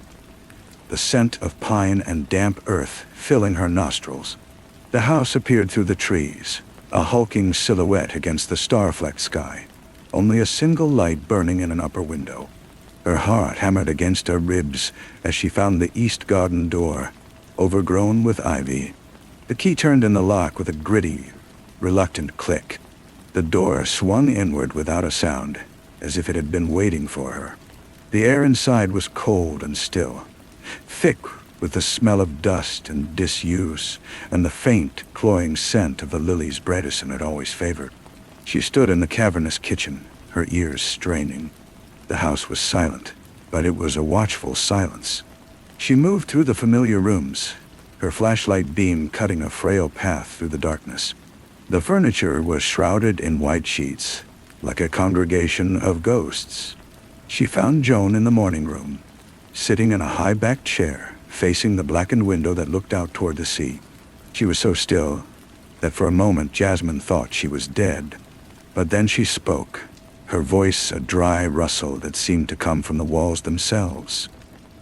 the scent of pine and damp earth filling her nostrils. The house appeared through the trees, a hulking silhouette against the star-flecked sky, only a single light burning in an upper window. Her heart hammered against her ribs as she found the east garden door, overgrown with ivy. The key turned in the lock with a gritty, reluctant click. The door swung inward without a sound, as if it had been waiting for her. The air inside was cold and still, thick with the smell of dust and disuse, and the faint, cloying scent of the lilies Bredesen had always favored. She stood in the cavernous kitchen, her ears straining. The house was silent, but it was a watchful silence. She moved through the familiar rooms, her flashlight beam cutting a frail path through the darkness. The furniture was shrouded in white sheets, like a congregation of ghosts. She found Joan in the morning room, sitting in a high-backed chair, facing the blackened window that looked out toward the sea. She was so still that for a moment Jasmine thought she was dead. But then she spoke, her voice a dry rustle that seemed to come from the walls themselves.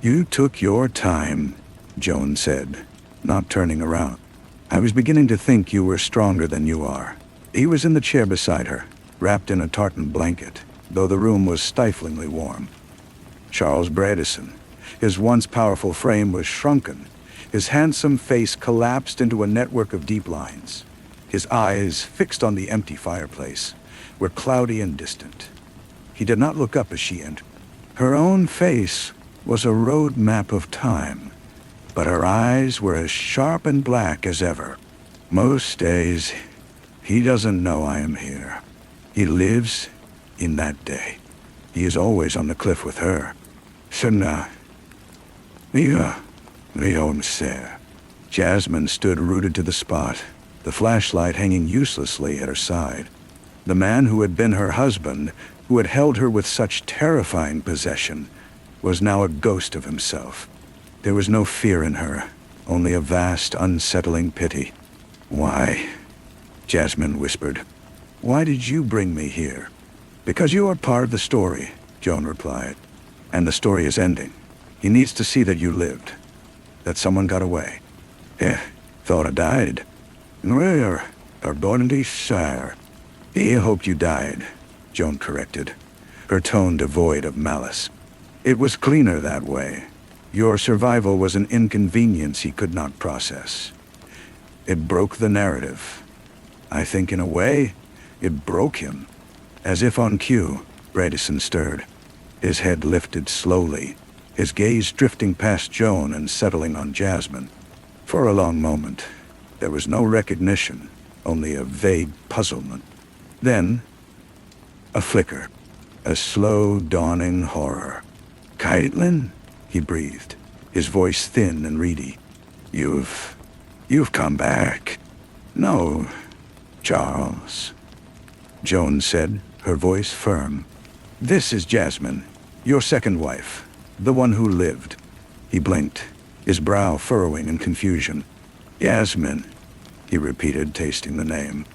"You took your time," Joan said, not turning around. "I was beginning to think you were stronger than you are." He was in the chair beside her, wrapped in a tartan blanket, though the room was stiflingly warm. Charles Bredesen. His once powerful frame was shrunken. His handsome face collapsed into a network of deep lines. His eyes, fixed on the empty fireplace, were cloudy and distant. He did not look up as she entered. Her own face was a road map of time, but her eyes were as sharp and black as ever. "Most days, he doesn't know I am here. He lives in that day. He is always on the cliff with her. Sena, Mia, Leon Ser." Jasmine stood rooted to the spot, the flashlight hanging uselessly at her side. The man who had been her husband, who had held her with such terrifying possession, was now a ghost of himself. There was no fear in her, only a vast, unsettling pity. "Why?" Jasmine whispered. "Why did you bring me here?" "Because you are part of the story," Joan replied. "And the story is ending. He needs to see that you lived, that someone got away." Thought I died." "Where? Pardonly, sire." "He hoped you died," Joan corrected, her tone devoid of malice. "It was cleaner that way. Your survival was an inconvenience he could not process. It broke the narrative. I think in a way, it broke him." As if on cue, Bredesen stirred. His head lifted slowly, his gaze drifting past Joan and settling on Jasmine. For a long moment, there was no recognition, only a vague puzzlement. Then, a flicker, a slow dawning horror. "Caitlin?" he breathed, his voice thin and reedy. You've come back." "No, Charles," Joan said, her voice firm. "This is Jasmine, your second wife, the one who lived." He blinked, his brow furrowing in confusion. "Jasmine," he repeated, tasting the name.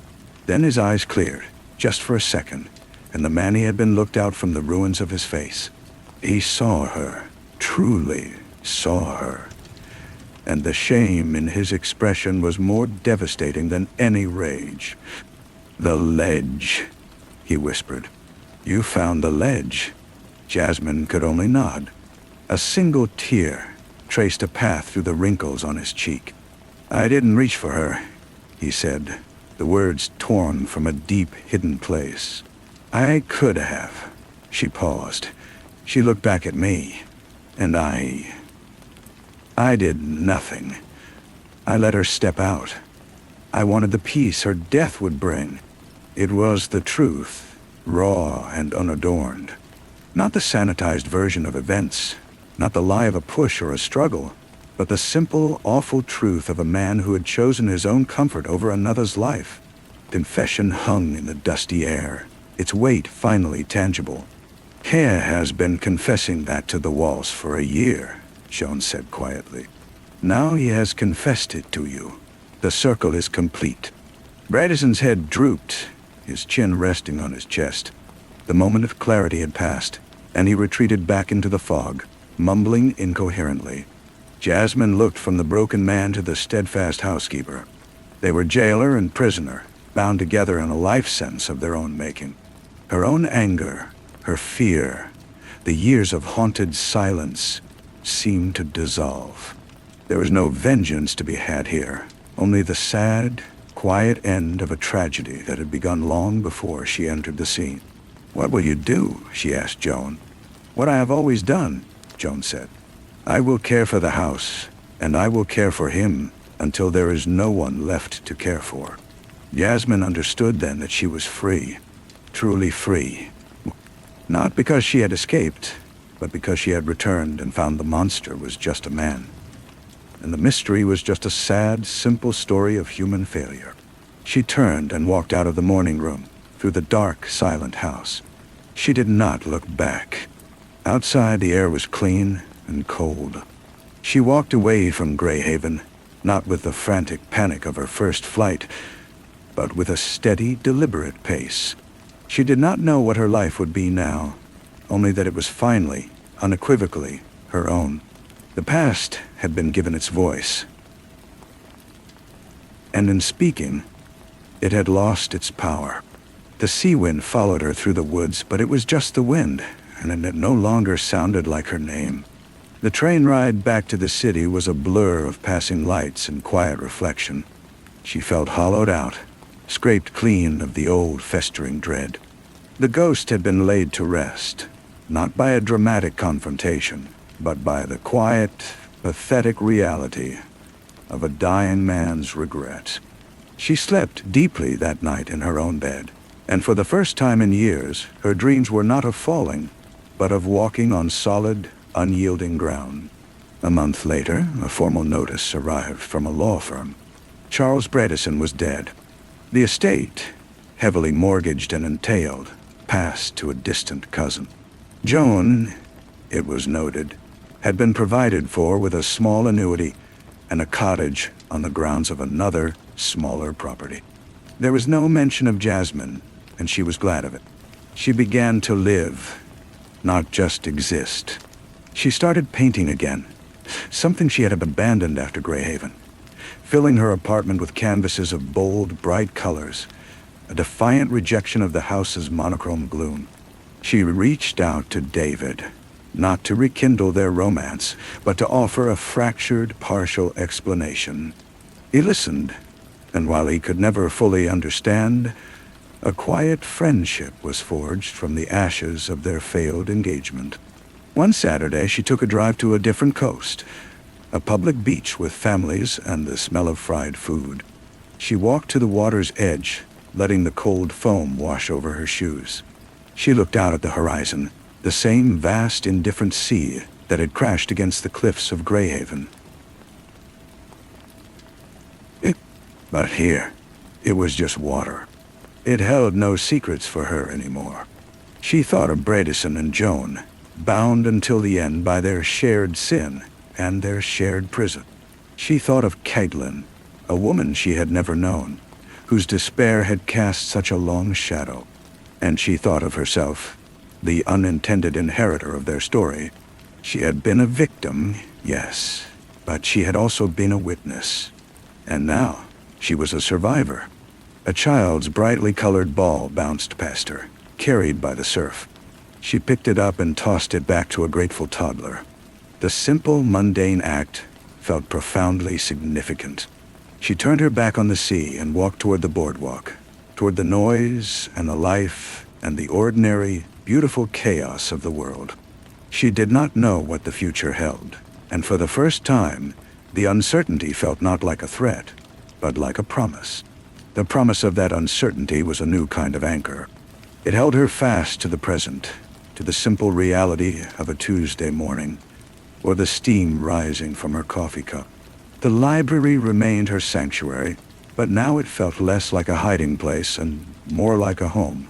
Then his eyes cleared, just for a second, and the man he had been looked out from the ruins of his face. He saw her, truly saw her. And the shame in his expression was more devastating than any rage. "The ledge," he whispered. "You found the ledge." Jasmine could only nod. A single tear traced a path through the wrinkles on his cheek. "I didn't reach for her," he said, the words torn from a deep, hidden place. "I could have." She paused. She looked back at me, and I did nothing. I let her step out. I wanted the peace her death would bring. It was the truth, raw and unadorned. Not the sanitized version of events, not the lie of a push or a struggle, but the simple, awful truth of a man who had chosen his own comfort over another's life. Confession hung in the dusty air, its weight finally tangible. "Hare has been confessing that to the walls for a year," Joan said quietly. "Now he has confessed it to you. The circle is complete." Bredesen's head drooped, his chin resting on his chest. The moment of clarity had passed, and he retreated back into the fog, mumbling incoherently. Jasmine looked from the broken man to the steadfast housekeeper. They were jailer and prisoner, bound together in a life sentence of their own making. Her own anger, her fear, the years of haunted silence seemed to dissolve. There was no vengeance to be had here, only the sad, quiet end of a tragedy that had begun long before she entered the scene. "What will you do?" she asked Joan. "What I have always done," Joan said. "I will care for the house, and I will care for him until there is no one left to care for." Jasmine understood then that she was free, truly free. Not because she had escaped, but because she had returned and found the monster was just a man. And the mystery was just a sad, simple story of human failure. She turned and walked out of the morning room, through the dark, silent house. She did not look back. Outside, the air was clean and cold. She walked away from Greyhaven, not with the frantic panic of her first flight, but with a steady, deliberate pace. She did not know what her life would be now, only that it was finally, unequivocally, her own. The past had been given its voice, and in speaking, it had lost its power. The sea wind followed her through the woods, but it was just the wind, and it no longer sounded like her name. The train ride back to the city was a blur of passing lights and quiet reflection. She felt hollowed out, scraped clean of the old festering dread. The ghost had been laid to rest, not by a dramatic confrontation, but by the quiet, pathetic reality of a dying man's regret. She slept deeply that night in her own bed, and for the first time in years, her dreams were not of falling, but of walking on solid, unyielding ground. A month later, a formal notice arrived from a law firm. Charles Bredesen was dead. The estate, heavily mortgaged and entailed, passed to a distant cousin. Joan, it was noted, had been provided for with a small annuity and a cottage on the grounds of another, smaller property. There was no mention of Jasmine, and she was glad of it. She began to live, not just exist. She started painting again, something she had abandoned after Greyhaven, filling her apartment with canvases of bold, bright colors, a defiant rejection of the house's monochrome gloom. She reached out to David, not to rekindle their romance, but to offer a fractured, partial explanation. He listened, and while he could never fully understand, a quiet friendship was forged from the ashes of their failed engagement. One Saturday, she took a drive to a different coast, a public beach with families and the smell of fried food. She walked to the water's edge, letting the cold foam wash over her shoes. She looked out at the horizon, the same vast, indifferent sea that had crashed against the cliffs of Greyhaven. But here, it was just water. It held no secrets for her anymore. She thought of Bredesen and Joan, bound until the end by their shared sin and their shared prison. She thought of Caitlin, a woman she had never known, whose despair had cast such a long shadow. And she thought of herself, the unintended inheritor of their story. She had been a victim, yes, but she had also been a witness. And now, she was a survivor. A child's brightly colored ball bounced past her, carried by the surf. She picked it up and tossed it back to a grateful toddler. The simple, mundane act felt profoundly significant. She turned her back on the sea and walked toward the boardwalk, toward the noise and the life and the ordinary, beautiful chaos of the world. She did not know what the future held, and for the first time, the uncertainty felt not like a threat, but like a promise. The promise of that uncertainty was a new kind of anchor. It held her fast to the present, to the simple reality of a Tuesday morning, or the steam rising from her coffee cup. The library remained her sanctuary, but now it felt less like a hiding place and more like a home.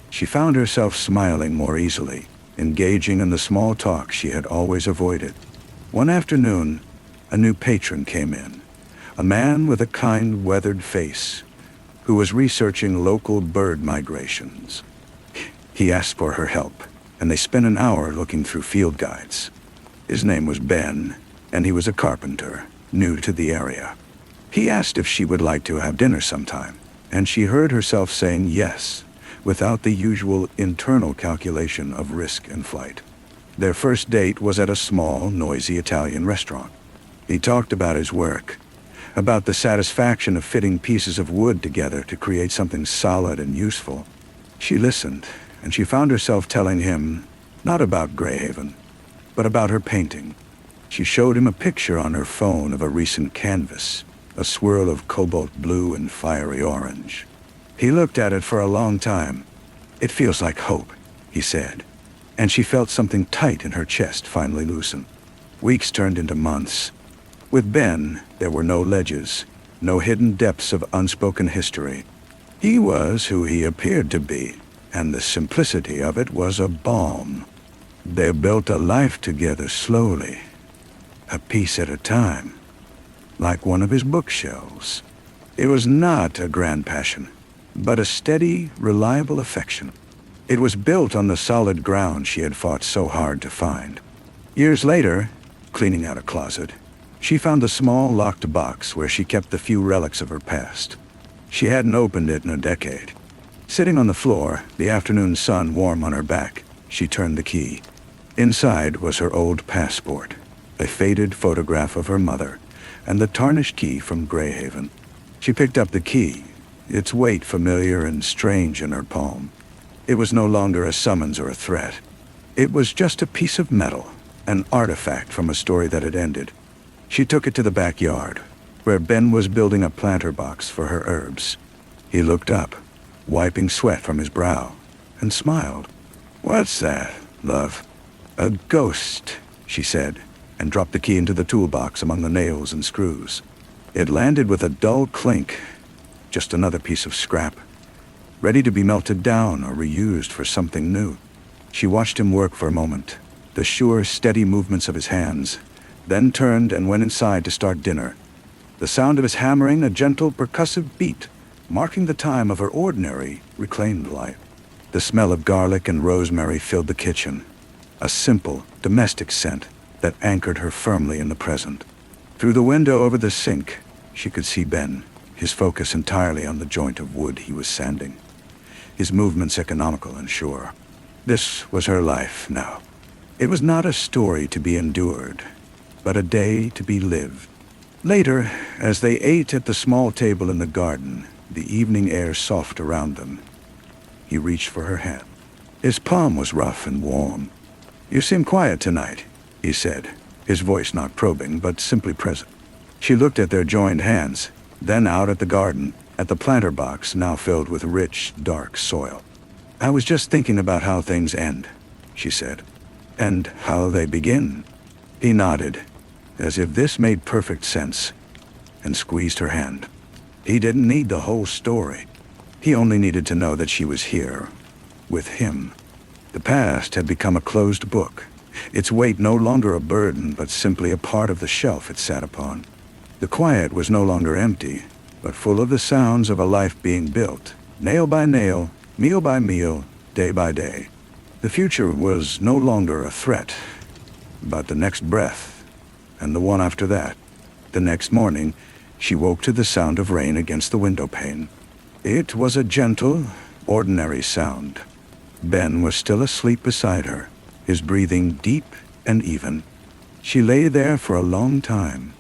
She found herself smiling more easily, engaging in the small talk she had always avoided. One afternoon, a new patron came in, a man with a kind, weathered face, who was researching local bird migrations. He asked for her help, and they spent an hour looking through field guides. His name was Ben, and he was a carpenter, new to the area. He asked if she would like to have dinner sometime, and she heard herself saying yes, without the usual internal calculation of risk and flight. Their first date was at a small, noisy Italian restaurant. He talked about his work, about the satisfaction of fitting pieces of wood together to create something solid and useful. She listened, and she found herself telling him, not about Greyhaven, but about her painting. She showed him a picture on her phone of a recent canvas, a swirl of cobalt blue and fiery orange. He looked at it for a long time. "It feels like hope," he said, and she felt something tight in her chest finally loosen. Weeks turned into months. With Ben, there were no ledges, no hidden depths of unspoken history. He was who he appeared to be, and the simplicity of it was a balm. They built a life together slowly, a piece at a time, like one of his bookshelves. It was not a grand passion, but a steady, reliable affection. It was built on the solid ground she had fought so hard to find. Years later, cleaning out a closet, she found the small locked box where she kept the few relics of her past. She hadn't opened it in a decade. Sitting on the floor, the afternoon sun warm on her back, she turned the key. Inside was her old passport, a faded photograph of her mother, and the tarnished key from Greyhaven. She picked up the key, its weight familiar and strange in her palm. It was no longer a summons or a threat. It was just a piece of metal, an artifact from a story that had ended. She took it to the backyard, where Ben was building a planter box for her herbs. He looked up, wiping sweat from his brow, and smiled. "What's that, love?" "A ghost," she said, and dropped the key into the toolbox among the nails and screws. It landed with a dull clink, just another piece of scrap, ready to be melted down or reused for something new. She watched him work for a moment, the sure, steady movements of his hands, then turned and went inside to start dinner. The sound of his hammering, a gentle, percussive beat, marking the time of her ordinary, reclaimed life. The smell of garlic and rosemary filled the kitchen, a simple, domestic scent that anchored her firmly in the present. Through the window over the sink, she could see Ben, his focus entirely on the joint of wood he was sanding, his movements economical and sure. This was her life now. It was not a story to be endured, but a day to be lived. Later, as they ate at the small table in the garden, the evening air soft around them, he reached for her hand. His palm was rough and warm. "You seem quiet tonight," he said, his voice not probing, but simply present. She looked at their joined hands, then out at the garden, at the planter box now filled with rich, dark soil. "I was just thinking about how things end," she said. "And how they begin." He nodded, as if this made perfect sense, and squeezed her hand. He didn't need the whole story. He only needed to know that she was here, with him. The past had become a closed book, its weight no longer a burden, but simply a part of the shelf it sat upon. The quiet was no longer empty, but full of the sounds of a life being built, nail by nail, meal by meal, day by day. The future was no longer a threat, but the next breath, and the one after that. The next morning, she woke to the sound of rain against the window pane. It was a gentle, ordinary sound. Ben was still asleep beside her, his breathing deep and even. She lay there for a long time,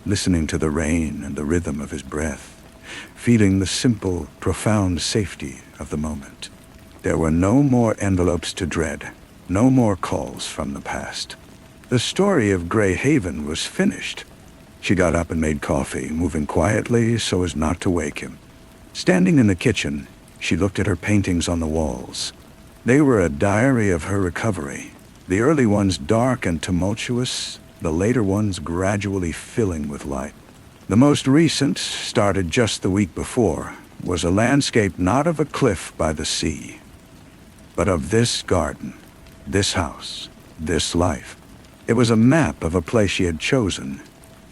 listening to the rain and the rhythm of his breath, feeling the simple, profound safety of the moment. There were no more envelopes to dread, no more calls from the past. The story of Greyhaven was finished. She got up and made coffee, moving quietly so as not to wake him. Standing in the kitchen, she looked at her paintings on the walls. They were a diary of her recovery, the early ones dark and tumultuous, the later ones gradually filling with light. The most recent, started just the week before, was a landscape not of a cliff by the sea, but of this garden, this house, this life. It was a map of a place she had chosen,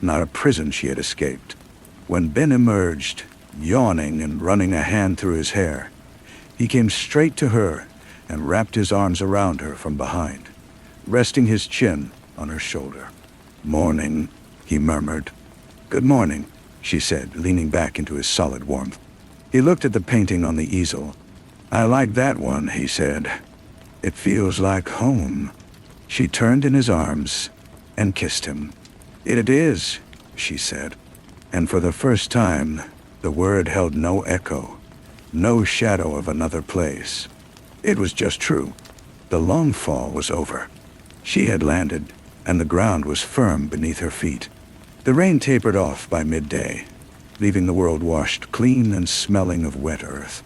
not a prison she had escaped. When Ben emerged, yawning and running a hand through his hair, he came straight to her and wrapped his arms around her from behind, resting his chin on her shoulder. "Morning," he murmured. "Good morning," she said, leaning back into his solid warmth. He looked at the painting on the easel. "I like that one," he said. "It feels like home." She turned in his arms and kissed him. "It is," she said. And for the first time, the word held no echo, no shadow of another place. It was just true. The long fall was over. She had landed, and the ground was firm beneath her feet. The rain tapered off by midday, leaving the world washed clean and smelling of wet earth.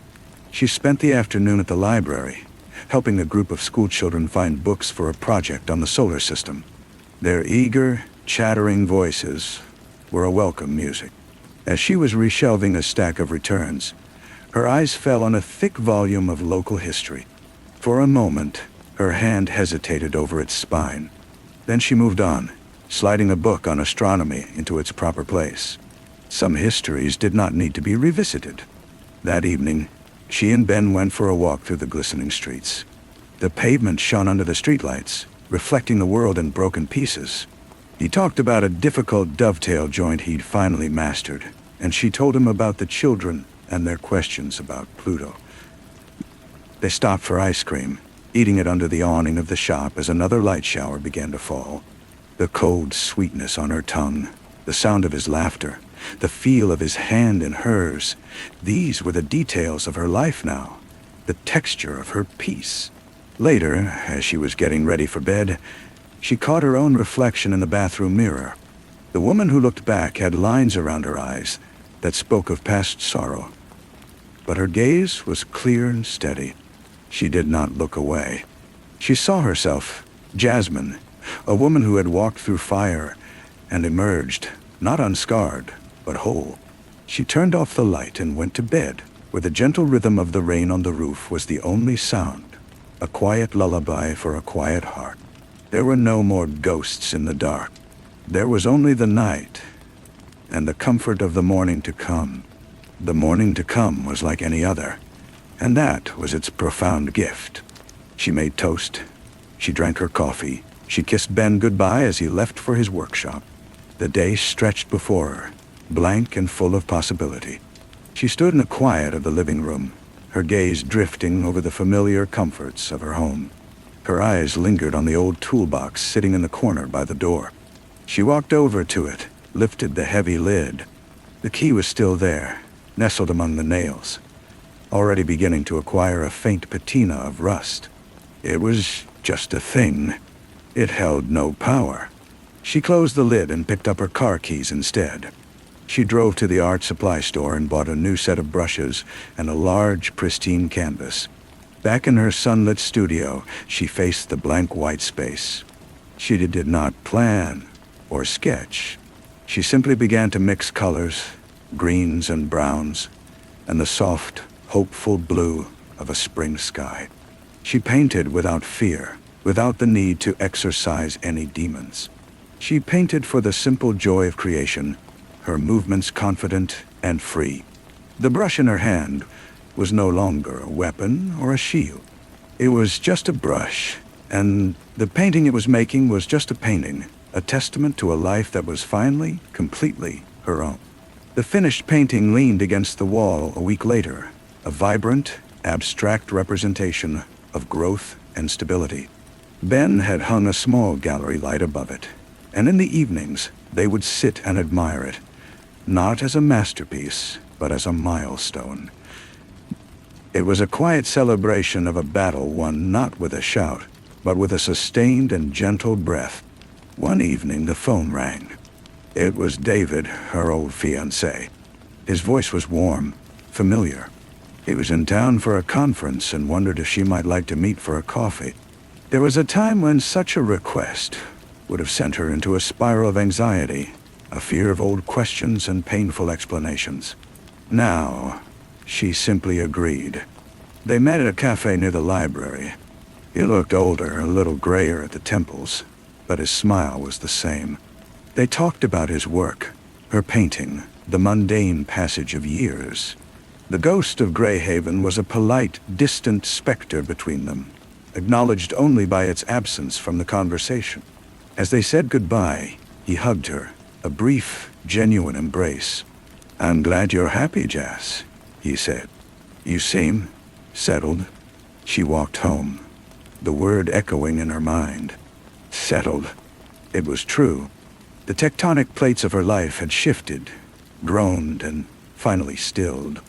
She spent the afternoon at the library, helping a group of schoolchildren find books for a project on the solar system. Their eager, chattering voices were a welcome music. As she was reshelving a stack of returns, her eyes fell on a thick volume of local history. For a moment, her hand hesitated over its spine. Then she moved on, sliding a book on astronomy into its proper place. Some histories did not need to be revisited. That evening, she and Ben went for a walk through the glistening streets. The pavement shone under the streetlights, reflecting the world in broken pieces. He talked about a difficult dovetail joint he'd finally mastered, and she told him about the children and their questions about Pluto. They stopped for ice cream, eating it under the awning of the shop as another light shower began to fall. The cold sweetness on her tongue, the sound of his laughter, the feel of his hand in hers, these were the details of her life now, the texture of her peace. Later, as she was getting ready for bed, she caught her own reflection in the bathroom mirror. The woman who looked back had lines around her eyes that spoke of past sorrow. But her gaze was clear and steady. She did not look away. She saw herself, Jasmine, a woman who had walked through fire and emerged, not unscarred, but whole. She turned off the light and went to bed, where the gentle rhythm of the rain on the roof was the only sound, a quiet lullaby for a quiet heart. There were no more ghosts in the dark. There was only the night, and the comfort of the morning to come. The morning to come was like any other, and that was its profound gift. She made toast. She drank her coffee. She kissed Ben goodbye as he left for his workshop. The day stretched before her, blank and full of possibility. She stood in the quiet of the living room, her gaze drifting over the familiar comforts of her home. Her eyes lingered on the old toolbox sitting in the corner by the door. She walked over to it, lifted the heavy lid. The key was still there, nestled among the nails, already beginning to acquire a faint patina of rust. It was just a thing. It held no power. She closed the lid and picked up her car keys instead. She drove to the art supply store and bought a new set of brushes and a large, pristine canvas. Back in her sunlit studio, she faced the blank white space. She did not plan or sketch. She simply began to mix colors, greens and browns, and the soft, hopeful blue of a spring sky. She painted without fear, without the need to exorcise any demons. She painted for the simple joy of creation, her movements confident and free. The brush in her hand was no longer a weapon or a shield. It was just a brush, and the painting it was making was just a painting, a testament to a life that was finally, completely her own. The finished painting leaned against the wall a week later, a vibrant, abstract representation of growth and stability. Ben had hung a small gallery light above it, and in the evenings they would sit and admire it, not as a masterpiece, but as a milestone. It was a quiet celebration of a battle won not with a shout, but with a sustained and gentle breath. One evening the phone rang. It was David, her old fiancé. His voice was warm, familiar. He was in town for a conference and wondered if she might like to meet for a coffee. There was a time when such a request would have sent her into a spiral of anxiety, a fear of old questions and painful explanations. Now, she simply agreed. They met at a cafe near the library. He looked older, a little grayer at the temples, but his smile was the same. They talked about his work, her painting, the mundane passage of years. The ghost of Greyhaven was a polite, distant specter between them, acknowledged only by its absence from the conversation. As they said goodbye, he hugged her, a brief, genuine embrace. "I'm glad you're happy, Jas," he said. "You seem settled." She walked home, the word echoing in her mind. Settled. It was true. The tectonic plates of her life had shifted, groaned, and finally stilled.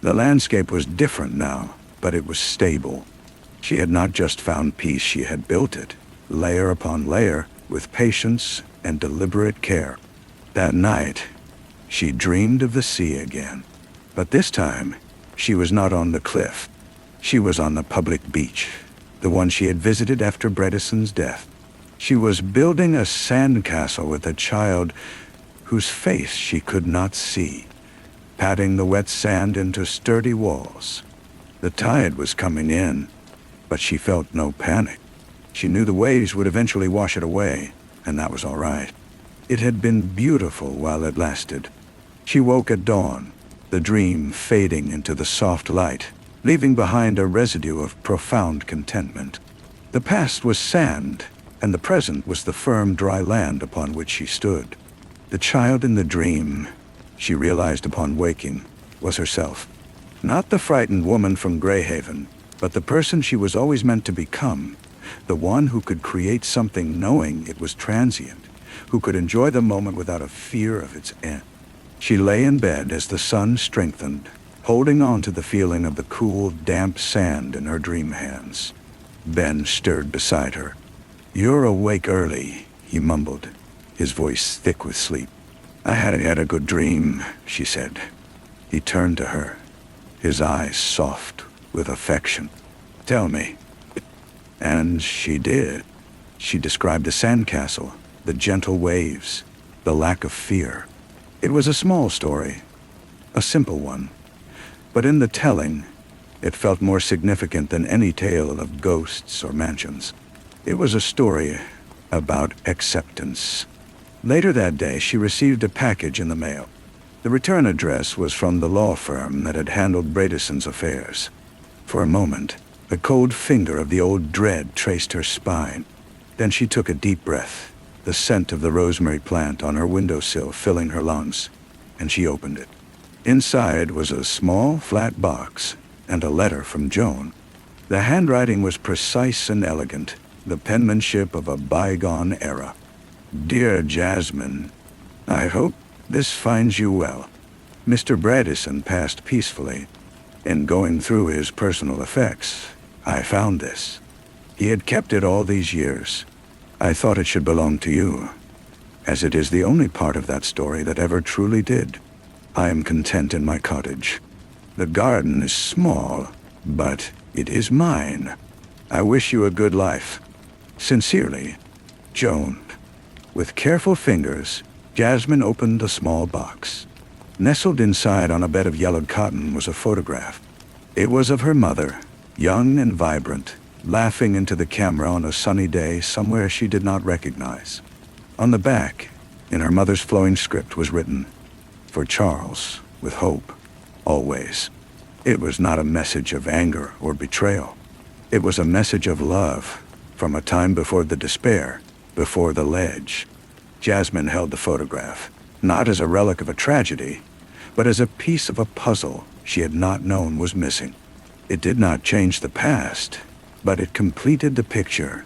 The landscape was different now, but it was stable. She had not just found peace, she had built it, layer upon layer, with patience and deliberate care. That night, she dreamed of the sea again. But this time, she was not on the cliff. She was on the public beach, the one she had visited after Bredeson's death. She was building a sandcastle with a child whose face she could not see, patting the wet sand into sturdy walls. The tide was coming in, but she felt no panic. She knew the waves would eventually wash it away, and that was all right. It had been beautiful while it lasted. She woke at dawn, the dream fading into the soft light, leaving behind a residue of profound contentment. The past was sand, and the present was the firm, dry land upon which she stood. The child in the dream, she realized upon waking, was herself. Not the frightened woman from Greyhaven, but the person she was always meant to become, the one who could create something knowing it was transient, who could enjoy the moment without a fear of its end. She lay in bed as the sun strengthened, holding on to the feeling of the cool, damp sand in her dream hands. Ben stirred beside her. "You're awake early," he mumbled, his voice thick with sleep. "I had a good dream," she said. He turned to her, his eyes soft with affection. "Tell me." And she did. She described the sandcastle, the gentle waves, the lack of fear. It was a small story, a simple one, but in the telling, it felt more significant than any tale of ghosts or mansions. It was a story about acceptance. Later that day, she received a package in the mail. The return address was from the law firm that had handled Bradison's affairs. For a moment, the cold finger of the old dread traced her spine. Then she took a deep breath, the scent of the rosemary plant on her windowsill filling her lungs, and she opened it. Inside was a small, flat box and a letter from Joan. The handwriting was precise and elegant, the penmanship of a bygone era. "Dear Jasmine, I hope this finds you well. Mr. Bradison passed peacefully. In going through his personal effects, I found this. He had kept it all these years. I thought it should belong to you, as it is the only part of that story that ever truly did. I am content in my cottage. The garden is small, but it is mine. I wish you a good life. Sincerely, Joan." With careful fingers, Jasmine opened the small box. Nestled inside on a bed of yellowed cotton was a photograph. It was of her mother, young and vibrant, laughing into the camera on a sunny day somewhere she did not recognize. On the back, in her mother's flowing script, was written, "For Charles, with hope, always." It was not a message of anger or betrayal. It was a message of love, from a time before the despair, before the ledge. Jasmine held the photograph, not as a relic of a tragedy, but as a piece of a puzzle she had not known was missing. It did not change the past, but it completed the picture,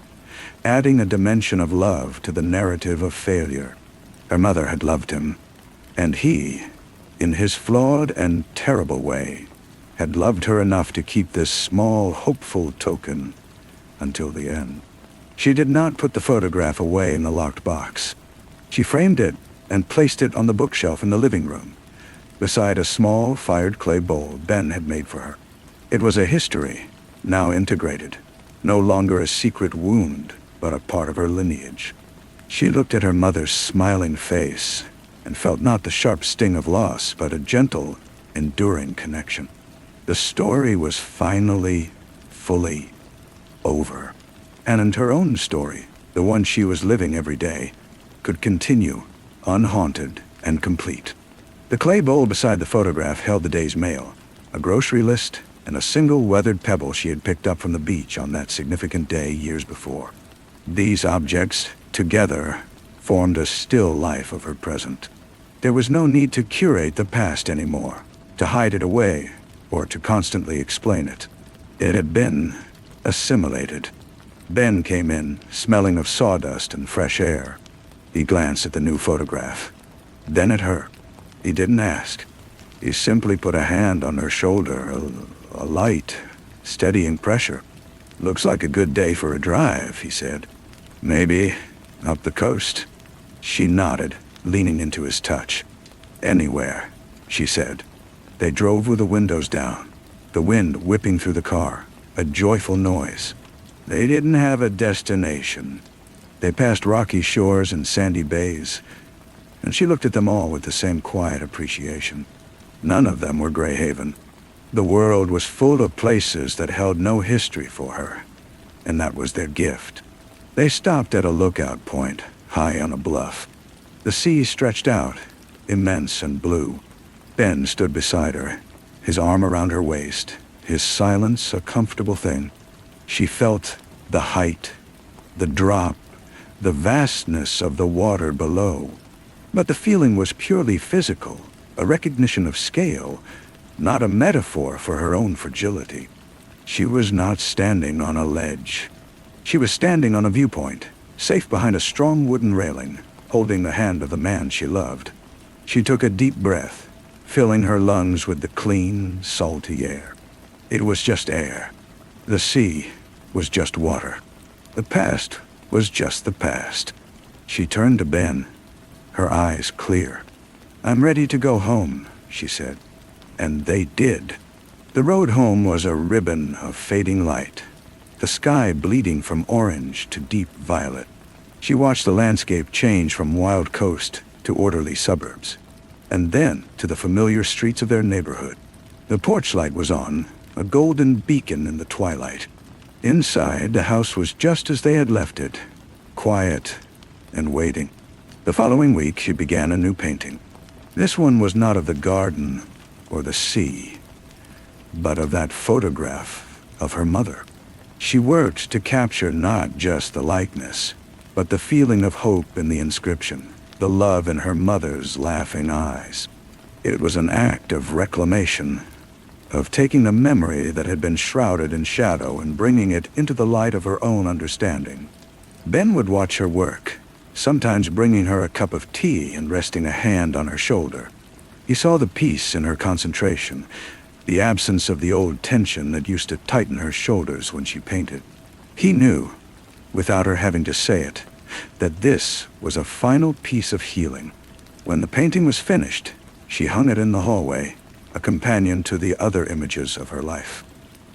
adding a dimension of love to the narrative of failure. Her mother had loved him, and he, in his flawed and terrible way, had loved her enough to keep this small, hopeful token until the end. She did not put the photograph away in the locked box. She framed it and placed it on the bookshelf in the living room, beside a small fired clay bowl Ben had made for her. It was a history, now integrated, no longer a secret wound, but a part of her lineage. She looked at her mother's smiling face and felt not the sharp sting of loss, but a gentle, enduring connection. The story was finally, fully over. And her own story, the one she was living every day, could continue, unhaunted and complete. The clay bowl beside the photograph held the day's mail, a grocery list, and a single weathered pebble she had picked up from the beach on that significant day years before. These objects, together, formed a still life of her present. There was no need to curate the past anymore, to hide it away, or to constantly explain it. It had been assimilated. Ben came in, smelling of sawdust and fresh air. He glanced at the new photograph, then at her. He didn't ask. He simply put a hand on her shoulder, a light, steadying pressure. "Looks like a good day for a drive," he said. "Maybe up the coast." She nodded, leaning into his touch. "Anywhere," she said. They drove with the windows down, the wind whipping through the car, a joyful noise. They didn't have a destination. They passed rocky shores and sandy bays, and she looked at them all with the same quiet appreciation. None of them were Greyhaven. The world was full of places that held no history for her, and that was their gift. They stopped at a lookout point, high on a bluff. The sea stretched out, immense and blue. Ben stood beside her, his arm around her waist, his silence a comfortable thing. She felt the height, the drop, the vastness of the water below. But the feeling was purely physical, a recognition of scale, not a metaphor for her own fragility. She was not standing on a ledge. She was standing on a viewpoint, safe behind a strong wooden railing, holding the hand of the man she loved. She took a deep breath, filling her lungs with the clean, salty air. It was just air. The sea was just water. The past was just the past. She turned to Ben, her eyes clear. "I'm ready to go home," she said. And they did. The road home was a ribbon of fading light, the sky bleeding from orange to deep violet. She watched the landscape change from wild coast to orderly suburbs, and then to the familiar streets of their neighborhood. The porch light was on, a golden beacon in the twilight. Inside, the house was just as they had left it, quiet and waiting. The following week, she began a new painting. This one was not of the garden or the sea, but of that photograph of her mother. She worked to capture not just the likeness, but the feeling of hope in the inscription, the love in her mother's laughing eyes. It was an act of reclamation, of taking a memory that had been shrouded in shadow and bringing it into the light of her own understanding. Ben would watch her work, sometimes bringing her a cup of tea and resting a hand on her shoulder. He saw the peace in her concentration, the absence of the old tension that used to tighten her shoulders when she painted. He knew, without her having to say it, that this was a final piece of healing. When the painting was finished, she hung it in the hallway, a companion to the other images of her life.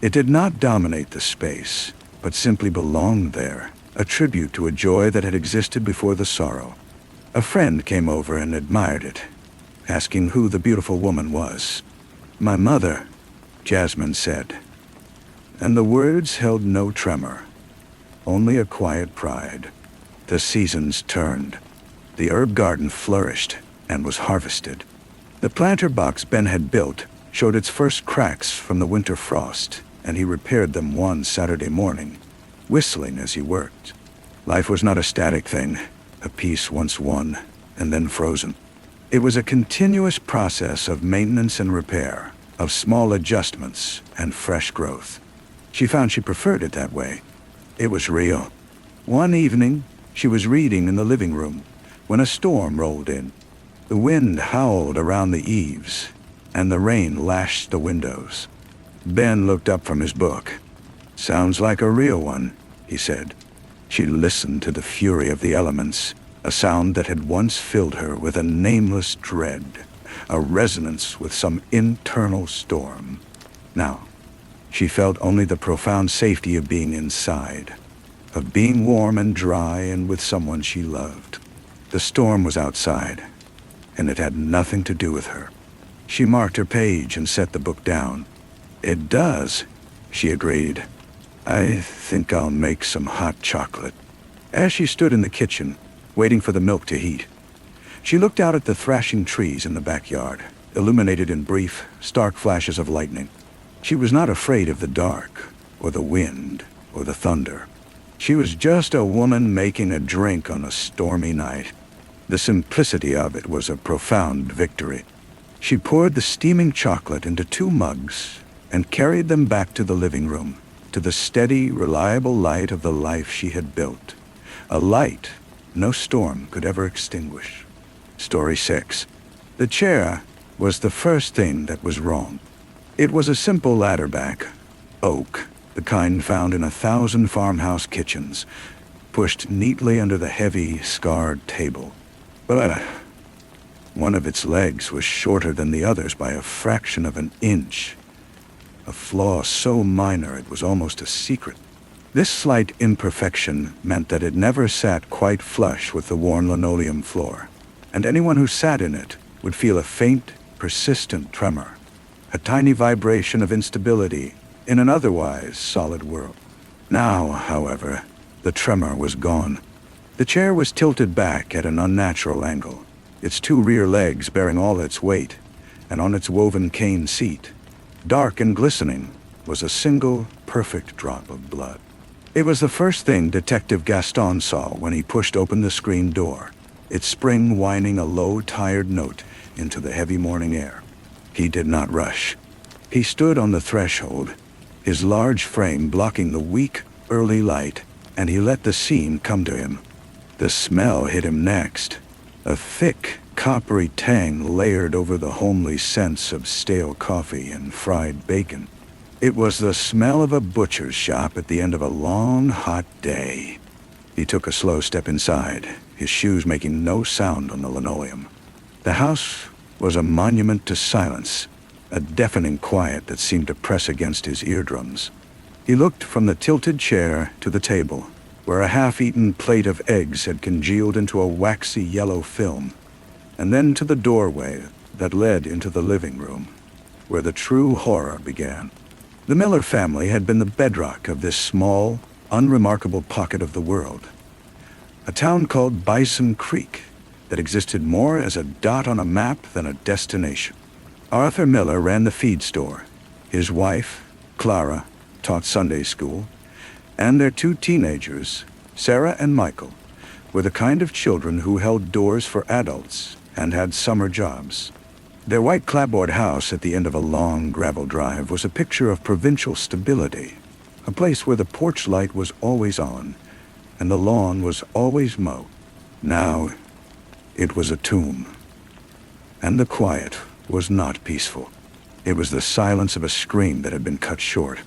It did not dominate the space, but simply belonged there, a tribute to a joy that had existed before the sorrow. A friend came over and admired it, asking who the beautiful woman was. "My mother," Jasmine said, and the words held no tremor, only a quiet pride. The seasons turned. The herb garden flourished and was harvested. The planter box Ben had built showed its first cracks from the winter frost, and he repaired them one Saturday morning, whistling as he worked. Life was not a static thing, a piece once won and then frozen. It was a continuous process of maintenance and repair, of small adjustments and fresh growth. She found she preferred it that way. It was real. One evening, she was reading in the living room when a storm rolled in. The wind howled around the eaves, and the rain lashed the windows. Ben looked up from his book. "Sounds like a real one," he said. She listened to the fury of the elements, a sound that had once filled her with a nameless dread, a resonance with some internal storm. Now, she felt only the profound safety of being inside, of being warm and dry and with someone she loved. The storm was outside, and it had nothing to do with her. She marked her page and set the book down. "It does," she agreed. "I think I'll make some hot chocolate." As she stood in the kitchen, waiting for the milk to heat, she looked out at the thrashing trees in the backyard, illuminated in brief, stark flashes of lightning. She was not afraid of the dark, or the wind, or the thunder. She was just a woman making a drink on a stormy night. The simplicity of it was a profound victory. She poured the steaming chocolate into 2 mugs and carried them back to the living room, to the steady, reliable light of the life she had built. A light no storm could ever extinguish. Story 6. The chair was the first thing that was wrong. It was a simple ladder back, oak, the kind found in 1,000 farmhouse kitchens, pushed neatly under the heavy, scarred table. But one of its legs was shorter than the others by a fraction of an inch, a flaw so minor it was almost a secret. This slight imperfection meant that it never sat quite flush with the worn linoleum floor, and anyone who sat in it would feel a faint, persistent tremor, a tiny vibration of instability in an otherwise solid world. Now, however, the tremor was gone. The chair was tilted back at an unnatural angle, its two rear legs bearing all its weight, and on its woven cane seat, dark and glistening, was a single, perfect drop of blood. It was the first thing Detective Gaston saw when he pushed open the screen door, its spring whining a low, tired note into the heavy morning air. He did not rush. He stood on the threshold, his large frame blocking the weak, early light, and he let the scene come to him. The smell hit him next, a thick, coppery tang layered over the homely scents of stale coffee and fried bacon. It was the smell of a butcher's shop at the end of a long, hot day. He took a slow step inside, his shoes making no sound on the linoleum. The house was a monument to silence, a deafening quiet that seemed to press against his eardrums. He looked from the tilted chair to the table, where a half-eaten plate of eggs had congealed into a waxy yellow film, and then to the doorway that led into the living room, where the true horror began. The Miller family had been the bedrock of this small, unremarkable pocket of the world, a town called Bison Creek that existed more as a dot on a map than a destination. Arthur Miller ran the feed store. His wife, Clara, taught Sunday school, and their two teenagers, Sarah and Michael, were the kind of children who held doors for adults and had summer jobs. Their white clapboard house at the end of a long gravel drive was a picture of provincial stability, a place where the porch light was always on and the lawn was always mowed. Now, it was a tomb, and the quiet was not peaceful. It was the silence of a scream that had been cut short.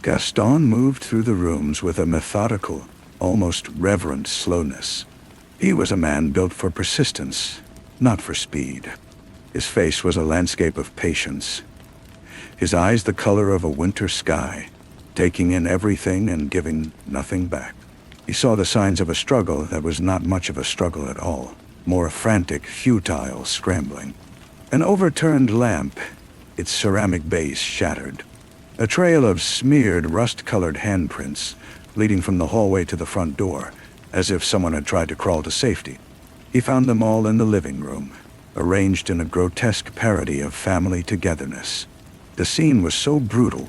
Gaston moved through the rooms with a methodical, almost reverent slowness. He was a man built for persistence, not for speed. His face was a landscape of patience, his eyes the color of a winter sky, taking in everything and giving nothing back. He saw the signs of a struggle that was not much of a struggle at all, more a frantic, futile scrambling. An overturned lamp, its ceramic base shattered. A trail of smeared, rust-colored handprints leading from the hallway to the front door, as if someone had tried to crawl to safety. He found them all in the living room, arranged in a grotesque parody of family togetherness. The scene was so brutal,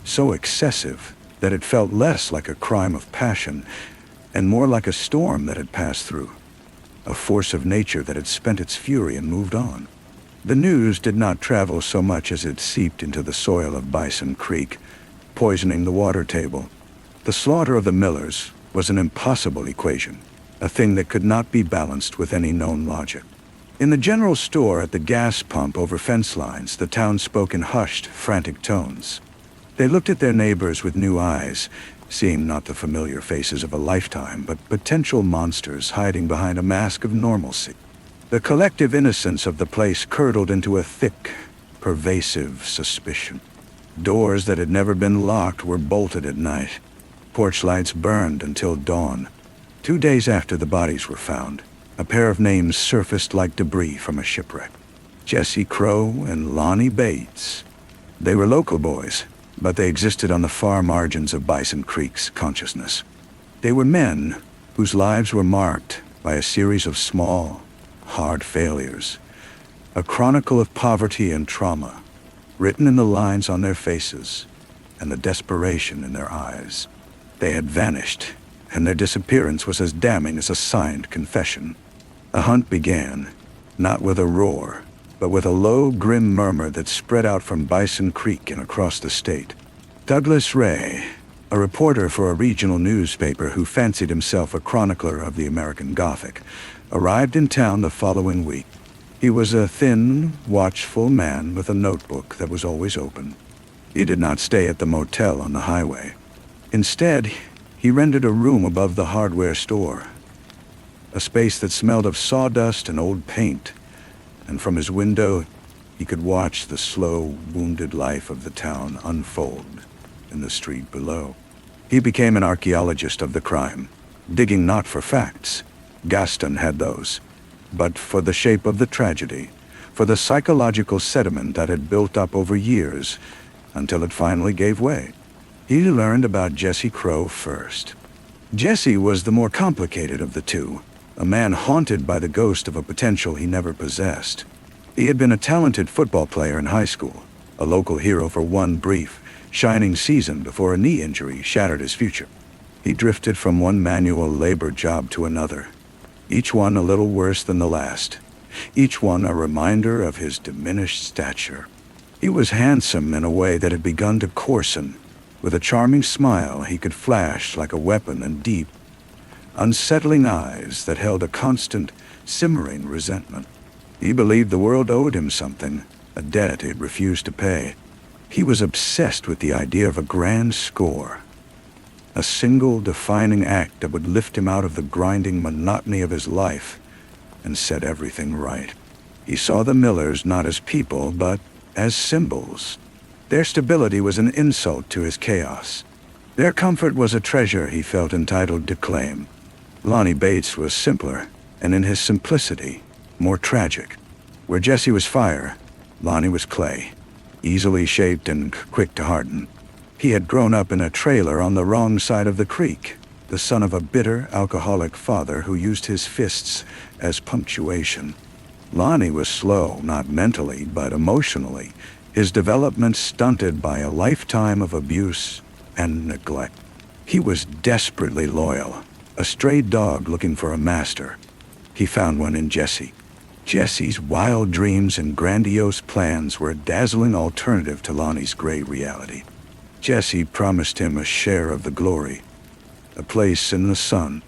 so excessive, that it felt less like a crime of passion and more like a storm that had passed through, a force of nature that had spent its fury and moved on. The news did not travel so much as it seeped into the soil of Bison Creek, poisoning the water table. The slaughter of the Millers was an impossible equation, a thing that could not be balanced with any known logic. In the general store at the gas pump over fence lines, the town spoke in hushed, frantic tones. They looked at their neighbors with new eyes, seeing not the familiar faces of a lifetime, but potential monsters hiding behind a mask of normalcy. The collective innocence of the place curdled into a thick, pervasive suspicion. Doors that had never been locked were bolted at night. Porch lights burned until dawn. 2 days after the bodies were found, a pair of names surfaced like debris from a shipwreck. Jesse Crow and Lonnie Bates. They were local boys, but they existed on the far margins of Bison Creek's consciousness. They were men whose lives were marked by a series of small, hard failures, a chronicle of poverty and trauma, written in the lines on their faces and the desperation in their eyes. They had vanished, and their disappearance was as damning as a signed confession. A hunt began, not with a roar, but with a low, grim murmur that spread out from Bison Creek and across the state. Douglas Ray, a reporter for a regional newspaper who fancied himself a chronicler of the American Gothic, arrived in town the following week. He was a thin, watchful man with a notebook that was always open. He did not stay at the motel on the highway. Instead, he rented a room above the hardware store, a space that smelled of sawdust and old paint, and from his window he could watch the slow, wounded life of the town unfold in the street below. He became an archaeologist of the crime, digging not for facts, Gaston had those, but for the shape of the tragedy, for the psychological sediment that had built up over years until it finally gave way. He learned about Jesse Crow first. Jesse was the more complicated of the two, a man haunted by the ghost of a potential he never possessed. He had been a talented football player in high school, a local hero for one brief, shining season before a knee injury shattered his future. He drifted from one manual labor job to another, each one a little worse than the last, each one a reminder of his diminished stature. He was handsome in a way that had begun to coarsen. With a charming smile he could flash like a weapon, and deep, unsettling eyes that held a constant, simmering resentment. He believed the world owed him something, a debt he'd refused to pay. He was obsessed with the idea of a grand score, a single defining act that would lift him out of the grinding monotony of his life and set everything right. He saw the Millers not as people, but as symbols. Their stability was an insult to his chaos. Their comfort was a treasure he felt entitled to claim. Lonnie Bates was simpler, and in his simplicity, more tragic. Where Jesse was fire, Lonnie was clay, easily shaped and quick to harden. He had grown up in a trailer on the wrong side of the creek, the son of a bitter, alcoholic father who used his fists as punctuation. Lonnie was slow, not mentally, but emotionally, his development stunted by a lifetime of abuse and neglect. He was desperately loyal, a stray dog looking for a master. He found one in Jesse. Jesse's wild dreams and grandiose plans were a dazzling alternative to Lonnie's gray reality. Jesse promised him a share of the glory, a place in the sun.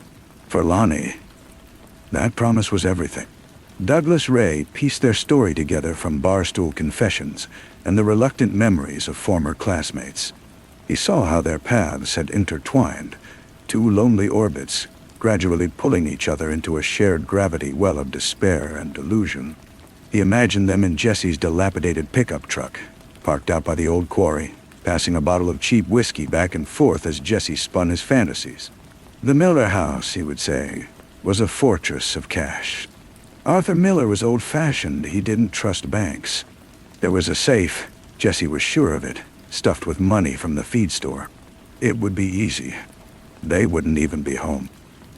For Lonnie, that promise was everything. Douglas Ray pieced their story together from barstool confessions and the reluctant memories of former classmates. He saw how their paths had intertwined, two lonely orbits, gradually pulling each other into a shared gravity well of despair and delusion. He imagined them in Jesse's dilapidated pickup truck, parked out by the old quarry, passing a bottle of cheap whiskey back and forth as Jesse spun his fantasies. The Miller house, he would say, was a fortress of cash. Arthur Miller was old-fashioned. He didn't trust banks. There was a safe, Jesse was sure of it, stuffed with money from the feed store. It would be easy. They wouldn't even be home.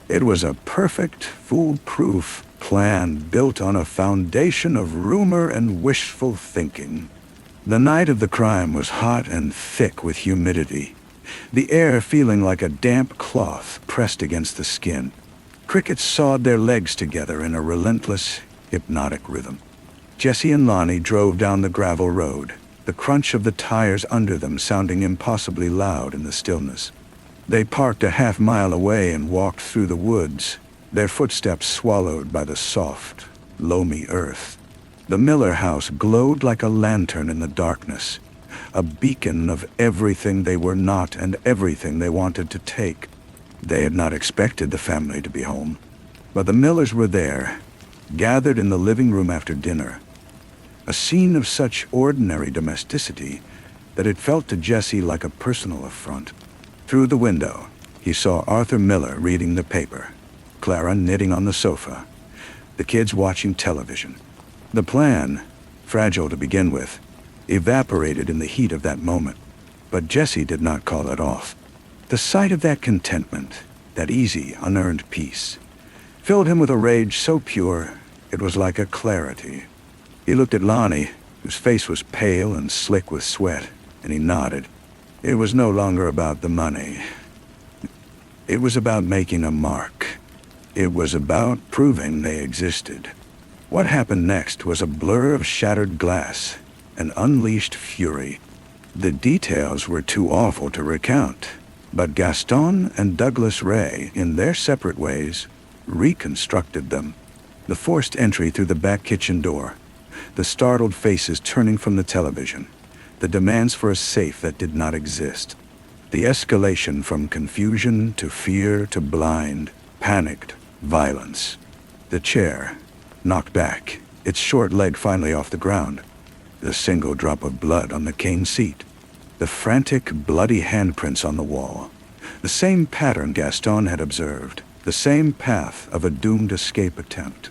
It was a perfect, foolproof plan built on a foundation of rumor and wishful thinking. The night of the crime was hot and thick with humidity, the air feeling like a damp cloth pressed against the skin. Crickets sawed their legs together in a relentless, hypnotic rhythm. Jesse and Lonnie drove down the gravel road, the crunch of the tires under them sounding impossibly loud in the stillness. They parked a half-mile away and walked through the woods, their footsteps swallowed by the soft, loamy earth. The Miller house glowed like a lantern in the darkness, a beacon of everything they were not and everything they wanted to take. They had not expected the family to be home, but the Millers were there, gathered in the living room after dinner, a scene of such ordinary domesticity that it felt to Jesse like a personal affront. Through the window, he saw Arthur Miller reading the paper, Clara knitting on the sofa, the kids watching television. The plan, fragile to begin with, evaporated in the heat of that moment, but Jesse did not call it off. The sight of that contentment, that easy, unearned peace, filled him with a rage so pure it was like a clarity. He looked at Lonnie, whose face was pale and slick with sweat, and he nodded. It was no longer about the money. It was about making a mark. It was about proving they existed. What happened next was a blur of shattered glass, an unleashed fury. The details were too awful to recount. But Gaston and Douglas Ray, in their separate ways, reconstructed them. The forced entry through the back kitchen door, the startled faces turning from the television, the demands for a safe that did not exist, the escalation from confusion to fear to blind, panicked violence. The chair, knocked back, its short leg finally off the ground, the single drop of blood on the cane seat. The frantic, bloody handprints on the wall. The same pattern Gaston had observed. The same path of a doomed escape attempt.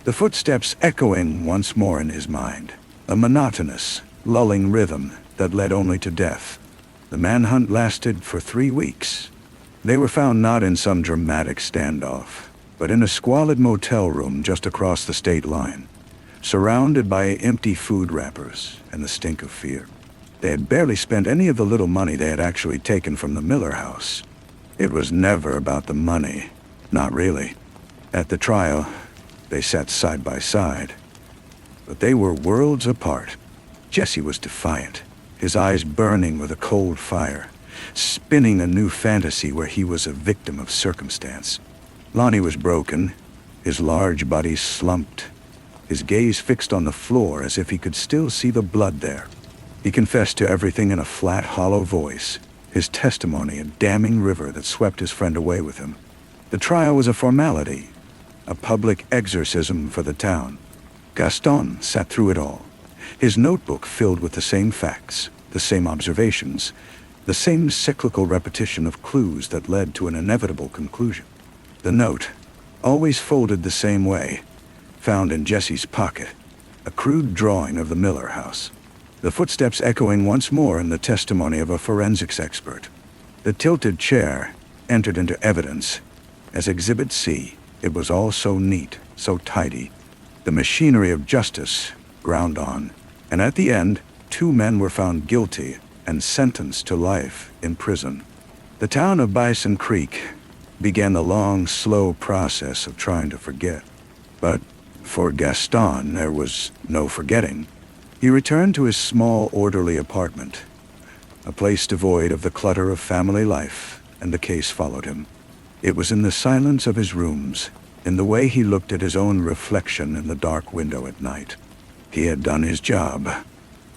the footsteps echoing once more in his mind, a monotonous, lulling rhythm that led only to death. The manhunt lasted for 3 weeks. They were found not in some dramatic standoff, but in a squalid motel room just across the state line, surrounded by empty food wrappers and the stink of fear. They had barely spent any of the little money they had actually taken from the Miller house. It was never about the money. Not really. At the trial, they sat side by side. But they were worlds apart. Jesse was defiant, his eyes burning with a cold fire, spinning a new fantasy where he was a victim of circumstance. Lonnie was broken, his large body slumped, his gaze fixed on the floor as if he could still see the blood there. He confessed to everything in a flat, hollow voice, his testimony a damning river that swept his friend away with him. The trial was a formality, a public exorcism for the town. Gaston sat through it all, his notebook filled with the same facts, the same observations, the same cyclical repetition of clues that led to an inevitable conclusion. The note, always folded the same way, found in Jesse's pocket, a crude drawing of the Miller house. The footsteps echoing once more in the testimony of a forensics expert. The tilted chair entered into evidence as Exhibit C. It was all so neat, so tidy. The machinery of justice ground on, and at the end, 2 men were found guilty and sentenced to life in prison. The town of Bison Creek began the long, slow process of trying to forget. But for Gaston, there was no forgetting. He returned to his small, orderly apartment, a place devoid of the clutter of family life, and the case followed him. It was in the silence of his rooms, in the way he looked at his own reflection in the dark window at night. He had done his job.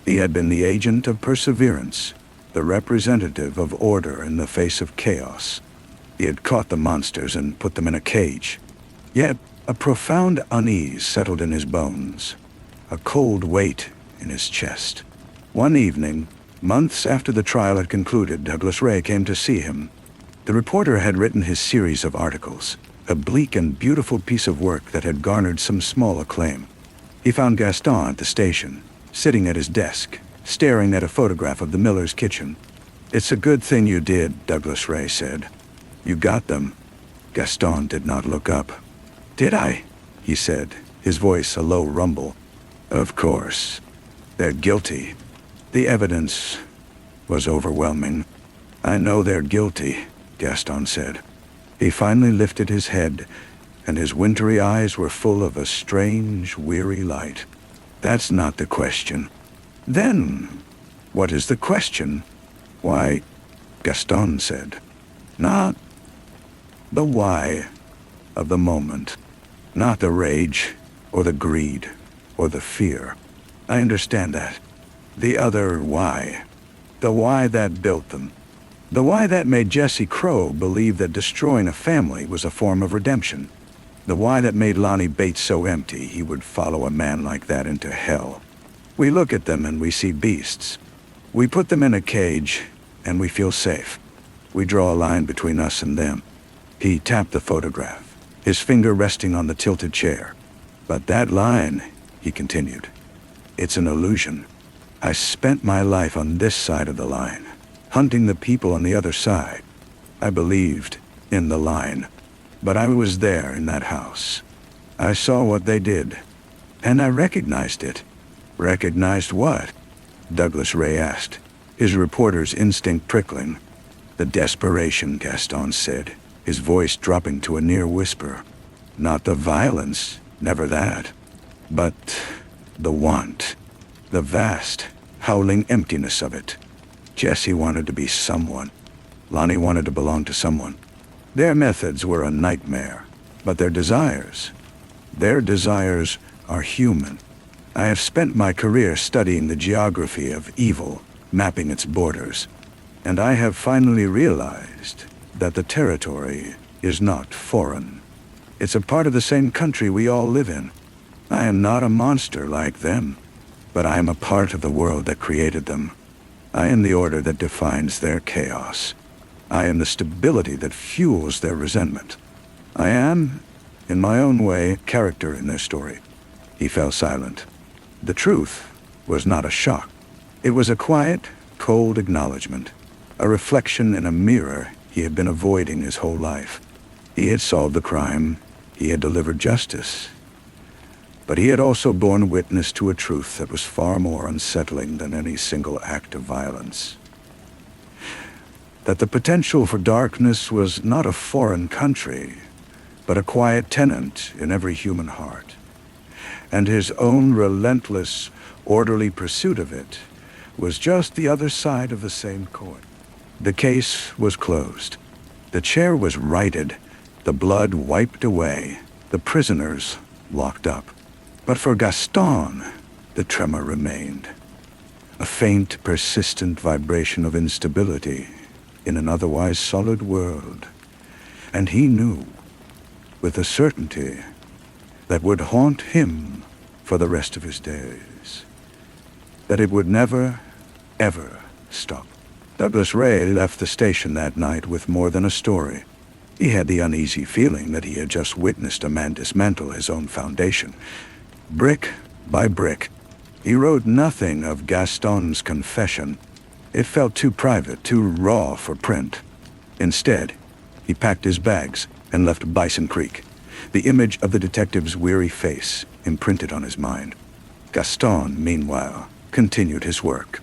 He had been the agent of perseverance, the representative of order in the face of chaos. He had caught the monsters and put them in a cage. Yet a profound unease settled in his bones, a cold weight in his chest. One evening, months after the trial had concluded, Douglas Ray came to see him. The reporter had written his series of articles, a bleak and beautiful piece of work that had garnered some small acclaim. He found Gaston at the station, sitting at his desk, staring at a photograph of the Miller's kitchen. "It's a good thing you did," Douglas Ray said. "You got them." Gaston did not look up. "Did I?" he said, his voice a low rumble. "Of course. They're guilty. The evidence was overwhelming." "I know they're guilty," Gaston said. He finally lifted his head, and his wintry eyes were full of a strange, weary light. "That's not the question." "Then, what is the question?" "Why," Gaston said. "Not the why of the moment. Not the rage, or the greed, or the fear. I understand that. The other why. The why that built them. The why that made Jesse Crow believe that destroying a family was a form of redemption. The why that made Lonnie Bates so empty he would follow a man like that into hell. We look at them and we see beasts. We put them in a cage and we feel safe. We draw a line between us and them." He tapped the photograph, his finger resting on the tilted chair. "But that line," he continued, "it's an illusion. I spent my life on this side of the line, hunting the people on the other side. I believed in the line. But I was there in that house. I saw what they did, and I recognized it." "Recognized what?" Douglas Ray asked, his reporter's instinct prickling. "The desperation," Gaston said, his voice dropping to a near whisper. "Not the violence, never that. But the want. The vast, howling emptiness of it. Jesse wanted to be someone. Lonnie wanted to belong to someone. Their methods were a nightmare, but their desires are human. I have spent my career studying the geography of evil, mapping its borders, and I have finally realized that the territory is not foreign. It's a part of the same country we all live in. I am not a monster like them, but I am a part of the world that created them. I am the order that defines their chaos. I am the stability that fuels their resentment. I am, in my own way, character in their story. He fell silent. The truth was not a shock. It was a quiet, cold acknowledgement, a reflection in a mirror he had been avoiding his whole life. He had solved the crime, he had delivered justice, but he had also borne witness to a truth that was far more unsettling than any single act of violence. That the potential for darkness was not a foreign country, but a quiet tenant in every human heart. And his own relentless, orderly pursuit of it was just the other side of the same coin. The case was closed. The chair was righted, the blood wiped away, the prisoners locked up. But for Gaston, the tremor remained. A faint, persistent vibration of instability in an otherwise solid world. And he knew, with a certainty that would haunt him for the rest of his days, that it would never, ever stop. Douglas Ray left the station that night with more than a story. He had the uneasy feeling that he had just witnessed a man dismantle his own foundation. Brick by brick. He wrote nothing of Gaston's confession. It felt too private, too raw for print. Instead, he packed his bags and left Bison Creek, the image of the detective's weary face imprinted on his mind. Gaston, meanwhile, continued his work.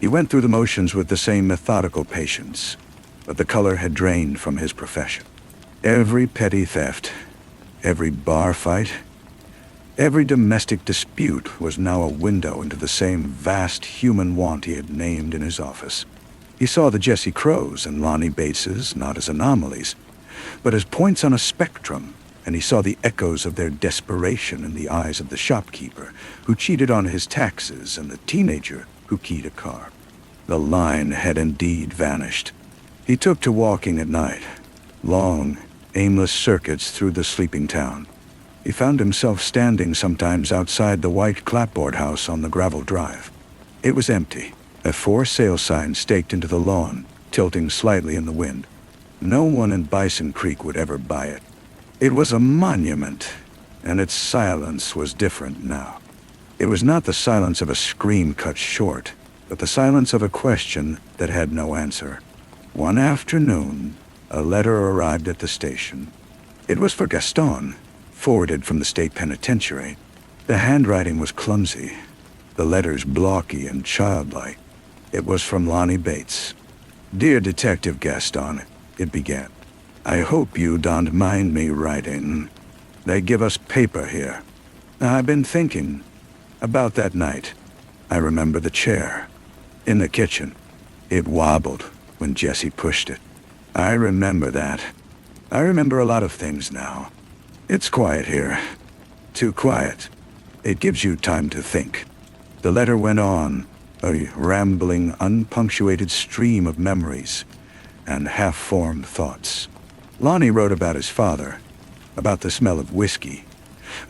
He went through the motions with the same methodical patience, but the color had drained from his profession. Every petty theft, every bar fight, every domestic dispute was now a window into the same vast human want he had named in his office. He saw the Jesse Crows and Lonnie Bateses not as anomalies, but as points on a spectrum, and he saw the echoes of their desperation in the eyes of the shopkeeper who cheated on his taxes and the teenager who keyed a car. The line had indeed vanished. He took to walking at night, long, aimless circuits through the sleeping town. He found himself standing sometimes outside the white clapboard house on the gravel drive. It was empty, a for sale sign staked into the lawn, tilting slightly in the wind. No one in Bison Creek would ever buy it. It was a monument, and its silence was different now. It was not the silence of a scream cut short, but the silence of a question that had no answer. One afternoon, a letter arrived at the station. It was for Gaston, forwarded from the state penitentiary. The handwriting was clumsy, the letters blocky and childlike. It was from Lonnie Bates. "Dear Detective Gaston," it began. "I hope you don't mind me writing. They give us paper here. I've been thinking about that night. I remember the chair in the kitchen. It wobbled when Jesse pushed it. I remember that. I remember a lot of things now. It's quiet here. Too quiet. It gives you time to think." The letter went on, a rambling, unpunctuated stream of memories and half-formed thoughts. Lonnie wrote about his father, about the smell of whiskey,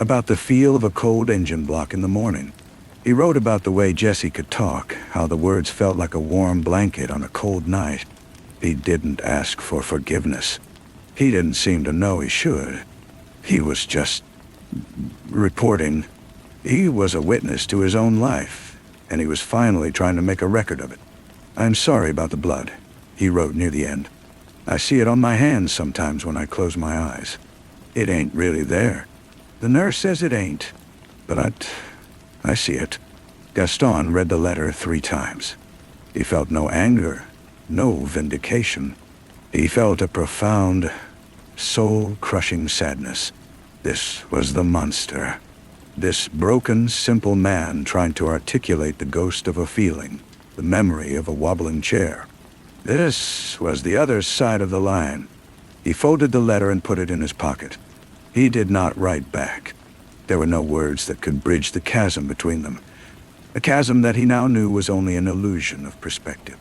about the feel of a cold engine block in the morning. He wrote about the way Jesse could talk, how the words felt like a warm blanket on a cold night. He didn't ask for forgiveness. He didn't seem to know he should. He was just reporting. He was a witness to his own life, and he was finally trying to make a record of it. "I'm sorry about the blood," he wrote near the end. "I see it on my hands sometimes when I close my eyes. It ain't really there. The nurse says it ain't, but I see it." Gaston read the letter 3 times. He felt no anger, no vindication. He felt a profound, soul-crushing sadness. This was the monster. This broken, simple man trying to articulate the ghost of a feeling, the memory of a wobbling chair. This was the other side of the line. He folded the letter and put it in his pocket. He did not write back. There were no words that could bridge the chasm between them, a chasm that he now knew was only an illusion of perspective.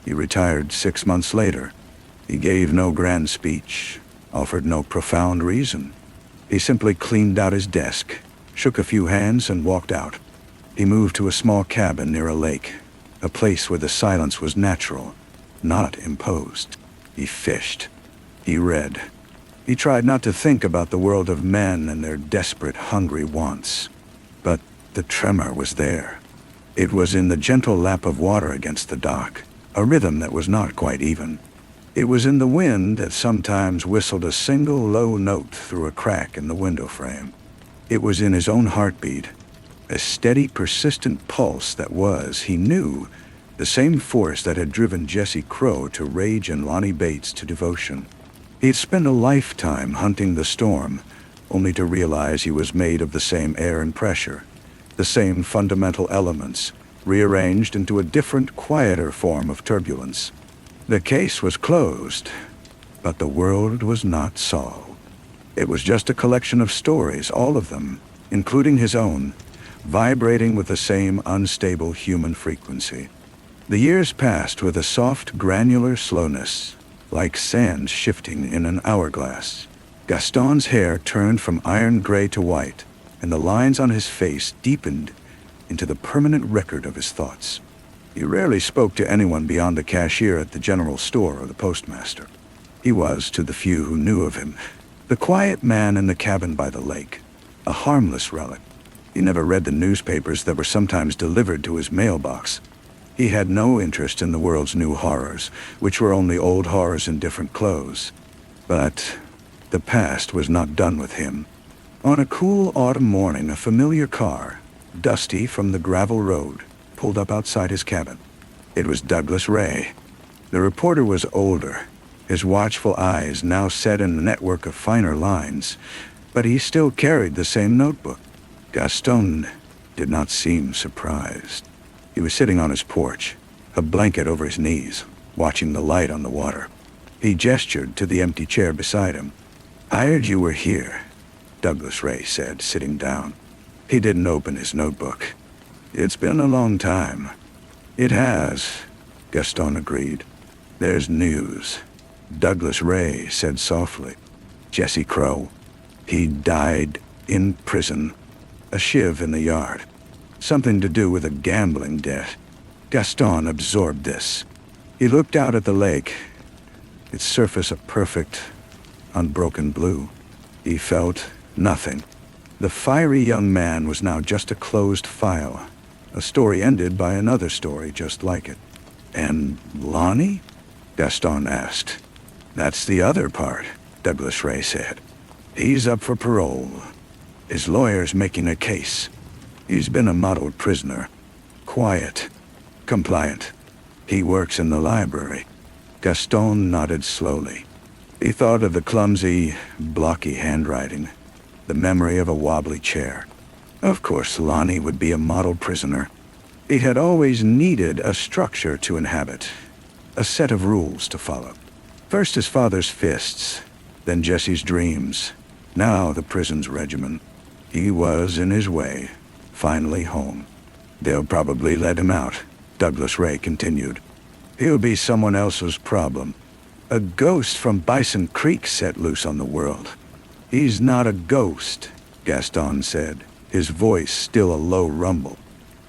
He retired 6 months later. He gave no grand speech, offered no profound reason. He simply cleaned out his desk, shook a few hands, and walked out. He moved to a small cabin near a lake, a place where the silence was natural, not imposed. He fished. He read. He tried not to think about the world of men and their desperate, hungry wants. But the tremor was there. It was in the gentle lap of water against the dock, a rhythm that was not quite even. It was in the wind that sometimes whistled a single low note through a crack in the window frame. It was in his own heartbeat, a steady, persistent pulse that was, he knew, the same force that had driven Jesse Crow to rage and Lonnie Bates to devotion. He had spent a lifetime hunting the storm, only to realize he was made of the same air and pressure, the same fundamental elements, rearranged into a different, quieter form of turbulence. The case was closed, but the world was not solved. It was just a collection of stories, all of them, including his own, vibrating with the same unstable human frequency. The years passed with a soft, granular slowness, like sand shifting in an hourglass. Gaston's hair turned from iron gray to white, and the lines on his face deepened into the permanent record of his thoughts. He rarely spoke to anyone beyond the cashier at the general store or the postmaster. He was, to the few who knew of him, the quiet man in the cabin by the lake, a harmless relic. He never read the newspapers that were sometimes delivered to his mailbox. He had no interest in the world's new horrors, which were only old horrors in different clothes. But the past was not done with him. On a cool autumn morning, a familiar car, dusty from the gravel road, pulled up outside his cabin. It was Douglas Ray. The reporter was older, his watchful eyes now set in a network of finer lines, but he still carried the same notebook. Gaston did not seem surprised. He was sitting on his porch, a blanket over his knees, watching the light on the water. He gestured to the empty chair beside him. "I heard you were here," Douglas Ray said, sitting down. He didn't open his notebook. "It's been a long time." "It has," Gaston agreed. "There's news," Douglas Ray said softly. "Jesse Crow. He died in prison. A shiv in the yard. Something to do with a gambling debt." Gaston absorbed this. He looked out at the lake, its surface a perfect, unbroken blue. He felt nothing. The fiery young man was now just a closed file, a story ended by another story just like it. "And Lonnie?" Gaston asked. "That's the other part," Douglas Ray said. "He's up for parole. His lawyer's making a case. He's been a modeled prisoner. Quiet. Compliant. He works in the library." Gaston nodded slowly. He thought of the clumsy, blocky handwriting, the memory of a wobbly chair. Of course, Lonnie would be a model prisoner. He had always needed a structure to inhabit, a set of rules to follow. First his father's fists, then Jesse's dreams, now the prison's regimen. He was, in his way, finally home. "They'll probably let him out," Douglas Ray continued. "He'll be someone else's problem. A ghost from Bison Creek set loose on the world." "He's not a ghost," Gaston said, his voice still a low rumble.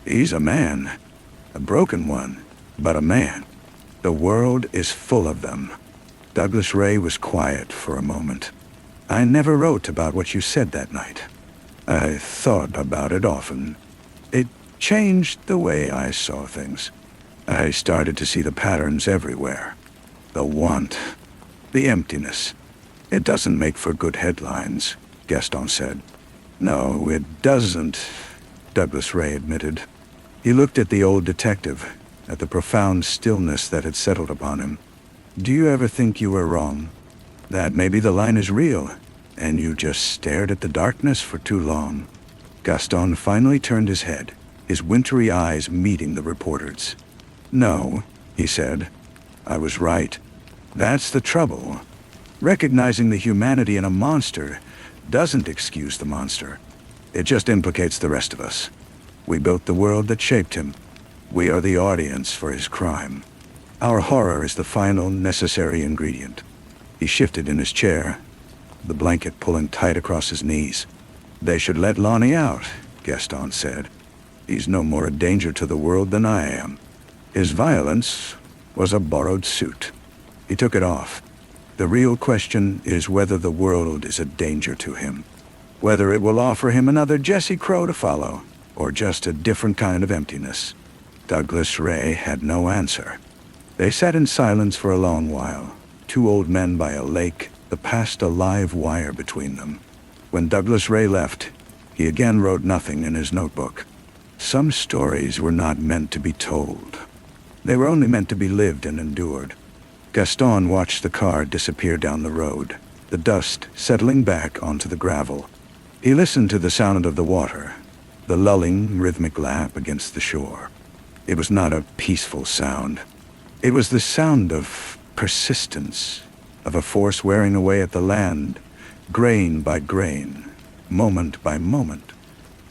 "He's a man. A broken one, but a man. The world is full of them." Douglas Ray was quiet for a moment. "I never wrote about what you said that night. I thought about it often. It changed the way I saw things. I started to see the patterns everywhere. The want, the emptiness. It doesn't make for good headlines," Gaston said. "No, it doesn't," Douglas Ray admitted. He looked at the old detective, at the profound stillness that had settled upon him. "Do you ever think you were wrong? That maybe the line is real, and you just stared at the darkness for too long?" Gaston finally turned his head, his wintry eyes meeting the reporter's. "No," he said. "I was right. That's the trouble. Recognizing the humanity in a monster doesn't excuse the monster. It just implicates the rest of us. We built the world that shaped him. We are the audience for his crime. Our horror is the final, necessary ingredient." He shifted in his chair, the blanket pulling tight across his knees. "They should let Lonnie out," Gaston said. "He's no more a danger to the world than I am. His violence was a borrowed suit." He took it off. The real question is whether the world is a danger to him, whether it will offer him another Jesse Crow to follow, or just a different kind of emptiness. Douglas Ray had no answer. They sat in silence for a long while, two old men by a lake, the past a live wire between them. When Douglas Ray left, he again wrote nothing in his notebook. Some stories were not meant to be told. They were only meant to be lived and endured. Gaston watched the car disappear down the road, the dust settling back onto the gravel. He listened to the sound of the water, the lulling, rhythmic lap against the shore. It was not a peaceful sound. It was the sound of persistence, of a force wearing away at the land, grain by grain, moment by moment,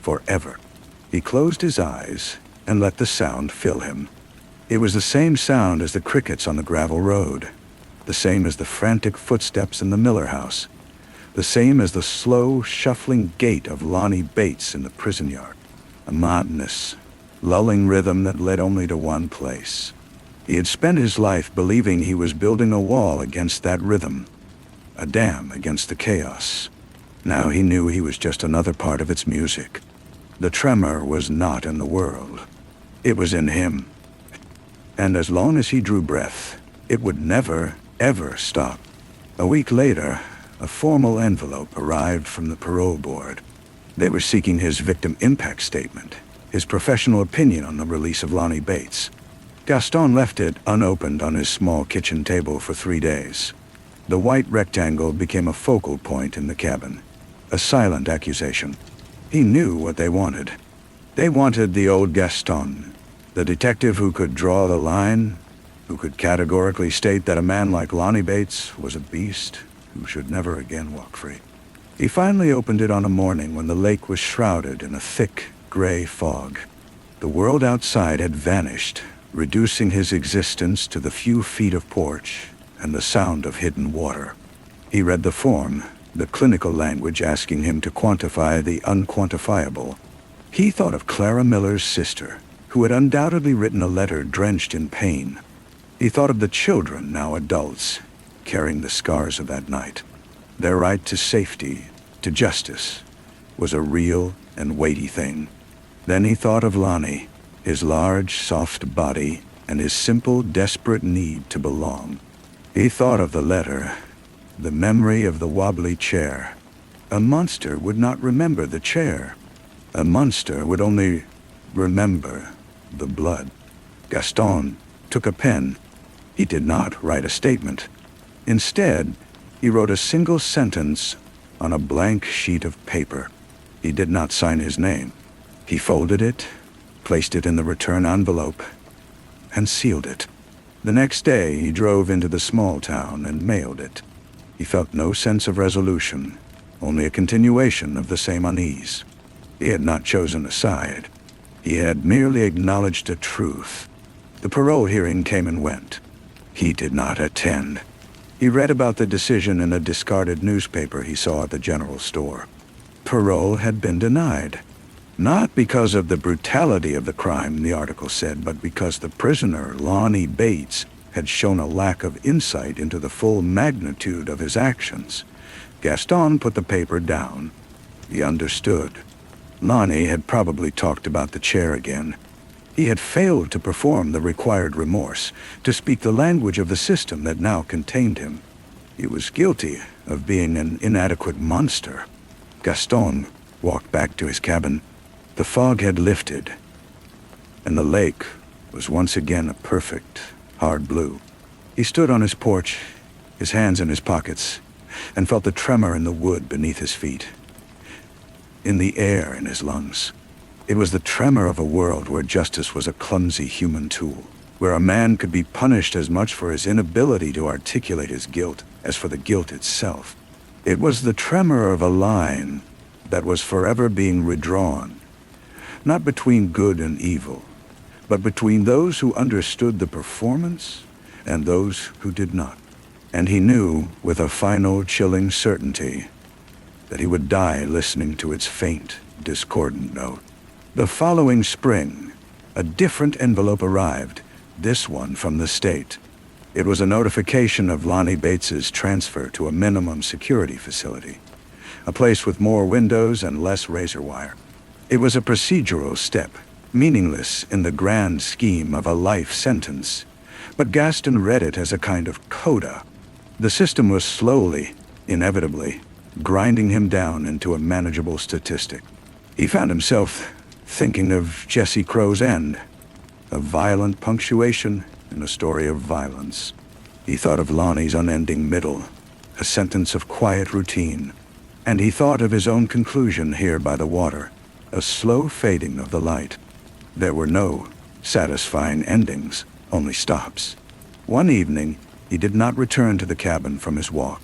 forever. He closed his eyes and let the sound fill him. It was the same sound as the crickets on the gravel road, the same as the frantic footsteps in the Miller house, the same as the slow, shuffling gait of Lonnie Bates in the prison yard. A monotonous, lulling rhythm that led only to one place. He had spent his life believing he was building a wall against that rhythm, a dam against the chaos. Now he knew he was just another part of its music. The tremor was not in the world. It was in him. And as long as he drew breath, it would never, ever stop. A week later, a formal envelope arrived from the parole board. They were seeking his victim impact statement, his professional opinion on the release of Lonnie Bates. Gaston left it unopened on his small kitchen table for 3 days. The white rectangle became a focal point in the cabin, a silent accusation. He knew what they wanted. They wanted the old Gaston, the detective who could draw the line, who could categorically state that a man like Lonnie Bates was a beast who should never again walk free. He finally opened it on a morning when the lake was shrouded in a thick, gray fog. The world outside had vanished, reducing his existence to the few feet of porch and the sound of hidden water. He read the form, the clinical language asking him to quantify the unquantifiable. He thought of Clara Miller's sister, who had undoubtedly written a letter drenched in pain. He thought of the children, now adults, carrying the scars of that night. Their right to safety, to justice, was a real and weighty thing. Then he thought of Lonnie, his large, soft body, and his simple, desperate need to belong. He thought of the letter, the memory of the wobbly chair. A monster would not remember the chair. A monster would only remember the blood. Gaston took a pen. He did not write a statement. Instead, he wrote a single sentence on a blank sheet of paper. He did not sign his name. He folded it, placed it in the return envelope, and sealed it. The next day, he drove into the small town and mailed it. He felt no sense of resolution, only a continuation of the same unease. He had not chosen a side. He had merely acknowledged a truth. The parole hearing came and went. He did not attend. He read about the decision in a discarded newspaper he saw at the general store. Parole had been denied. Not because of the brutality of the crime, the article said, but because the prisoner, Lonnie Bates, had shown a lack of insight into the full magnitude of his actions. Gaston put the paper down. He understood. Lonnie had probably talked about the chair again. He had failed to perform the required remorse, to speak the language of the system that now contained him. He was guilty of being an inadequate monster. Gaston walked back to his cabin. The fog had lifted, and the lake was once again a perfect, hard blue. He stood on his porch, his hands in his pockets, and felt the tremor in the wood beneath his feet, in the air in his lungs. It was the tremor of a world where justice was a clumsy human tool, where a man could be punished as much for his inability to articulate his guilt as for the guilt itself. It was the tremor of a line that was forever being redrawn, not between good and evil, but between those who understood the performance and those who did not. And he knew, with a final, chilling certainty, that he would die listening to its faint, discordant note. The following spring, a different envelope arrived, this one from the state. It was a notification of Lonnie Bates's transfer to a minimum security facility, a place with more windows and less razor wire. It was a procedural step, meaningless in the grand scheme of a life sentence, but Gaston read it as a kind of coda. The system was slowly, inevitably, grinding him down into a manageable statistic. He found himself thinking of Jesse Crow's end, a violent punctuation in a story of violence. He thought of Lonnie's unending middle, a sentence of quiet routine, and he thought of his own conclusion here by the water, a slow fading of the light. There were no satisfying endings, only stops. One evening, he did not return to the cabin from his walk.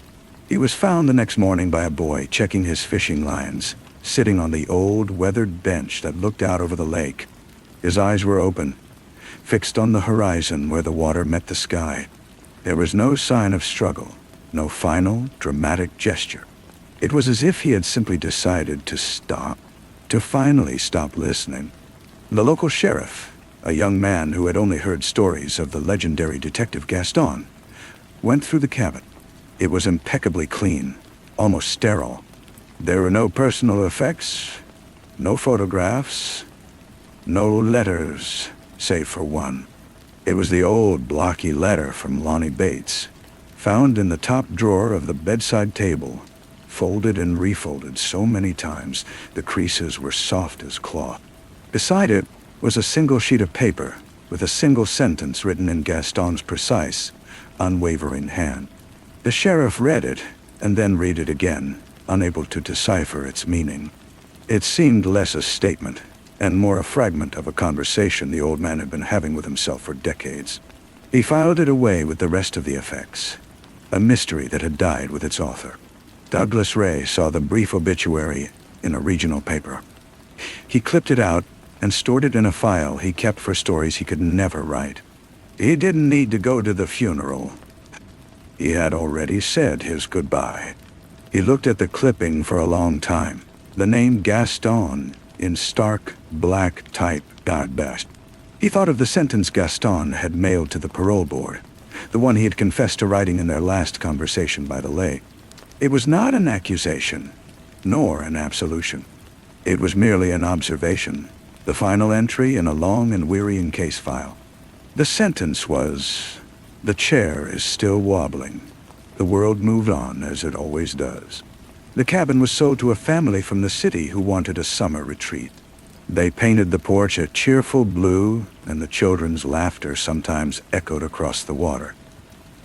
He was found the next morning by a boy checking his fishing lines, sitting on the old, weathered bench that looked out over the lake. His eyes were open, fixed on the horizon where the water met the sky. There was no sign of struggle, no final, dramatic gesture. It was as if he had simply decided to stop, to finally stop listening. The local sheriff, a young man who had only heard stories of the legendary detective Gaston, went through the cabin. It was impeccably clean, almost sterile. There were no personal effects, no photographs, no letters, save for one. It was the old blocky letter from Lonnie Bates, found in the top drawer of the bedside table, folded and refolded so many times the creases were soft as cloth. Beside it was a single sheet of paper with a single sentence written in Gaston's precise, unwavering hand. The sheriff read it and then read it again, unable to decipher its meaning. It seemed less a statement and more a fragment of a conversation the old man had been having with himself for decades. He filed it away with the rest of the effects, a mystery that had died with its author. Douglas Ray saw the brief obituary in a regional paper. He clipped it out and stored it in a file he kept for stories he could never write. He didn't need to go to the funeral. He had already said his goodbye. He looked at the clipping for a long time. The name Gaston in stark, black type got best. He thought of the sentence Gaston had mailed to the parole board, the one he had confessed to writing in their last conversation by the lake. It was not an accusation, nor an absolution. It was merely an observation, the final entry in a long and wearying case file. The sentence was, "The chair is still wobbling. The world moved on as it always does." The cabin was sold to a family from the city who wanted a summer retreat. They painted the porch a cheerful blue, and the children's laughter sometimes echoed across the water,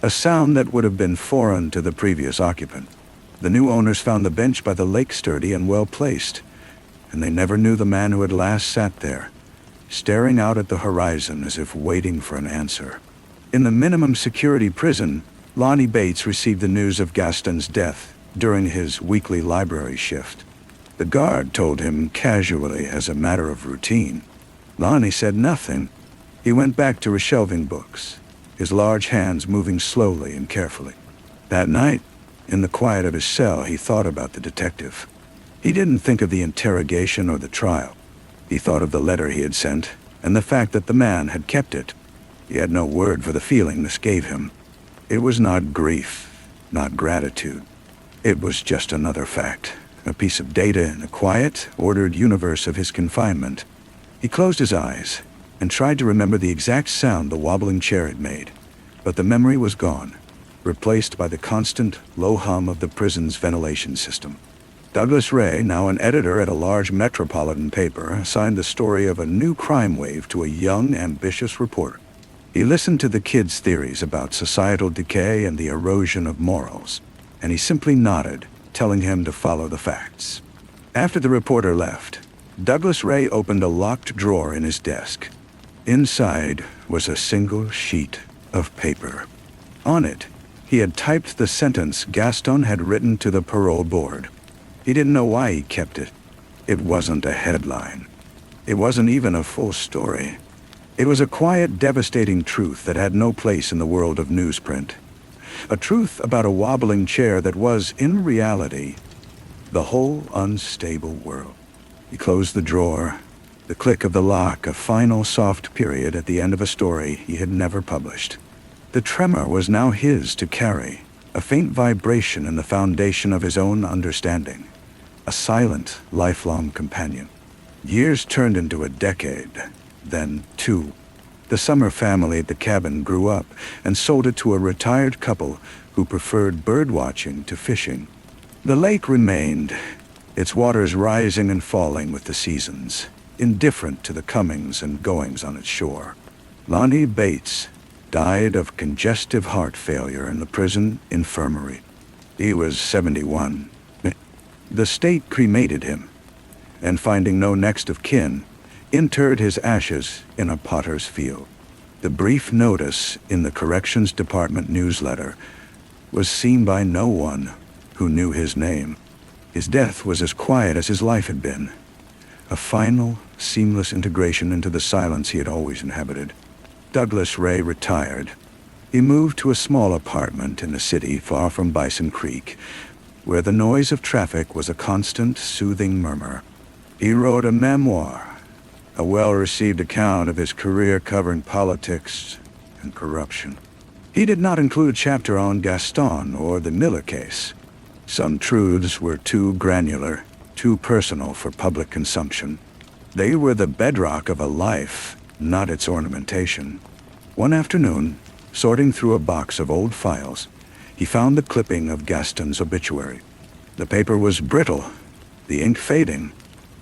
a sound that would have been foreign to the previous occupant. The new owners found the bench by the lake sturdy and well-placed, and they never knew the man who had last sat there, staring out at the horizon as if waiting for an answer. In the minimum security prison, Lonnie Bates received the news of Gaston's death during his weekly library shift. The guard told him casually as a matter of routine. Lonnie said nothing. He went back to reshelving books, his large hands moving slowly and carefully. That night, in the quiet of his cell, he thought about the detective. He didn't think of the interrogation or the trial. He thought of the letter he had sent and the fact that the man had kept it. He had no word for the feeling this gave him. It was not grief, not gratitude. It was just another fact, a piece of data in the quiet, ordered universe of his confinement. He closed his eyes and tried to remember the exact sound the wobbling chair had made, but the memory was gone, replaced by the constant, low hum of the prison's ventilation system. Douglas Ray, now an editor at a large metropolitan paper, assigned the story of a new crime wave to a young, ambitious reporter. He listened to the kids' theories about societal decay and the erosion of morals, and he simply nodded, telling him to follow the facts. After the reporter left, Douglas Ray opened a locked drawer in his desk. Inside was a single sheet of paper. On it, he had typed the sentence Gaston had written to the parole board. He didn't know why he kept it. It wasn't a headline. It wasn't even a full story. It was a quiet, devastating truth that had no place in the world of newsprint. A truth about a wobbling chair that was, in reality, the whole unstable world. He closed the drawer, the click of the lock, a final soft period at the end of a story he had never published. The tremor was now his to carry, a faint vibration in the foundation of his own understanding, a silent, lifelong companion. Years turned into a decade, then two. The Summer family at the cabin grew up and sold it to a retired couple who preferred birdwatching to fishing. The lake remained, its waters rising and falling with the seasons, indifferent to the comings and goings on its shore. Lonnie Bates died of congestive heart failure in the prison infirmary. He was 71. The state cremated him, and finding no next of kin, interred his ashes in a potter's field. The brief notice in the Corrections Department newsletter was seen by no one who knew his name. His death was as quiet as his life had been, a final, seamless integration into the silence he had always inhabited. Douglas Ray retired. He moved to a small apartment in the city far from Bison Creek, where the noise of traffic was a constant, soothing murmur. He wrote a memoir, a well-received account of his career covering politics and corruption. He did not include a chapter on Gaston or the Miller case. Some truths were too granular, too personal for public consumption. They were the bedrock of a life, not its ornamentation. One afternoon, sorting through a box of old files, he found the clipping of Gaston's obituary. The paper was brittle, the ink fading.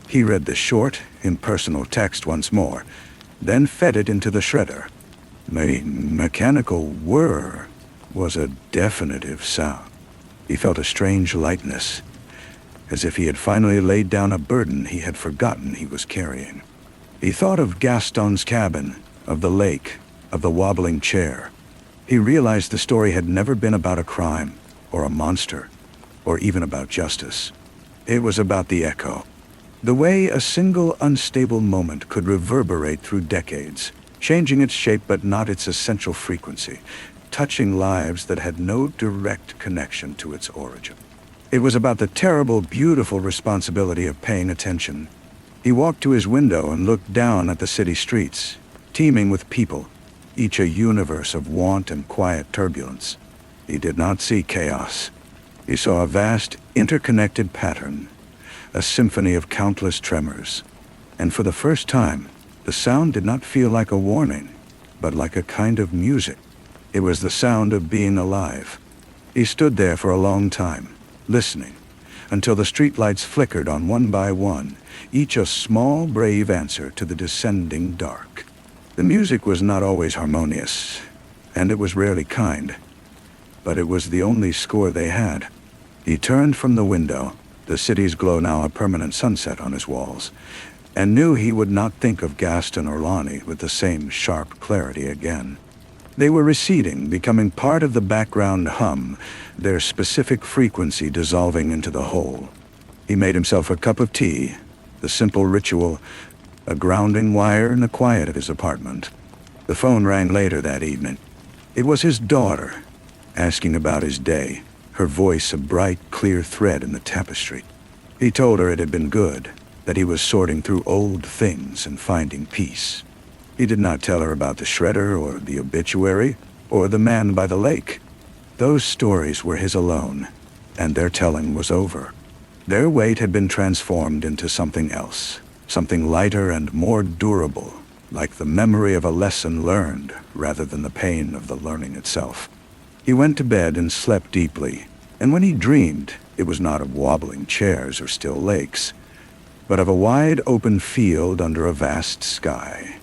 He read the short, impersonal text once more, then fed it into the shredder. The mechanical whir was a definitive sound. He felt a strange lightness, as if he had finally laid down a burden he had forgotten he was carrying. He thought of Gaston's cabin, of the lake, of the wobbling chair. He realized the story had never been about a crime, or a monster, or even about justice. It was about the echo. The way a single unstable moment could reverberate through decades, changing its shape but not its essential frequency, touching lives that had no direct connection to its origin. It was about the terrible, beautiful responsibility of paying attention. He walked to his window and looked down at the city streets, teeming with people, each a universe of want and quiet turbulence. He did not see chaos. He saw a vast, interconnected pattern, a symphony of countless tremors. And for the first time, the sound did not feel like a warning, but like a kind of music. It was the sound of being alive. He stood there for a long time, listening, until the streetlights flickered on one by one, each a small, brave answer to the descending dark. The music was not always harmonious, and it was rarely kind, but it was the only score they had. He turned from the window, the city's glow now a permanent sunset on his walls, and knew he would not think of Gaston or Lonnie with the same sharp clarity again. They were receding, becoming part of the background hum, their specific frequency dissolving into the whole. He made himself a cup of tea, the simple ritual, a grounding wire in the quiet of his apartment. The phone rang later that evening. It was his daughter, asking about his day, her voice a bright, clear thread in the tapestry. He told her it had been good, that he was sorting through old things and finding peace. He did not tell her about the shredder or the obituary or the man by the lake. Those stories were his alone, and their telling was over. Their weight had been transformed into something else, something lighter and more durable, like the memory of a lesson learned rather than the pain of the learning itself. He went to bed and slept deeply, and when he dreamed, it was not of wobbling chairs or still lakes, but of a wide open field under a vast sky,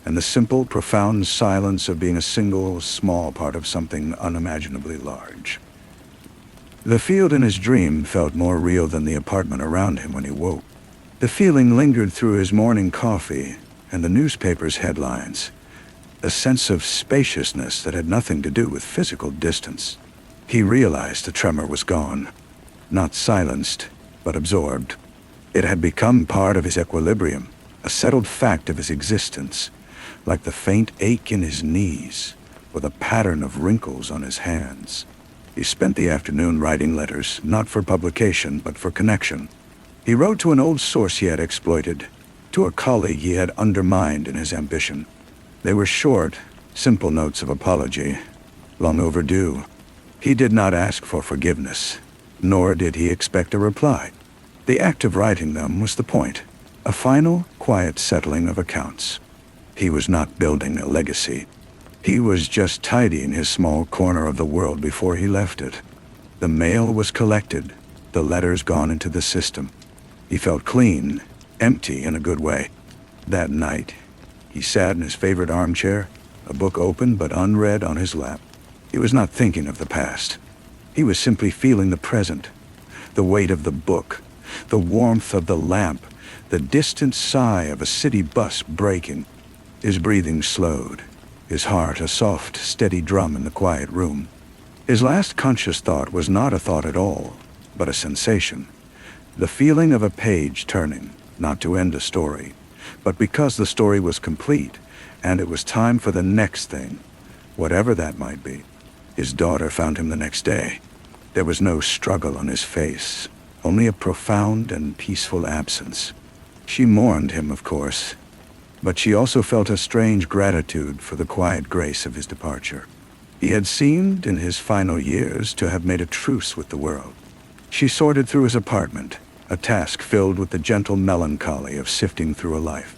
and the simple, profound silence of being a single, small part of something unimaginably large. The field in his dream felt more real than the apartment around him when he woke. The feeling lingered through his morning coffee and the newspaper's headlines, a sense of spaciousness that had nothing to do with physical distance. He realized the tremor was gone, not silenced, but absorbed. It had become part of his equilibrium, a settled fact of his existence, like the faint ache in his knees or the pattern of wrinkles on his hands. He spent the afternoon writing letters, not for publication, but for connection. He wrote to an old source he had exploited, to a colleague he had undermined in his ambition. They were short, simple notes of apology, long overdue. He did not ask for forgiveness, nor did he expect a reply. The act of writing them was the point, a final, quiet settling of accounts. He was not building a legacy. He was just tidying his small corner of the world before he left it. The mail was collected, the letters gone into the system. He felt clean, empty in a good way. That night, he sat in his favorite armchair, a book open but unread on his lap. He was not thinking of the past. He was simply feeling the present, the weight of the book, the warmth of the lamp, the distant sigh of a city bus braking. His breathing slowed, his heart a soft, steady drum in the quiet room. His last conscious thought was not a thought at all, but a sensation. The feeling of a page turning, not to end a story, but because the story was complete, and it was time for the next thing, whatever that might be. His daughter found him the next day. There was no struggle on his face, only a profound and peaceful absence. She mourned him, of course, but she also felt a strange gratitude for the quiet grace of his departure. He had seemed, in his final years, to have made a truce with the world. She sorted through his apartment, a task filled with the gentle melancholy of sifting through a life.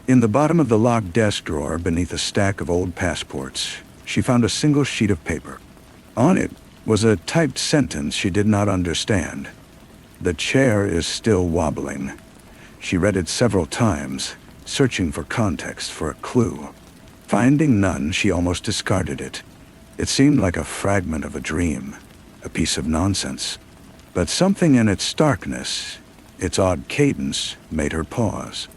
In the bottom of the locked desk drawer, beneath a stack of old passports, she found a single sheet of paper. On it was a typed sentence she did not understand. "The chair is still wobbling." She read it several times, searching for context, for a clue. Finding none, she almost discarded it. It seemed like a fragment of a dream, a piece of nonsense. But something in its starkness, its odd cadence, made her pause.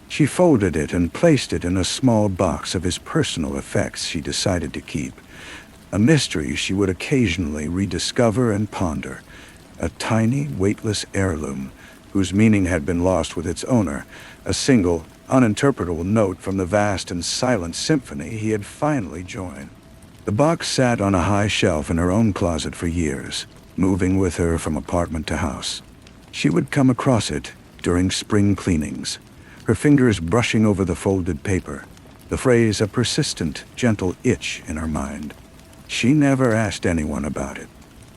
She folded it and placed it in a small box of his personal effects she decided to keep. A mystery she would occasionally rediscover and ponder. A tiny, weightless heirloom whose meaning had been lost with its owner. A single, uninterpretable note from the vast and silent symphony he had finally joined. The box sat on a high shelf in her own closet for years, moving with her from apartment to house. She would come across it during spring cleanings, her fingers brushing over the folded paper, the phrase a persistent, gentle itch in her mind. She never asked anyone about it.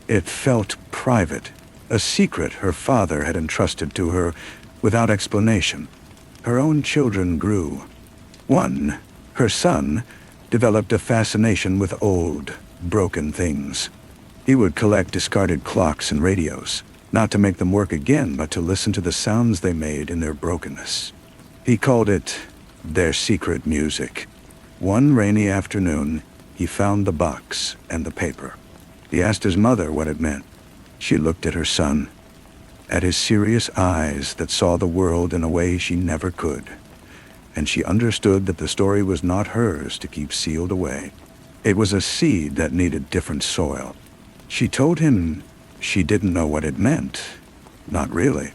It felt private, a secret her father had entrusted to her without explanation. Her own children grew. One, her son, developed a fascination with old, broken things. He would collect discarded clocks and radios, not to make them work again, but to listen to the sounds they made in their brokenness. He called it their secret music. One rainy afternoon, he found the box and the paper. He asked his mother what it meant. She looked at her son, at his serious eyes that saw the world in a way she never could, and she understood that the story was not hers to keep sealed away. It was a seed that needed different soil. She told him she didn't know what it meant. Not really.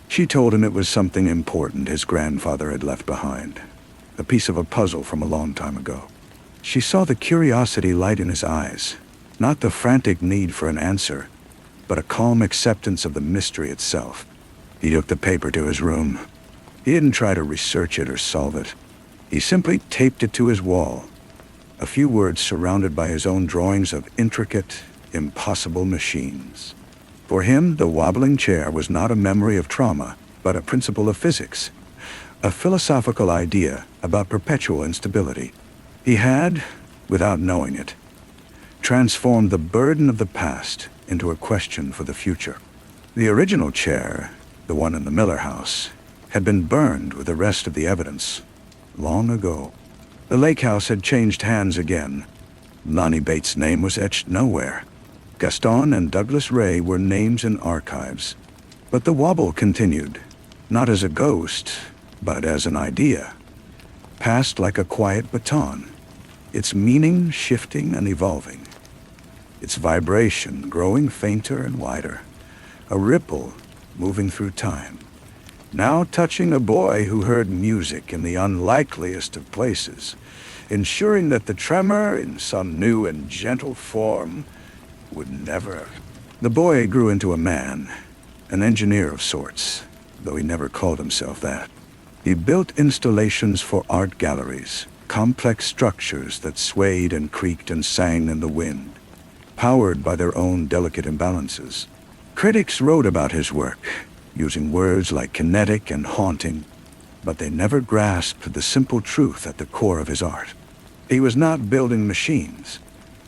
She told him it was something important his grandfather had left behind, a piece of a puzzle from a long time ago. She saw the curiosity light in his eyes, not the frantic need for an answer, but a calm acceptance of the mystery itself. He took the paper to his room. He didn't try to research it or solve it. He simply taped it to his wall, a few words surrounded by his own drawings of intricate, impossible machines. For him, the wobbling chair was not a memory of trauma, but a principle of physics, a philosophical idea about perpetual instability. He had, without knowing it, transformed the burden of the past into a question for the future. The original chair, the one in the Miller house, had been burned with the rest of the evidence long ago. The lake house had changed hands again. Lonnie Bates' name was etched nowhere. Gaston and Douglas Ray were names in archives. But the wobble continued, not as a ghost, but as an idea, passed like a quiet baton, its meaning shifting and evolving, its vibration growing fainter and wider, a ripple moving through time, now touching a boy who heard music in the unlikeliest of places, ensuring that the tremor, in some new and gentle form, would never. The boy grew into a man, an engineer of sorts, though he never called himself that. He built installations for art galleries, complex structures that swayed and creaked and sang in the wind, powered by their own delicate imbalances. Critics wrote about his work, using words like kinetic and haunting, but they never grasped the simple truth at the core of his art. He was not building machines.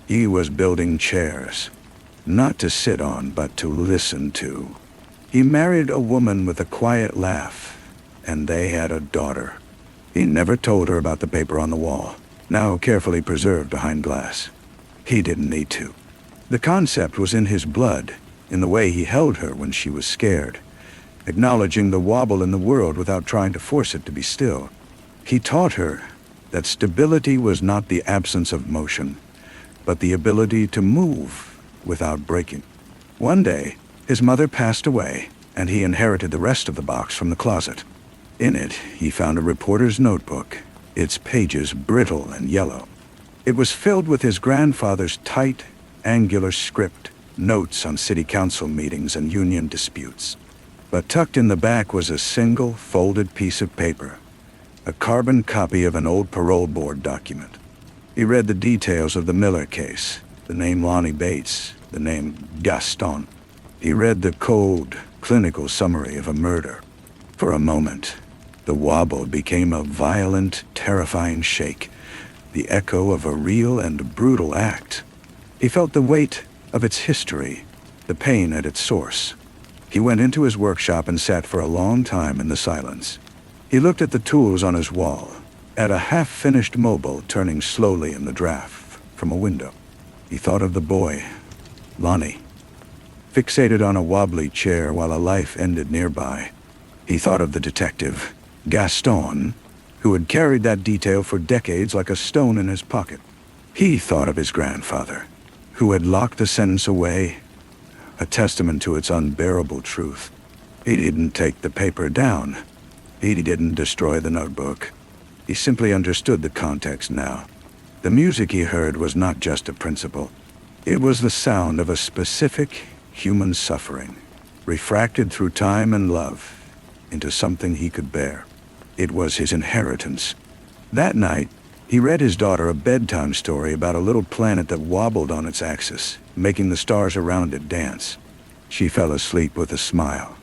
He was building chairs, not to sit on, but to listen to. He married a woman with a quiet laugh, and they had a daughter. He never told her about the paper on the wall, now carefully preserved behind glass. He didn't need to. The concept was in his blood, in the way he held her when she was scared, acknowledging the wobble in the world without trying to force it to be still. He taught her that stability was not the absence of motion, but the ability to move without breaking. One day, his mother passed away, and he inherited the rest of the box from the closet. In it, he found a reporter's notebook, its pages brittle and yellow. It was filled with his grandfather's tight, angular script, notes on city council meetings and union disputes. But tucked in the back was a single, folded piece of paper, a carbon copy of an old parole board document. He read the details of the Miller case, the name Lonnie Bates, the name Gaston. He read the cold, clinical summary of a murder. For a moment, the wobble became a violent, terrifying shake, the echo of a real and brutal act. He felt the weight of its history, the pain at its source. He went into his workshop and sat for a long time in the silence. He looked at the tools on his wall, at a half-finished mobile turning slowly in the draft from a window. He thought of the boy, Lonnie, fixated on a wobbly chair while a life ended nearby. He thought of the detective, Gaston, who had carried that detail for decades like a stone in his pocket. He thought of his grandfather, who had locked the sentence away, a testament to its unbearable truth. He didn't take the paper down. He didn't destroy the notebook. He simply understood the context now. The music he heard was not just a principle. It was the sound of a specific human suffering, refracted through time and love into something he could bear. It was his inheritance. That night, he read his daughter a bedtime story about a little planet that wobbled on its axis, making the stars around it dance. She fell asleep with a smile,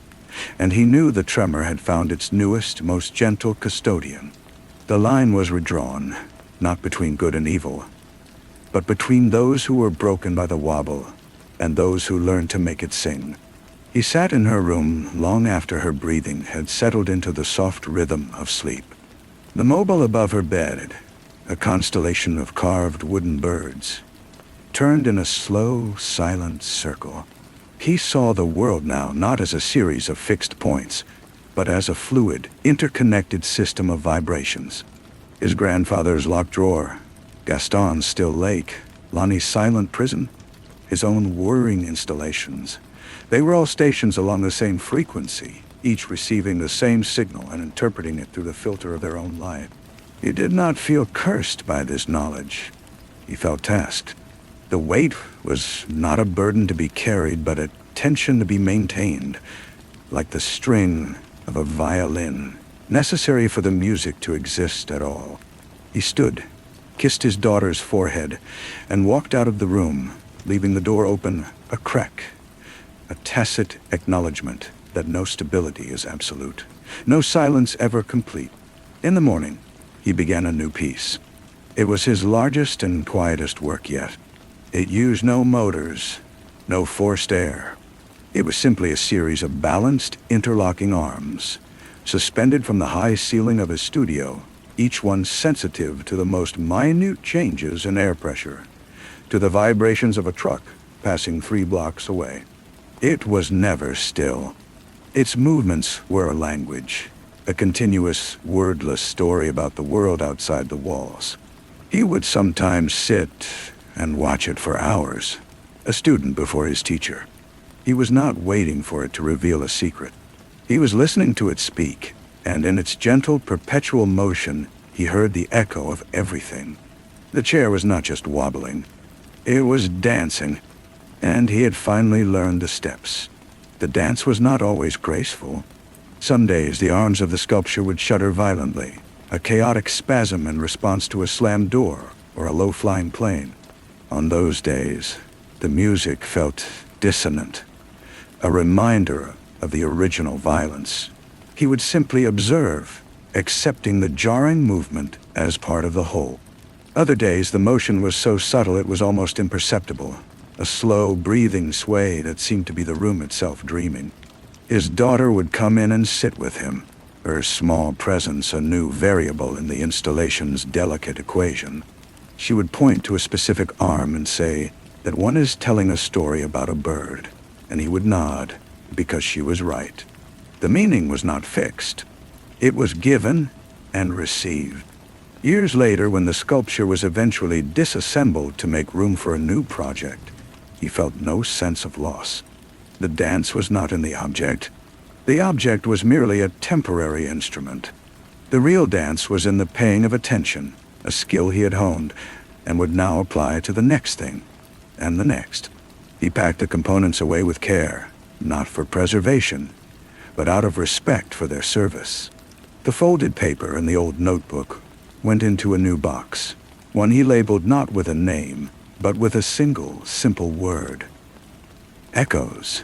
and he knew the tremor had found its newest, most gentle custodian. The line was redrawn, not between good and evil, but between those who were broken by the wobble and those who learned to make it sing. He sat in her room long after her breathing had settled into the soft rhythm of sleep. The mobile above her bed, a constellation of carved wooden birds, turned in a slow, silent circle. He saw the world now not as a series of fixed points, but as a fluid, interconnected system of vibrations. His grandfather's locked drawer, Gaston's still lake, Lonnie's silent prison, his own whirring installations. They were all stations along the same frequency, each receiving the same signal and interpreting it through the filter of their own life. He did not feel cursed by this knowledge. He felt tasked. The weight was not a burden to be carried, but a tension to be maintained, like the string of a violin, necessary for the music to exist at all. He stood, kissed his daughter's forehead, and walked out of the room, leaving the door open a crack, a tacit acknowledgement that no stability is absolute, no silence ever complete. In the morning, he began a new piece. It was his largest and quietest work yet. It used no motors, no forced air. It was simply a series of balanced, interlocking arms, suspended from the high ceiling of his studio, each one sensitive to the most minute changes in air pressure, to the vibrations of a truck passing 3 blocks away. It was never still. Its movements were a language, a continuous, wordless story about the world outside the walls. He would sometimes sit and watch it for hours, a student before his teacher. He was not waiting for it to reveal a secret. He was listening to it speak, and in its gentle, perpetual motion, he heard the echo of everything. The chair was not just wobbling. It was dancing, and he had finally learned the steps. The dance was not always graceful. Some days the arms of the sculpture would shudder violently, a chaotic spasm in response to a slammed door or a low-flying plane. On those days, the music felt dissonant, a reminder of the original violence. He would simply observe, accepting the jarring movement as part of the whole. Other days, the motion was so subtle it was almost imperceptible, a slow, breathing sway that seemed to be the room itself dreaming. His daughter would come in and sit with him, her small presence a new variable in the installation's delicate equation. She would point to a specific arm and say that one is telling a story about a bird, and he would nod because she was right. The meaning was not fixed. It was given and received. Years later, when the sculpture was eventually disassembled to make room for a new project, he felt no sense of loss. The dance was not in the object. The object was merely a temporary instrument. The real dance was in the paying of attention, a skill he had honed, and would now apply to the next thing, and the next. He packed the components away with care, not for preservation, but out of respect for their service. The folded paper and the old notebook went into a new box, one he labeled not with a name, but with a single, simple word: Echoes.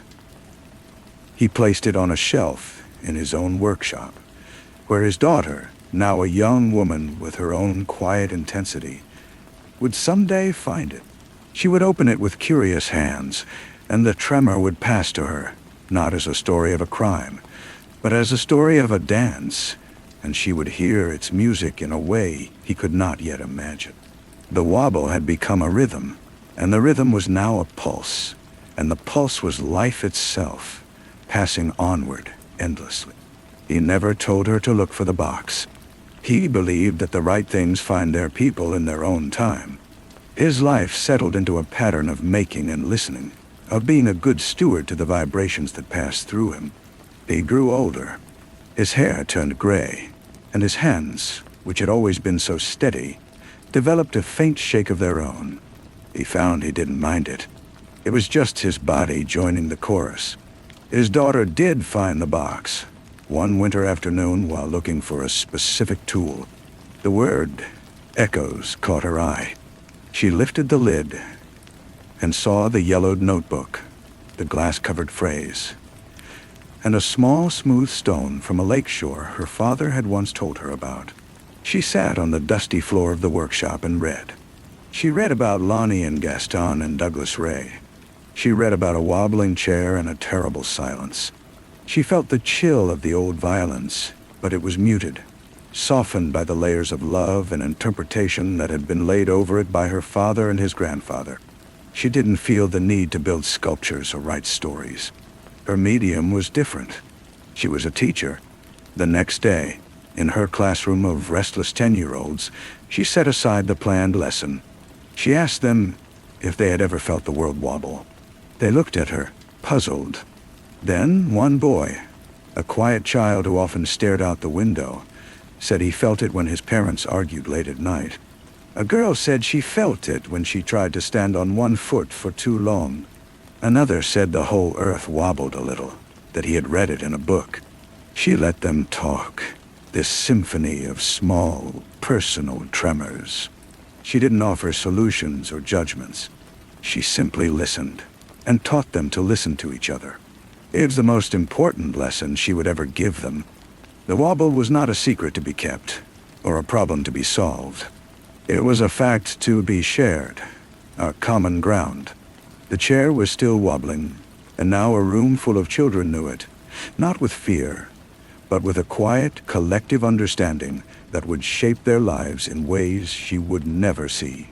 He placed it on a shelf in his own workshop, where his daughter, now a young woman with her own quiet intensity, would someday find it. She would open it with curious hands, and the tremor would pass to her, not as a story of a crime, but as a story of a dance, and she would hear its music in a way he could not yet imagine. The wobble had become a rhythm, and the rhythm was now a pulse, and the pulse was life itself, passing onward endlessly. He never told her to look for the box. He believed that the right things find their people in their own time. His life settled into a pattern of making and listening, of being a good steward to the vibrations that passed through him. He grew older. His hair turned gray, and his hands, which had always been so steady, developed a faint shake of their own. He found he didn't mind it. It was just his body joining the chorus. His daughter did find the box, one winter afternoon while looking for a specific tool. The word echoes caught her eye. She lifted the lid and saw the yellowed notebook, the glass-covered phrase, and a small, smooth stone from a lakeshore her father had once told her about. She sat on the dusty floor of the workshop and read. She read about Lonnie and Gaston and Douglas Ray. She read about a wobbling chair and a terrible silence. She felt the chill of the old violence, but it was muted, softened by the layers of love and interpretation that had been laid over it by her father and his grandfather. She didn't feel the need to build sculptures or write stories. Her medium was different. She was a teacher. The next day, in her classroom of restless 10-year-olds, she set aside the planned lesson. She asked them if they had ever felt the world wobble. They looked at her, puzzled. Then one boy, a quiet child who often stared out the window, said he felt it when his parents argued late at night. A girl said she felt it when she tried to stand on one foot for too long. Another said the whole earth wobbled a little, that he had read it in a book. She let them talk, this symphony of small, personal tremors. She didn't offer solutions or judgments. She simply listened, and taught them to listen to each other. It was the most important lesson she would ever give them. The wobble was not a secret to be kept, or a problem to be solved. It was a fact to be shared, a common ground. The chair was still wobbling, and now a room full of children knew it, not with fear, but with a quiet, collective understanding that would shape their lives in ways she would never see.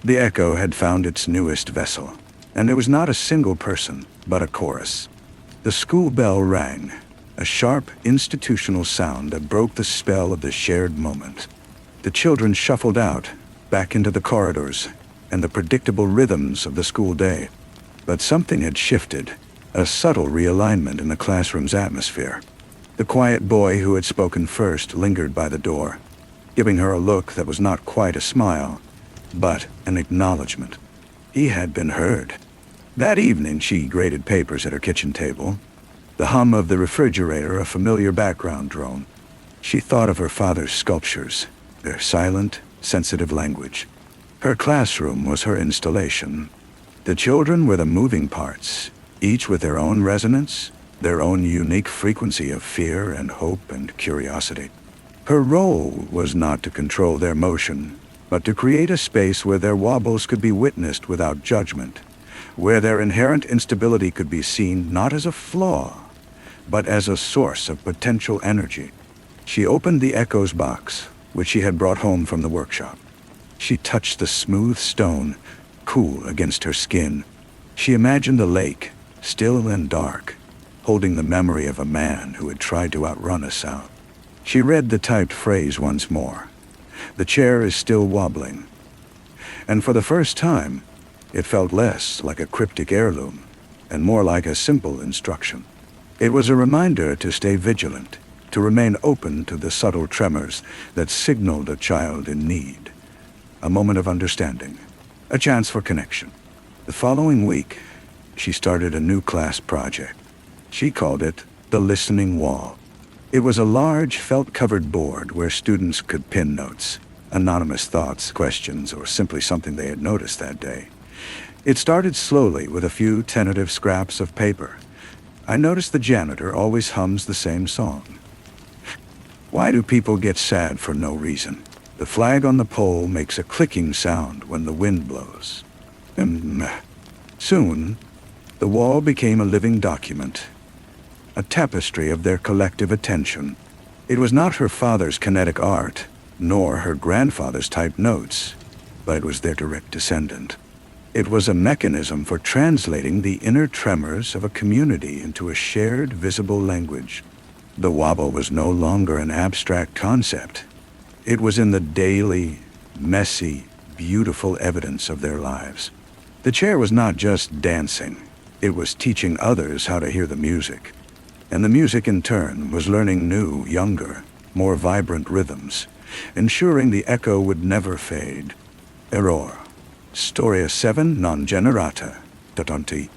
The echo had found its newest vessel, and it was not a single person, but a chorus. The school bell rang, a sharp, institutional sound that broke the spell of the shared moment. The children shuffled out, back into the corridors, and the predictable rhythms of the school day. But something had shifted, a subtle realignment in the classroom's atmosphere. The quiet boy who had spoken first lingered by the door, giving her a look that was not quite a smile, but an acknowledgement. He had been heard. That evening she graded papers at her kitchen table, the hum of the refrigerator a familiar background drone. She thought of her father's sculptures, their silent, sensitive language. Her classroom was her installation. The children were the moving parts, each with their own resonance, their own unique frequency of fear and hope and curiosity. Her role was not to control their motion, but to create a space where their wobbles could be witnessed without judgment, where their inherent instability could be seen not as a flaw, but as a source of potential energy. She opened the echoes box, which she had brought home from the workshop. She touched the smooth stone, cool against her skin. She imagined the lake, still and dark, holding the memory of a man who had tried to outrun a sound. She read the typed phrase once more. The chair is still wobbling. And for the first time, it felt less like a cryptic heirloom and more like a simple instruction. It was a reminder to stay vigilant, to remain open to the subtle tremors that signaled a child in need. A moment of understanding, a chance for connection. The following week, she started a new class project. She called it the Listening Wall. It was a large felt-covered board where students could pin notes, anonymous thoughts, questions, or simply something they had noticed that day. It started slowly with a few tentative scraps of paper. I noticed the janitor always hums the same song. Why do people get sad for no reason? The flag on the pole makes a clicking sound when the wind blows. Soon, the wall became a living document, a tapestry of their collective attention. It was not her father's kinetic art, nor her grandfather's typed notes, but it was their direct descendant. It was a mechanism for translating the inner tremors of a community into a shared, visible language. The wobble was no longer an abstract concept. It was in the daily, messy, beautiful evidence of their lives. The chair was not just dancing. It was teaching others how to hear the music. And the music, in turn, was learning new, younger, more vibrant rhythms, ensuring the echo would never fade. Error. Storia 7 non generata. Tatanti.